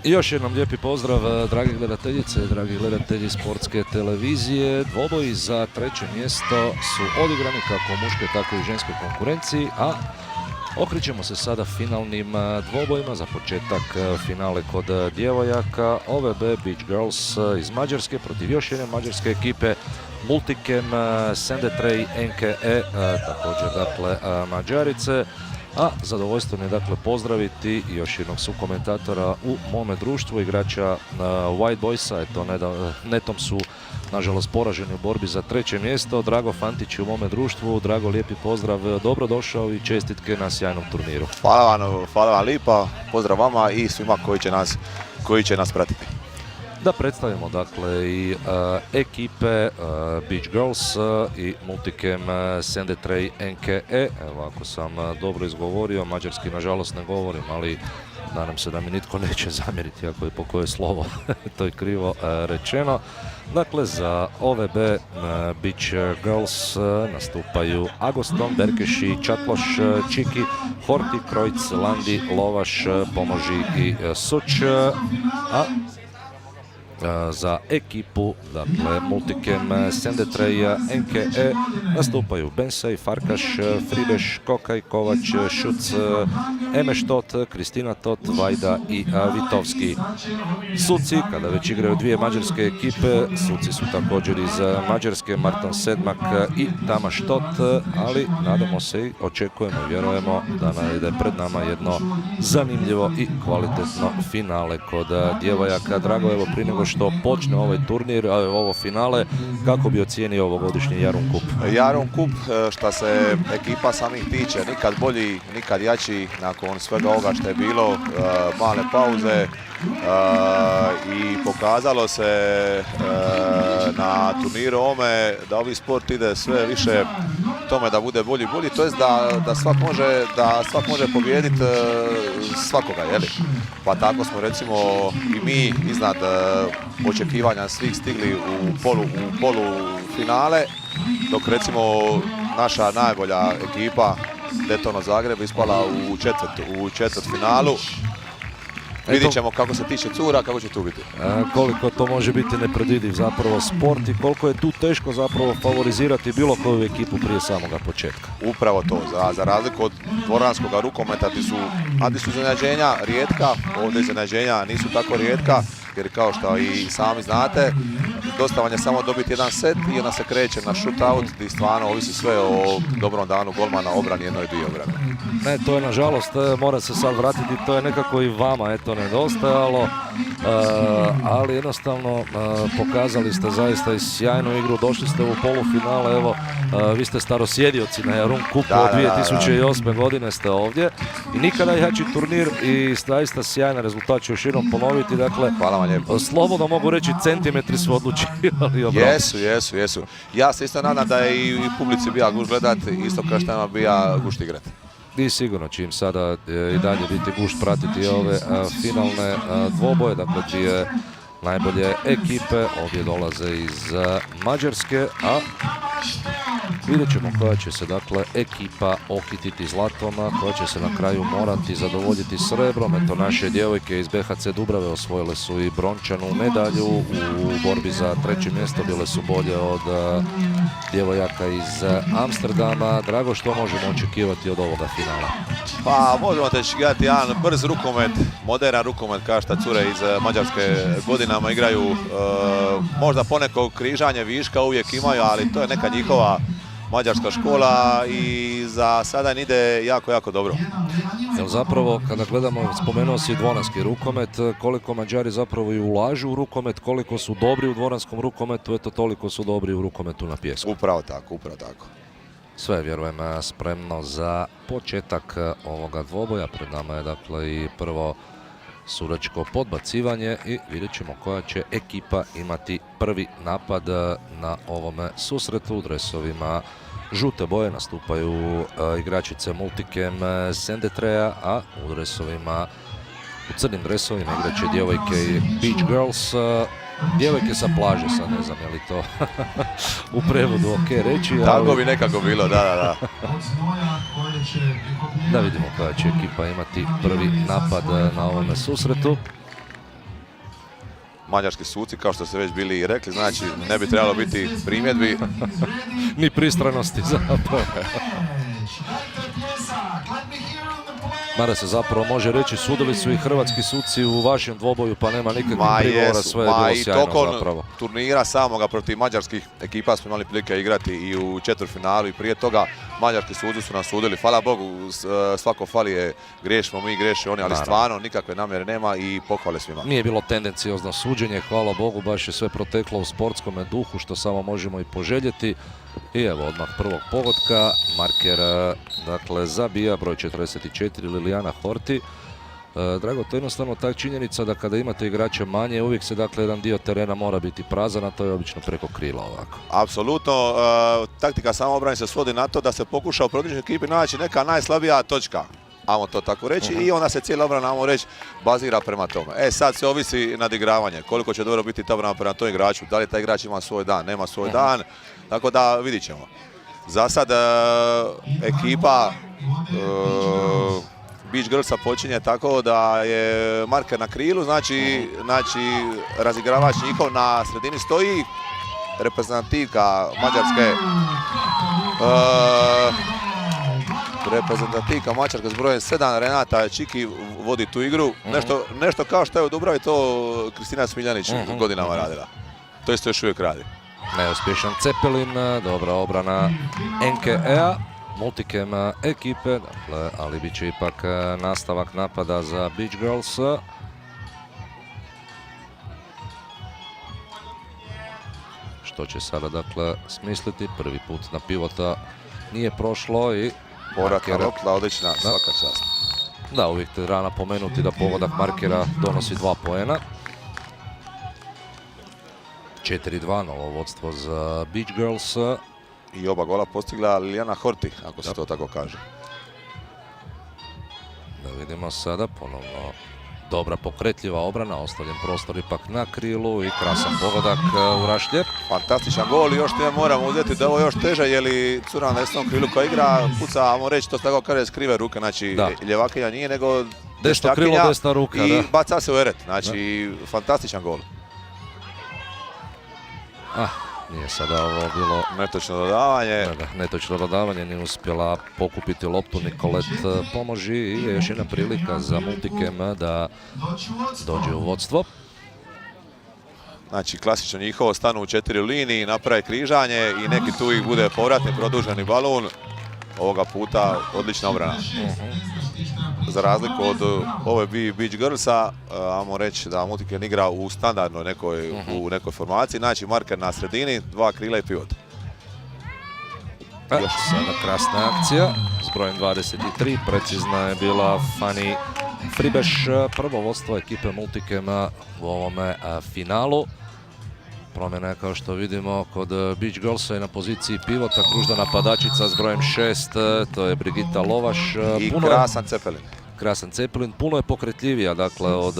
Još jednom lijepi pozdrav, dragi gledateljice, dragi gledatelji sportske televizije. Dvoboji za treće mjesto su odigrani kako u muškoj, tako i u ženskoj konkurenciji, a okrećemo se sada finalnim dvobojima. Za početak finale kod djevojaka, OVB Beach Girls iz Mađarske protiv još jedne mađarske ekipe, Multicam Sendetrej NKE, također dakle Mađarice. A zadovoljstvo mi je dakle pozdraviti još jednog sukomentatora u mome društvu, igrača White Boysa. Eto, netom su nažalost poraženi u borbi za treće mjesto. Drago Fantić u mome društvu. Drago, lijepi pozdrav, dobrodošao i čestitke na sjajnom turniru. Hvala vam lipa, pozdrav vama i svima koji će nas pratiti. Da predstavimo dakle i ekipe Beach Girls i Multicam Sendetrej NKE. Evo, ako sam dobro izgovorio, mađarski nažalost ne govorim, ali nadam se da mi nitko neće zamjeriti ako je po koje slovo to je krivo rečeno. Dakle, za OVB Beach Girls nastupaju Agoston, Berkeši, Čatloš, Čiki, Horti, Krojc, Landi, Lovaš, Pomoži i Suč. A za ekipu, dakle, Multicam Sendetrej NKE nastupaju Bensej, Farkaš, Fribeš, Kokaj, Kovač, Šuc, Emeš Tot, Kristina Tot, Vajda i Vitovski. Suci, kada već igraju dvije mađarske ekipe, suci su također iz Mađarske, Marton Sedmak i Tamaš Tot, ali nadamo se i očekujemo i vjerujemo da je pred nama jedno zanimljivo i kvalitetno finale kod djevojaka. Drago, evo, prije nego što počne ovaj turnir, ovo finale, kako bi ocijenio ovogodišnji Jarun Cup? Jarun Cup, što se ekipa samih tiče, nikad bolji, nikad jači, nakon svega ovoga što je bilo, male pauze, i pokazalo se na turniru ovome da ovi sport ide sve više tome da bude bolji, to jest da svak može pobijediti svakoga, jeli? Pa tako smo recimo i mi iznad očekivanja svih stigli u polufinale, dok recimo naša najbolja ekipa Detono Zagreb ispala u četvrtfinalu. Vidjet ćemo kako se tiče cura, kako će tu biti. Koliko to može biti nepredvidiv zapravo sport i koliko je tu teško zapravo favorizirati bilo koju ekipu prije samoga početka. Upravo to, za razliku od dvoranskog rukometa gdje su iznenađenja rijetka, ovdje iznenađenja nisu tako rijetka, jer kao što i sami znate, dosta vam je samo dobiti jedan set i onda se kreće na shootout, gdje stvarno ovisi sve o dobrom danu golmana, obrani, jednoj dvije obrane. Ne, to je nažalost, mora se sad vratiti, to je nekako i vama eto nedostajalo, ali jednostavno pokazali ste zaista i sjajnu igru, došli ste u polufinale, evo, vi ste starosjedioci na Jarun Cupu od 2008. godine ste ovdje i nikada jači turnir i zaista sjajan rezultat ću još jednom ponoviti, dakle, hvala vam lijepo. Slobodno mogu reći centimetri su odlučivali. Jesu. Ja se isto nadam da je i publici bija gušt gledat, isto kao što nama bija gušt igrat. I sigurno će im sada i dalje biti gušt pratiti ove finalne dvoboje, dakle dvije najbolje ekipe ovdje dolaze iz Mađarske, a vidjet ćemo koja će se dakle ekipa okititi zlatom, koja će se na kraju morati zadovoljiti srebrom. Eto, naše djevojke iz BHC Dubrave osvojile su i brončanu medalju u borbi za treće mjesto, bile su bolje od djevojaka iz Amsterdama. Drago, što možemo očekivati od ovoga finala? Pa možemo te očekivati jedan brz rukomet, modern rukomet, kao što cure iz Mađarske godinama igraju, možda poneko križanje viška uvijek imaju, ali to je neka njihova mađarska škola i za sada ide jako dobro. Jer zapravo, kada gledamo, spomenuo si dvoranski rukomet, koliko Mađari zapravo i ulažu u rukomet, koliko su dobri u dvoranskom rukometu, eto toliko su dobri u rukometu na pijesku. Upravo tako. Sve, vjerujem, spremno za početak ovoga dvoboja. Pred nama je dakle i prvo sudačko podbacivanje i vidjet ćemo koja će ekipa imati prvi napad na ovome susretu. U dresovima žute boje nastupaju igračice Multicam Sendetreja, a u dresovima, u crnim dresovima igraće djevojke i Beach Girls. Djevojke sa plaže, sad ne znam je li to u prevodu ok reći. Tako bi nekako bilo, da. Da vidimo koja će ekipa imati prvi napad na ovome susretu. mađarski suci, kao što ste već bili i rekli, znači ne bi trebalo biti primjedbi. Ni pristranosti zapravo. Mada se zapravo može reći, sudili su i hrvatski suci u vašem dvoboju, pa nema nikakvih prigovora, sve je bilo sjajno zapravo. Turnira samoga protiv mađarskih ekipa smo imali prilike igrati i u četvrtfinalu i prije toga mađarski suci su nam sudili. Hvala Bogu, svako fali je, griješimo mi, griješe oni, ali stvarno nikakve namjere nema i pohvale svima. Nije bilo tendenciozno suđenje, hvala Bogu, baš je sve proteklo u sportskome duhu, što samo možemo i poželjeti. I evo odmah prvog pogotka, marker dakle zabija broj 44 Lilijana Horti. Drago, to je jednostavno ta činjenica da kada imate igrače manje, uvijek se dakle jedan dio terena mora biti prazan, a to je obično preko krila ovako. Apsolutno, taktika samoobrane se svodi na to da se pokuša u protivničkoj ekipi naći neka najslabija točka, ajmo to tako reći, i onda se cijela obrana, ajmo reći, bazira prema tome. Sad se ovisi nadigravanje, koliko će dobro biti ta obrana prema tom igraču, da li taj igrač ima svoj dan, nema svoj dan, tako da vidit ćemo. Za sad ekipa Beach Girlsa počinje tako da je marker na krilu, znači razigravač njihov na sredini stoji, reprezentativka Mađarske s brojem 7, Renata Čiki vodi tu igru. Nešto kao što je u Dubravi to Kristina Smiljanić godinama radila. To isto još uvijek radi. Neuspješan Cepelin, dobra obrana NKE-a, multikem ekipe, dakle, ali bit će ipak nastavak napada za Beach Girls. Što će sada dakle smisliti, prvi put na pivota nije prošlo i Poratna lopta, odlična, svaka čast. Da, uvijek treba napomenuti da pogodak markera donosi 2 poena. 4-2, novo vodstvo za Beach Girls. I oba gola postigla Lilijana Horti, ako se to tako kaže. Da vidimo sada ponovno dobra pokretljiva obrana, ostavljen prostor ipak na krilu i krasan pogodak u rašlje. Fantastičan gol i još te moramo uzeti da je ovo još teže, jer i cura na desnom krilu koja igra puca, ajmo reći, to se tako kaže, skrive ruke, znači ljevakinja nije nego desno krilo, desna ruka. I baca se u eret, znači fantastičan gol. Nije sada ovo bilo netočno dodavanje. Netočno dodavanje, nije uspjela pokupiti loptu Nikolet Pomoži i je još jedna prilika za multikem da dođe u vodstvo. Znači klasično njihovo, stanu u 4 liniji, naprave križanje i neki tu ih bude povratni produženi balun. Ovoga puta odlična obrana. Za razliku od ove Beach Girlsa, ajmo reći da multikem igra u standardnoj nekoj formaciji, znači marker na sredini, 2 krila i pivot. Sada krasna akcija s brojem 23, precizna je bila Fani Fribeš, prvo vodstvo ekipe multikema u ovome finalu. Promjena je, kao što vidimo, kod Beach Girlsa je na poziciji pivota kružna napadačica s brojem 6, to je Brigita Lovaš. I krasan Cepelin. Krasan Cepelin, puno je pokretljivija, dakle, od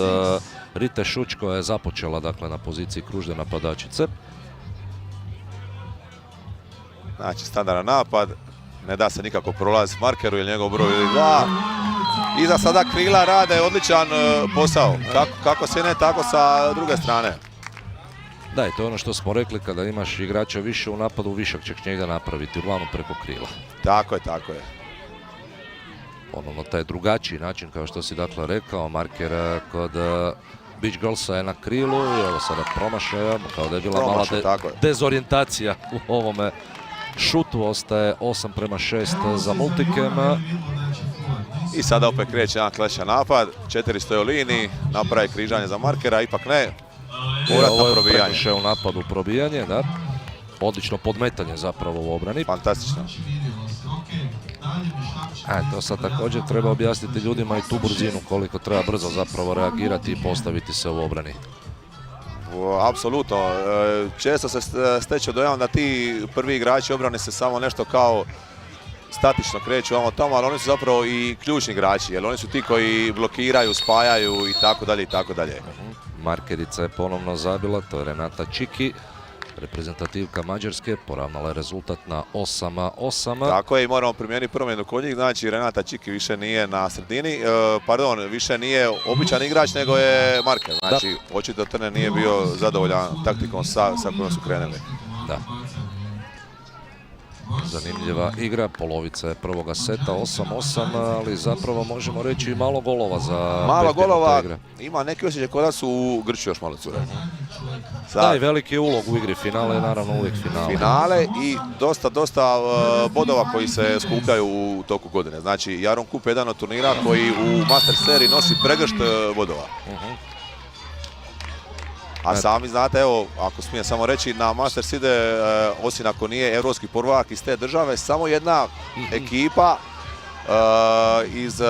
Rite Šuć koja je započela, dakle, na poziciji kružne napadačice. Znači, standardan napad, ne da se nikako prolaziti markeru jer njegov broj ili 2. Iza sada krila rade odličan posao, kako s jedne, tako sa druge strane. Da, i to je ono što smo rekli, kada imaš igrača više u napadu, višak ćeš njega napraviti, uglavnom preko krila. Tako je, tako je. Ponovno taj drugačiji način, kao što si dakle rekao, marker kod Beach Girlsa je na krilu i evo sada promašaja, kao da je bila mala dezorijentacija u ovome šutu, ostaje 8:6 za multikem. I sada opet kreće jedan klasičan napad, 4 stoje u liniji, napravi križanje za markera, ipak ne. Ovo je prekršaj u napadu, probijanje, da. Odlično podmetanje zapravo u obrani. Fantastično. To sad također treba objasniti ljudima i tu brzinu, koliko treba brzo zapravo reagirati i postaviti se u obrani. Apsolutno. Često se steče dojam da ti prvi igrači obrane se samo nešto kao statično kreću ovamo tamo, ali oni su zapravo i ključni igrači, jer oni su ti koji blokiraju, spajaju i tako dalje i tako dalje. Markerica je ponovno zabila, to je Renata Čiki. reprezentativka Mađarske, poravnala je rezultat na 8:8. Tako je, i moramo primijeniti promjenu kod njih, znači Renata Čiki više nije na sredini, više nije običan igrač nego je marker, znači očito Trne nije bio zadovoljan taktikom sa kojom su krenuli. Da. Zanimljiva igra, polovica je prvoga seta, 8:8, ali zapravo možemo reći i malo golova za malo 5 minuta golova, igre. Ima neki osjećaj kod da su u Grču još malo cure. Da, i veliki je ulog u igri, finale je naravno uvijek finale. Finale i dosta bodova koji se skupljaju u toku godine. Znači, Jarun Cup je jedan od turnira koji u Master seriji nosi pregršt bodova. A sami znate, evo, ako smijem samo reći, na Masters ide, osim ako nije evropski prvak iz te države, samo jedna ekipa iz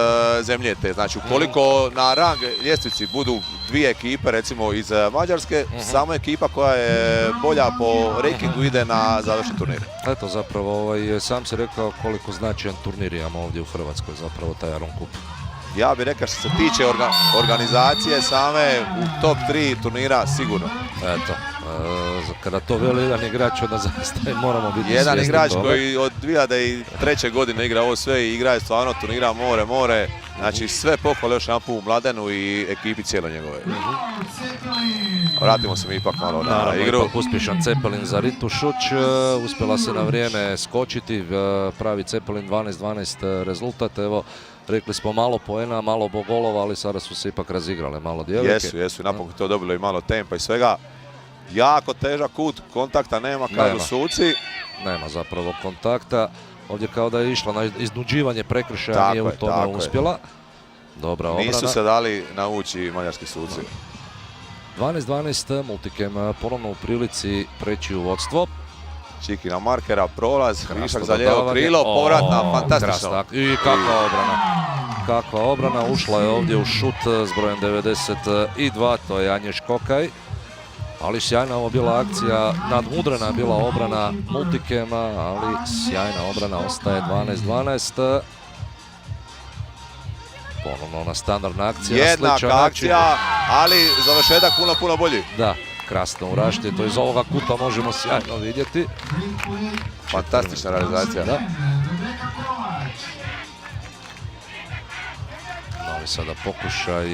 zemlje te. Znači, ukoliko na rang ljestvici budu dvije ekipe, recimo iz Mađarske, samo ekipa koja je bolja po rankingu ide na završni turnir. Eto, zapravo, sam si rekao koliko značajan turnir imamo ovdje u Hrvatskoj, zapravo taj Jarun Cup. Ja bih rekao što se tiče organizacije same u top 3 turnira sigurno. Eto, kada to veli jedan igrač, onda zaista moramo biti svjesni toga. Jedan igrač koji od 2003. godine igra ovo sve i igra je stvarno turnira more. Znači sve pohvale još jedan put Mladenu i ekipi cijelo njegove. Vratimo se mi ipak malo na igru. Ipak uspješan Cepelin za Ritu Šuć, uspjela se na vrijeme skočiti, pravi Cepelin 12-12 rezultat, evo. Rekli smo malo poena, malo golova, ali sada su se ipak razigrale malo djevojke. Jesu, napokon to dobilo i malo tempa i svega. Jako težak kut, kontakta nema, kažu suci. Nema zapravo kontakta. Ovdje kao da je išla na iznuđivanje prekršaja, nije u tome uspjela. Dobra obrana. Nisu se dali nauči mađarski suci. 12-12, Multikem ponovno u prilici preći u vodstvo. Čikina markera, prolaz, višak za lijevo krilo, povratna, fantastično. I kakva obrana, ušla je ovdje u šut s brojem 92, to je Anja Škokaj. Ali sjajna ovo bila akcija, nadmudrena bila obrana Multikema, ali sjajna obrana, ostaje 12-12. Ponovno ona standardna akcija. Jednaka akcija, ali završetak puno bolji. Da. Krasno u rašti, to iz ovoga kuta možemo sjajno vidjeti. Fantastična realizacija. Da. Novi sada pokušaj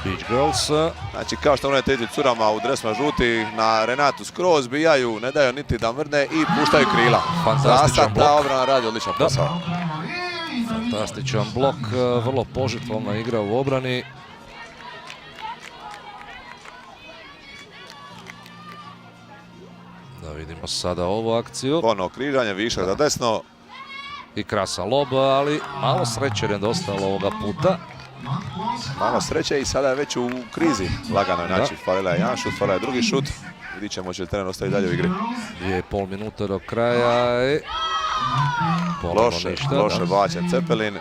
Beach Girls. Znači kao što one tezi curama u dresma žuti na Renatu skroz bijaju, ne daju niti da mrne i puštaju krila. Fantastičan blok. Ta obrana radi odličan posao. Fantastičan blok, vrlo požrtvovna igra u obrani. Da vidimo sada ovu akciju. Ponovno križanje, višak za desno. I krasan lob, ali malo sreće nedostalo ovoga puta. Malo sreće i sada je već u krizi. Lagano je naći, falila je jedan šut, falila je drugi šut. Vidit ćemo će li teren ostaje dalje u igri. 2,5 minute do kraja i... Loše bačen Cepelin.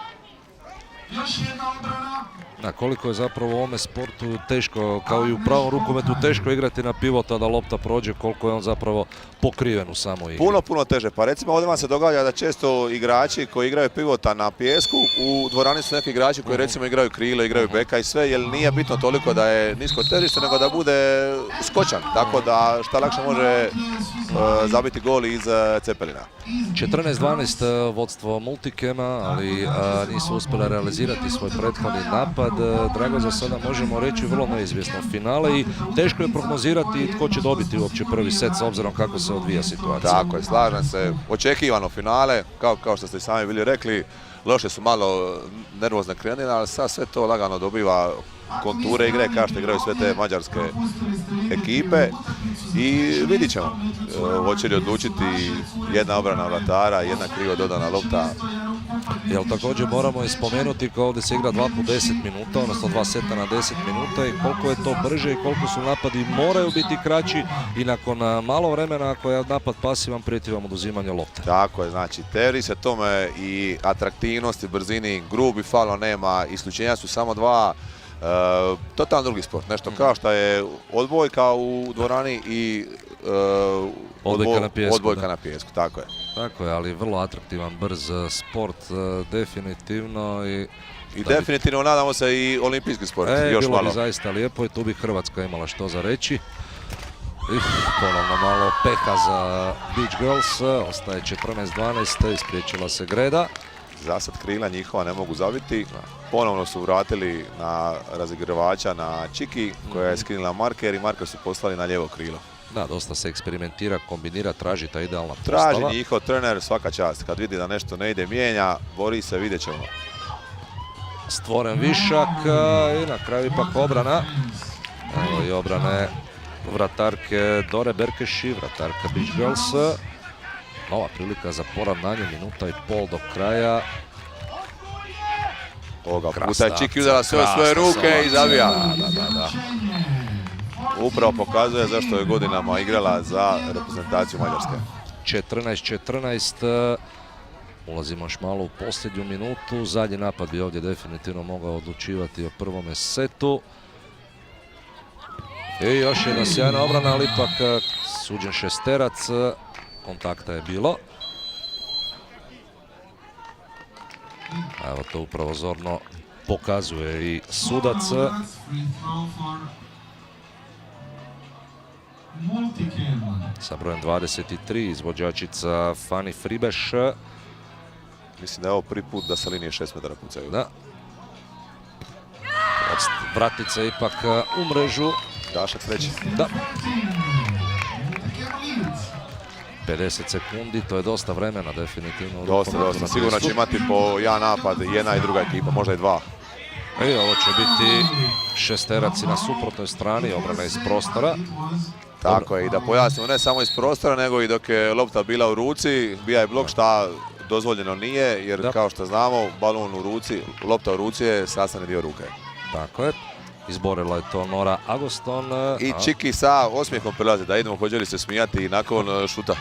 Koliko je zapravo u ovome sportu teško, kao i u pravom rukometu, teško igrati na pivota da lopta prođe, koliko je on zapravo pokriven u samoj igri. Puno teže. Pa recimo ovdje vam se događa da često igrači koji igraju pivota na pijesku, u dvorani su neki igrači koji recimo igraju krilo, igraju beka i sve, jer nije bitno toliko da je nisko težište, nego da bude skočan, tako da šta lakše može zabiti gol iz Cepelina. 14-12 vodstvo Multikema, ali nisu uspjela realizirati svoj prethodni napad. Drago, za sada možemo reći vrlo neizvjesno finale i teško je prognozirati tko će dobiti uopće prvi set s obzirom kako se odvija situacija. Tako je, slažem se. Očekivano finale, kao što ste i sami bili rekli, loše su malo nervozne krenile, ali sad sve to lagano dobiva konture igre kao što igraju sve te mađarske ekipe i vidit ćemo hoće li odlučiti jedna obrana vratara, jedna krivo dodana lopta. Jel također moramo spomenuti kao ovdje se igra 2 po 10 minuta, odnosno 2 seta na 10 minuta i koliko je to brže i koliko su napadi moraju biti kraći i nakon malo vremena ako je napad pasivan prijeti vam oduzimanje lopte. Tako je, znači teori se tome i atraktivnosti, brzini, grubi falo nema, isključenja su samo dva. Totalno drugi sport, nešto kao što je odbojka u dvorani i odbojka na pijesku, tako je. Tako je, ali vrlo atraktivan, brz sport, definitivno. I definitivno nadamo se i olimpijski sport, još bilo malo. bi zaista lijepo i tu bi Hrvatska imala što za reći. Ponovno malo peha za Beach Girls, ostaje 14-12, ispriječila se Greda. Zasad krila njihova ne mogu zabiti. Ponovno su vratili na razigravača na Čiki koja je skrinila marker i marker su poslali na lijevo krilo. Da, dosta se eksperimentira, kombinira, traži ta idealna postava. Traži njihov trener svaka čast. Kad vidi da nešto ne ide, mijenja, bori se, vidjet ćemo. Stvoren višak i na kraju ipak obrana. Evo i obrane vratarke Dore Berkeši, vratarka Beach Girls. Nova prilika za poravnanje, minuta i pol do kraja. Ovoga puta je Čiki udala sve u svoje ruke i zabija. Da. Upravo pokazuje zašto je godinama igrala za reprezentaciju Mađarske. 14-14. Ulazimo još malo u posljednju minutu. Zadnji napad bi ovdje definitivno mogao odlučivati o prvome setu. I još jedna sjajna obrana, ali ipak suđen šesterac. Kontakta je bilo. Evo to upravo zorno pokazuje i sudac. Sa brojem 23 izvođačica Fani Fribeš. Mislim da je ovo prvi put da sa linije 6 metara pucaju. Da. Vratnica ipak u mrežu. Dašak treći. Da. 50 sekundi, to je dosta vremena definitivno. Dosta. Sigurno će imati po jedan napad, jedna i druga ekipa, možda i dva. I ovo će biti šesteraci na suprotnoj strani, obrana iz prostora. Tako je, i da pojasnimo, ne samo iz prostora, nego i dok je lopta bila u ruci, bija je blok, šta dozvoljeno nije, jer kao što znamo, balon u ruci, lopta u ruci je sastavni dio ruke. Tako je. Izborila je to Nora Agoston. I Čiki sa osmijehom prilazi, da idemo, hoće li se smijati nakon šuta.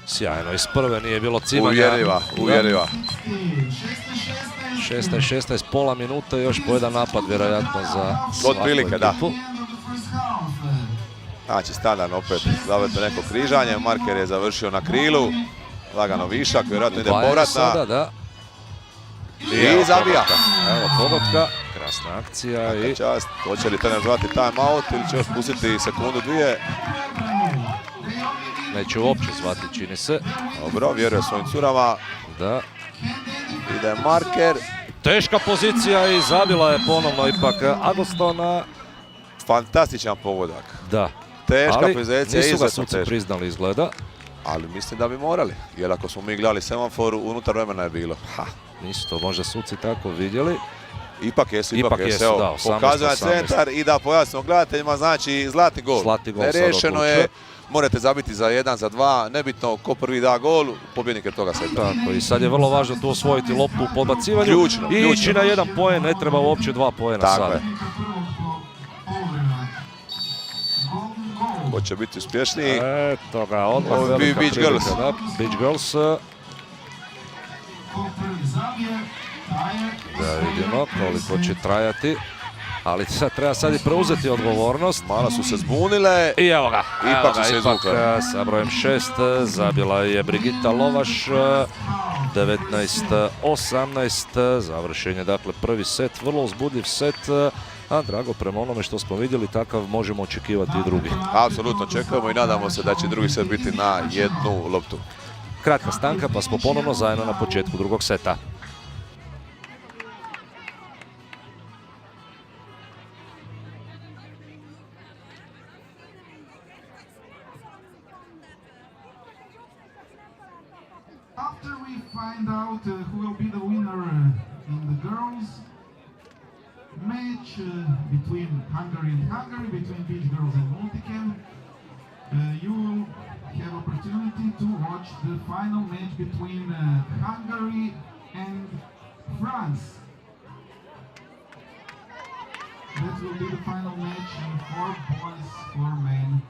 Sjajno, iz prve nije bilo cimanja. Uvjerljiva. 16, pola minuta i još po jedan napad, vjerojatno za svaku otprilike, ekipu. Da. Znači, standardno opet zavetno neko križanje, marker je završio na krilu, lagano višak, vjerojatno ide povratna. I zabija. Evo pogotka, krasna akcija. I čast, hoće li trener zvati time out ili će još pustiti sekundu, dvije? Neće uopće zvati, čini se. Dobro, vjeruje svojim curama. Da. Ide marker. Teška pozicija i zabila je ponovno ipak Agostona. Fantastičan pogodak. Da. Teška pozicija. Nisu ga suci priznali izgleda. Ali mislim da bi morali, jer ako smo mi gledali semafor, unutar vremena je bilo. Nisu to možda suci tako vidjeli. Ipak jesu. Evo, pokazuje centar i da pojasnimo gledateljima, znači zlatni gol. Nerešeno je, morate zabiti za 1, za 2, nebitno ko prvi da gol, pobjednik je toga seta. Tako, i sad je vrlo važno tu osvojiti loptu u podbacivanju. Ključno. I ići na 1 poen, ne treba uopće 2 poena sada. Ko će biti uspješniji? Eto ga, odmah velika prilika. Beach Girls. Da vidimo koliko će trajati. Ali treba sad i preuzeti odgovornost. Malo su se zbunile. I evo ga. Ipak su se izvukle. Sa brojem 6 zabila je Brigita Lovaš. 19-18. Završen je dakle prvi set. Vrlo uzbudljiv set. A drago, prema onome što smo vidjeli, takav možemo očekivati i drugi. Apsolutno očekujemo i nadamo se da će drugi set biti na jednu loptu. Kratka stanka pa smo ponovno zajedno na početku drugog seta. After we find out who will be the winner in the girls match between Hungary and Hungary, between Beach Girls and Multicam, you will have opportunity to watch the final match between Hungary and France. That will be the final match for boys, for men.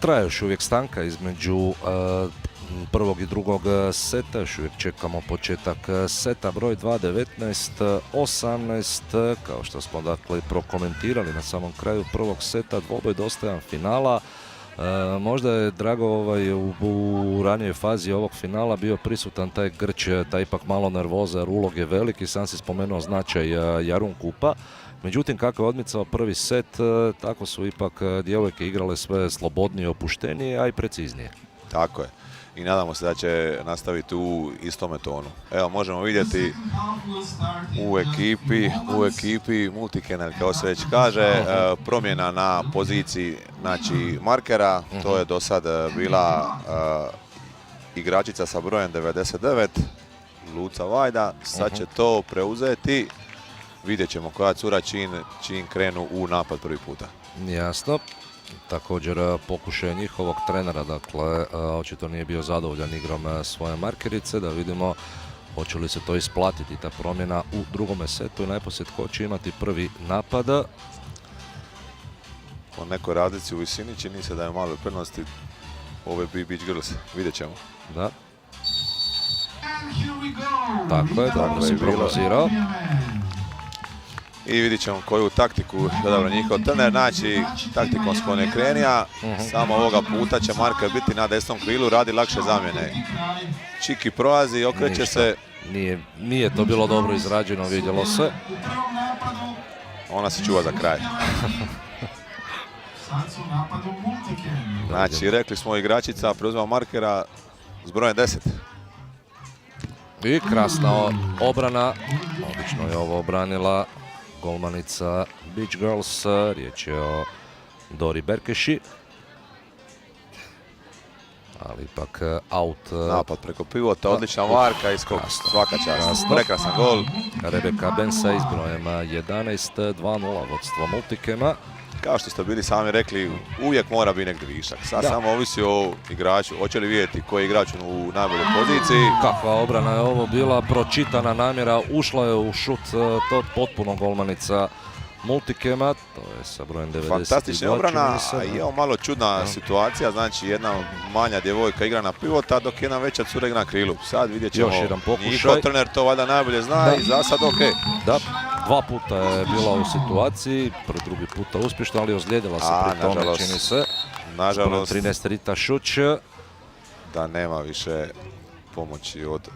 Traje još uvijek stanka između prvog i drugog seta, još uvijek čekamo početak seta broj 2, 19-18, kao što smo dakle prokomentirali na samom kraju prvog seta, dvoboj dostojan finala. Možda je Drago u ranijoj fazi ovog finala bio prisutan taj grč, taj ipak malo nervoza jer ulog je veliki, sam si spomenuo značaj Jarun Cupa. Međutim, kako je odmicao prvi set, tako su ipak djevojke igrale sve slobodnije, opuštenije, a i preciznije. Tako je. I nadamo se da će nastaviti u istome tonu. Evo, možemo vidjeti u ekipi Multikenel, kao se već kaže, promjena na poziciji znači markera. To je do sad bila igračica sa brojem 99, Luca Vajda. Sad će to preuzeti. Vidjet ćemo koja cura čim krenu u napad prvi puta. Jasno. Također pokušaj njihovog trenera, dakle, očito nije bio zadovoljan igrom svoje markerice, da vidimo hoće li se to isplatiti, ta promjena u drugome setu i najposlije tko će imati prvi napad. Po nekoj razlici u visini čini se da je malo prednosti ove Beach Girls, vidjet ćemo. Da. Tako je, dobro si prognozirao. I vidit ćemo koju taktiku dodao njihov trener, znači taktikom sklonekrenija. Samo ovoga puta će marker biti na desnom krilu, radi lakše zamjene. Čiki prolazi, okreće se. Nije to bilo dobro izrađeno, vidjelo se. Ona se čuva za kraj. Znači, rekli smo igračica, preuzima markera s brojem 10. I krasna obrana, odlično je ovo obranila golmanica Beach Girls, riječ je o Dori Berkeši. Ali ipak out. Napad preko pivota, odlična marka, iskok, svaka čast. Prekrasan gol. Rebeka Bensa s brojem 11, 2-0 vodstvo Multikema. Kao što ste bili sami rekli, uvijek mora biti negdje višak. Sad samo ovisi o igraču. Hoće li vidjeti koji je igrač u najboljoj poziciji. Kakva obrana je ovo bila, pročitana namjera, ušla je u šut, to potpuno golmanica Multikema, to je sa brojem 92. Fantastična obrana, a i evo malo čudna situacija, znači jedna manja djevojka igra na pivota, dok jedna veća cura igra na krilu. Sad vidjet ćemo, njihov trener to valjda najbolje zna i za sad ok. Da, 2 puta je bila u situaciji, drugi puta uspješno, ali ozlijedila se pri tome, čini se. Nažalost, 13 Rita Šuć. Da nema više pomoći od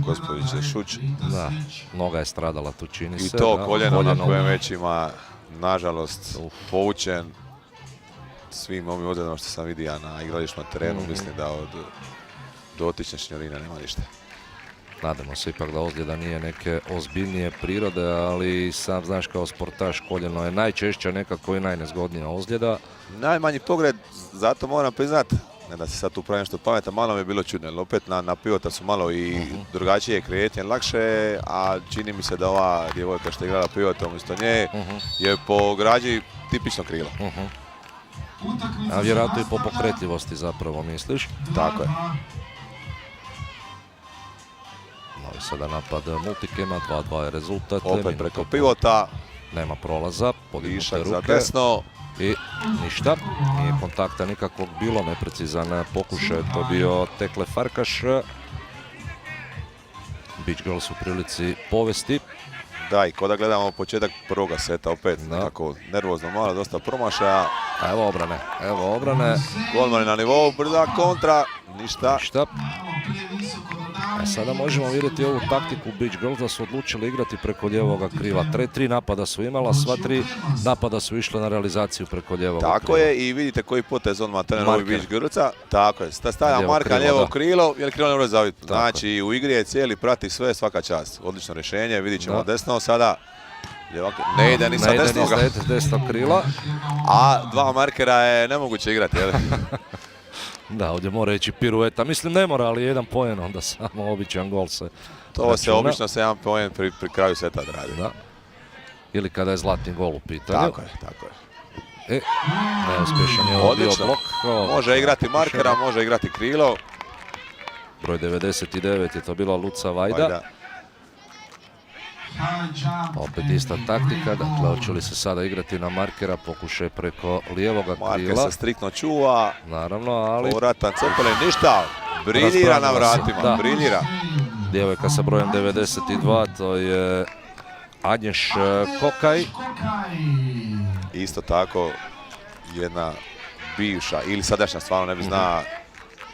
gospođice Šuć. Da, noga je stradala tu, čini se. I to koljeno na kojem već ima, nažalost, poučen svim ovim ozljedama što sam vidio na igrališnom terenu. Mislim da od dotične šnjorine nema ništa. Nadamo se ipak da ozljeda nije neke ozbiljnije prirode, ali sam znaš kao sportaš, koljeno je najčešća nekako i najnezgodnija ozljeda. Najmanji pogled, zato moram priznat, ne da se sad tu pravim nešto pametan, malo mi je bilo čudno, jer opet na pivota su malo i drugačije kretnje, lakše, a čini mi se da ova djevojka što je igrala pivota umjesto nje je po građi tipično krilo. A vjerojatno i po pokretljivosti zapravo, misliš? Tako je. No i sada napad Multikema, 2-2 je rezultat. Opet preko pivota. Nema prolaza, podignute ruke. Za desno. I ništa, nije kontakta nikakvog bilo, neprecizan pokušaj, to je bio Tekle Farkaš. Beach Girls u prilici povesti. Da, i kada gledamo početak prvoga seta, opet tako nervozno malo, dosta promašaja. Evo obrane. Golman na nivou, brza kontra, ništa. A sada možemo vidjeti ovu taktiku Beach Girls da su odlučili igrati preko lijevoga krila. 3 napada su imala, sva 3 napada su išle na realizaciju preko lijevoga krila. Tako je, i vidite koji potez on trener ovih Beach Girlsa. Tako je, stavlja marka lijevo krilo, jer krilo ne može zaviti. Znači u igri je cijeli, prati sve, svaka čast. Odlično rješenje, vidit ćemo desno sada. Ne ide ni sa desnoga. Desnog krila. A 2 markera je nemoguće igrati, jel? Da, ovdje mora ići pirueta. Mislim ne mora, ali 1 poen, onda samo običan gol se to se obično se 1 poen pri kraju seta radi. Da. Ili kada je zlatni gol u pitanju. Tako je. Neuspješan je ovo bio blok. Može igrati markera, može igrati krilo. Broj 99 je to bila Luca Vajda. Opet ista taktika, dakle hoće li se sada igrati na markera, pokušaj preko lijevoga krila. Marker se striktno čuva. Naravno, ali... Povratan Cepelin, ništa. Briljira na vratima, briljira. Djevojka sa brojem 92, to je Agnješ Kokaj. Isto tako jedna bivša ili sadašnja, stvarno ne bi zna,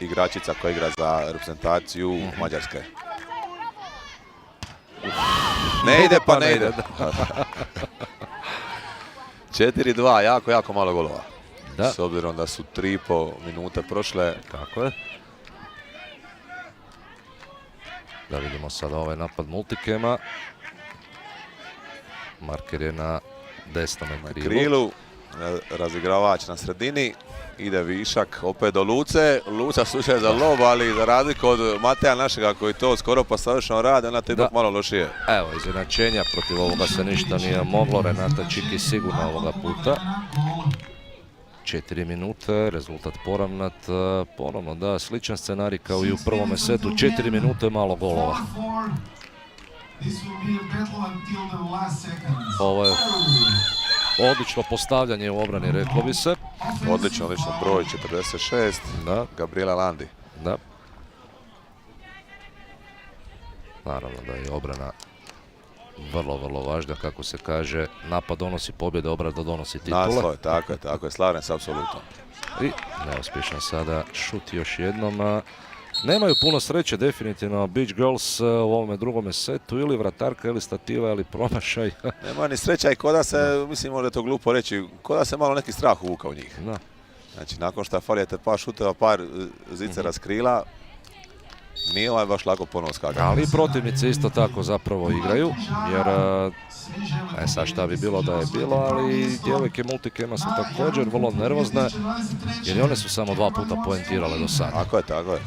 igračica koja igra za reprezentaciju Mađarske. Ne ide pa ne ide. 4-2, jako malo golova. S obzirom da su 3,5 minute prošle. Kako je? Da vidimo sada ovaj napad Multikema. Marker je na desnom krilu. Razigravač na sredini. Ide višak opet do Luce. Luca slučaj za lob, ali za razliku od Mateja našega koji to skoro pa savršeno radi, ona to ipak malo lošije. Evo, izjednačenja, protiv ovoga se ništa nije moglo. Renata Čiki sigurno ovoga puta. 4 minute, rezultat poravnat. Ponovno da, sličan scenarij kao i u prvome setu. 4 minute, malo golova. Ovo je odlično postavljanje u obrani, reklo bi se. Odlično broj 46, Gabriela Landi. Da. Naravno da je obrana vrlo važna, kako se kaže, napad donosi pobjede, obrana donosi titule. Naslov, tako je, slažem se apsolutno. I neuspješan sada šut još jednom. Nemaju puno sreće definitivno Beach Girls u ovome drugome setu, ili vratarka, ili stativa, ili promašaj. Nema ni sreća i koda se, mislim možda je to glupo reći, koda se malo neki strah uvukao u njih. Da. Znači nakon što falijete par šuteva, par zicera s krila, nije ovaj baš lako ponovno skakati. Ali protivnice isto tako zapravo igraju, jer sad šta bi bilo da je bilo, ali djevojke Multikema su također vrlo nervozne, jer i one su samo 2 puta poentirale do sada. Tako je.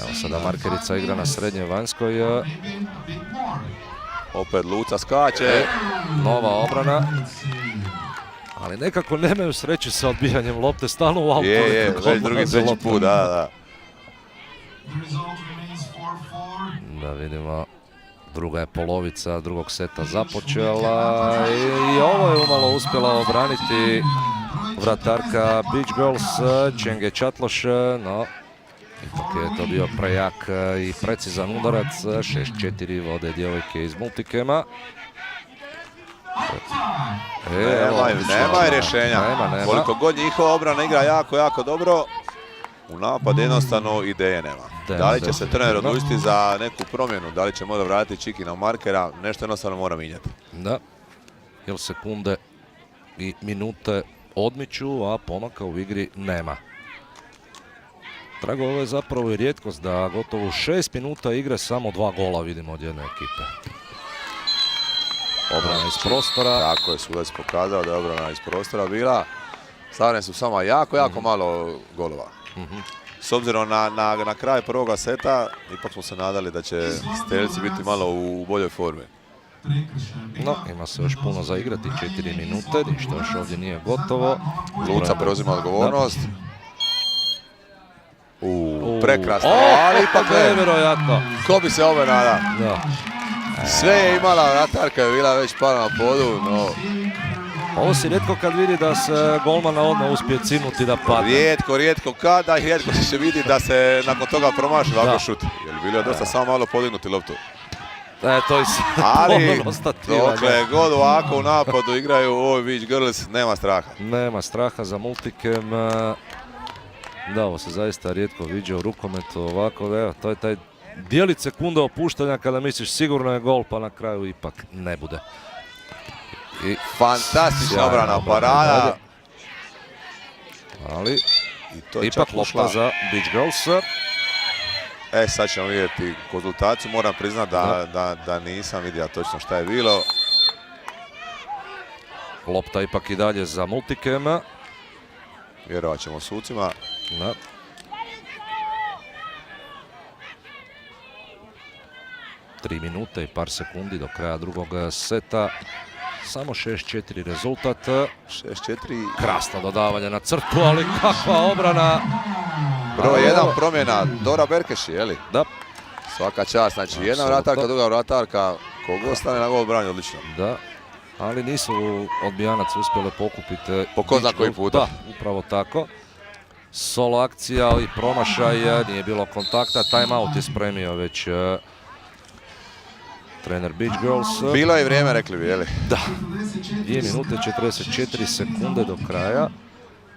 Evo sada markerica igra na srednjoj vanjskoj. Opet Luca skače. Nova obrana. Ali nekako nemaju sreće sa odbijanjem lopte, stalno u autu. Je, već drugi, treći put, da. Da vidimo, druga je polovica drugog seta započela i ovo je umalo uspjela obraniti vratarka Beach Girls Čenge Čatloš, no ipak je to bio prejak i precizan udarac. 6-4 vode djevojke iz Multikema. Nema rješenja. Koliko god njihova obrana igra jako dobro, u napad jednostavno ideje nema. Da li će se trener odlučiti za neku promjenu, da li će možda vratiti Čiki na markera, nešto jednostavno mora mijenjati. Da, jer sekunde i minute odmiču, a pomaka u igri nema. Drago, ovo je zapravo i rijetkost da gotovo 6 minuta igre samo 2 gola vidimo od jedne ekipe. Obrana iz prostora. Tako je, sudac pokazao da je obrana iz prostora bila. Stvarne su samo jako malo golova. S obzirom na kraj prvoga seta, ipak smo se nadali da će strelci biti malo u boljoj formi. No, ima se još puno za igrati, 4 minute, ništa još ovdje nije gotovo. Luca preuzima odgovornost. Prekrasno, ali ipak nevjerojatno. Ko bi se ove nada? Sve je imala, vratarka je bila već pala na podu, no... Ovo si rijetko kad vidi da se golmana odmah uspije cinuti da padne. Rijetko kada i rijetko se vidi da se nakon toga promaši ovako šut. Jer bilo je dosta samo malo podignuti loptu. To je ali dokle god ovako u napadu igraju ovi Beach Girls, nema straha. Nema straha za Multikem. Da, ovo se zaista rijetko viđa u rukometu ovako. Evo, to je taj dijelić sekunde opuštanja kada misliš sigurno je gol, pa na kraju ipak ne bude. I fantastična obrana, parada. Ali ipak lopta za Beach Girls. Sad ćemo vidjeti konzultaciju, moram priznati da nisam vidio točno šta je bilo. Lopta ipak i dalje za Multikema. Vjerovat ćemo sucima. 3 minute i par sekundi do kraja drugog seta. Samo 6-4 rezultat. 6-4. Krasno dodavanje na crtu, ali kakva obrana. Broj 1 promjena, Dora Berkeši, je li? Da. Svaka čast, znači jedna vratarka, druga vratarka. Kogo ostane na gol brani odlično. Da, ali nisu odbijanac uspjele pokupiti. Po ko zna koji puta. Da, upravo tako. Solo akcija i promašaj, nije bilo kontakta, timeout je spremio već trener Beach Girls. Bilo je vrijeme, rekli bi, jeli? Da, 2 minute 44 sekunde do kraja.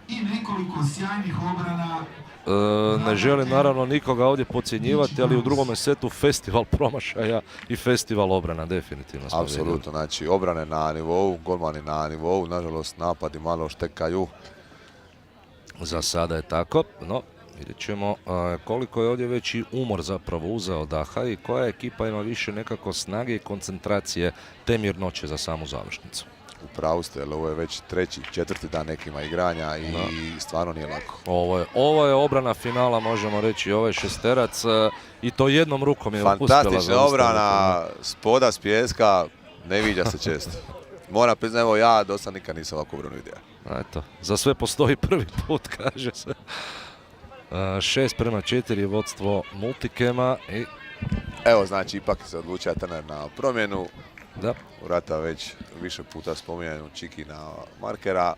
I nekoliko sjajnih obrana. Ne želim naravno nikoga ovdje podcjenjivati, ali u drugome setu festival promašaja i festival obrana, definitivno smo vidjeli. Apsolutno, znači obrane na nivou, golmani na nivou, nažalost napadi malo štekaju. Za sada je tako, no vidjet ćemo koliko je ovdje već i umor zapravo uzeo daha i koja ekipa ima više nekako snage i koncentracije te mirnoće za samu završnicu. U pravu ste, jer ovo je već treći, četvrti dan nekima igranja i stvarno nije lako. Ovo je obrana finala, možemo reći, ovo je šesterac i to jednom rukom je uspjela zaustaviti. Fantastična obrana, spoda s pijeska, ne viđa se često. Moram priznati, evo ja dosta nikad nisam ovako obranu vidio. Eto, za sve postoji prvi put, kaže se. 6:4 je vodstvo Multikema i... Evo, znači, ipak se odlučio trener na promjenu. Da. Urata već više puta spominjanu Čiki na markera.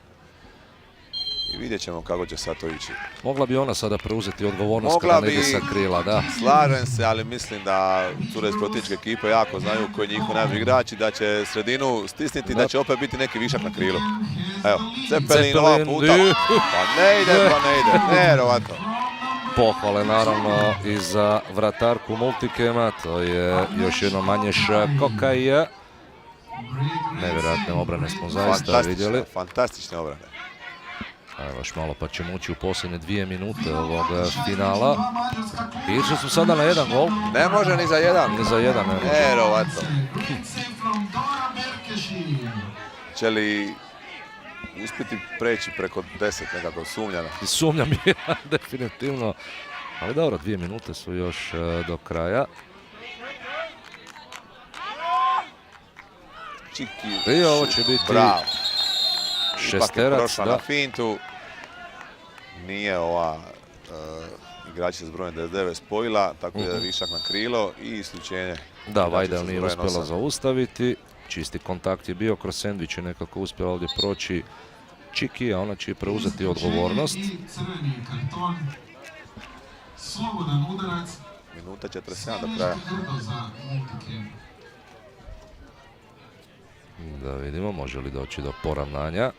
I vidjet ćemo kako će sad to ići. Mogla bi ona sada preuzeti odgovornost kada ne ide sa krila, da. Slažem se, ali mislim da cure iz protivničke ekipe jako znaju koji je njihov najbolji igrač i da će sredinu stisniti, da će opet biti neki višak na krilu. Evo, Cepelin ova puta. Pa ne ide, nevjerovatno. Pohvale naravno i za vratarku Multikema, to je još jedno manje Kokaj. Nevjerojatne obrane smo zaista vidjeli. Fantastične obrane. Evo još malo pa ćemo ući u posljednje 2 minute ovog finala. I išli su sada na 1 gol. Ne može ni za 1. Ni za 1 ne može. Nevjerovatno. Će li uspjeti preći preko 10 nekako, sumnjam. Sumnjam je, definitivno. Ali dobro, 2 minute su još do kraja. Čiki, i ovo će biti šesterac. Ipak je prošla na fintu. Nije ova igračica s brojem 99 spojila, tako da je višak na krilo i isključenje. Da, Vajdel nije uspjela zaustaviti. Čisti kontakt je bio kroz sendvič i nekako uspjela ovdje proći Čiki, a ona će preuzeti odgovornost. Minuta 47 do kraja. Da vidimo, može li doći do poravnanja.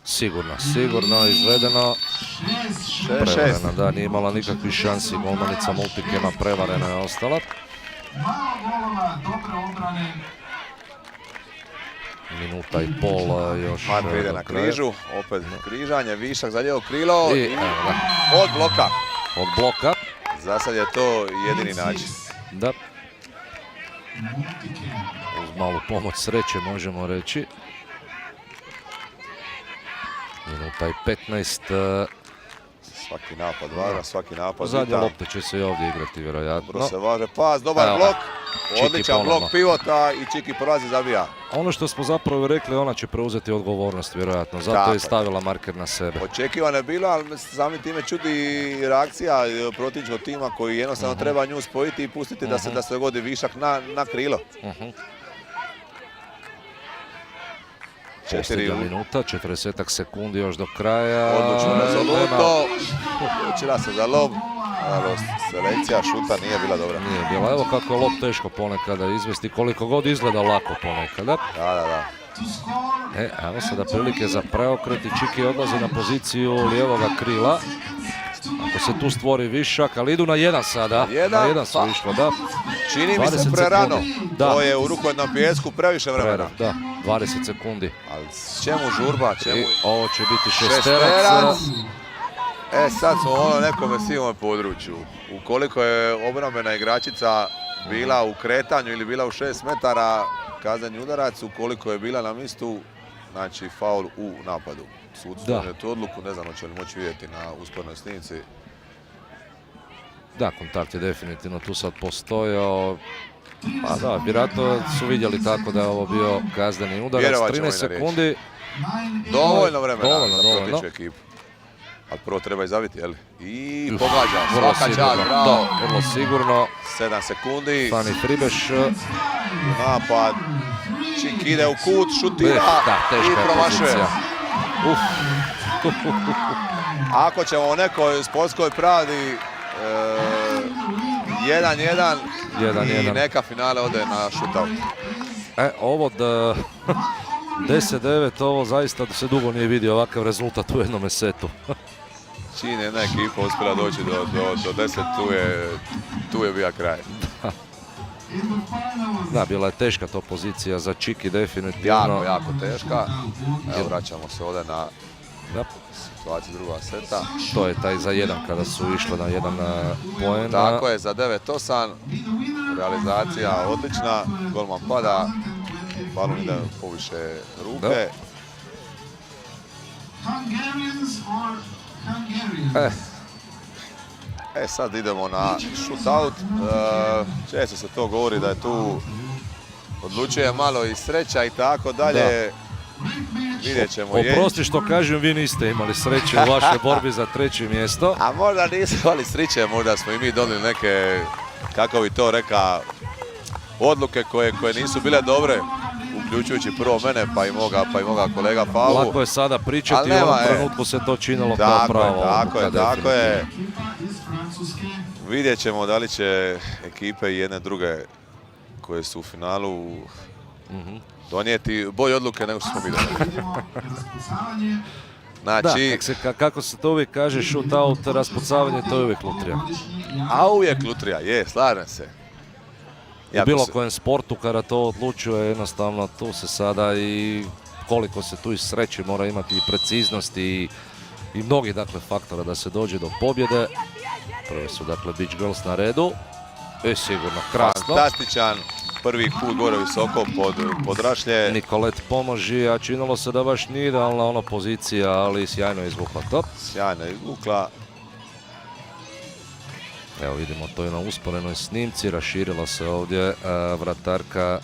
Sigurno izvedeno. Prevarena, da, nije imala nikakvih šansi. Golmanica Multikema prevarena je ostala. Malo golova, dobre obrane. Minuta i pol još. Marko ide na križu, opet križanje, višak za lijevo krilo i od bloka. Od bloka. Za sad je to jedini način. Da. Uz malu pomoć sreće možemo reći. Minuta i 15. Svaki napad važan, svaki napad zadnje bitan. lopte će se i ovdje igrati vjerojatno. Dobro se važe pas, dobar blok. Odličan blok pivota i Čiki prolazi, zabija. Ono što smo zapravo rekli, ona će preuzeti odgovornost vjerojatno. Zato je stavila marker na sebe. Očekivano je bilo, ali samim time čudi reakcija protivničkog tima koji jednostavno treba nju spojiti i pustiti da se dogodi višak na krilo. Posljednja minuta, 40 sekundi još do kraja. Odlučno, rezolutno. Učila se za lob. Selekcija šuta nije bila dobra. Nije bila. Evo kako je lob teško ponekada izvesti, koliko god izgleda lako ponekada. Da. Evo sada prilike za preokret i Čiki odlazi na poziciju lijevoga krila. Ako se tu stvori višak, ali idu na 1 sada. Na 1 su išlo, da. Čini mi se prerano. To je u rukometnom pijesku previše vremena. Da, 20 sekundi. Ali čemu žurba? Ovo će biti šesterac. Sad smo ono nekome sivom području. Ukoliko je obrambena igračica bila u kretanju ili bila u 6 metara, kazneni udarac. Ukoliko je bila na mistu, znači faul u napadu. Sud donio tu odluku, ne znam hoće li moći vidjeti na uspornoj snimci. Da, kontakt je definitivno tu sad postojao. Pa da, vjerojatno su vidjeli tako da je ovo bio kazneni udarac. Vjerovat ćemo 13 i na riječ. sekundi. Dovoljno vremena Dovoljno, za dovoljno. protiču ekipu. Ali prvo treba izaviti, jel? I pogađa, Vrlo svaka sigurno, čast, bravo. da, vrlo sigurno. 7 sekundi. Fani Fribeš. Napad. Čik ide u kut, šutira Da, i teška je promašuje. pozicija. Uf. Ako ćemo u nekoj sportskoj pravdi 1-1 i neka finale ode na shootout. Ovo da 10-9, ovo zaista se dugo nije vidio ovakav rezultat u jednome setu. Čim jedna ekipa uspjela doći do 10, tu je bio kraj. Da, bila je teška to pozicija za Čiki, definitivno. Jako teška. Evo, vraćamo se ovdje na situaciju druga seta. To je taj za 1 kada su išli na 1 poen. Tako je, za 9-8. Realizacija odlična. Golman pada. Balon ide poviše ruke. Sad idemo na shootout. Često se to govori da je tu odlučuje malo i sreća i tako dalje. Vidjet ćemo. Oprosti što kažem, vi niste imali sreće u vašoj borbi za 3. mjesto. A možda nismo imali sreće, možda smo i mi donijeli neke, kako bi to reka, odluke koje nisu bile dobre, uključujući prvo mene pa i moga kolega Pavu. Lako je sada pričati, u ovom trenutku se to činilo kao pravo. Tako je. Vidjet ćemo da li će ekipe i jedne druge koje su u finalu donijeti bolje odluke nego što smo vidjeli. Znači, kako se to uvijek kaže, shootout, raspucavanje, to je uvijek lutrija. A uvijek lutrija, je, slažem se. U bilo kojem sportu kada to odlučuje, jednostavno tu se sada i koliko se tu i sreće mora imati i preciznosti i mnogih dakle faktora da se dođe do pobjede. Prvi su dakle Beach Girls na redu. Sigurno, krasno. Fantastičan. Prvi kut gore visoko pod rašlje. Nikolet pomoži, a činilo se da baš nije idealna ona pozicija, ali sjajno je izvukla to. Sjajno je izvukla. Evo vidimo to i na usporenoj snimci, raširila se ovdje vratarka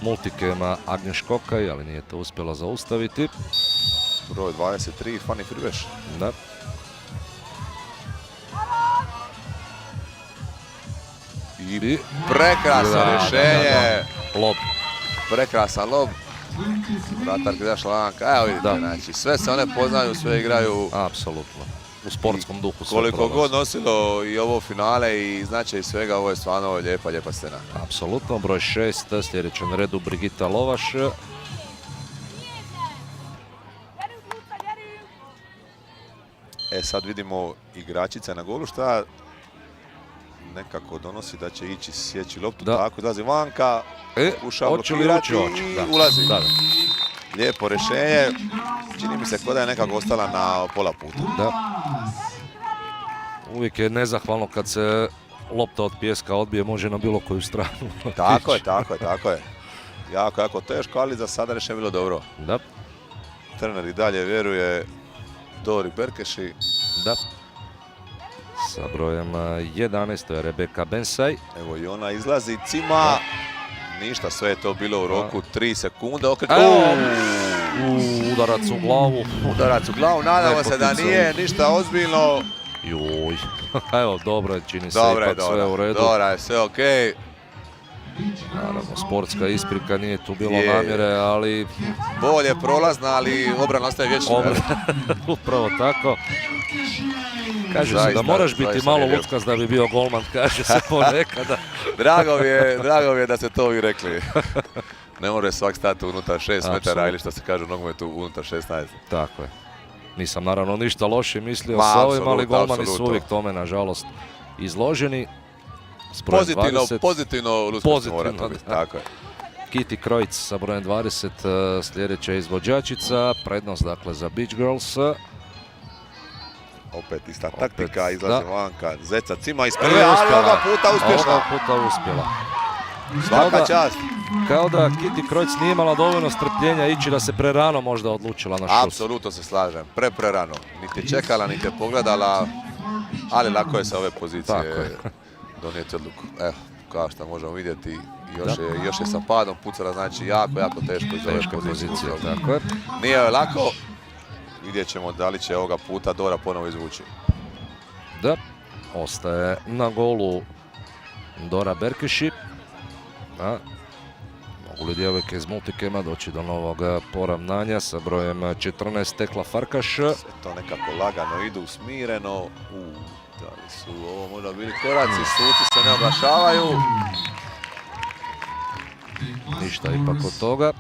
multikema Agnješ Kokaj, ali nije to uspjela zaustaviti. Broj 23, Fani Fribeš. Da. I prekrasno rješenje. Lob. Prekrasan lob. Vratarka izašla vanka. Evo vidite, znači sve se one poznaju, sve igraju. Apsolutno. U sportskom duhu. Koliko god nosilo i ovo finale i značaj svega, ovo je stvarno lijepa scena. Apsolutno. Broj 6, sljedeća na redu Brigita Lovaš. Sad vidimo igračica na golu šta nekako donosi da će ići sjeći loptu, tako izlazi vanka, pokuša blokirati i ulazi. Lijepo rješenje, čini mi se kao da je nekako ostala na pola puta. Da. Uvijek je nezahvalno kad se lopta od pijeska odbije, može na bilo koju stranu. Tako je. Jako teško, ali za sada rješenje je bilo dobro. Da. Trener i dalje vjeruje Dori Berkeši. Da. Sa brojem 11, to je Rebeka Bensaj. Evo i ona izlazi, cima. Ništa, sve je to bilo u roku 3 sekunde. Udarac u glavu. Udarac u glavu, nadamo se da nije ništa ozbiljno. Joj, evo dobro je, čini se ipak sve u redu. Dobro je, sve okej. Naravno, sportska isprika, nije tu bilo namjere, ali... Bolje prolazna, ali obrana ostaje vječna. Upravo tako. Kaže se da moraš biti malo luckas da bi bio golman, kaže se ponekada. Drago mi je da ste to vi rekli. Ne može svak stati unutar 6 metara ili što se kaže u nogometu unutar 16. Tako je. Nisam naravno ništa loše mislio sa ovim, ali golmani su uvijek tome, nažalost, izloženi. Pozitivno luckas mora to biti, tako je. Kitty Krojc sa brojem 20, sljedeća izvođačica, prednost dakle za Beach Girls. Opet ista taktika, izlazi vanka, Zeca cima iz prve, ali ovoga puta uspješna. Svaka čast. Kao da Kitty Krojc nije imala dovoljno strpljenja ići, da se prerano možda odlučila na šut. Apsolutno se slažem, prerano. Niti je čekala, niti je pogledala, ali lako je sa ove pozicije donijeti odluku. Evo, kao što možemo vidjeti, još je sa padom pucala, znači jako teško iz ove pozicije. Tako je. Nije joj lako, vidjet ćemo da li će ovoga puta Dora ponovo izvući. Da, ostaje na golu Dora Berkeši. Mogu li djevojke iz Multikema doći do novog poravnanja sa brojem 14 Tekla Farkaš? Sve to nekako lagano idu, smireno. Da li su ovo možda bili koraci, suci se ne oglašavaju. Ništa ipak od toga.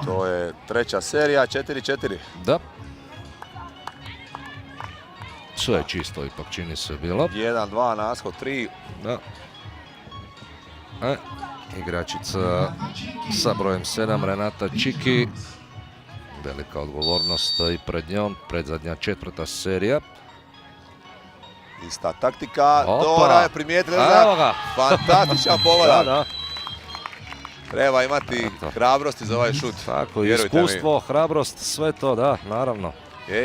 To je treća serija, 4-4. Da. Sve čisto ipak čini se bilo. 1-2, nashod 3. Da. Igračica sa brojem 7, Renata Čiki. Velika odgovornost i pred njom, predzadnja četvrta serija. Ista taktika, Dora je primijetila. Fantastičan pogodak. Da. Treba imati hrabrosti za ovaj šut. Tako, iskustvo, hrabrost, sve to, da, naravno.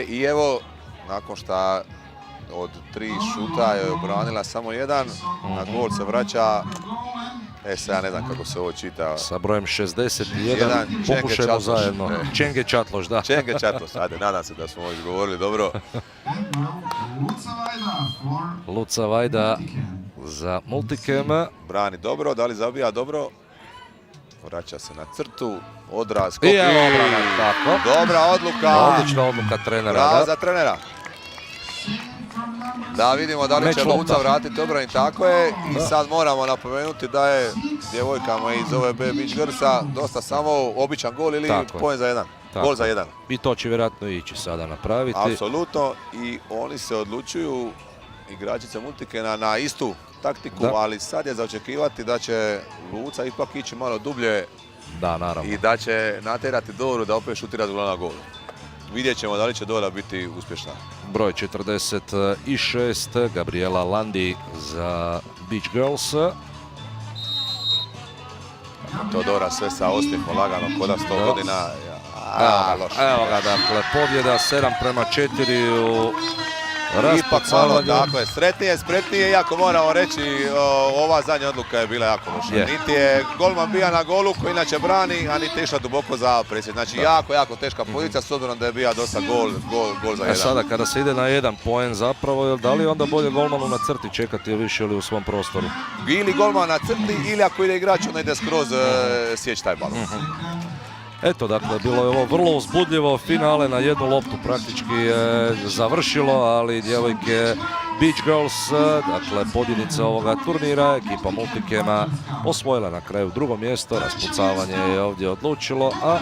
I evo, nakon što od 3 šuta je obranila samo jedan, na gol se vraća. Sad ja ne znam kako se ovo čita. Sa brojem 61, pokušajmo zajedno. Čenge Čatloš, da. Čenge Čatloš, ajde, nadam se da smo ovo izgovorili dobro. Luca Vajda za Multikem. Brani dobro, da li zabija dobro? Vraća se na crtu, odraz, I evo obrana, tako. Dobra odluka. Odlična odluka trenera. Bravo za trenera. Da vidimo da li će Luca vratiti obrani, tako je. I sad moramo napomenuti da je djevojkama iz ove B Beach Girlsa dosta samo običan gol ili poen za jedan. Gol za jedan. I to će vjerojatno ići sada napraviti. Apsolutno. I oni se odlučuju, igračice Multikena, na istu taktiku, ali sad je za očekivati da će Luca ipak ići malo dublje. Da, naravno. I da će naterati Doru da opet šutira na gol. Vidjet ćemo da li će Dora biti uspješna. Broj 46, Gabriela Landi za Beach Girls. To Dora sve sa osmijehom lagano, koda 100 godina. Evo ga, dakle, pobjeda 7-4 u raspucavanju. Tako je, sretnije, spretnije, iako moramo reći, ova zadnja odluka je bila jako loša. Niti je golman bija na golu koji inače brani, a niti je išla duboko za presjed. Znači jako teška pozicija, s obzirom da je bija dosta gol za jedan. Sada kada se ide na jedan poen zapravo, da li onda bolje golmanu na crti čekati više ili u svom prostoru? Ili golman na crti, ili ako ide igrač, onda ide skroz sjeći taj balon. Eto, dakle, bilo je ovo vrlo uzbudljivo, finale na jednu loptu praktički je završilo, ali djevojke Beach Girls, dakle, pobjednice ovoga turnira, ekipa Multikema osvojila na kraju drugo mjesto, raspucavanje je ovdje odlučilo, a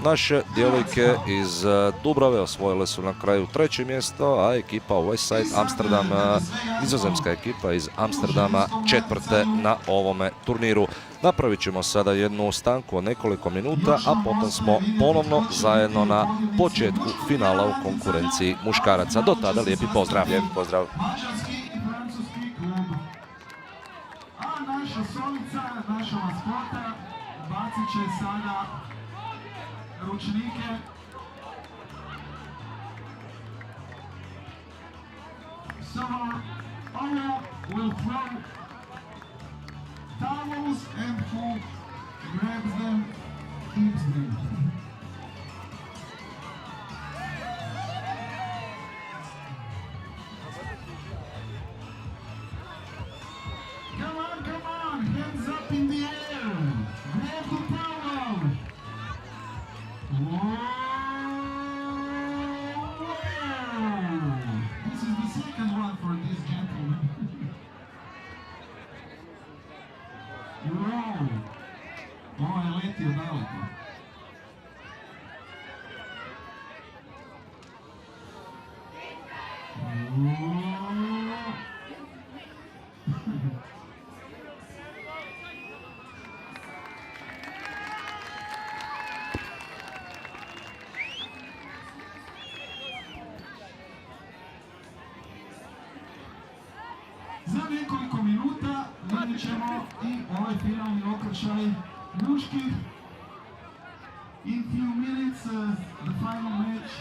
naše djevojke iz Dubrave osvojile su na kraju treće mjesto, a ekipa Westside Amsterdam, nizozemska ekipa iz Amsterdama, četvrte na ovome turniru. Napravit ćemo sada jednu stanku od nekoliko minuta, a potom smo ponovno zajedno na početku finala u konkurenciji muškaraca. Do tada lijepi pozdrav. Lijepi pozdrav. Mađarski i francuski klub. A naša solica, naša maskota, bacit će sada ručnike. So, all will throw towels, and who grabs them, keeps them. Come on, hands up in the air. Grab the towel. Whoa. This is the second one for this gentleman. Ovo je letio daleko. Za nekoliko minuta vidjet ćemo i ovaj finalni okršaj muških. In few minutes, the final match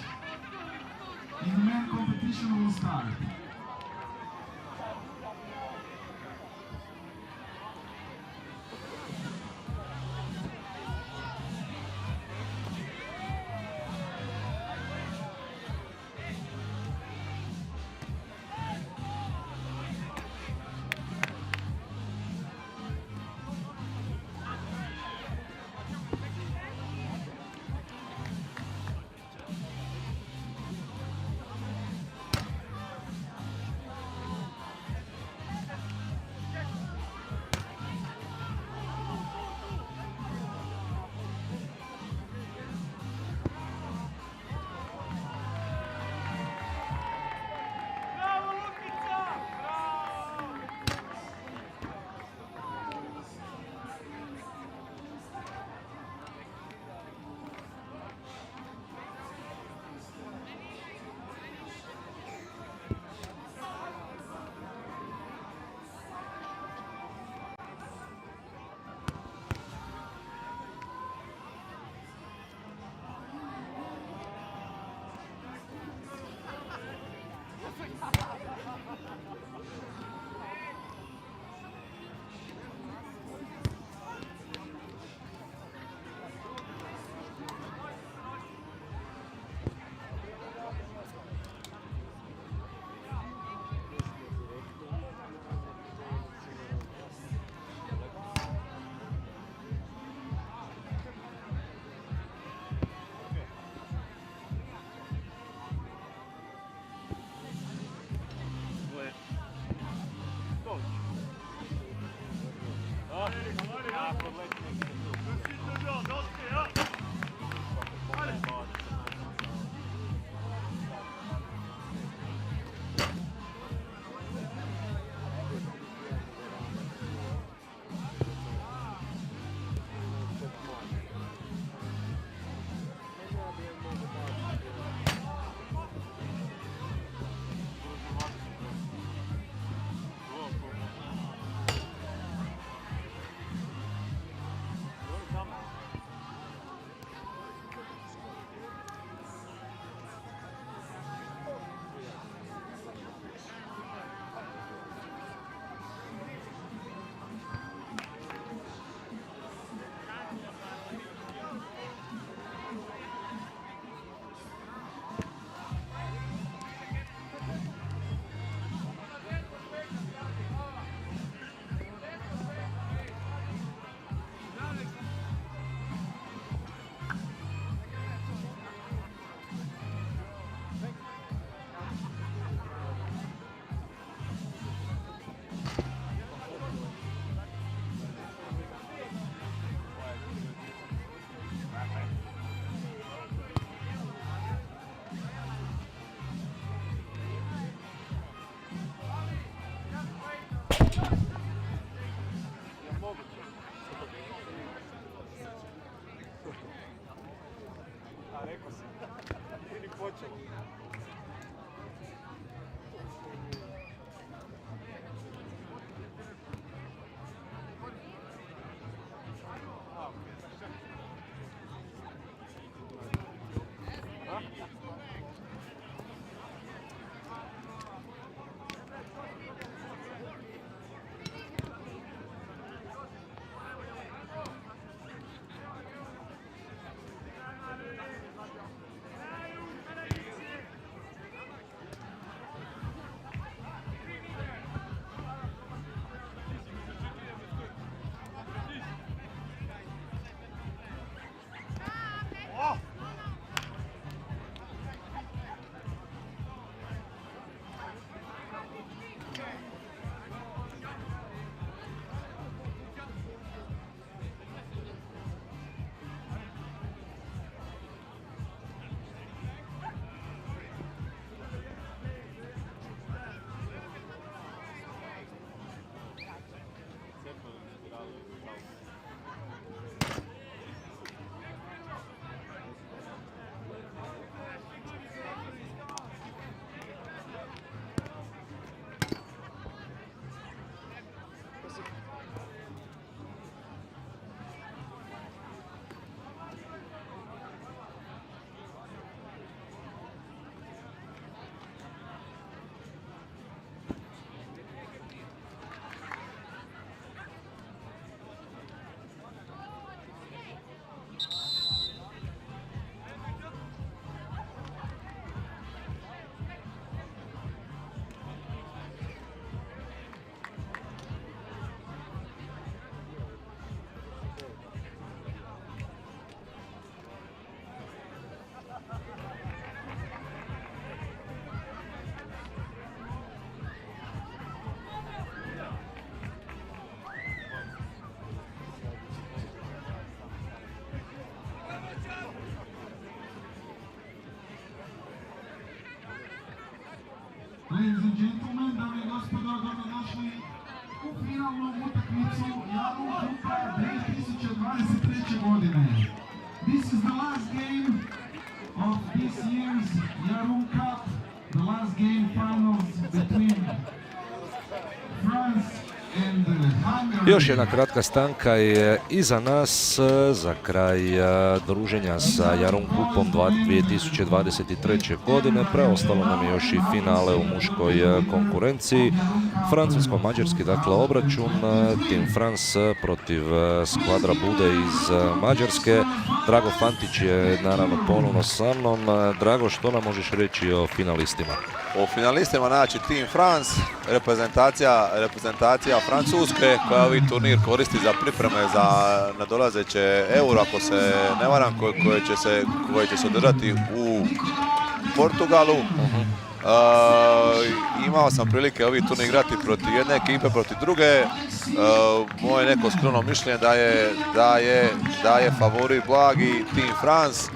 in Competition will start. Ladies and gentlemen, dame i gospodo, dobrodošli u finalnu utakmicu Jarun Cupa 2023. godine. This is the last game of this year's Jarun Cup, the last game finals between France and Hungary. Još jedna kratka stanka je iza nas za kraj druženja sa Jarun Cupom 2023. godine. Preostalo nam je još i finale u muškoj konkurenciji. Francusko-mađarski, dakle, obračun. Tim France protiv Skvadra Bude iz Mađarske. Drago Fantić je naravno ponovno sa mnom. Drago, što nam možeš reći o finalistima? O finalistima, znači Team France, reprezentacija Francuske koja ovaj turnir koristi za pripreme za nadolazeće Euro, ako se ne varam, koje će se održati u Portugalu. Imao sam prilike ovaj turnir igrati protiv jedne ekipe, protiv druge. Moje neko skromno mišljenje da je favorit blagi Team France,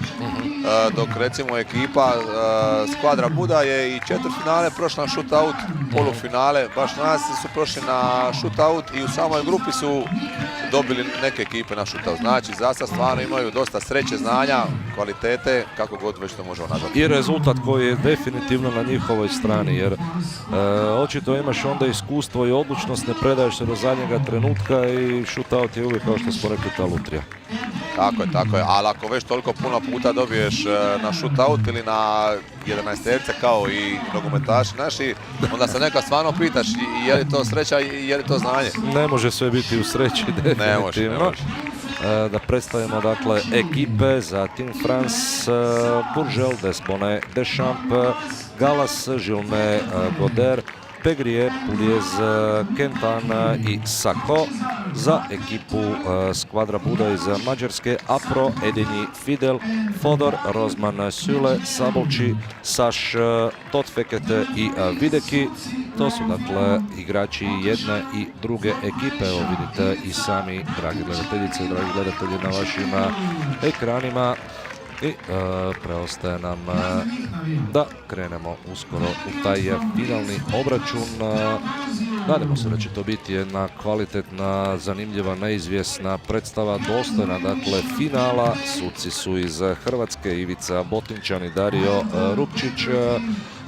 dok recimo ekipa Skvadra Buda je i četvrtfinale prošla na shootout, polufinale baš nas su prošli na shootout i u samoj grupi su dobili neke ekipe na shootout. Znači, za sad stvarno imaju dosta sreće, znanja, kvalitete, kako god već to možemo nazvati. I rezultat koji je definitivno na njihovoj strani, jer očito imaš onda iskustvo i odlučnost, ne predaješ se do zadnjega trenutka i shootout je uvijek, kao što smo rekli, ta lutrija. Tako je, ali ako već toliko puno puta dobiješ na shootout ili na 11-terce kao i nogometaši naši, onda se nekad stvarno pitaš je li to sreća i je li to znanje. Ne može sve biti u sreći, definitivno. Ne može. Da predstavimo, dakle, ekipe za Team France: Bourgel, Desbonnet, Deschamps, Gallas, Gilmet, Goder, Pegrier, Puliez, Kentan i Sako. Za ekipu Skvadra Buda iz Mađarske: Apro, Edinji, Fidel, Fodor, Rozman, Süle, Sabolči, Saš, Totfekete i Videki. To su, dakle, igrači jedne i druge ekipe. Evo vidite i sami, dragi gledateljice i dragi gledatelji, na vašim ekranima. I preostaje nam da krenemo uskoro u taj finalni obračun. Nadamo se da će to biti jedna kvalitetna, zanimljiva, neizvjesna predstava, dostojna, dakle, finala. Suci su iz Hrvatske: Ivica Botinčan i Dario Rupčić.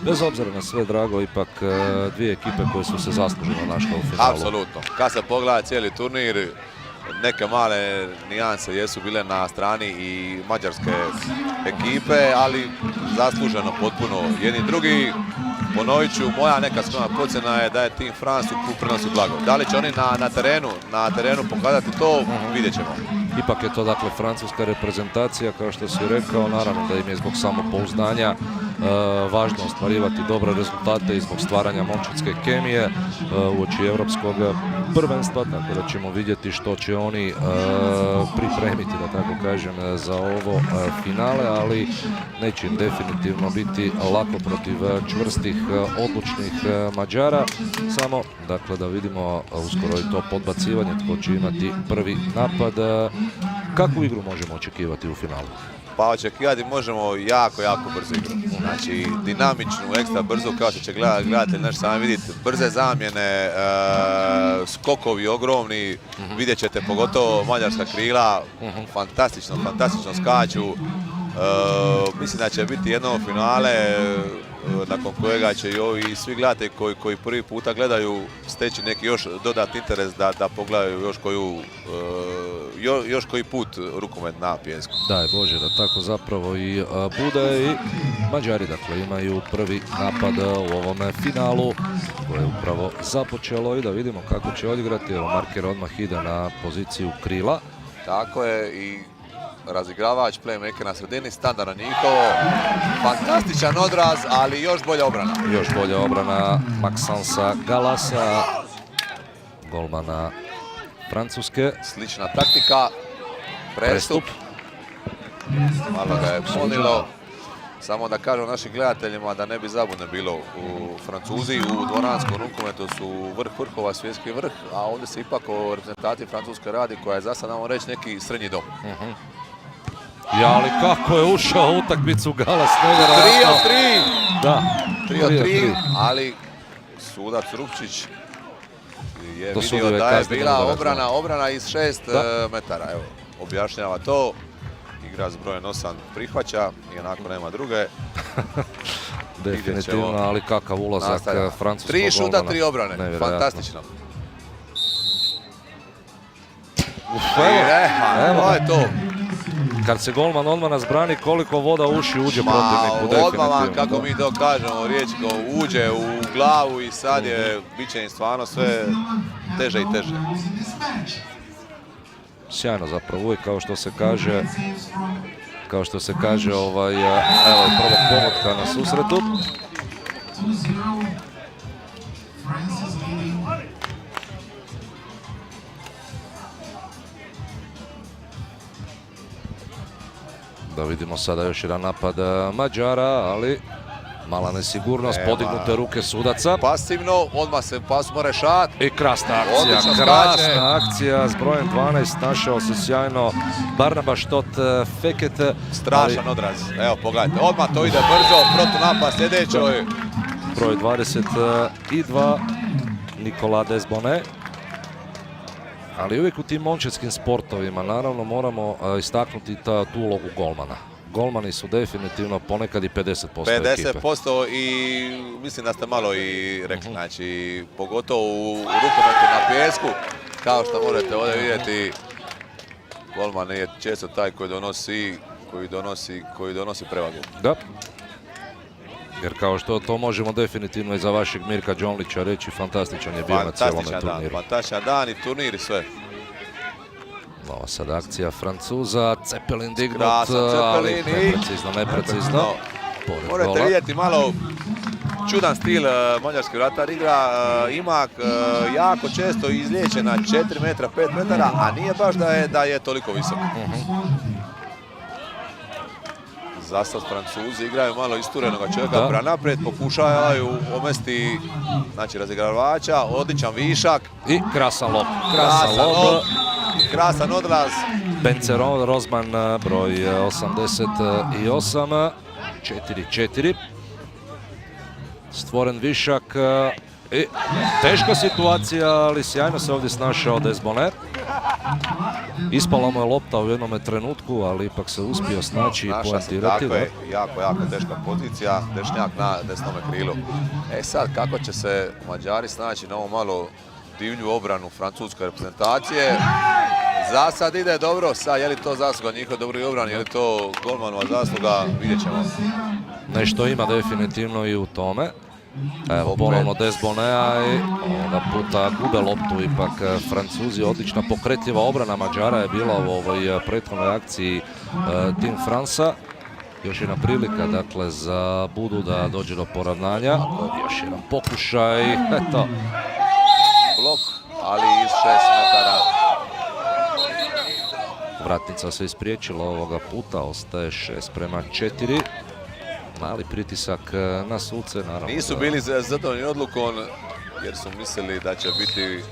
Bez obzira na sve, Drago, ipak dvije ekipe koje su se zasluženo našle u finalu. Apsolutno. Kad se pogleda cijeli turnir, neke male nijanse jesu bile na strani i mađarske ekipe, ali zasluženo potpuno jedni drugi. Ponovit ću, moja neka skromna procjena je da je Team France u prenosu blago. Da li će oni na terenu pokazati to, vidjet ćemo. Ipak je to, dakle, francuska reprezentacija, kao što si rekao, naravno da im je zbog samopouzdanja važno ostvarivati dobre rezultate i zbog stvaranja momčadske kemije uoči europskog prvenstva, tako da ćemo vidjeti što će oni pripremiti, da tako kažem, za ovo finale, ali neće im definitivno biti lako protiv čvrstih, odlučnih Mađara. Samo, dakle, da vidimo uskoro i to podbacivanje, tko će imati prvi napad. Kakvu igru možemo očekivati u finalu? Pa očekivati možemo jako brzu igru. Znači, dinamičnu, ekstra brzu, kao što će gledatelj naš sami vidjeti. Brze zamjene, skokovi ogromni, vidjet ćete pogotovo mađarska krila, fantastično skaču. Mislim da će biti jedno finale nakon kojega će i ovi svi gledatelji koji prvi puta gledaju steći neki još dodatni interes da pogledaju još koji put rukomet na pijesku. Daj Bože da tako zapravo i bude. I Mađari, dakle, imaju prvi napad u ovome finalu koje je upravo započelo i da vidimo kako će odigrati. Evo, marker odmah ide na poziciju krila. Tako je, i razigravač, playmaker na sredini, standardno njihovo, fantastičan odraz, ali još bolja obrana. Još bolja obrana Maxensa Gallasa, golmana Francuske. Slična taktika, prestup. Malo ga je ponilo. Samo da kažem našim gledateljima da ne bi zabune bilo, u Francuzi u dvoranskom rukometu su vrh vrhova, svjetski vrh, a ovdje se ipak o reprezentaciji Francuske radi, koja je za sad, namo reći, neki srednji dom. Ja, ali kako je ušao u utakmicu Gallas, nevjerojatno. 3-3! Da, 3-3, ali sudac Rupčić je Dosudio vidio je da je kazneni bila udarac, obrana iz 6 metara. Evo, objašnjava to. Igra s brojem 8 prihvaća i onako nema druge. Definitivno, ali kakav ulazak francuskog golmana. 3 šuta, 3 obrane. Fantastično. Evo, to je to. Kad se golman odmah nas brani, koliko voda uši uđe protivniku, definitivno. Odmah vam, kako mi to kažemo, riječ uđe u glavu i sad je, bit će im stvarno sve teže i teže. Sjajno zapravo, uvijek kao što se kaže, evo i prvog pomotka na susretu. Da vidimo sada još jedan napad Mađara, ali mala nesigurnost, podignute ruke sudaca. Pasivno, odmah se pasmo rešat. I krasna akcija s brojem 12, našao se sjajno Barnaba Štot Feket. Strašan odraz, evo pogledajte, odmah to ide brzo, protunapad sljedećoj. Broj 22, Nikola Desbonnet. Ali uvijek u tim momčadskim sportovima naravno moramo istaknuti tu ulogu golmana. Golmani su definitivno ponekad i 50% ekipe. 50% i mislim da ste malo i rekli, znači pogotovo u rukometu na pijesku, kao što možete ovdje vidjeti, golman je često taj koji donosi prevagu. Da. Jer kao što to možemo definitivno i za vašeg Mirka Đonlića reći, fantastičan je bio na cijelome turniru. Fantastičan dan i turnir i sve. Nova sad akcija Francuza, Cepelin dignut, ali neprecizno. Morate vidjeti malo čudan stil mađarski vratar igra, Imak jako često izliječe na 4 metra, 5 metara, a nije baš da je toliko visok. Za sad Francuzi igraju malo isturenoga čovjeka prema naprijed, pokušavaju omesti razigravača, odličan višak. I krasan lob. Krasan odlaz. Benceron, Rozman, broj 88, 4-4. Stvoren višak. I teška situacija, ali sjajno se ovdje snašao Desbonnet. Ispala mu je lopta u jednom trenutku, ali ipak se uspio snaći i poentirati. Tako je, jako teška pozicija, dešnjak na desnome krilu. Sad, kako će se Mađari snaći na ovu malo divlju obranu francuske reprezentacije? Za sad ide dobro, sad je li to zasluga njihove dobri obrani, je li to golmanova zasluga, vidjet ćemo. Nešto ima definitivno i u tome. Evo ponovno Desbonneta i ovoga puta gube loptu ipak Francuzi. Odlična pokretljiva obrana Mađara je bila u ovoj prethodnoj akciji Tim Fransa. Još jedna prilika dakle za Budu da dođe do poravnanja. Još jedan pokušaj, eto. Blok, ali iz 6 metara. Vratnica se ispriječila ovoga puta, ostaje 6:4. Mali pritisak na suce, naravno. Nisu bili zadovoljni odlukom jer su mislili da će biti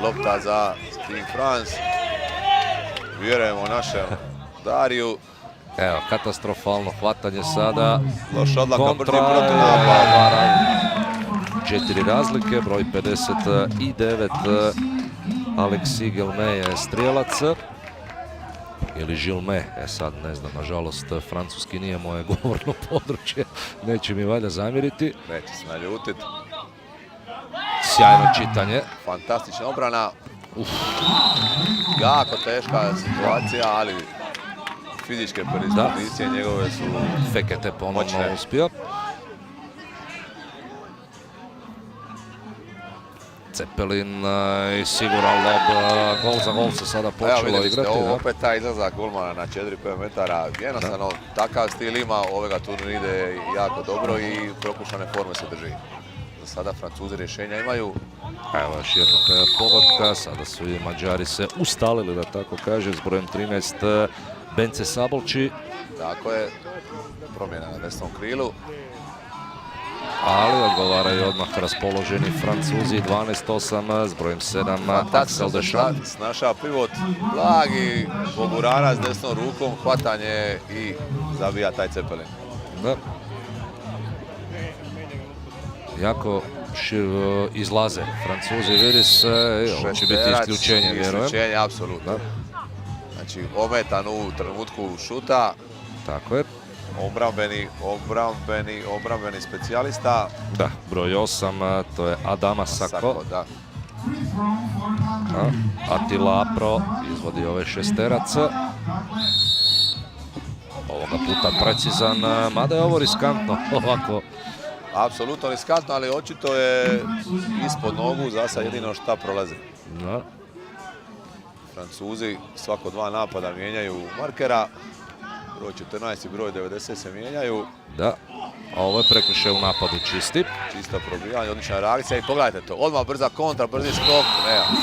lopta za Team France. Vjerujemo našem Dariju. Evo, katastrofalno hvatanje sada. Loš odlaka, kontra, brzi protunapad. 4 razlike, broj 59. Alexis Guillemette je strijelac. Ili Žilme, sad ne znam, nažalost francuski nije moje govorno područje, neće mi valjda zamjeriti. Neće se naljutiti. Sjajno čitanje. Fantastična obrana. Jako teška situacija, ali fizičke predispozicije njegove su Fekete ponovno uspio. Cepelin i siguran lob, gol za gol se sada počelo igrati. Ovo opet taj izlazak golmana na 4-5 metara. Jednostavno, takav stil ima, ovega turnir ide jako dobro i prokušane forme se drži. Za sada Francuzi rješenja imaju. Evo još jednog pogotka, sada su i Mađari se ustalili, da tako kaže, s brojem 13 Bence Sabolči. Tako je, promjena na desnom krilu. Ali odgovaraju odmah raspoloženi Francuzi, 12-8 s brojem 7 Axel Deschamps. Snaša pivot, blagi Bogurana s desnom rukom, hvatanje i zabija taj Cepelin. Da. Jako izlaze Francuzi, vidi se, ovo će biti isključenje, vjerujem. Isključenje, apsolutno. Znači, ometan u trenutku šuta. Tako je. Obrambeni specijalista. Da, broj 8, to je Adama Sako. Da. Attila Apro izvodi ove šesterac. Ovoga puta precizan, mada je ovo riskantno ovako. Apsolutno riskantno, ali očito je ispod nogu za sad jedino šta prolazi. Da. Francuzi svako 2 napada mijenjaju markera. Broj 14 i broj 90 se mijenjaju. Da, a ovo je prekršaj u napadu čisti. Čista probijanje, odlična reakcija i pogledajte to. Odmah brza kontra, brzi skok.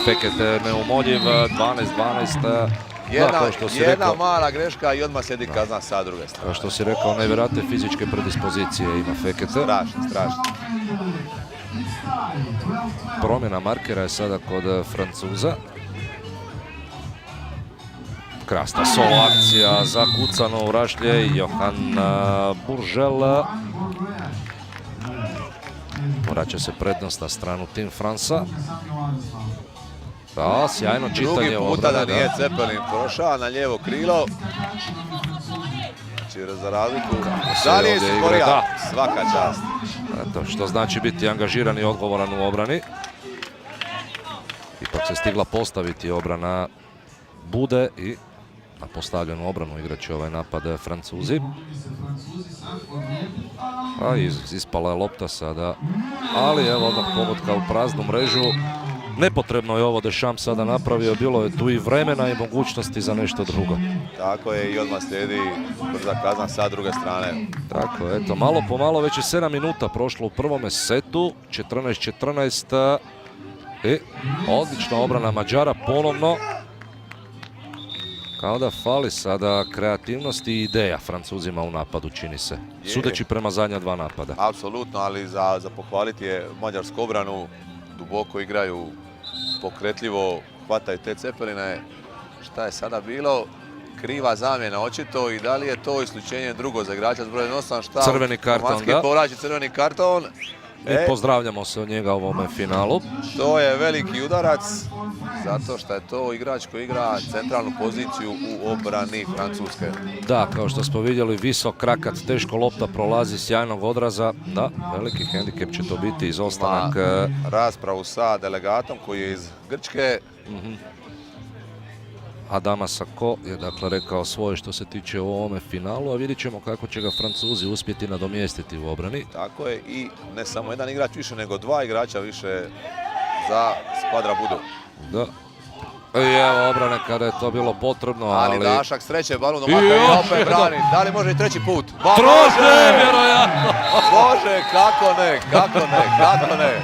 Fekete neumoljiv, 12-12. Jedna mala greška i odmah slijedi kazna sa druge strane. Kao što si rekao, nevjerojatne fizičke predispozicije ima Fekete. Strašno. Promjena markera je sada kod Francuza. Krasna solo akcija, zakucano u rašlje, Johan Buržel. Vraća se prednost na stranu Team Fransa. Da, sjajno čitanje obrane. Drugi puta da nije Cepelin prošao na lijevo krilo. Znači, za razliku. Da li je izborio? Svaka čast. Eto, što znači biti angažiran i odgovoran u obrani. Ipak se stigla postaviti obrana Bude i na postavljenu obranu igraće ovaj napad Francuzi. A ispala je lopta sada, ali evo odmah pogotka u praznu mrežu. Nepotrebno je ovo Deschamps sada napravio, bilo je tu i vremena i mogućnosti za nešto drugo. Tako je i odmah slijedi brza kazna sa druge strane. Tako je, eto, malo po malo, već je 7 minuta prošlo u prvome setu, 14-14. I odlična obrana Mađara ponovno. Kao da fali sada kreativnosti i ideja Francuzima u napadu, čini se. Sudeći prema zadnja 2 napada. Apsolutno, ali za pohvaliti je mađarsku obranu. Duboko igraju, pokretljivo hvataju te Cepeline. Šta je sada bilo? Kriva zamjena očito i da li je to isključenje drugo za igrača s brojem 8? Šta? Crveni karton, da. Povlači crveni karton. I pozdravljamo se od njega u ovome finalu. To je veliki udarac, zato što je to igrač koji igra centralnu poziciju u obrani Francuske. Da, kao što smo vidjeli, visok krakat, teško lopta prolazi, sjajnog odraza. Da, veliki hendikep će to biti, izostanak. Raspravu sa delegatom koji je iz Grčke. Adama Sako je dakle rekao svoje što se tiče u ovome finalu, a vidjet ćemo kako će ga Francuzi uspjeti nadomjestiti u obrani. Tako je, i ne samo jedan igrač više, nego 2 igrača više za skvadra Budu. Da. I evo obrane kada je to bilo potrebno, ali... Dašak sreće, balon do maka i opet brani. Da li može i treći put? Može, vjerojatno! Može, kako ne.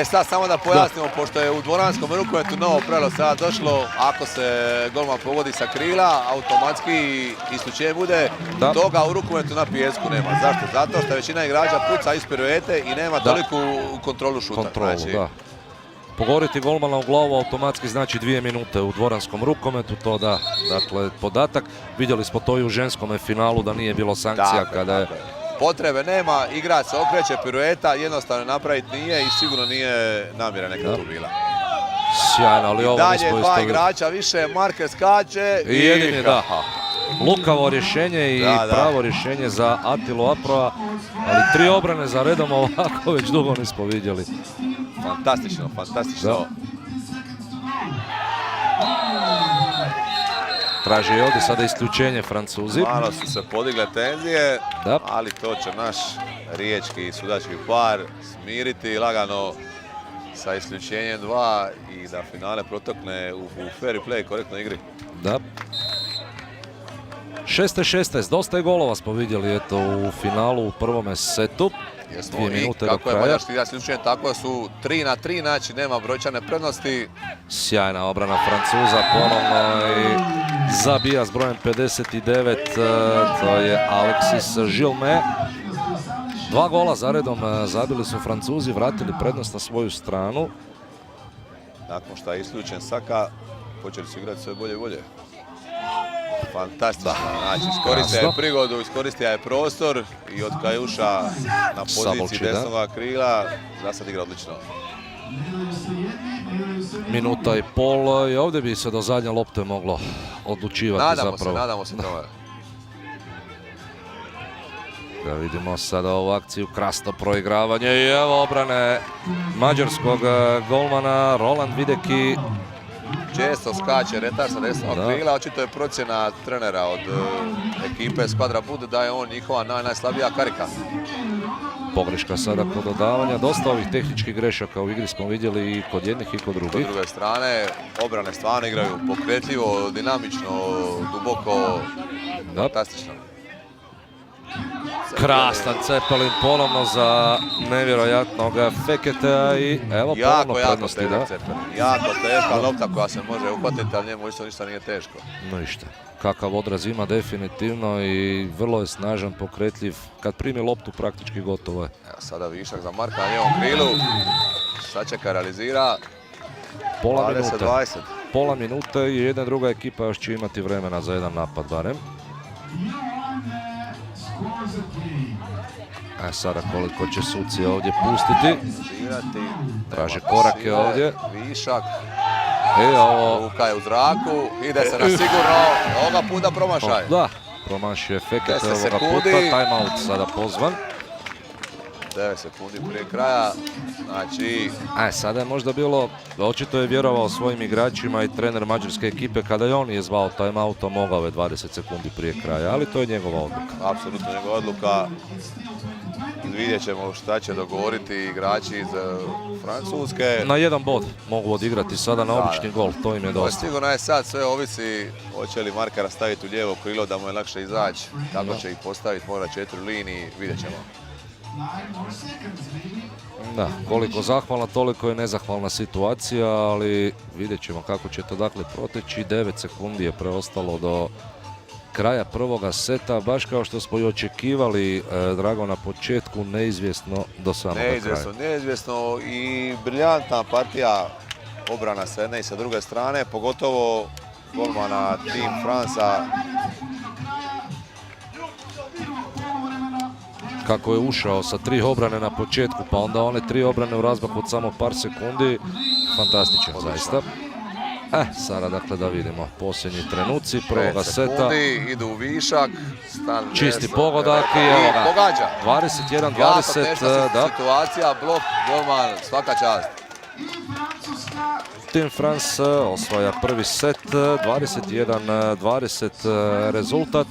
Sad samo da pojasnimo, pošto je u dvoranskom rukometu novo pravilo sada došlo, ako se golman pogodi sa krila, automatski isključenje bude, toga u rukometu na pijesku nema. Zašto? Zato što većina igrača puca iz piruete i nema toliku kontrolu šuta. Da. Pogoditi golmana u glavu automatski znači 2 minute u dvoranskom rukometu, to da, dakle, podatak. Vidjeli smo to i u ženskom finalu da nije bilo sankcija kada je... Potrebe nema, igrač se okreće, pirueta, jednostavno napraviti nije i sigurno nije namjera neka tu bila. Sjajno, ali ovo dalje 2 igrača više, Marquez skače i jedini da. Lukavo rješenje i pravo rješenje za Attilu Aproa, ali 3 obrane za redom ovako već dugo nismo vidjeli. Fantastično. Traže i ovdje sada isključenje Francuzi. Malo su se podigle tenzije, ali to će naš riječki sudački par smiriti lagano sa isključenjem 2 i da finale protokne u fair play, korektnoj igri. Da. 6-16, dosta je golova smo vidjeli eto u finalu u prvome setu. 2 minute do kraja. Kako je mađarski igrač isključen, tako su 3-3, znači nema brojčane prednosti. Sjajna obrana Francuza, ponovno i zabija s brojem 59, to je Alexis Gilmet. 2 gola zaredom zabili su Francuzi, vratili prednost na svoju stranu. Nakon što je isključen Saka, počeli su igrati sve bolje i bolje. Fantastično, znači iskoristio je prigodu, iskoristio je prostor i od Kajuša na poziciji desnog krila za sad igra odlično. Minuta i pol i ovdje bi se do zadnje lopte moglo odlučivati zapravo. Nadamo se tome. Da vidimo sada ovu akciju, krasno proigravanje i evo obrane mađarskog golmana Roland Videki. Često skače retar sa desnog krila, očito je procjena trenera od ekipe Skvadra Bud da je on njihova najslabija karika. Pogreška sada kod dodavanja, dosta ovih tehničkih grešaka u igri smo vidjeli i kod jednih i kod drugih. Kod druge strane, obrane stvarno igraju pokretljivo, dinamično, duboko, fantastično. Krastan Cepelin ponovno za nevjerojatnog Feketea i evo ponovno prednosti. Jako teška lopta koja se može uhvatiti, ali njemu isto ništa nije teško. No ništa. Kakav odraz ima definitivno i vrlo je snažan, pokretljiv. Kad primi loptu praktički gotovo je. Evo sada višak za Marka na njevom krilu. Sačeka realizira. Pola minute. Pola minute i jedna druga ekipa još će imati vremena za jedan napad barem. A sada koliko će suci ovdje pustiti. Traže korake ovdje. Višak. Ruka je u zraku. Ide se na sigurno. Ovoga puta promašaj. Da, promašio je Fekete ovoga puta. Timeout sada pozvan. 9 sekundi prije kraja. Znači... Sada je možda bilo, očito je vjerovao svojim igračima i trener mađarske ekipe kada je on je zvao timeoutom, mogao je 20 sekundi prije kraja, ali to je njegova odluka. Apsolutno njegova odluka. Vidjet ćemo šta će dogovoriti igrači iz Francuske. Na jedan bod mogu odigrati sada na obični gol, to im je dosta. Sigurno je sad sve ovisi hoće li Markera staviti u lijevo krilo da mu je lakše izaći, kako će ih postaviti, mora 4 liniji, vidjet ćemo. Da, koliko zahvalna, toliko je nezahvalna situacija, ali vidjet ćemo kako će to dakle proteći. 9 sekundi je preostalo do kraja prvoga seta, baš kao što smo i očekivali, Drago, na početku, neizvjesno do samoga kraja. Neizvjesno i briljantna partija obrana s jedne i sa druge strane, pogotovo golmana Team Fransa. Kako je ušao sa 3 obrane na početku, pa onda one 3 obrane u razmaku od samo par sekundi, fantastično zaista. Sada dakle da vidimo posljednji trenuci prvoga seta. Idu u višak. Čisti pogodak i evo ga. Pogađa. 21-20. Jako teška situacija, blok, golman, svaka čast. Team France osvaja prvi set, 21-20 rezultat.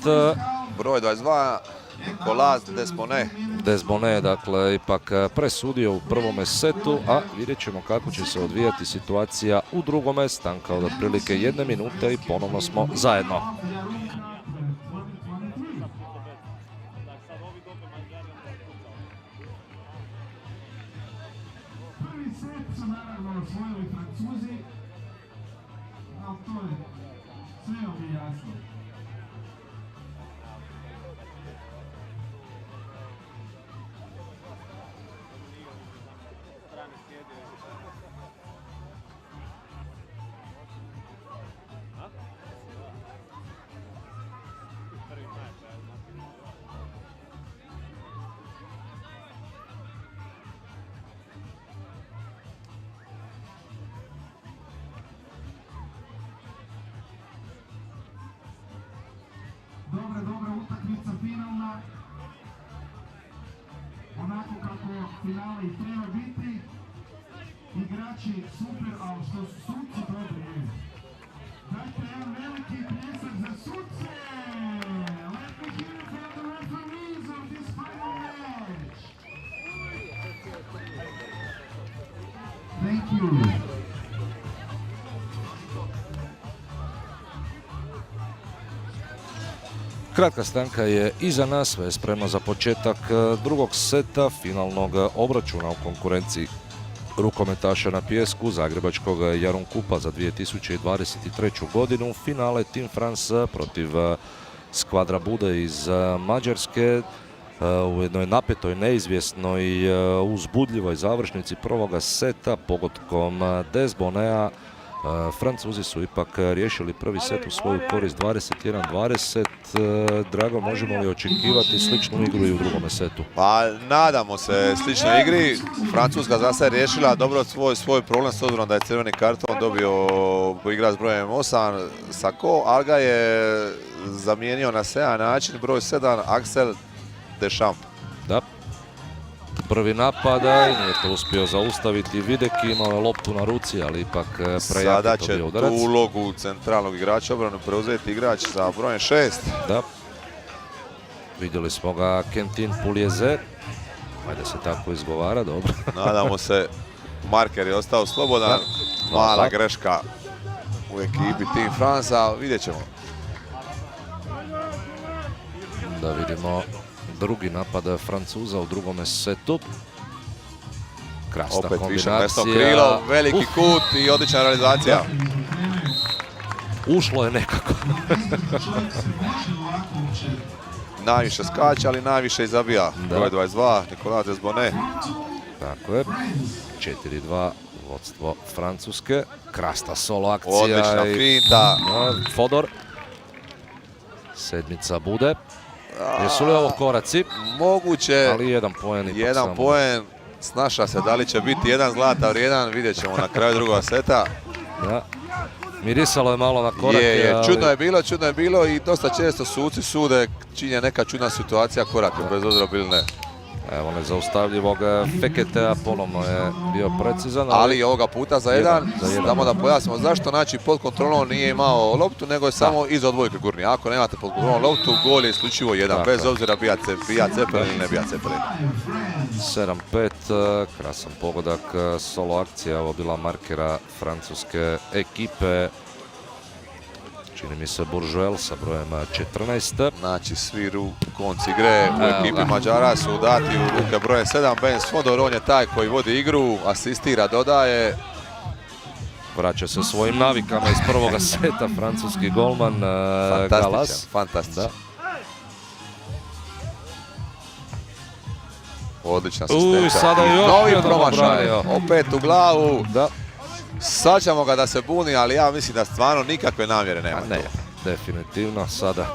Broj 22. Nicolas Desbonnet, dakle, ipak presudio u prvome setu, a vidjet ćemo kako će se odvijati situacija u drugome. Stanka od otprilike 1 minute i ponovno smo zajedno. Prvi set su naravno osvojili Francuzi, ali to je sve ovdje jasno. Dobra utakmica finalna. Onako kako finale i treba biti. Igrači super, ali što su suci dobri. Dajte jedan veliki pljesak za suce! Let me hear it from the referees of this final match! Thank you. Kratka stanka je iza nas, sve je spremno za početak drugog seta finalnog obračuna u konkurenciji rukometaša na pijesku Zagrebačkog Jarun Cupa za 2023. godinu. Finale Team France protiv Skvadra Bude iz Mađarske u jednoj napetoj, neizvjesnoj, uzbudljivoj završnici prvoga seta pogodkom Desbonneta Francuzi su ipak riješili prvi set u svoju korist 21-20. Drago, možemo li očekivati sličnu igru i u drugome setu? Pa nadamo se sličnoj igri. Francuska za sad riješila dobro svoj problem s obzirom da je crveni karton dobio igrač s brojem 8 Sako, ali ga je zamijenio na 7 način, broj 7 Axel Deschamps. Da. Prvi napada i nije to uspio zaustaviti Videki, imao je loptu na ruci, ali ipak prejak je to bio udarac. Sada će tu ulogu centralnog igrača obranu preuzeti igrač sa brojem 6. Da. Vidjeli smo ga Quentin Pulieze. Ajde se tako izgovara, dobro. Nadamo se, marker je ostao slobodan. Mala greška u ekipi Team Fransa, vidjet ćemo. Da vidimo drugi napad Francuza u drugome setu. Krasna opet kombinacija. Više mesto krilo, veliki kut i odlična realizacija. Ušlo je nekako. Najviše skače, ali najviše i zabija. Broj 22, Nicolas Desbonnet. Tako je. 4-2, vodstvo Francuske. Krasna solo akcija. Odlična finta. Fodor. Sedmica bude. Jesu li ovo koraci? Moguće. Ali jedan poen. Jedan poen. Snaša se da li će biti jedan zlata vrijedan. Vidjet ćemo na kraju drugog seta. Da. Mirisalo je malo na korake. Ali... Čudno je bilo i dosta često suci sude činje neka čudna situacija korake, bez obzira bili ne. Evo nezaustavljivog Feketea, ponovno je bio precizan. Ali ovoga puta za jedan, samo da pojasnimo zašto, znači pod kontrolom nije imao loptu, nego je samo iz odbojke gurnio. Ako nemate pod kontrolom loptu, gol je isključivo jedan, bez obzira bija Cepelin ili ne bija Cepelin. 7-5, krasan pogodak, solo akcija, ovo bila markera francuske ekipe. Čini mi se Bourgeois sa brojem 14. Znači svi konci igre u ekipi Mađara su dati u ruke broje 7. Ben Fodor, on je taj koji vodi igru, asistira, dodaje. Vraća se svojim navikama iz prvoga seta francuski golman Galas. Fantastičan. Odlična asistencija. Novi promašaj, opet u glavu. Da. Sad ćemo ga da se buni, ali ja mislim da stvarno nikakve namjere nema. Ne, definitivno. Sada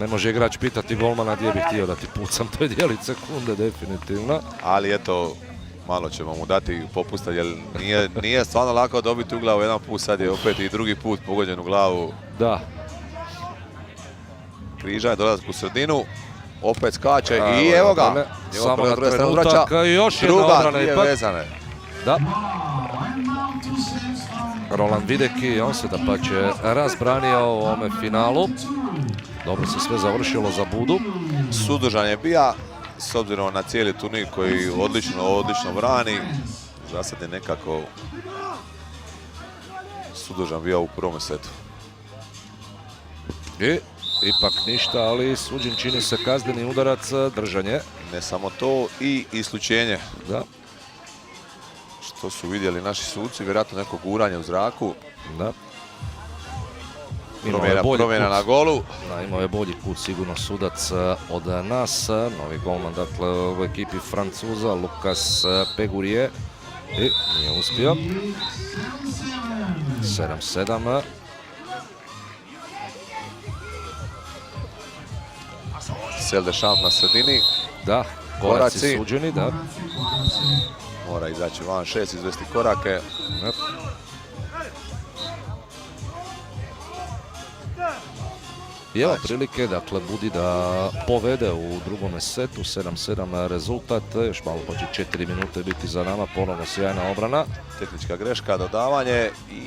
ne može igrač pitati golmana gdje bih htio da ti pucam, to je dijelić sekunde, definitivno. Ali eto, malo ćemo mu dati popusta, jer nije stvarno lako dobiti u glavu jedan put, sad je opet i drugi put pogođen u glavu. Da. Križa je dolazak u sredinu, opet skače i evo ga. Samo na trenutak, još jedna obrana ipak. Vezane. Da. Roland Videki, on se da pa će razbranio u ovome finalu. Dobro se sve završilo za Budu. Suzdržan je bija, s obzirom na cijeli turnir koji odlično brani. Zasad je nekako suzdržan bio u prvom setu. I ipak ništa, ali suđen čini se kazneni udarac, držanje. Ne samo to, i isključenje. Da. Što su vidjeli naši suci, vjerojatno neko guranje u zraku. Da. Promjena na golu. Da, imao je bolji kut sigurno sudac od nas. Novi golman, dakle, u ekipi Francuza, Lucas Pegurije. I nije uspio. 7-7. Axel Deschamps na sredini. Da, koraci suđeni, da. Mora izaći van 6, izvesti korake. I evo prilike, dakle, Budi da povede u drugome setu, 7-7 rezultat, još malo pa će 4 minute biti za nama, ponovno sjajna obrana. Tehnička greška, dodavanje i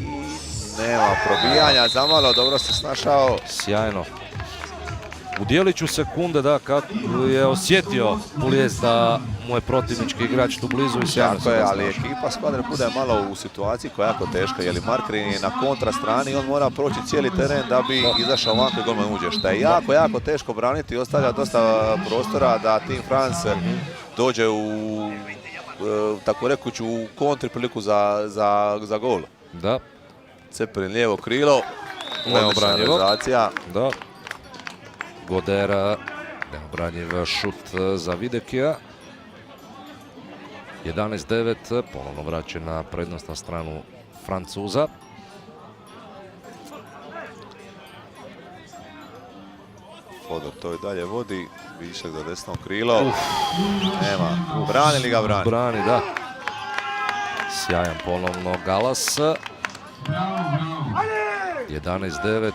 nema probijanja, zamalo, dobro se snašao. Sjajno. U dijeliću sekunde, da, kako je osjetio Puliez da mu je protivnički igrač tu blizu i sjajno se ali ekipa Skvadre bude malo u situaciji koja je jako teška, jer Markrin je na kontra strani i on mora proći cijeli teren da bi izašao van kad golman uđe. Šta je jako teško braniti i ostavlja dosta prostora da Team France dođe u, tako rekuću, u kontri priliku za gol. Da. Cepelin lijevo krilo, odlična realizacija. Da. Godera, neobranjiv šut za Videkija. 11-9, ponovno vraćen na prednost na stranu Francuza. Fodor to i dalje vodi, višak za desno krilo. Nema, brani li ga brani? Brani, da. Sjajan ponovno Galas. 11-9,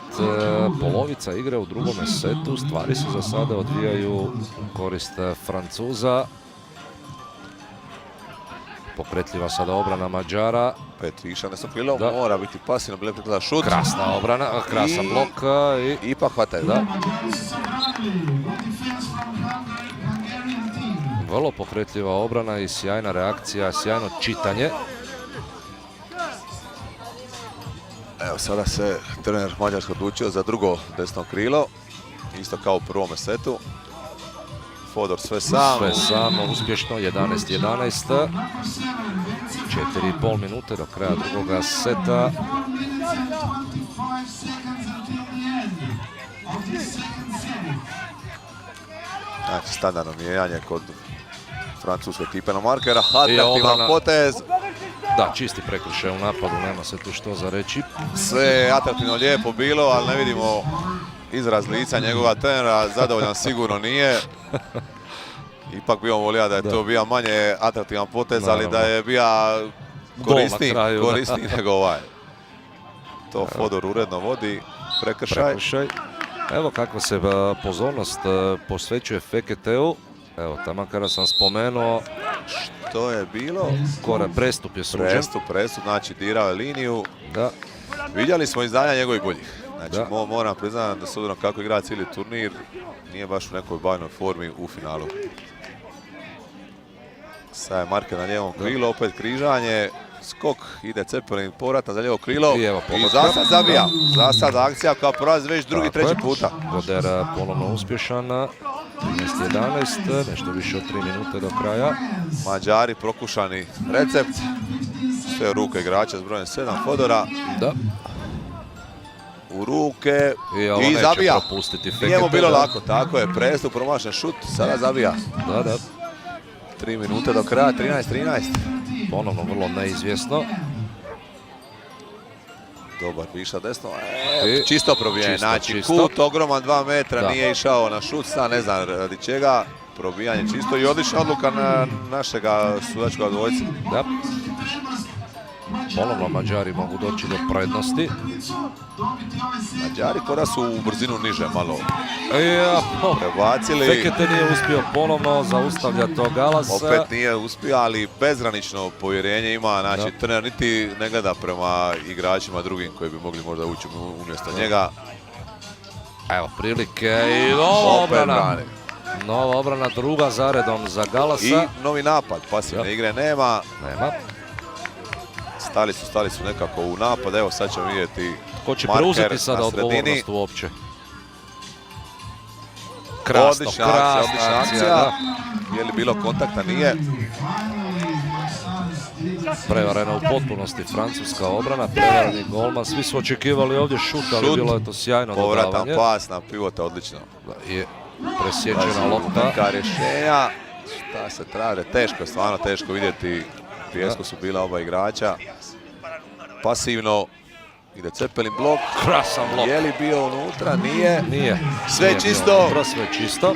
polovica igre u drugome setu. Stvari se za sada odvijaju u korist Francuza. Pokretljiva sada obrana Mađara. 5 viša, desno krilo, mora biti pasivno, bilo priklada šut. Krasna obrana, krasan blok i ipak hvataju. Da. Vrlo pokretljiva obrana i sjajna reakcija, sjajno čitanje. Evo sada se trener Mađarsko odlučio za drugo desno krilo, isto kao u prvome setu. Fodor sve sam. Sve sam, uspješno, 11-11. 4,5 minute do kraja drugoga seta. Znači, standardno mijenjanje kod francuske ekipe na markera. Atraktivan potez. Da, čisti prekršaj u napadu, nema se tu što za reći. Sve je atraktivno lijepo bilo, ali ne vidimo izraz lica njegova trenera. Zadovoljan sigurno nije. Ipak bi on volio da je to bio manje atraktivan potez, ali da je bio korisniji nego ovaj. To Fodor uredno vodi, prekršaj. Evo kako se pozornost posvećuje Feketeu. Evo, tamo kada sam spomenuo. Što je bilo? Prestup je suđen. Prestup, znači dirao je liniju. Da. Vidjeli smo izdanja njegovih boljih. Znači, moram priznati da s obzirom kako igra cijeli turnir, nije baš u nekoj bajnoj formi u finalu. Sad je marker na lijevom krilu, opet križanje, skok, ide Cepelin, povrat za lijevo krilo i za sad zabija. Za sad akcija koja prolazi već drugi, treći puta. Goder ponovno uspješan, 13-11, nešto više od 3 minute do kraja. Mađari prokušani recept, sve u ruke igrača s brojem 7 Fodora. Da. U ruke i zabija. Nije mu bilo lako, tako je, prestup, promašen šut, sada zabija. Da. 3 minute do kraja, 13-13. Ponovno vrlo neizvjesno. Dobar viša desno. Čisto probijanje, znači kut ogroman 2 metra, nije išao na šut, sad ne znam radi čega. Probijanje čisto i odlična odluka na našega sudačkog dvojca. Da. Ponovno Mađari mogu doći do prednosti. Mađari koda su u brzinu niže malo prebacili. Fekete nije uspio ponovno zaustavljati to Galasa. Opet nije uspio, ali bezgranično povjerenje ima. Znači, trener niti ne gleda prema igračima drugim koji bi mogli možda ući umjesto njega. Evo prilike i nova obrana. Nova obrana, druga zaredom za Galasa. I novi napad, pasivne igre nema. Stali su nekako u napad, evo sad ćemo vidjeti ko će preuzeti sada odgovornost uopće. Odlična akcija. Je li bilo kontakta? Nije. Prevarena u potpunosti francuska obrana, prevareni golman. Svi su očekivali ovdje šut, ali bilo je to sjajno dodavanje. Povratan pas na pivota, odlično. Je presjećena lopta. Neka rješenja. Šta se traže? Teško je, stvarno teško vidjeti. Pijesku su bila oba igrača. Pasivno. Ide Cepelin blok. Krasan blok. Je li bio unutra? Nije. Nije. Sve čisto. Sve čisto.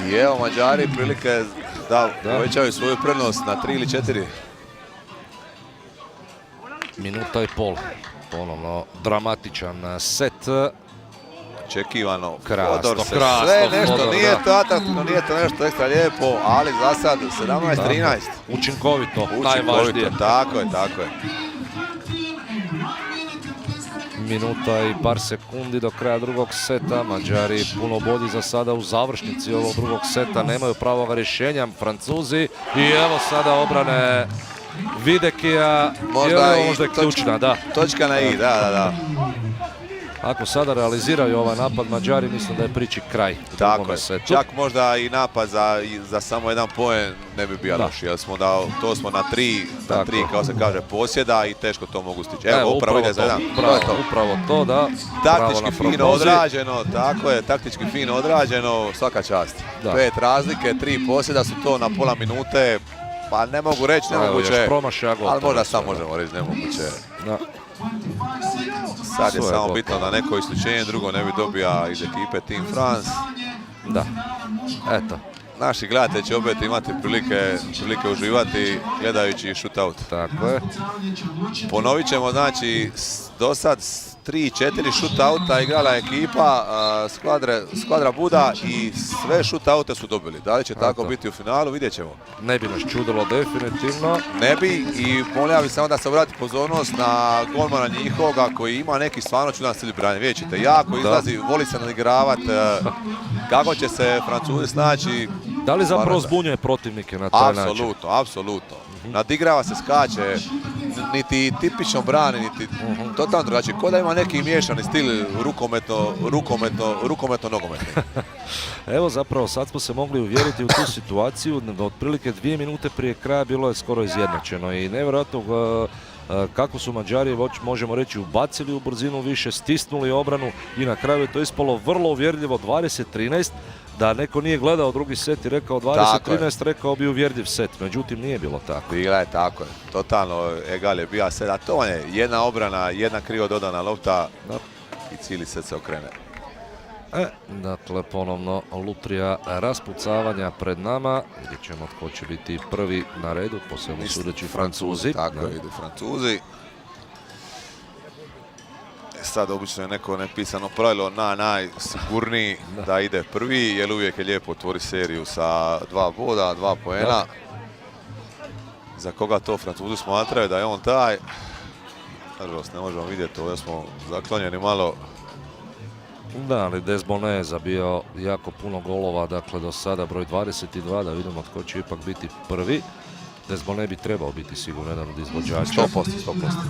I evo Mađari prilike da povećaju svoju prednost na 3 ili 4. Minuta i pol. Ponovno dramatičan set. Očekivano. Krasno. Sve nešto, nije to atraktivno, nije to nešto ekstra lijepo, ali za sad 17-13. Učinkovito, najvažnije. Tako je. Minuta i par sekundi do kraja drugog seta. Mađari puno bolji za sada u završnici ovog drugog seta. Nemaju pravoga rješenja Francuzi. I evo sada obrane Videkija. Možda je ključna, da. Točka na i, da. Ako sada realiziraju ovaj napad Mađari, mislim da je priči kraj. Tako je, čak možda i napad za samo jedan poen ne bi bio loš, jer to smo na 3, kao se kaže, posjeda i teško to mogu stići. Evo, upravo ide za jedan. Upravo to, da. Taktički fino odrađeno, tako je, taktički fino odrađeno, svaka čast. 5 razlike, 3 posjeda su to na pola minute, pa ne mogu reći nemoguće, ali možda sam možemo reći nemoguće. Sad je samo bitno da neko isključenje drugo ne bi dobija iz ekipe Team France. Da, eto. Naši gledatelji će opet imati prilike uživati gledajući shootout. Tako je. Ponovit ćemo, znači, do sad 3-4 shootouta igrala ekipa Skvadra Buda i sve shootoute su dobili. Da li će tako biti u finalu, vidjet ćemo. Ne bi nas čudilo definitivno. Ne bi, i molio bih samo da se vrati pozornost na golmana njihovoga koji ima neki stvarno čudan stil branje. Vidjet ćete, jako izlazi, voli se nadigravati. Kako će se Francuzi snaći? Da li zapravo zbunjuje protivnike na taj način? Apsolutno. Nadigrava se, skače, niti tipično brani, niti totalno drugačije. Ko da ima neki miješani stil rukometno-nogometni. Evo zapravo sad smo se mogli uvjeriti u tu situaciju. Otprilike 2 minute prije kraja bilo je skoro izjednačeno i nevjerojatno kako su Mađari, možemo reći, ubacili u brzinu više, stisnuli obranu i na kraju je to ispalo vrlo uvjerljivo 20-13. Da neko nije gledao drugi set i rekao 20-13, rekao bi uvjerljiv set, međutim nije bilo tako. Bila je tako, totalno egal je bio set, a to je jedna obrana, jedna krivo dodana lopta i cijeli set se okrene. Dakle, ponovno lutrija raspucavanja pred nama. Vidjet ćemo tko će biti prvi na redu, posebno sudeći Francuzi. Tako idu Francuzi. Sad obično je neko nepisano pravilo najsigurniji da ide prvi, jer uvijek je lijepo otvori seriju sa 2 boda, 2 poena. Za koga to Francuzi smatraju da je on taj. Nažalost, ne možemo vidjeti, ovdje smo zaklonjeni malo. Da, ali Desbonne je zabio jako puno golova, dakle do sada broj 22, da vidimo tko će ipak biti prvi. Desbonne bi trebao biti sigurno jedan od izvođača. 100%.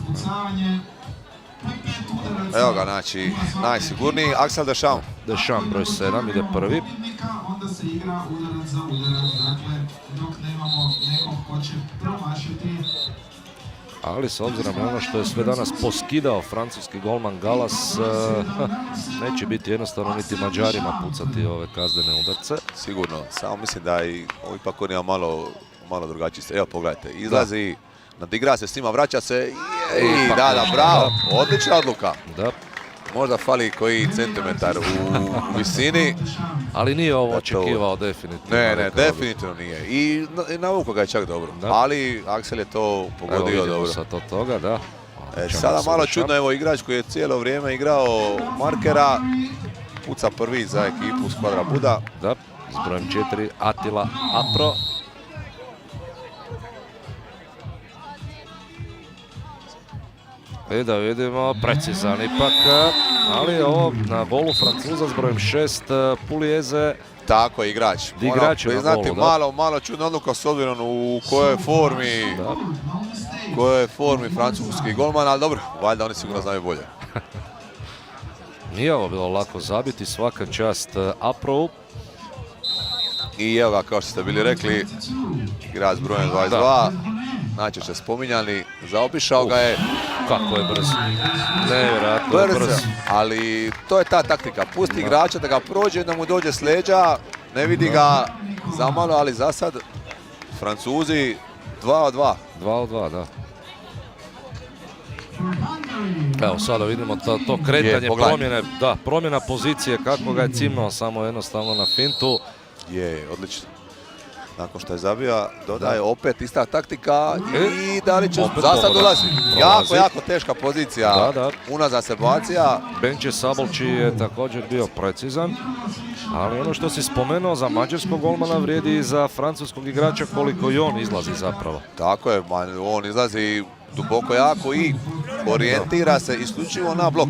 Evo ga, znači, najsigurniji, Axel Deschamps. Deschamps, broj 7, ide prvi. Onda se igra udarac za udarac, dakle, dok nemamo nekog ko će promašiti. Ali s obzirom na ono što je sve danas poskidao francuski golman Galas, neće biti jednostavno niti Mađarima pucati ove kaznene udarce. Sigurno, samo mislim da i ipak on ima malo drugačiji. Evo pogledajte, izlazi, nadigra se s njima, vraća se i da, bravo, odlična odluka. Da. Možda fali koji centimetar u visini. Ali nije ovo očekivao definitivno. Ne, definitivno nije. I navukao ga je čak dobro. Ali Axel je to pogodio dobro. Sad od toga, da. Sada malo čudno, evo igrač koji je cijelo vrijeme igrao markera. Puca prvi za ekipu Skvadra Buda. Da, s brojem 4 Attila Apro. I da vidimo, precizan ipak, ali ovo na golu Francuza s brojem 6 Pugliese. Tako je, igrač. Moram priznati, malo čudna odluka s obzirom u kojoj formi francuski golman, ali dobro, valjda oni sigurno znaju bolje. Nije ovo bilo lako zabiti, svaka čast Aprovu. I evo ga, kao što ste bili rekli, igrač s brojem 22. Najčešće spominjani, zaobišao ga je. Kako je brz. Nevjerojatno brz. Ali to je ta taktika. Pusti igrača da ga prođe, da mu dođe s leđa. Ne vidi ga zamalo, ali za sad Francuzi 2 od 2. 2 od 2, da. Evo sada vidimo to kretanje, promjena pozicije, kako ga je cimnuo, samo jednostavno na fintu. Je, odlično. Nakon što je zabija, dodaje opet ista taktika i da li će za sad dolazi. Jako teška pozicija. Unazad se bacija. Benče Sabolči je također bio precizan. Ali ono što si spomenuo za mađarskog golmana vrijedi i za francuskog igrača koliko i on izlazi zapravo. Tako je, on izlazi duboko jako i orijentira se isključivo na blok.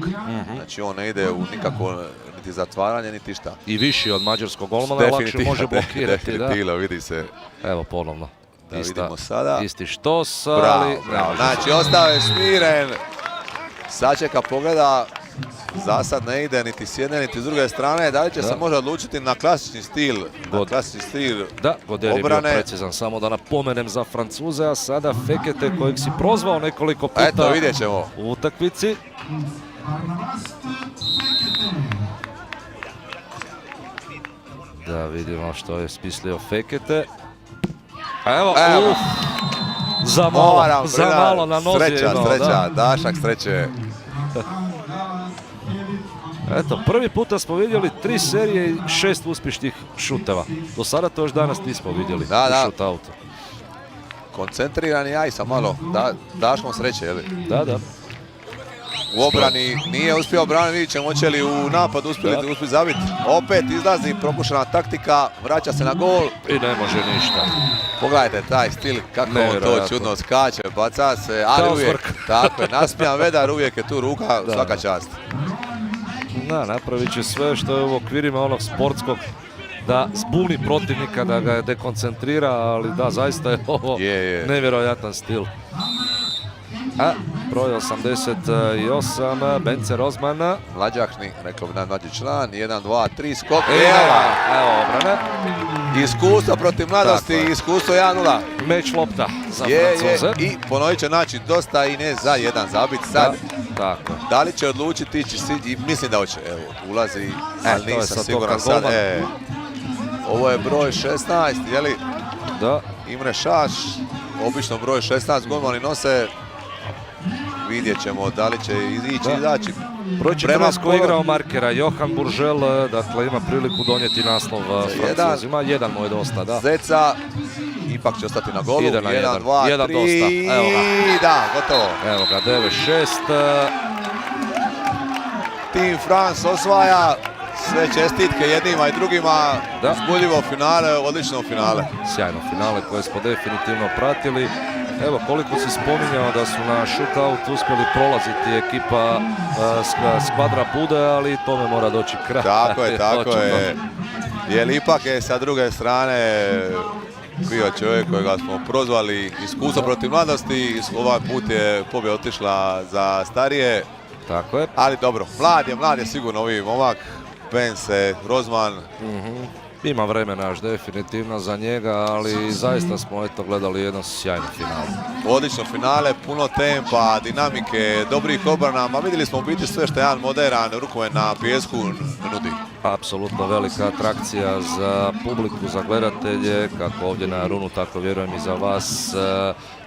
Znači on ne ide u nikako niti zatvaranje, niti šta. I viši od mađarskog golmana lakše može blokirati. Definitivno, vidi se. Evo ponovno. Da vidimo sada. Isti štos, ali... Bravo. Znači ostao je smiren. Sačeka, pogleda. Za sad ne ide niti s jedne niti s druge strane. Da li će se možda odlučiti na klasični stil? Da, Goder je bio precizan. Samo da napomenem za Francuze, a sada Fekete kojeg si prozvao nekoliko puta. Eto, vidjet ćemo. U utakmici. Da vidimo što je smislio Fekete. Evo. Za malo na nozi je imao. Sreća, dašak sreće. Eto, prvi puta smo vidjeli 3 serije i 6 uspješnih šuteva. Do sada to još danas nismo vidjeli u shootoutu. Koncentrirani Ajsa malo, daš mu sreće, je li? Da. U obrani nije uspio obraniti, vidjet ćemo hoće li u napadu uspjeti zabiti. Opet izlazi prokušana taktika, vraća se na gol. I ne može ništa. Pogledajte taj stil, kako on to čudno skače, baca se, ali uvijek, tako je, nasmijan vedar, uvijek je tu ruka, svaka čast. Da, napravit će sve što je u okvirima onog sportskog, da zbuni protivnika, da ga dekoncentrira, ali da, zaista je ovo nevjerojatan stil. A, broj 88, Bence Rozman. Mlađahni, rekao bi najmlađi član, 1, 2, 3, skok. Evo obrane. Iskustvo protiv mladosti, iskustvo 1-0. Meč lopta za Francuze. I ponovit će znači dosta i ne za jedan zabit sad. Tako. Da li će odlučiti ići, mislim da hoće, evo, ulazi, ali nisam siguran sad. Ovo je broj 16, jeli? Da. Imre Šaš, obično broj 16 golmani nose. Vidjet ćemo da li će izaći. Broj 14 koji je igrao markera, Johan Buržel, dakle ima priliku donijeti naslov Francuzima. Jedan mu je dosta, da. Zeca, ipak će ostati na golu. 1 na 1, 2, 3. Dosta. Evo ga. Da, gotovo. Evo ga, 9-6. Tim France osvaja. Sve čestitke jednima i drugima. Zbudljivo finale, odlično finale. Sjajno finale koje smo definitivno pratili. Evo koliko si spominjao da su na shootout uspjeli prolaziti ekipa Skvadra Bude, ali tome mora doći kraj. Tako je. Jer ipak je sa druge strane bio čovjek kojega smo prozvali iskustvo protiv mladosti. Ovaj put je pobjeda otišla za starije. Tako je. Ali dobro, mlad je sigurno ovi momak. Bence, Rozman. Ima vremena još definitivno za njega, ali zaista smo gledali jedno sjajno finale. Odlično finale, puno tempa, dinamike, dobrih obrana, ma vidjeli smo u biti sve što je jedan modern rukomet na pijesku nudi. Apsolutno velika atrakcija za publiku, za gledatelje, kako ovdje na Jarunu, tako vjerujem i za vas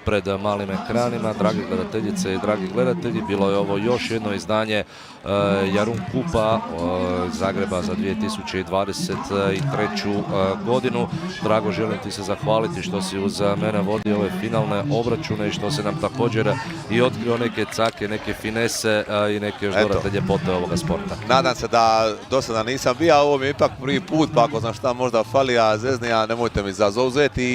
pred malim ekranima. Dragi gledateljice i dragi gledatelji, bilo je ovo još jedno izdanje Jarun Cupa Zagreba za 2023. godinu. Drago, želim ti se zahvaliti što si uz mene vodio ove finalne obračune i što se nam također i otkrio neke cake, neke finese i neke još dodatne ljepote ovoga sporta. Nadam se da do sada nisam bio, ovo mi je ipak prvi put, pa ako znam šta možda fali, a zeznija, nemojte mi zauzeti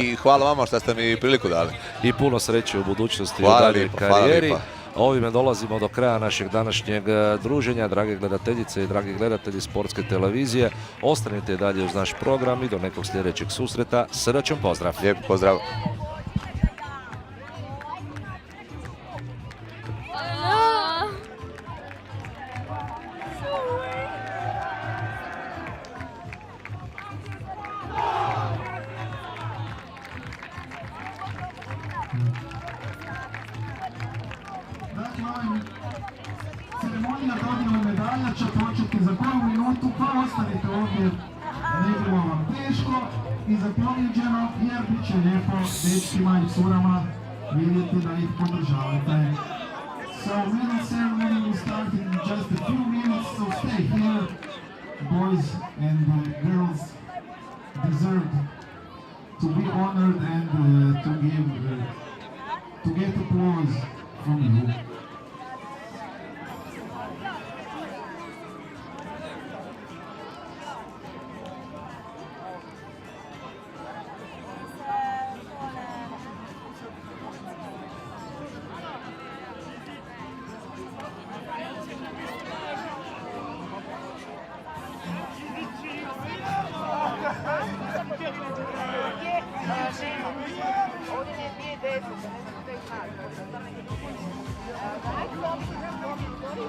i hvala vama što ste mi priliku dali. I puno sreće u budućnosti i u daljoj karijeri. Ovime dolazimo do kraja našeg današnjeg druženja, drage gledateljice i dragi gledatelji Sportske televizije. Ostanite dalje uz naš program i do nekog sljedećeg susreta. Srdačan pozdrav. Lijep pozdrav. Ceremonija dodjele medalja će početi za koju minutu, pa ostanite ovdje, ne bilo vam teško i za pobjeđeno, jer bit će lijepo dečkima i curama vidjeti da ih podržavate. So medal ceremony will start in just a few minutes, so stay here. Boys and girls deserve to be honored and to get applause from you.